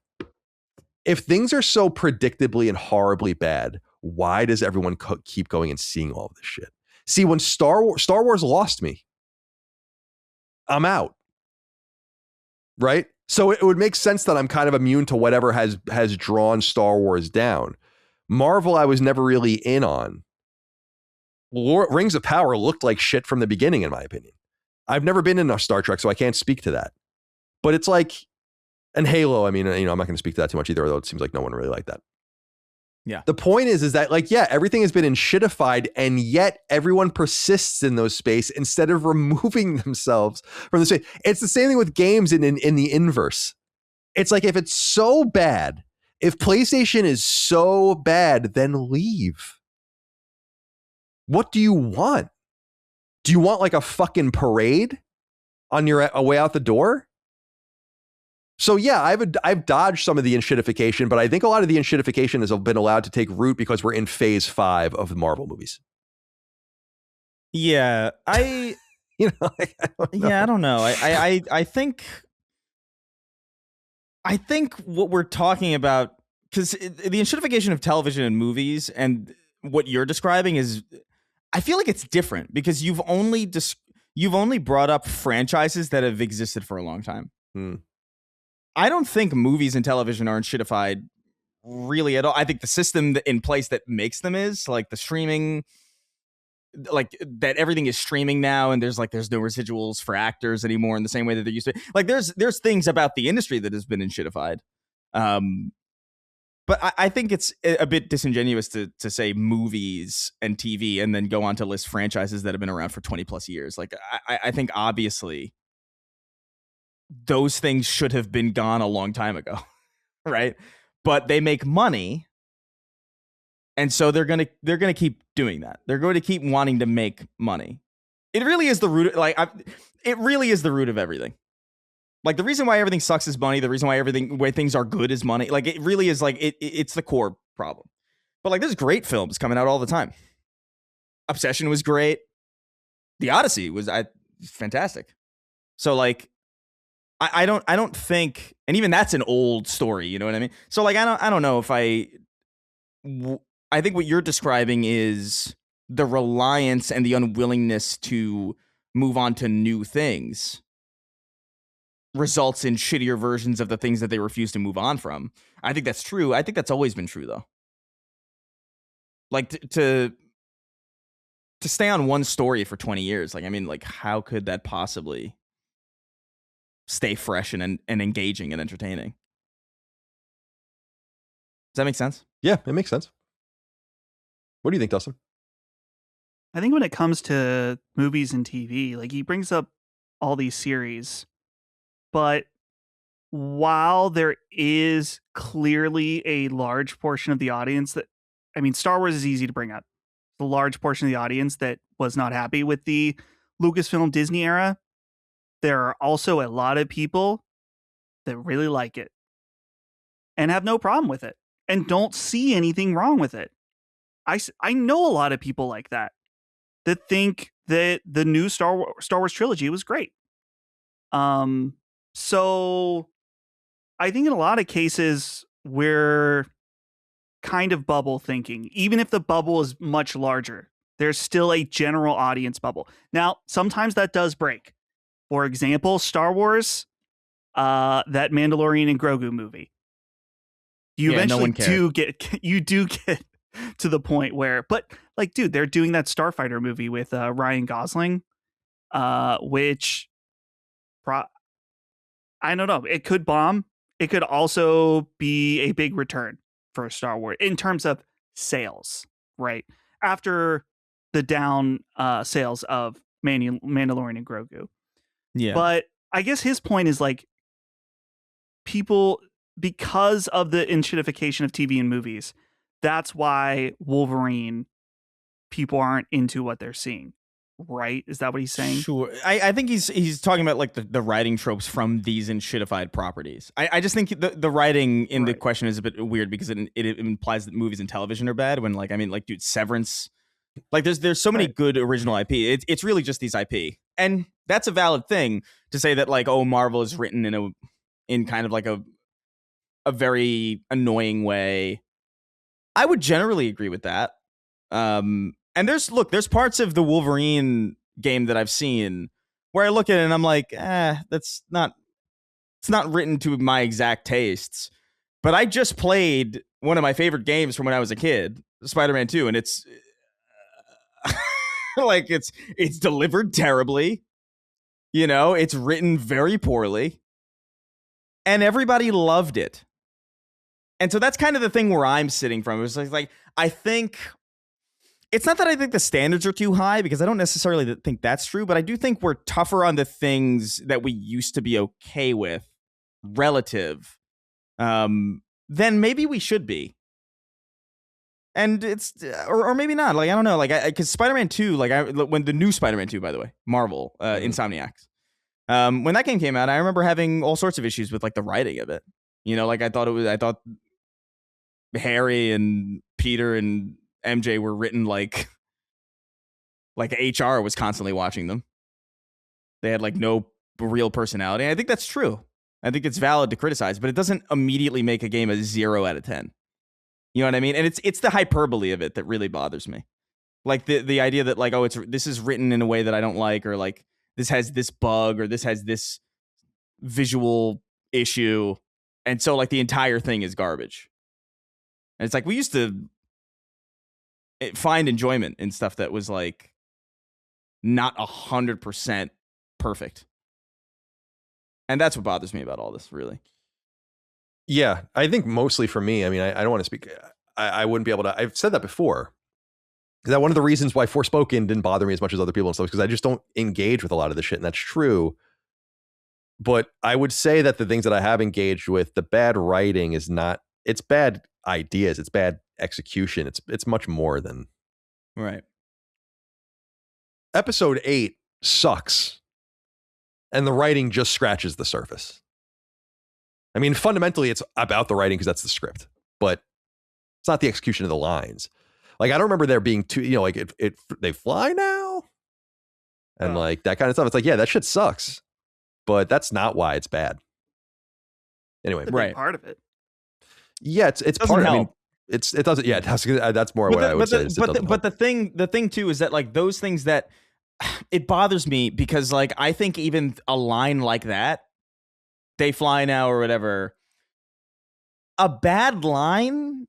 If things are so predictably and horribly bad, why does everyone keep going and seeing all of this shit? See, when Star Wars lost me, I'm out. Right? So it would make sense that I'm kind of immune to whatever has drawn Star Wars down. Marvel, I was never really in on. Rings of Power looked like shit from the beginning, in my opinion. I've never been in a Star Trek, so I can't speak to that. But it's like, and Halo, I mean, I'm not going to speak to that too much either, although it seems like no one really liked that. Yeah. The point is that, like, yeah, everything has been enshittified, and yet everyone persists in those space instead of removing themselves from the space. It's the same thing with games in the inverse. It's like, if it's so bad, if PlayStation is so bad, then leave. What do you want? Do you want like a fucking parade on your way out the door? So yeah, I've dodged some of the enshittification, but I think a lot of the enshittification has been allowed to take root because we're in phase 5 of the Marvel movies. Yeah, I don't know. I think what we're talking about, because the enshittification of television and movies and what you're describing is, I feel like it's different because you've only brought up franchises that have existed for a long time. I don't think movies and television are enshittified really at all. I think the system in place that makes them is like the streaming, like that everything is streaming now, and there's no residuals for actors anymore in the same way that there used to. Like there's things about the industry that has been enshittified. But I think it's a bit disingenuous to say movies and TV and then go on to list franchises that have been around for 20 plus years. Like I think obviously those things should have been gone a long time ago, right? But they make money, and so they're gonna keep doing that. They're going to keep wanting to make money. It really is the root. It really is the root of everything. Like the reason why everything sucks is money. The reason why things are good is money. Like it really is. Like it's the core problem. But like there's great films coming out all the time. Obsession was great. The Odyssey was fantastic. So like. I don't think, and even that's an old story, you know what I mean? So like I don't know if I think what you're describing is the reliance and the unwillingness to move on to new things results in shittier versions of the things that they refuse to move on from. I think that's true. I think that's always been true though. Like to stay on one story for 20 years, like I mean, like how could that possibly stay fresh and engaging and entertaining? Does that make sense? Yeah, it makes sense. What do you think, Dustin? I think when it comes to movies and TV, like he brings up all these series, but while there is clearly a large portion of the audience that, I mean, Star Wars is easy to bring up. The large portion of the audience that was not happy with the Lucasfilm Disney era, there are also a lot of people that really like it and have no problem with it and don't see anything wrong with it. I know a lot of people like that think that the new Star Wars trilogy was great. So I think in a lot of cases we're kind of bubble thinking. Even if the bubble is much larger, there's still a general audience bubble. Now, sometimes that does break. For example, Star Wars, that Mandalorian and Grogu movie. You eventually do get to the point where, but like, dude, they're doing that Starfighter movie with Ryan Gosling, which I don't know. It could bomb. It could also be a big return for Star Wars in terms of sales, right? After the down sales of Mandalorian and Grogu. Yeah. But I guess his point is like, people, because of the enshittification of TV and movies, that's why Wolverine, people aren't into what they're seeing. Right? Is that what he's saying? Sure. I think he's talking about like the writing tropes from these enshittified properties. I just think the writing in the question is a bit weird because it implies that movies and television are bad when like, I mean, like, dude, Severance, like there's so many good original IP. It's really just these IP. And that's a valid thing to say that like, oh, Marvel is written in kind of like a very annoying way. I would generally agree with that. And there's parts of the Wolverine game that I've seen where I look at it and I'm like, it's not written to my exact tastes. But I just played one of my favorite games from when I was a kid, Spider-Man 2, and it's like it's delivered terribly. You know, it's written very poorly. And everybody loved it. And so that's kind of the thing where I'm sitting from. It was like I think it's not that I think the standards are too high, because I don't necessarily think that's true, but I do think we're tougher on the things that we used to be okay with relative than maybe we should be. And it's, or maybe not. Like, I don't know. Like, because Spider-Man 2, like, when the new Spider-Man 2, by the way, Marvel, Insomniacs, when that game came out, I remember having all sorts of issues with like the writing of it. You know, like I thought Harry and Peter and MJ were written like HR was constantly watching them. They had like no real personality. And I think that's true. I think it's valid to criticize, but it doesn't immediately make a game a 0 out of 10. You know what I mean? And it's the hyperbole of it that really bothers me. Like the idea that like, oh, this is written in a way that I don't like, or like this has this bug, or this has this visual issue, and so like the entire thing is garbage. And it's like we used to find enjoyment in stuff that was like not 100% perfect. And that's what bothers me about all this, really. Yeah, I think mostly for me, I mean, I don't want to speak. I wouldn't be able to. I've said that before. That one of the reasons why Forspoken didn't bother me as much as other people and stuff, because I just don't engage with a lot of this shit, and that's true. But I would say that the things that I have engaged with, the bad writing is not, it's bad ideas, it's bad execution. It's much more than. Right. Episode 8 sucks. And the writing just scratches the surface. I mean, fundamentally, it's about the writing because that's the script, but it's not the execution of the lines. Like, I don't remember there being too, you know, like they fly now and like that kind of stuff. It's like, yeah, that shit sucks, but that's not why it's bad. Anyway, right. Part of it. Yeah, it's part. I mean, it doesn't. Yeah, that's more what I would say. But the thing too is that like those things that it bothers me because like I think even a line like that, they fly now or whatever, a bad line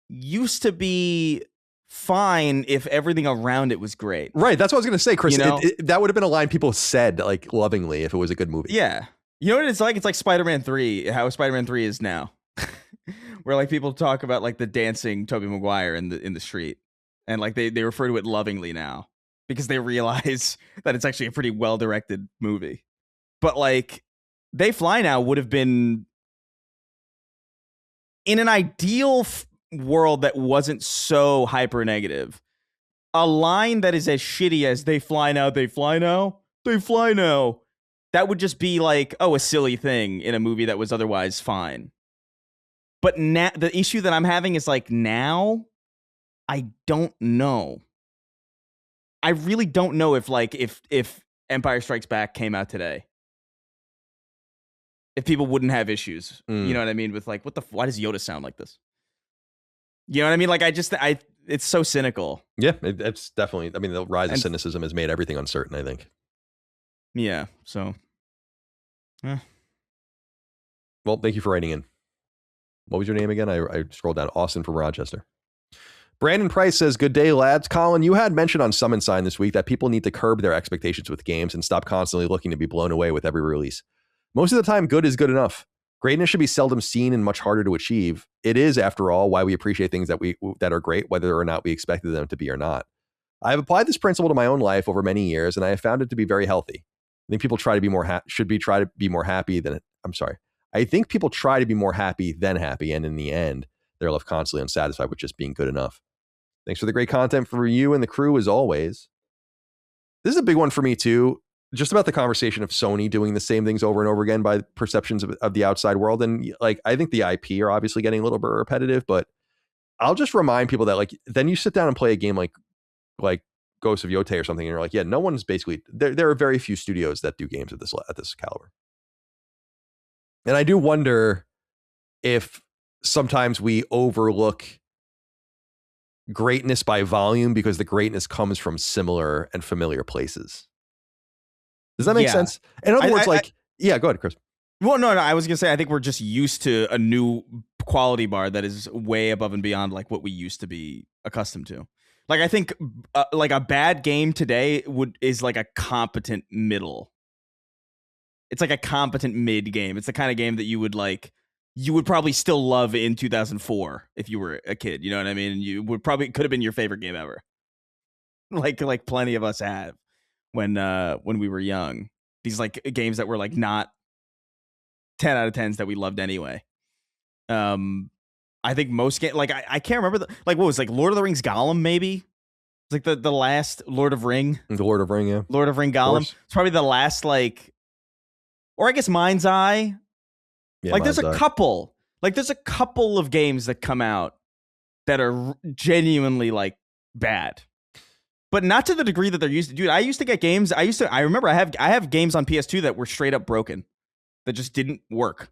used to be fine if everything around it was great. Right. That's what I was going to say, Chris. You know? That would have been a line people said like lovingly if it was a good movie. Yeah. You know what it's like? It's like Spider-Man 3, how Spider-Man 3 is now. Where like people talk about like the dancing Tobey Maguire in the street. And like they refer to it lovingly now because they realize that it's actually a pretty well-directed movie. But like They Fly Now would have been in an ideal world that wasn't so hyper negative. A line that is as shitty as "They fly now, they fly now, they fly now." That would just be like, oh, a silly thing in a movie that was otherwise fine. But now the issue that I'm having is like now, I don't know. I really don't know if like if Empire Strikes Back came out today, if people wouldn't have issues. You know what I mean? With like, why does Yoda sound like this? You know what I mean? Like it's so cynical. Yeah, it's definitely. I mean, the rise of cynicism has made everything uncertain, I think. Yeah. So. Well, thank you for writing in. What was your name again? I scrolled down. Austin from Rochester. Brandon Price says, "Good day, lads. Colin, you had mentioned on Summon Sign this week that people need to curb their expectations with games and stop constantly looking to be blown away with every release. Most of the time, good is good enough. Greatness should be seldom seen and much harder to achieve. It is, after all, why we appreciate things that are great, whether or not we expected them to be or not. I have applied this principle to my own life over many years, and I have found it to be very healthy. I think people try to be more happy than I'm sorry. I think people try to be more happy than happy, and in the end, they're left constantly unsatisfied with just being good enough. Thanks for the great content for you and the crew as always. This is a big one for me too, just about the conversation of Sony doing the same things over and over again by perceptions of the outside world. And like, I think the IP are obviously getting a little bit repetitive, but I'll just remind people that like, then you sit down and play a game like Ghost of Yotei or something, and you're like, yeah, no one's basically, there are very few studios that do games at this caliber. And I do wonder if sometimes we overlook greatness by volume because the greatness comes from similar and familiar places. Does that make sense? In other words, yeah, go ahead, Chris. Well, no, I was gonna say I think we're just used to a new quality bar that is way above and beyond like what we used to be accustomed to. Like I think like a bad game today is like a competent middle. It's like a competent mid game. It's the kind of game that you would probably still love in 2004 if you were a kid. You know what I mean? You would probably could have been your favorite game ever. Like plenty of us have when we were young. These like games that were like not 10 out of 10s that we loved anyway. I think most games, like I can't remember what was like Lord of the Rings Gollum maybe. It's like the last Lord of Ring. The Lord of Ring, yeah. Lord of Ring Gollum. It's probably the last or I guess Mind's Eye. Yeah, like there's a couple of games that come out that are genuinely like bad, but not to the degree that they're used to. Dude, I used to get games. I remember I have games on PS2 that were straight up broken, that just didn't work.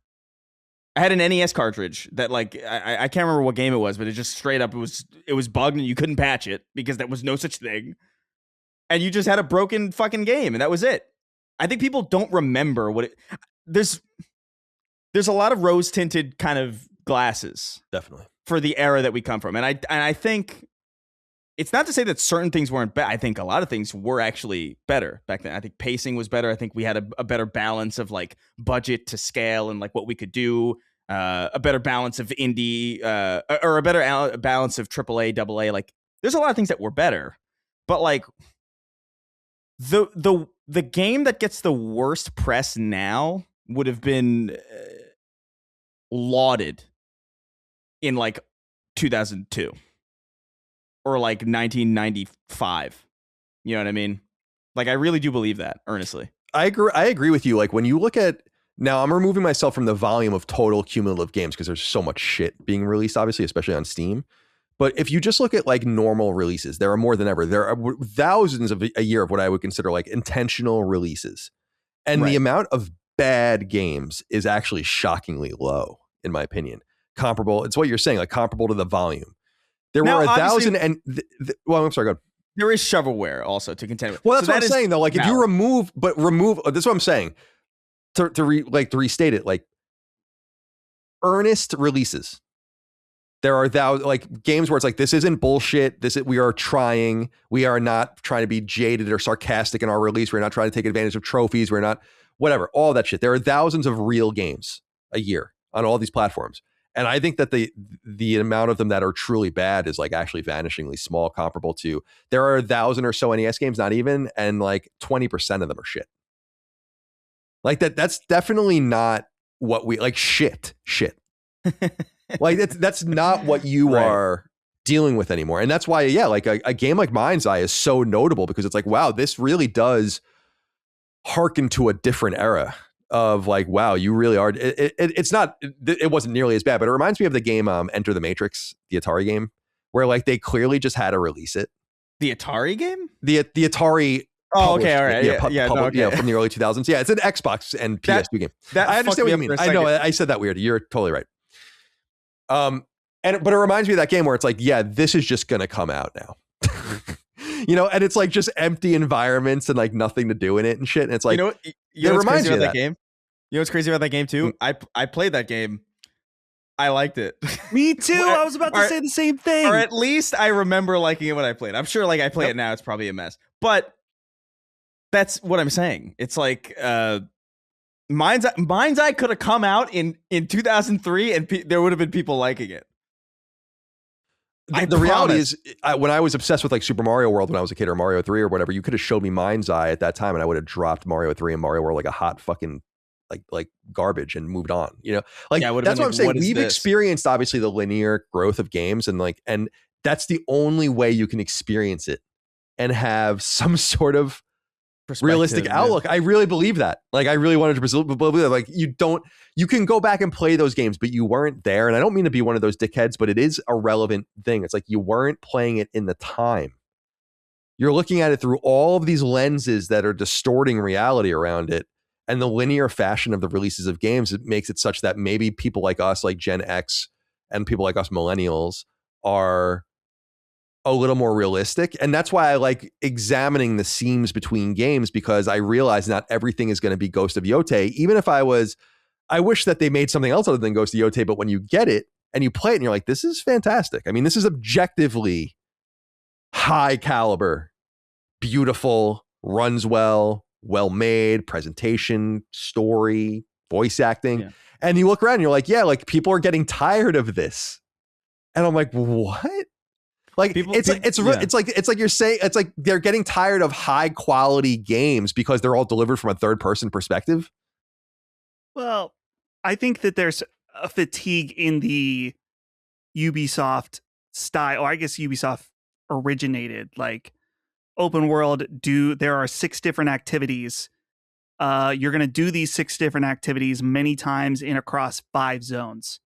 I had an NES cartridge that like I can't remember what game it was, but it just straight up it was bugged and you couldn't patch it because there was no such thing, and you just had a broken fucking game and that was it. I think people don't remember what it. There's a lot of rose tinted kind of glasses, definitely, for the era that we come from, and I think it's not to say that certain things weren't bad. I think a lot of things were actually better back then. I think pacing was better. I think we had a better balance of like budget to scale and like what we could do. A better balance of indie, or a better balance of AAA, AA. Like, there's a lot of things that were better, but like the game that gets the worst press now would have been lauded in like 2002 or like 1995. You know what I mean? Like, I really do believe that, earnestly. I agree with you. Like, when you look at, now I'm removing myself from the volume of total cumulative games because there's so much shit being released, obviously, especially on Steam. But if you just look at like normal releases, there are more than ever. There are thousands of a year of what I would consider like intentional releases. And the amount of bad games is actually shockingly low, in my opinion. Comparable, it's what you're saying, like comparable to the volume. There were 1,000 and well, I'm sorry, go ahead. There is shovelware also to contend with. Well, that's what I'm saying though. Like if you remove, this is what I'm saying. To restate it, like earnest releases. There are like games where it's like, this isn't bullshit. We are trying. We are not trying to be jaded or sarcastic in our release. We're not trying to take advantage of trophies. We're not, whatever, all that shit. There are thousands of real games a year on all these platforms. And I think that the amount of them that are truly bad is like actually vanishingly small, comparable to, there are 1,000 or so NES games, not even, and like 20% of them are shit. Like that's definitely not what we like. Shit. Like that's not what you are dealing with anymore. And that's why, yeah, like a game like Mind's Eye is so notable because it's like, wow, this really does hearken to a different era of like, wow, you really are. It wasn't nearly as bad, but it reminds me of the game Enter the Matrix, the Atari game, where like they clearly just had to release it. The Atari game? The Atari. Oh, okay, all right. Yeah, from the early 2000s. Yeah, it's an Xbox and PS2 game. I understand what you mean. I know, I said that weird. You're totally right. But it reminds me of that game where it's like, yeah, this is just gonna come out now. You know, and it's like just empty environments and like nothing to do in it and shit. And it's like, it reminds me of that game. You know what's crazy about that game too? I played that game. I liked it. Me too. I was about to say the same thing. Or at least I remember liking it when I played. I'm sure like I play it now, it's probably a mess. But that's what I'm saying. It's like Mind's Eye could have come out in 2003 and there would have been people liking it. The reality is, when I was obsessed with like Super Mario World when I was a kid, or Mario 3 or whatever, you could have showed me Mind's Eye at that time and I would have dropped Mario 3 and Mario World like a hot fucking like garbage and moved on. You know, like Yeah, that's what I'm saying. what is We've this? experienced obviously the linear growth of games, and that's the only way you can experience it and have some sort of realistic outlook. I really believe that. Like, I really wanted to believe that. Like, you can go back and play those games, but you weren't there. And I don't mean to be one of those dickheads, but it is a relevant thing. It's like you weren't playing it in the time. You're looking at it through all of these lenses that are distorting reality around it. And the linear fashion of the releases of games, it makes it such that maybe people like us, like Gen X, and people like us millennials are a little more realistic. And that's why I like examining the seams between games, because I realize not everything is going to be Ghost of Yotei. Even if I wish that they made something else other than Ghost of Yotei, but when you get it and you play it and you're like, this is fantastic. I mean, this is objectively high caliber, beautiful, runs well made, presentation, story, voice acting. Yeah. And you look around and you're like, yeah, like people are getting tired of this. And I'm like, what? Like it's like you're saying, it's like they're getting tired of high quality games because they're all delivered from a third person perspective. Well, I think that there's a fatigue in the Ubisoft style, or I guess Ubisoft originated like open world. There are 6 different activities. You're going to do these 6 different activities many times in across 5 zones.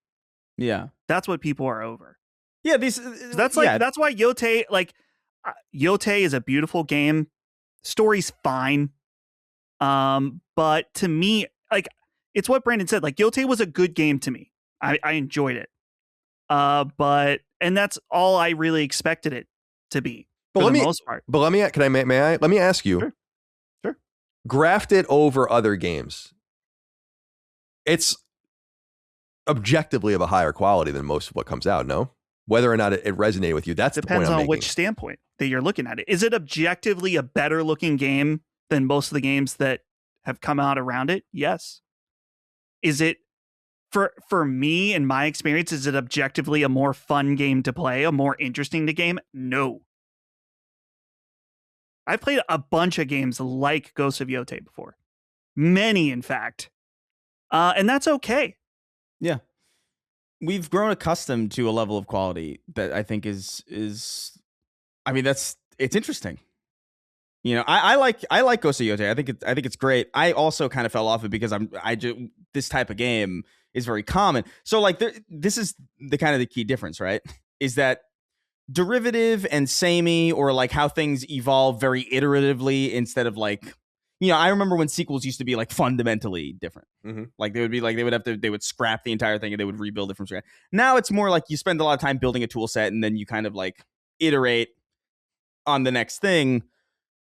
Yeah, that's what people are over. Yeah, that's why Yotei, like Yotei is a beautiful game. Story's fine. But to me, like it's what Brandon said, like Yotei was a good game to me. I enjoyed it. And that's all I really expected it to be for the most part. But let me ask you. Sure. Graft it over other games. It's objectively of a higher quality than most of what comes out, no? Whether or not it resonated with you, that's depends the point I'm on making. Which standpoint that you're looking at it. Is it objectively a better looking game than most of the games that have come out around it? Yes. Is it for me, in my experience, is it objectively a more fun game to play, a more interesting to game? No. I've played a bunch of games like Ghost of Yotei before. Many, in fact. And that's okay. Yeah. We've grown accustomed to a level of quality that I think is I mean, it's interesting. You know, I like Ghost of Yotei. I think it's great. I also kind of fell off it because this type of game is very common. So like this is the kind of the key difference, right? Is that derivative and samey, or like how things evolve very iteratively instead of like, you know, I remember when sequels used to be like fundamentally different. Mm-hmm. Like they would be like, they would scrap the entire thing and they would rebuild it from scratch. Now it's more like you spend a lot of time building a tool set and then you kind of like iterate on the next thing.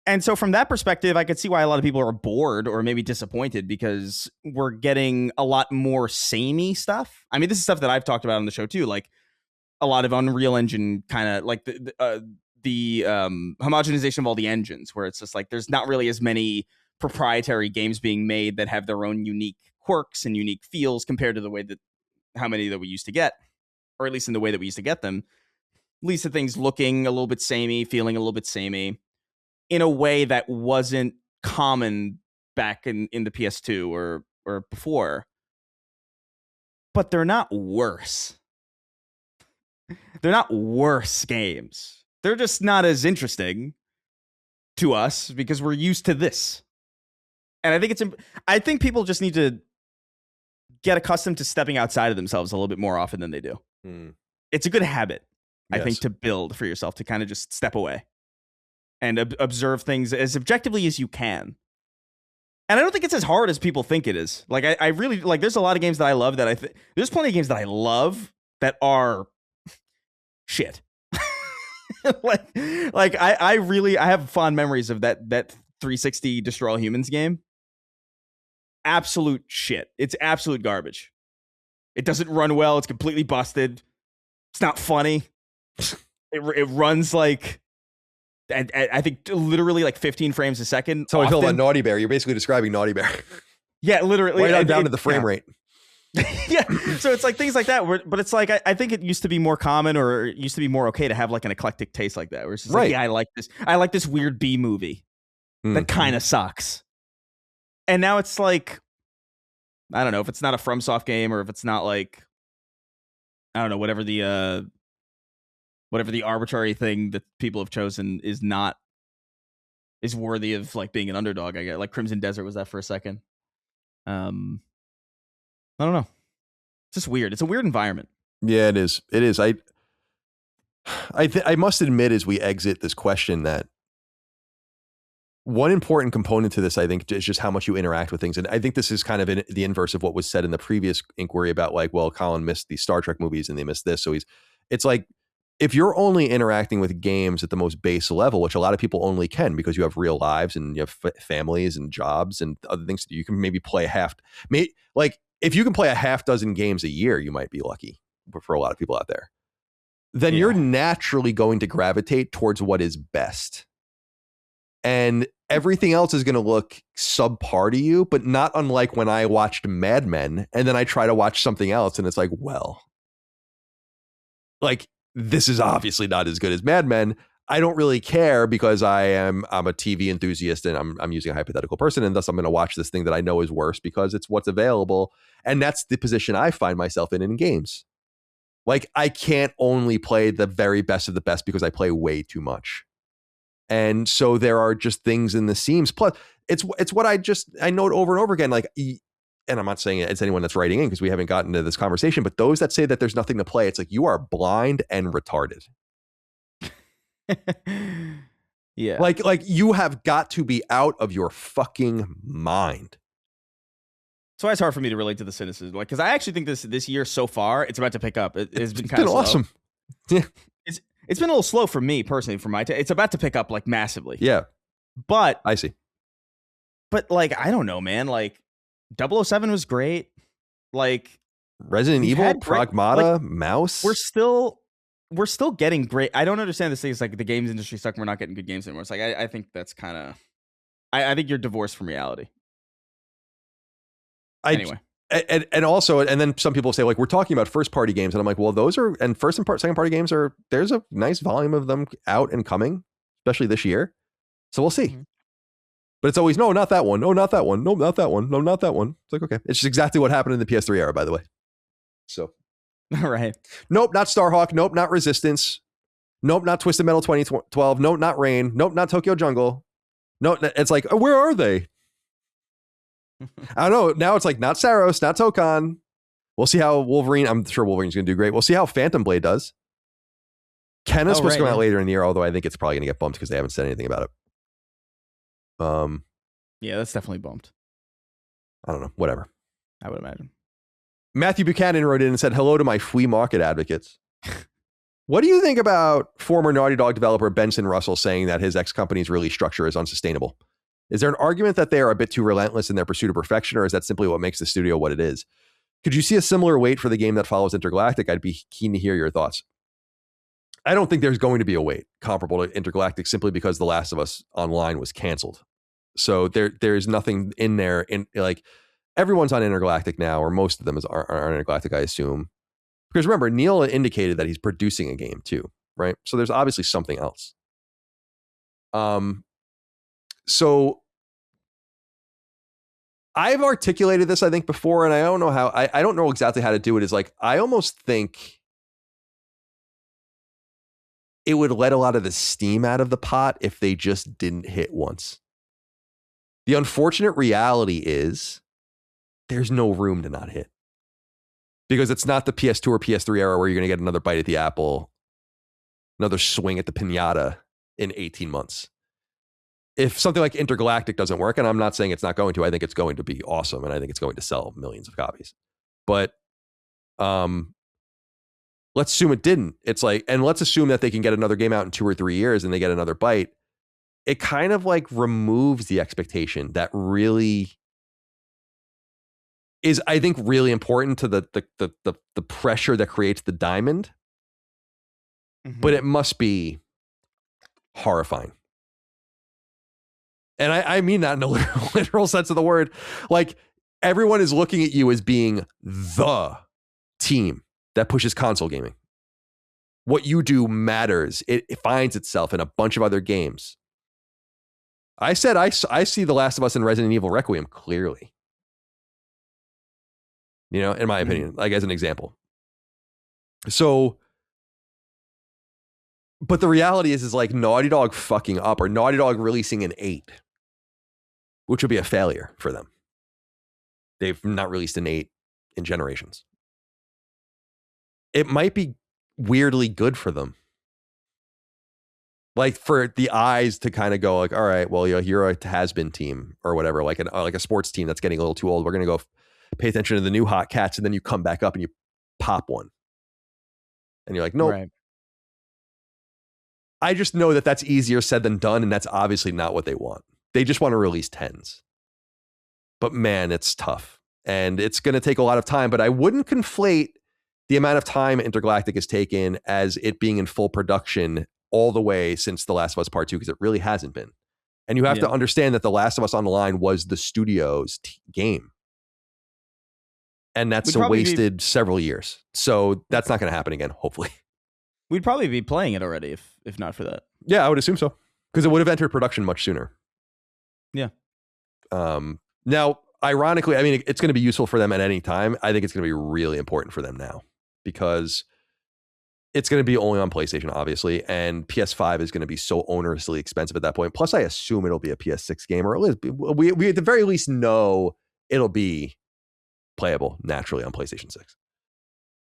And so from that perspective, I could see why a lot of people are bored or maybe disappointed, because we're getting a lot more samey stuff. I mean, this is stuff that I've talked about on the show too, like a lot of Unreal Engine kind of like the homogenization of all the engines, where it's just like there's not really as many proprietary games being made that have their own unique quirks and unique feels compared to the way that how many that we used to get, or at least in the way that we used to get them. Leads to things looking a little bit samey, feeling a little bit samey in a way that wasn't common back in the PS2 or before. But they're not worse. They're not worse games. They're just not as interesting to us because we're used to this. And I think people just need to get accustomed to stepping outside of themselves a little bit more often than they do. It's a good habit, I think, to build for yourself, to kind of just step away and observe things as objectively as you can. And I don't think it's as hard as people think it is. Like, I really, like, there's a lot of games that I love that there's plenty of games that I love that are shit. like I have fond memories of that 360 Destroy All Humans game. Absolute shit. It's absolute garbage. It doesn't run well. It's completely busted. It's not funny. It runs like, I think literally like 15 frames a second. So I feel about Naughty Bear. You're basically describing Naughty Bear. Yeah, literally. Right down to the frame rate. Yeah, so it's like things like that, but it's like I think it used to be more common, or it used to be more okay to have like an eclectic taste like that, where it's just like, yeah, I like this weird B movie that kind of sucks. And now it's like, I don't know if it's not a FromSoft game or if it's not like, I don't know, whatever the arbitrary thing that people have chosen is worthy of like being an underdog. I guess like Crimson Desert was that for a second. I don't know. It's just weird. It's a weird environment. Yeah, it is. It is. I must admit, as we exit this question, that one important component to this, I think, is just how much you interact with things. And I think this is kind of the inverse of what was said in the previous inquiry about like, well, Colin missed the Star Trek movies and they missed this. So it's like, if you're only interacting with games at the most base level, which a lot of people only can because you have real lives and you have families and jobs and other things to do, you can maybe play if you can play a half dozen games a year, you might be lucky for a lot of people out there. Then you're naturally going to gravitate towards what is best. And everything else is going to look subpar to you, but not unlike when I watched Mad Men and then I try to watch something else and it's like, well, like, this is obviously not as good as Mad Men. I don't really care because I'm a TV enthusiast and I'm using a hypothetical person, and thus I'm going to watch this thing that I know is worse because it's what's available. And that's the position I find myself in games. Like, I can't only play the very best of the best because I play way too much. And so there are just things in the seams. Plus, it's what I note over and over again. Like, and I'm not saying it's anyone that's writing in because we haven't gotten to this conversation, but those that say that there's nothing to play, it's like you are blind and retarded. Yeah. Like you have got to be out of your fucking mind. That's why it's hard for me to relate to the cynicism. Like, because I actually think this year so far, it's about to pick up. It's been kind of awesome. Yeah. It's been a little slow for me personally, for my it's about to pick up like massively. Yeah. But I see. But like, I don't know, man. Like 007 was great. Like Resident Evil, Pragmata, like, Mouse. We're still getting great. I don't understand this thing. It's like the games industry suck. We're not getting good games anymore. It's like I think that's kind of. I think you're divorced from reality. Anyway. And also, and then some people say like, we're talking about first party games. And I'm like, well, those are, and second party games there's a nice volume of them out and coming, especially this year. So we'll see. Mm-hmm. But it's always, no, not that one. No, not that one. No, not that one. No, not that one. It's like, okay. It's just exactly what happened in the PS3 era, by the way. So. All right. Nope, not Starhawk. Nope, not Resistance. Nope, not Twisted Metal 2012. Nope, not Rain. Nope, not Tokyo Jungle. No, it's like, where are they? I don't know. Now it's like, not Saros, not Tokan. We'll see how Wolverine, I'm sure Wolverine's going to do great. We'll see how Phantom Blade does. Kenna's supposed to come out later in the year, although I think it's probably going to get bumped because they haven't said anything about it. Yeah, that's definitely bumped. I don't know. Whatever. I would imagine. Matthew Buchanan wrote in and said, hello to my flea market advocates. What do you think about former Naughty Dog developer Benson Russell saying that his ex-company's release structure is unsustainable? Is there an argument that they are a bit too relentless in their pursuit of perfection, or is that simply what makes the studio what it is? Could you see a similar weight for the game that follows Intergalactic? I'd be keen to hear your thoughts. I don't think there's going to be a weight comparable to Intergalactic simply because The Last of Us Online was canceled. So there's nothing in there. In like, everyone's on Intergalactic now, or most of them are on Intergalactic, I assume. Because remember, Neil indicated that he's producing a game too, right? So there's obviously something else. So I've articulated this, I think, before, and I don't know how, I don't know exactly how to do it. Is like, I almost think it would let a lot of the steam out of the pot if they just didn't hit once. The unfortunate reality is there's no room to not hit. Because it's not the PS2 or PS3 era where you're going to get another bite at the apple, another swing at the piñata in 18 months. If something like Intergalactic doesn't work, and I'm not saying it's not going to, I think it's going to be awesome, and I think it's going to sell millions of copies. But let's assume it didn't. It's like, and let's assume that they can get another game out in 2 or 3 years and they get another bite. It kind of like removes the expectation that really is, I think, really important to the pressure that creates the diamond. Mm-hmm. But it must be horrifying. And I mean that in a literal sense of the word. Like, everyone is looking at you as being the team that pushes console gaming. What you do matters. It finds itself in a bunch of other games. I said I see The Last of Us and Resident Evil Requiem clearly. You know, in my opinion, like as an example. So, but the reality is like Naughty Dog fucking up or Naughty Dog releasing an 8, which would be a failure for them. They've not released an 8 in generations. It might be weirdly good for them. Like for the eyes to kind of go like, all right, well, you're a has-been team or whatever, like a sports team that's getting a little too old. We're going to go pay attention to the new hot cats. And then you come back up and you pop one. And you're like, nope. Right. I just know that that's easier said than done. And that's obviously not what they want. They just want to release 10s. But man, it's tough. And it's going to take a lot of time. But I wouldn't conflate the amount of time Intergalactic has taken as it being in full production all the way since The Last of Us Part 2, because it really hasn't been. And you have to understand that The Last of Us on the Line was the studio's game. And that's wasted several years. So that's not going to happen again, hopefully. We'd probably be playing it already if not for that. Yeah, I would assume so. Because it would have entered production much sooner. Yeah. Now, ironically, I mean, it's going to be useful for them at any time. I think it's going to be really important for them now. Because it's going to be only on PlayStation, obviously, and PS5 is going to be so onerously expensive at that point. Plus, I assume it'll be a PS6 game, or we at the very least know it'll be playable naturally on PlayStation 6.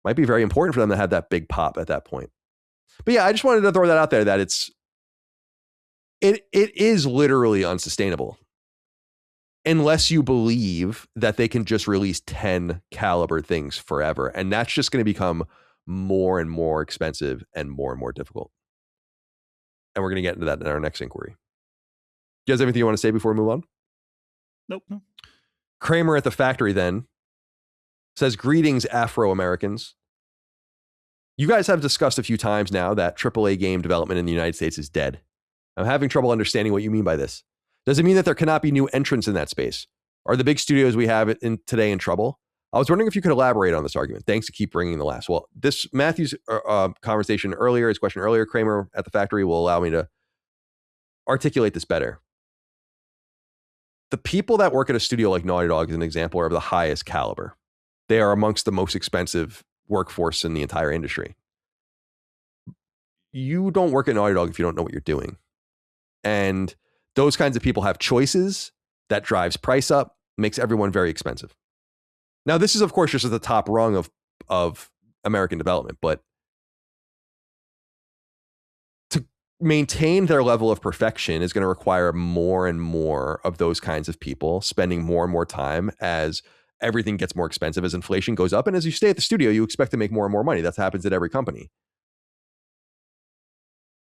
Might be very important for them to have that big pop at that point. But yeah, I just wanted to throw that out there that it is literally unsustainable unless you believe that they can just release 10 caliber things forever, and that's just going to become more and more expensive and more difficult. And we're going to get into that in our next inquiry. You guys have anything you want to say before we move on? Nope. No. Kramer at the factory then says, greetings, Afro-Americans. You guys have discussed a few times now that AAA game development in the United States is dead. I'm having trouble understanding what you mean by this. Does it mean that there cannot be new entrants in that space? Are the big studios we have today in trouble? I was wondering if you could elaborate on this argument. Thanks to keep bringing the last. Well, this Matthew's conversation earlier, his question earlier, Kramer at the factory, will allow me to articulate this better. The people that work at a studio like Naughty Dog, as an example, are of the highest caliber. They are amongst the most expensive workforce in the entire industry. You don't work at Naughty Dog if you don't know what you're doing. And those kinds of people have choices that drives price up, makes everyone very expensive. Now, this is, of course, just at the top rung of American development, but to maintain their level of perfection is going to require more and more of those kinds of people spending more and more time as everything gets more expensive, as inflation goes up. And as you stay at the studio, you expect to make more and more money. That happens at every company.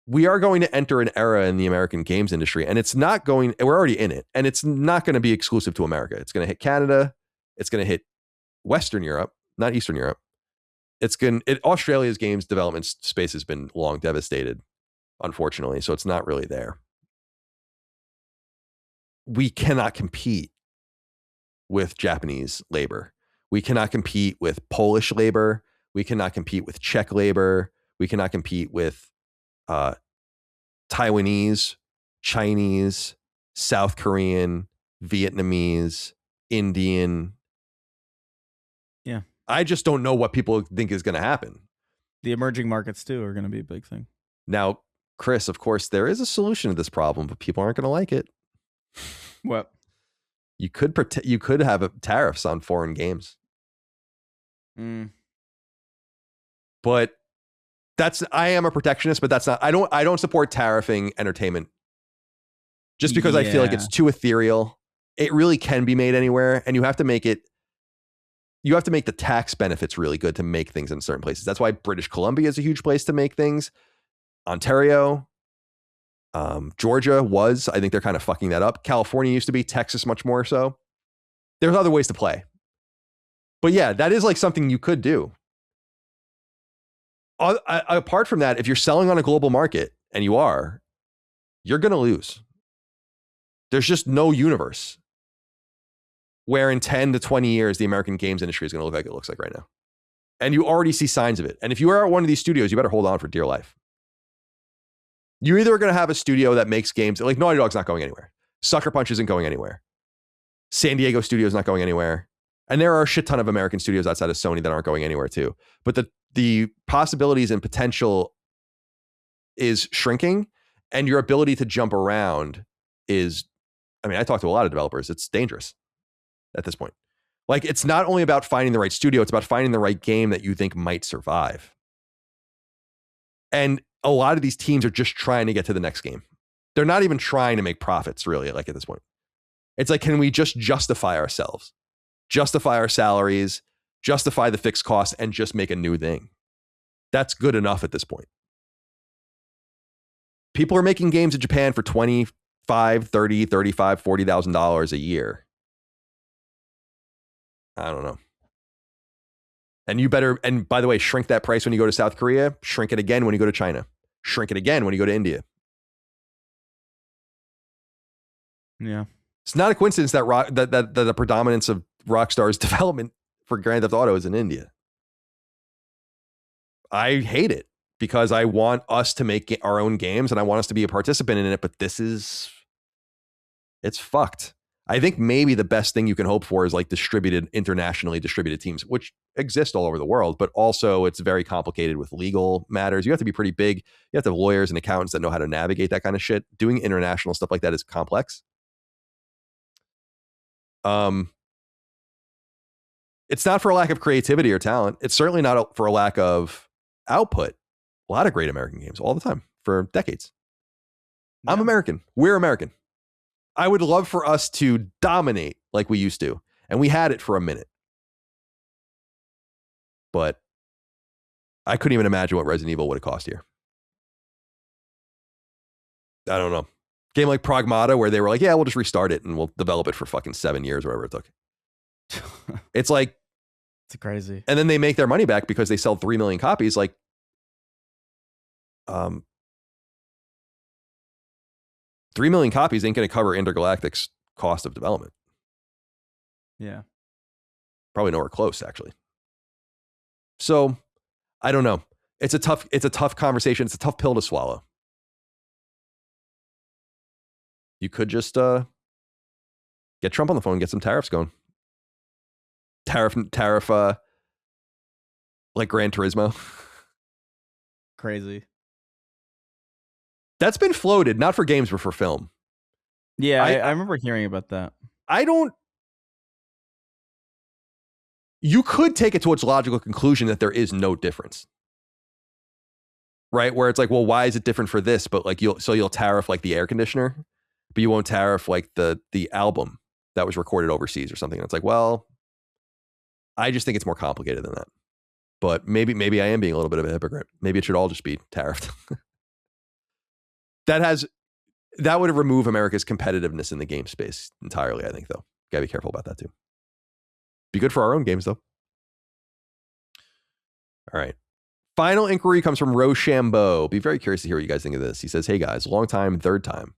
We are going to enter an era in the American games industry, and we're already in it, and it's not going to be exclusive to America. It's going to hit Canada. It's going to hit Western Europe, not Eastern Europe. Australia's games development space has been long devastated, unfortunately, so it's not really there. We cannot compete with Japanese labor. We cannot compete with Polish labor. We cannot compete with Czech labor. We cannot compete with Taiwanese, Chinese, South Korean, Vietnamese, Indian. Yeah. I just don't know what people think is going to happen. The emerging markets, too, are going to be a big thing. Now, Chris, of course, there is a solution to this problem, but people aren't going to like it. What? You could have tariffs on foreign games. But I am a protectionist, but that's not, I don't support tariffing entertainment just because I feel like it's too ethereal. It really can be made anywhere, and you have to make the tax benefits really good to make things in certain places. That's why British Columbia is a huge place to make things. Ontario, Georgia was, I think they're kind of fucking that up. California used to be, Texas much more so. There's other ways to play. But yeah, that is like something you could do. Apart from that, if you're selling on a global market, and you're going to lose. There's just no universe where in 10 to 20 years, the American games industry is going to look like it looks like right now. And you already see signs of it. And if you are at one of these studios, you better hold on for dear life. You're either going to have a studio that makes games, like Naughty Dog's not going anywhere. Sucker Punch isn't going anywhere. San Diego Studio is not going anywhere. And there are a shit ton of American studios outside of Sony that aren't going anywhere too. But the possibilities and potential is shrinking, and your ability to jump around is, I mean, I talk to a lot of developers. It's dangerous at this point. Like, it's not only about finding the right studio, it's about finding the right game that you think might survive. And a lot of these teams are just trying to get to the next game. They're not even trying to make profits, really, like at this point. It's like, can we just justify ourselves? Justify our salaries, justify the fixed costs, and just make a new thing. That's good enough at this point. People are making games in Japan for $25, $30, $35, $40,000 a year. I don't know. And you better, and by the way, shrink that price when you go to South Korea, shrink it again when you go to China, shrink it again when you go to India. Yeah. It's not a coincidence that the predominance of Rockstar's development for Grand Theft Auto is in India. I hate it because I want us to make our own games and I want us to be a participant in it, but it's fucked. I think maybe the best thing you can hope for is like internationally distributed teams, which exist all over the world, but also it's very complicated with legal matters. You have to be pretty big. You have to have lawyers and accountants that know how to navigate that kind of shit. Doing international stuff like that is complex. It's not for a lack of creativity or talent. It's certainly not for a lack of output. A lot of great American games all the time for decades. Yeah. I'm American. We're American. I would love for us to dominate like we used to. And we had it for a minute. But I couldn't even imagine what Resident Evil would have cost here. I don't know. Game like Pragmata where they were like, yeah, we'll just restart it and we'll develop it for fucking 7 years or whatever it took. It's like, it's crazy. And then they make their money back because they sell 3 million copies. Like, 3 million copies ain't going to cover Intergalactic's cost of development. Yeah. Probably nowhere close, actually. So, I don't know. It's a tough conversation. It's a tough pill to swallow. You could just get Trump on the phone and get some tariffs going. Tariff like Gran Turismo. Crazy. That's been floated, not for games, but for film. Yeah, I remember hearing about that. You could take it to its logical conclusion that there is no difference. Right? Where it's like, well, why is it different for this? But like you'll tariff like the air conditioner, but you won't tariff like the album that was recorded overseas or something. And it's like, well, I just think it's more complicated than that. But maybe I am being a little bit of a hypocrite. Maybe it should all just be tariffed. That would remove America's competitiveness in the game space entirely, I think, though. Gotta be careful about that too. Be good for our own games, though. All right. Final inquiry comes from Rochambeau. Be very curious to hear what you guys think of this. He says, hey guys, long time, third time.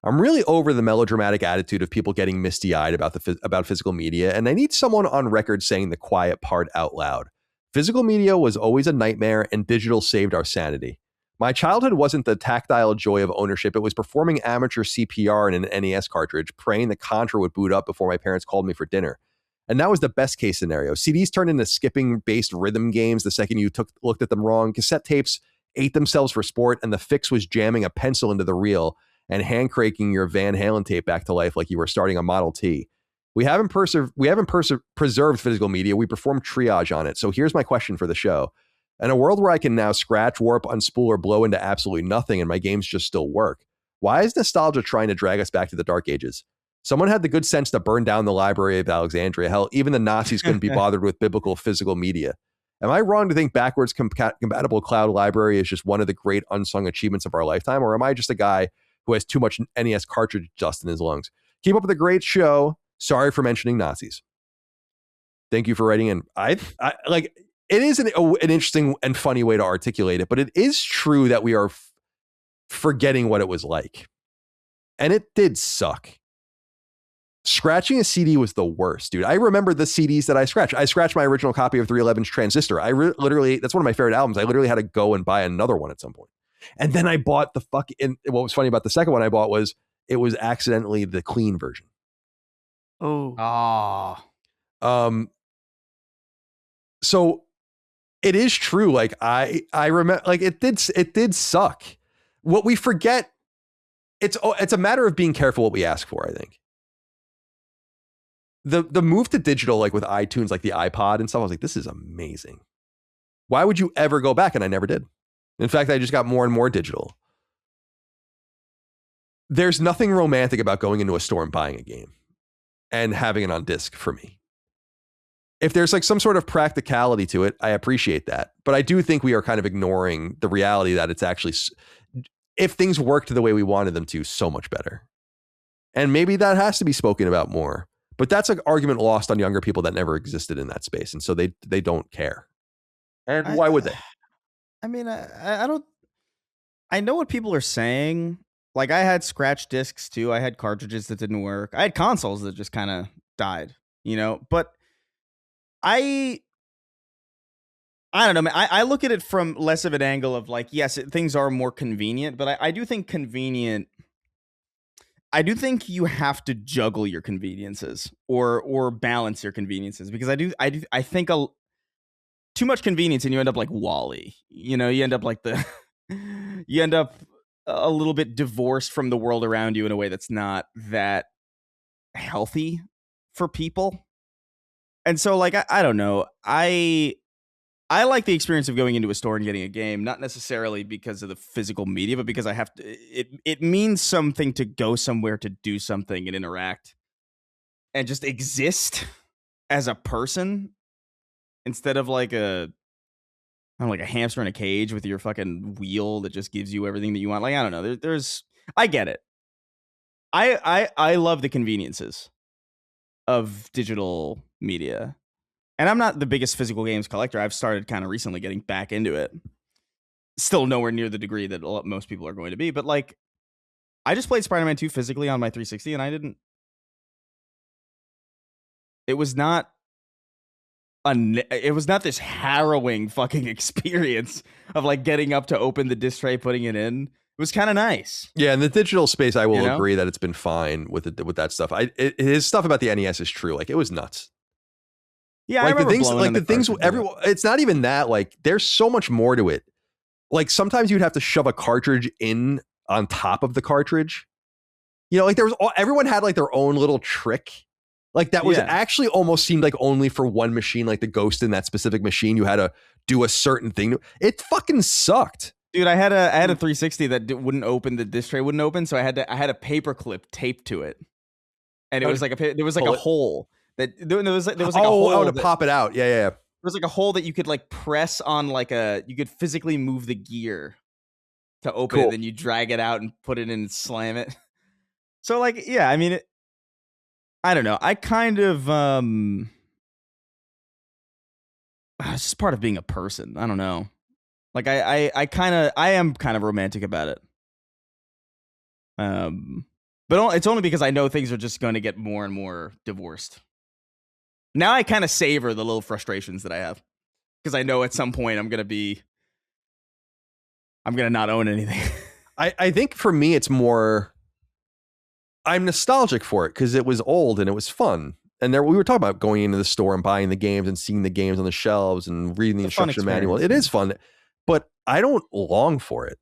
I'm really over the melodramatic attitude of people getting misty-eyed about physical media, and I need someone on record saying the quiet part out loud. Physical media was always a nightmare, and digital saved our sanity. My childhood wasn't the tactile joy of ownership. It was performing amateur CPR in an NES cartridge, praying the Contra would boot up before my parents called me for dinner. And that was the best case scenario. CDs turned into skipping-based rhythm games the second you looked at them wrong. Cassette tapes ate themselves for sport, and the fix was jamming a pencil into the reel and hand-cranking your Van Halen tape back to life like you were starting a Model T. We haven't preserved physical media. We performed triage on it. So here's my question for the show. In a world where I can now scratch, warp, unspool, or blow into absolutely nothing and my games just still work, why is nostalgia trying to drag us back to the dark ages? Someone had the good sense to burn down the Library of Alexandria. Hell, even the Nazis couldn't be bothered with biblical physical media. Am I wrong to think backwards compatible cloud library is just one of the great unsung achievements of our lifetime? Or am I just a guy who has too much NES cartridge dust in his lungs? Keep up with the great show. Sorry for mentioning Nazis. Thank you for writing in. I like, it is an interesting and funny way to articulate it, but it is true that we are forgetting what it was like. And it did suck. Scratching a CD was the worst, dude. I remember the CDs that I scratched. I scratched my original copy of 311's Transistor. Literally, that's one of my favorite albums. I literally had to go and buy another one at some point. And then I bought and what was funny about the second one I bought was it was accidentally the clean version. Oh. Ah. So it is true. Like I remember, like it did suck. What we forget, it's a matter of being careful what we ask for, I think. The move to digital, like with iTunes, like the iPod and stuff, I was like, this is amazing. Why would you ever go back? And I never did. In fact, I just got more and more digital. There's nothing romantic about going into a store and buying a game and having it on disc for me. If there's like some sort of practicality to it, I appreciate that. But I do think we are kind of ignoring the reality that it's actually, if things worked the way we wanted them to, so much better. And maybe that has to be spoken about more. But that's an argument lost on younger people that never existed in that space. And so they don't care. And why would they? I mean, I don't, I know what people are saying. Like I had scratch discs too. I had cartridges that didn't work. I had consoles that just kind of died, you know, but I don't know, man. I look at it from less of an angle of like, yes, things are more convenient, but I do think convenient. I do think you have to juggle your conveniences or balance your conveniences, because I think too much convenience and you end up like Wall-E. You know, you end up like you end up a little bit divorced from the world around you in a way that's not that healthy for people. And so like I don't know. I like the experience of going into a store and getting a game, not necessarily because of the physical media, but because I have to. It means something to go somewhere to do something and interact and just exist as a person instead of like a hamster in a cage with your fucking wheel that just gives you everything that you want. Like I don't know. There's I get it. I love the conveniences of digital media. And I'm not the biggest physical games collector. I've started kind of recently getting back into it. Still nowhere near the degree that most people are going to be. But like, I just played Spider-Man 2 physically on my 360 and I didn't. It was not this harrowing fucking experience of like getting up to open the disc tray, putting it in. It was kind of nice. Yeah, in the digital space, I will agree that it's been fine with that stuff. His stuff about the NES is true. Like it was nuts. Yeah, like I the things, like the things. It's not even that. Like there's so much more to it. Like sometimes you'd have to shove a cartridge in on top of the cartridge. You know, like everyone had like their own little trick. Like that was actually almost seemed like only for one machine. Like the ghost in that specific machine, you had to do a certain thing. It fucking sucked. Dude, I had a 360 that wouldn't open. The disc tray wouldn't open, so I had a paper clip taped to it, and it was like there was like a hole that there was like a hole to pop it out. Yeah. There was like a hole that you could like press on, like you could physically move the gear to open it, then you drag it out and put it in and slam it. So like, yeah, I mean, I don't know. I kind of it's just part of being a person. I don't know. Like I am kind of romantic about it. But it's only because I know things are just going to get more and more divorced. Now I kind of savor the little frustrations that I have, because I know at some point I'm going to not own anything. I think for me, it's more, I'm nostalgic for it because it was old and it was fun. And we were talking about going into the store and buying the games and seeing the games on the shelves and reading the instruction manual. It is fun, but I don't long for it.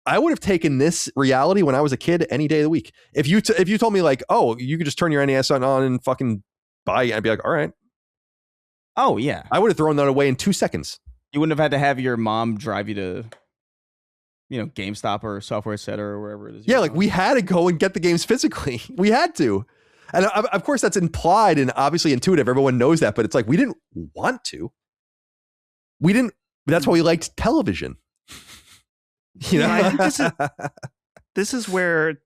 I would have taken this reality when I was a kid any day of the week. If you told me like, oh, you could just turn your NES on and fucking buy it, I'd be like, all right. Oh yeah. I would have thrown that away in 2 seconds. You wouldn't have had to have your mom drive you to, you know, GameStop or Software Center or wherever it is. Yeah, like we had to go and get the games physically. We had to. And of course that's implied and obviously intuitive. Everyone knows that, but it's like we didn't want to. That's why we liked television. You know, I think this is where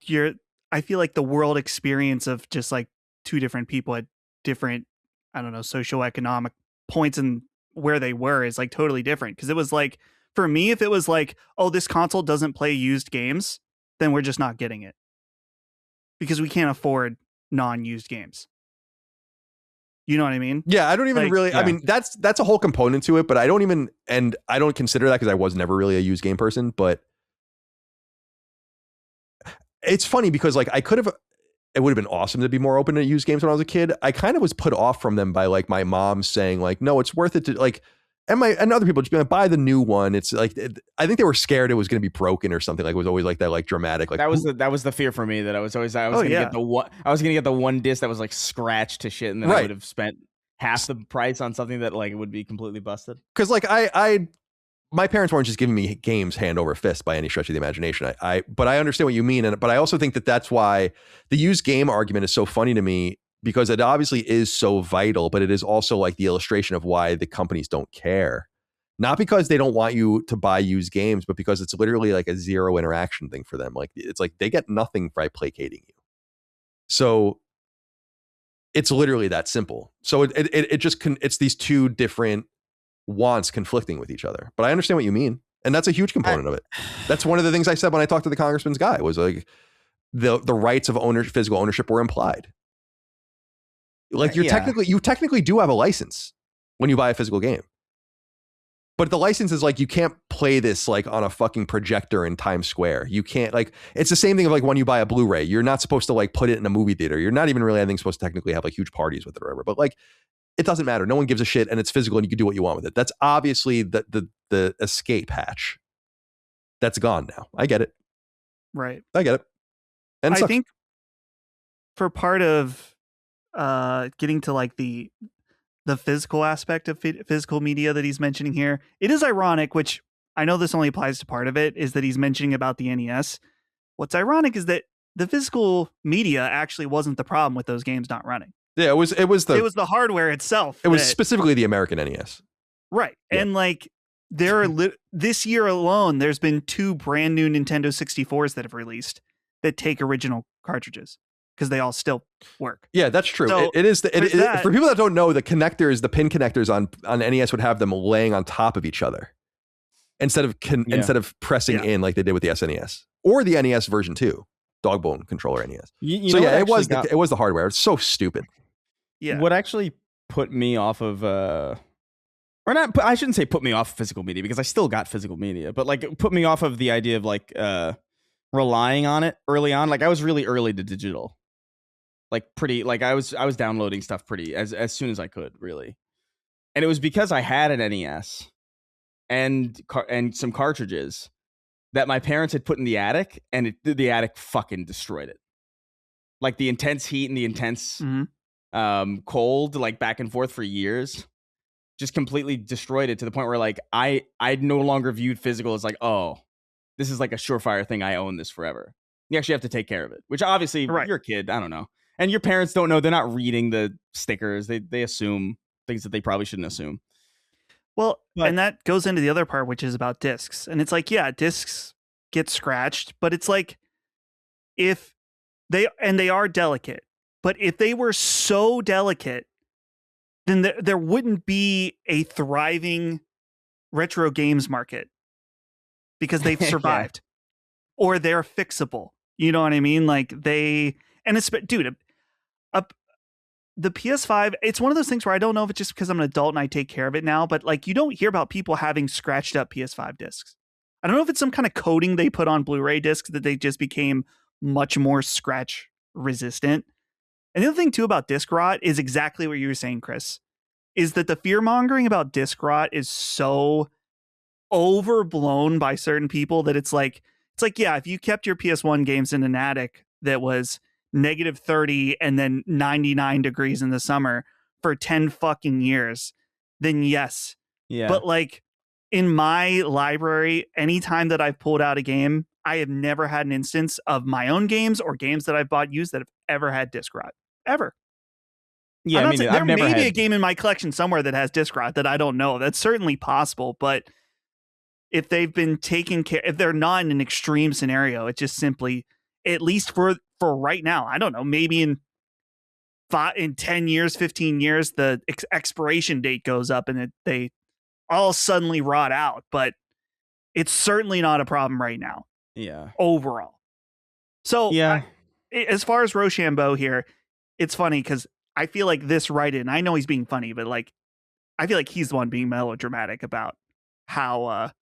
I feel like the world experience of just like two different people at different, I don't know, socioeconomic points in where they were is like totally different. Because it was like, for me, if it was like, oh, this console doesn't play used games, then we're just not getting it because we can't afford non-used games. You know what I mean? Yeah, I don't even like, really. Yeah. I mean, that's a whole component to it, but I don't consider that because I was never really a used game person. But it's funny because like I could have. it would have been awesome to be more open to used games when I was a kid. I kind of was put off from them by like my mom saying like, no, it's worth it to like, and other people just being like, buy the new one. It's like, I think they were scared it was going to be broken or something. Like it was always like that, like dramatic. Like that was the fear for me, that I was going to get the one disc that was like scratched to shit, and then I would have spent half the price on something that like it would be completely busted. Because like my parents weren't just giving me games hand over fist by any stretch of the imagination. But I understand what you mean, but I also think that that's why the used game argument is so funny to me, because it obviously is so vital, but it is also like the illustration of why the companies don't care. Not because they don't want you to buy used games, but because it's literally like a zero interaction thing for them. Like it's like they get nothing by placating you. So it's literally that simple. So it's these two different wants conflicting with each other. But I understand what you mean, and that's a huge component of it. That's one of the things I said when I talked to the congressman's guy, was like the rights of physical ownership were implied. Like you technically do have a license when you buy a physical game, but the license is like, you can't play this like on a fucking projector in Times Square. You can't, like, it's the same thing of like when you buy a Blu-ray, you're not supposed to like put it in a movie theater. You're not even really, I think, supposed to technically have like huge parties with it or whatever, but like, it doesn't matter. No one gives a shit, and it's physical, and you can do what you want with it. That's obviously the escape hatch. That's gone now. I get it. Right. I get it. And I think for part of getting to like the physical aspect of physical media that he's mentioning here, it is ironic, which I know this only applies to part of it, is that he's mentioning about the NES. What's ironic is that the physical media actually wasn't the problem with those games not running. Yeah, it was the hardware itself. It was specifically the American NES. Right. Yeah. And like there are this year alone, there's been 2 brand new Nintendo 64s that have released that take original cartridges, because they all still work. Yeah, that's true. So it is for people that don't know, the pin connectors on NES would have them laying on top of each other instead of pressing in like they did with the SNES or the NES version 2, Dogbone controller NES. It was the hardware. It's so stupid. Yeah. What actually put me off of or not, I shouldn't say put me off physical media, because I still got physical media, but like put me off of the idea of like relying on it early on. Like I was really early to digital. Like pretty, like I was downloading stuff pretty as soon as I could, really. And it was because I had an NES and some cartridges that my parents had put in the attic, and the attic fucking destroyed it. Like the intense heat and the intense cold, like back and forth for years, just completely destroyed it, to the point where like I no longer viewed physical as like, oh, this is like a surefire thing. I own this forever. You actually have to take care of it, which obviously you're a kid. I don't know. And your parents don't know. They're not reading the stickers. They assume things that they probably shouldn't assume. Well, and that goes into the other part, which is about discs. And it's like, yeah, discs get scratched, but it's like, if they are delicate, but if they were so delicate, then there wouldn't be a thriving retro games market, because they've survived or they're fixable. You know what I mean? Like the PS5, it's one of those things where I don't know if it's just because I'm an adult and I take care of it now, but like you don't hear about people having scratched up PS5 discs. I don't know if it's some kind of coating they put on Blu-ray discs that they just became much more scratch resistant. And the other thing too about disc rot is exactly what you were saying, Chris, is that the fear mongering about disc rot is so overblown by certain people that it's like, yeah, if you kept your PS1 games in an attic that was -30 and then 99 degrees in the summer for 10 fucking years, then yes. Yeah. But like in my library, anytime that I've pulled out a game, I have never had an instance of my own games or games that I've bought used that have ever had disc rot. Ever. Yeah, there may be a game in my collection somewhere that has disc rot that I don't know. That's certainly possible, but if they've been taken care, if they're not in an extreme scenario, it's just simply, at least for right now, I don't know, maybe in 10 years, 15 years, the expiration date goes up and they all suddenly rot out, but it's certainly not a problem right now. Yeah. Overall. So yeah, as far as Rochambeau here, it's funny because I feel like this write-in, I know he's being funny, but like, I feel like he's the one being melodramatic about how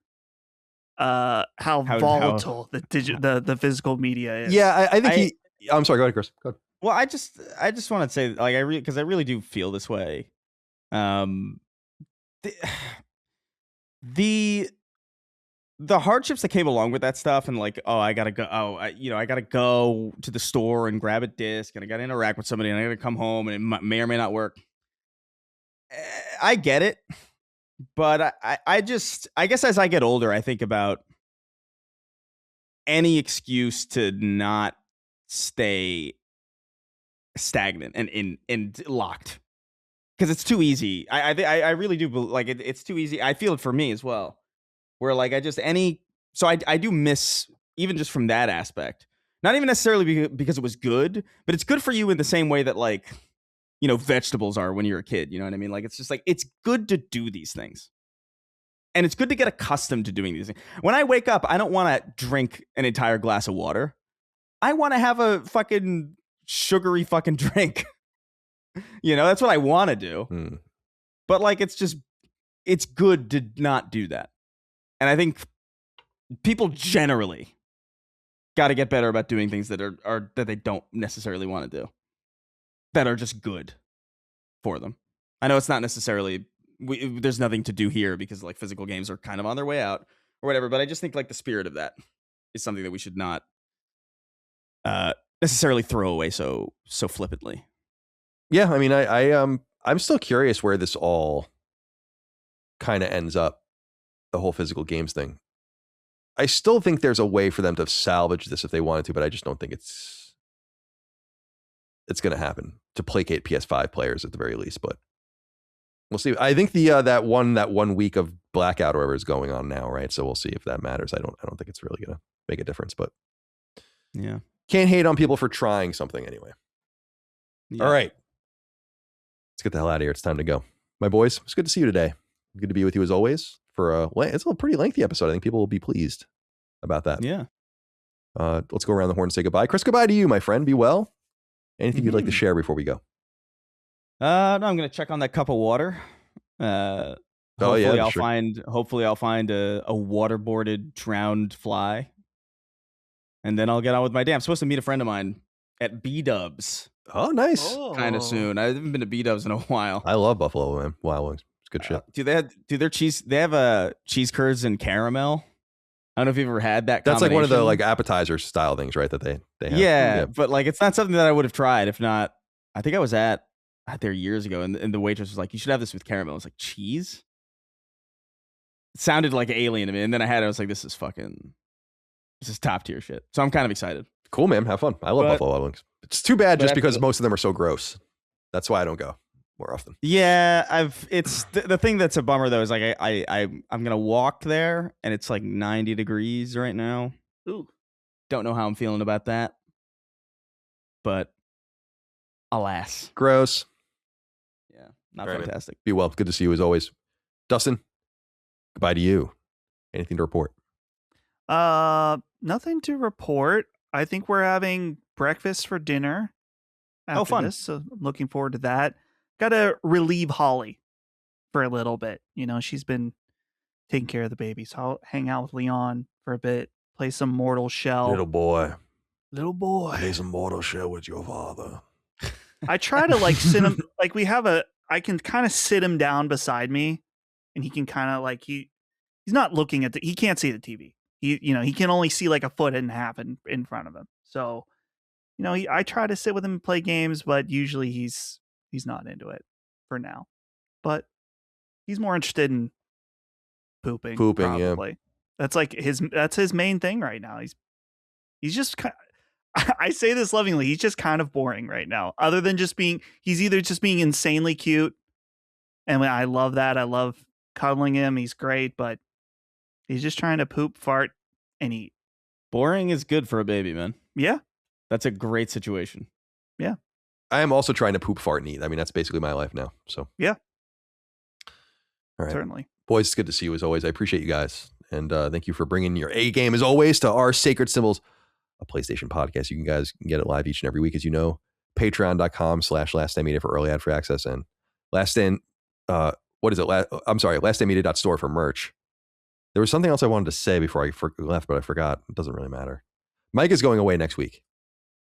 volatile the physical media is. Yeah, I think I'm sorry. Go ahead, Chris. Go ahead. Well, I just want to say, like, because I really do feel this way. The hardships that came along with that stuff, and like, oh, I gotta go. Oh, I gotta go to the store and grab a disc, and I gotta interact with somebody, and I gotta come home, and it may or may not work. I get it, but I guess as I get older, I think about any excuse to not stay stagnant and locked, because it's too easy. I really do like it. It's too easy. I feel it for me as well. Where like I do miss, even just from that aspect, not even necessarily because it was good, but it's good for you in the same way that, like, vegetables are when you're a kid. You know what I mean? Like, it's just like, it's good to do these things. And it's good to get accustomed to doing these things. When I wake up, I don't want to drink an entire glass of water. I want to have a fucking sugary fucking drink. That's what I want to do. But like, it's good to not do that. And I think people generally got to get better about doing things that are that they don't necessarily want to do, that are just good for them. I know it's not necessarily, there's nothing to do here because like physical games are kind of on their way out or whatever, but I just think like the spirit of that is something that we should not necessarily throw away so flippantly. Yeah, I mean, I'm still curious where this all kind of ends up. The whole physical games thing. I still think there's a way for them to salvage this if they wanted to, but I just don't think it's going to happen to placate PS5 players at the very least. But we'll see. I think the that one week of blackout or whatever is going on now, right? So we'll see if that matters. I don't think it's really going to make a difference, but yeah, can't hate on people for trying something anyway. Yeah. All right, let's get the hell out of here. It's time to go, my boys. It's good to see you today. Good to be with you as always. It's a pretty lengthy episode. I think people will be pleased about that. Yeah. Let's go around the horn and say goodbye. Chris, goodbye to you, my friend. Be well. Anything you'd like to share before we go? No, I'm gonna check on that cup of water. Hopefully I'll find a waterboarded drowned fly, and then I'll get on with my day. I'm supposed to meet a friend of mine at B-Dubs. Oh, nice. Kind of soon. I haven't been to B-Dubs in a while. I love Buffalo, man. Wild Wings. Good shit. They have cheese curds and caramel. I don't know if you've ever had that. That's like one of the like appetizer style things, right? That they have. Yeah, but like it's not something that I would have tried. If not, I think I was at there years ago, and the waitress was like, "You should have this with caramel." I was like, "Cheese?" It sounded like alien to me, and then I had it. I was like, "This is top tier shit." So I'm kind of excited. Cool, man. Have fun. I love Buffalo Wild Wings. It's too bad just because most of them are so gross. That's why I don't go more often. Yeah, it's the thing that's a bummer though is like I'm gonna walk there and it's like 90 degrees right now. Ooh, don't know how I'm feeling about that, but alas, gross. Yeah, not fantastic. Man. Be well. Good to see you as always, Dustin. Goodbye to you. Anything to report? Nothing to report. I think we're having breakfast for dinner. Fun! This, so I'm looking forward to that. Got to relieve Holly for a little bit. She's been taking care of the baby. So I'll hang out with Leon for a bit, play some Mortal Shell. Little boy. Play some Mortal Shell with your father. I try to like sit him, like I can kind of sit him down beside me and he can kind of like, he's not looking at he can't see the TV. He can only see like a foot and a half in front of him. So, I try to sit with him and play games, but usually he's not into it for now, but he's more interested in pooping probably. Yeah. That's his main thing right now. He's just I say this lovingly, he's just kind of boring right now, other than he's either just being insanely cute, and I love that. I love cuddling him. He's great, but he's just trying to poop, fart, and eat. Boring is good for a baby, man. Yeah, that's a great situation. Yeah. I am also trying to poop, fart, and eat. I mean, that's basically my life now. So yeah. All right. Certainly. Boys, it's good to see you as always. I appreciate you guys. And thank you for bringing your A game as always to our Sacred Symbols, a PlayStation podcast. You guys can get it live each and every week, as you know. Patreon.com/LastStandMedia for early ad free access, and LastStandMedia.store for merch. There was something else I wanted to say before I left, but I forgot. It doesn't really matter. Mike is going away next week.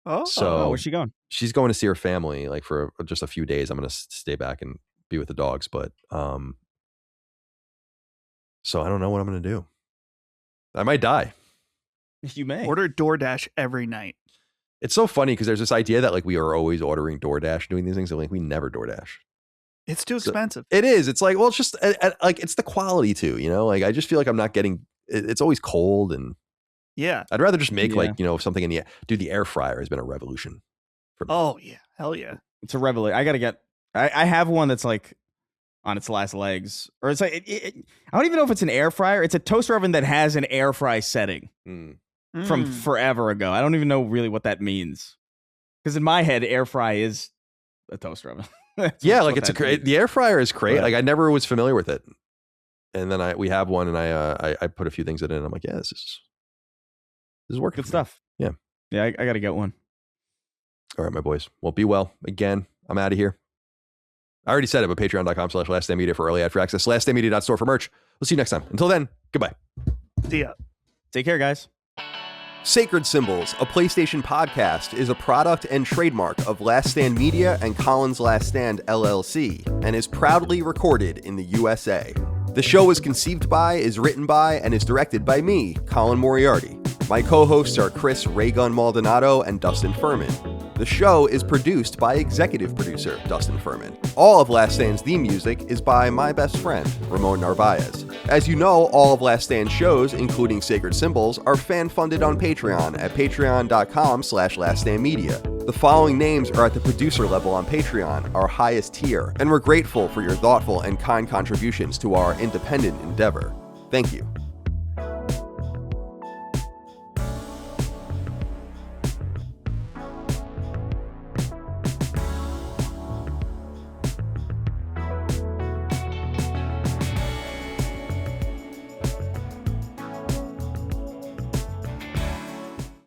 Oh, where's she going? She's going to see her family, like for just a few days. I'm going to stay back and be with the dogs, but so I don't know what I'm going to do. I might die. You may order DoorDash every night. It's so funny because there's this idea that like we are always ordering DoorDash, doing these things, and like we never DoorDash. It's too expensive. It is. It's like, well, it's just like it's the quality too, you know. Like I just feel like I'm not getting. It's always cold, and yeah, I'd rather just make like something in the dude. The air fryer has been a revolution for me. Oh yeah, hell yeah, it's a revolution. I gotta get. I have one that's like on its last legs, or it's like I don't even know if it's an air fryer. It's a toaster oven that has an air fry setting from forever ago. I don't even know really what that means, because in my head, air fry is a toaster oven. Yeah, like it's the air fryer is great. Like I never was familiar with it, and then we have one, and I put a few things in it, and I'm like, yeah, this is working. Good stuff. Yeah, I got to get one. All right, my boys. Well, be well. Again, I'm out of here. I already said it, but patreon.com/laststandmedia for early ad for access. Laststandmedia.store for merch. We'll see you next time. Until then, goodbye. See ya. Take care, guys. Sacred Symbols, a PlayStation podcast, is a product and trademark of Last Stand Media and Collins Last Stand LLC, and is proudly recorded in the USA. The show is conceived by, is written by, and is directed by me, Colin Moriarty. My co-hosts are Chris Raygun Maldonado and Dustin Furman. The show is produced by executive producer Dustin Furman. All of Last Stand's theme music is by my best friend, Ramon Narvaez. As you know, all of Last Stand's shows, including Sacred Symbols, are fan-funded on Patreon at patreon.com/laststandmedia. The following names are at the producer level on Patreon, our highest tier, and we're grateful for your thoughtful and kind contributions to our independent endeavor. Thank you.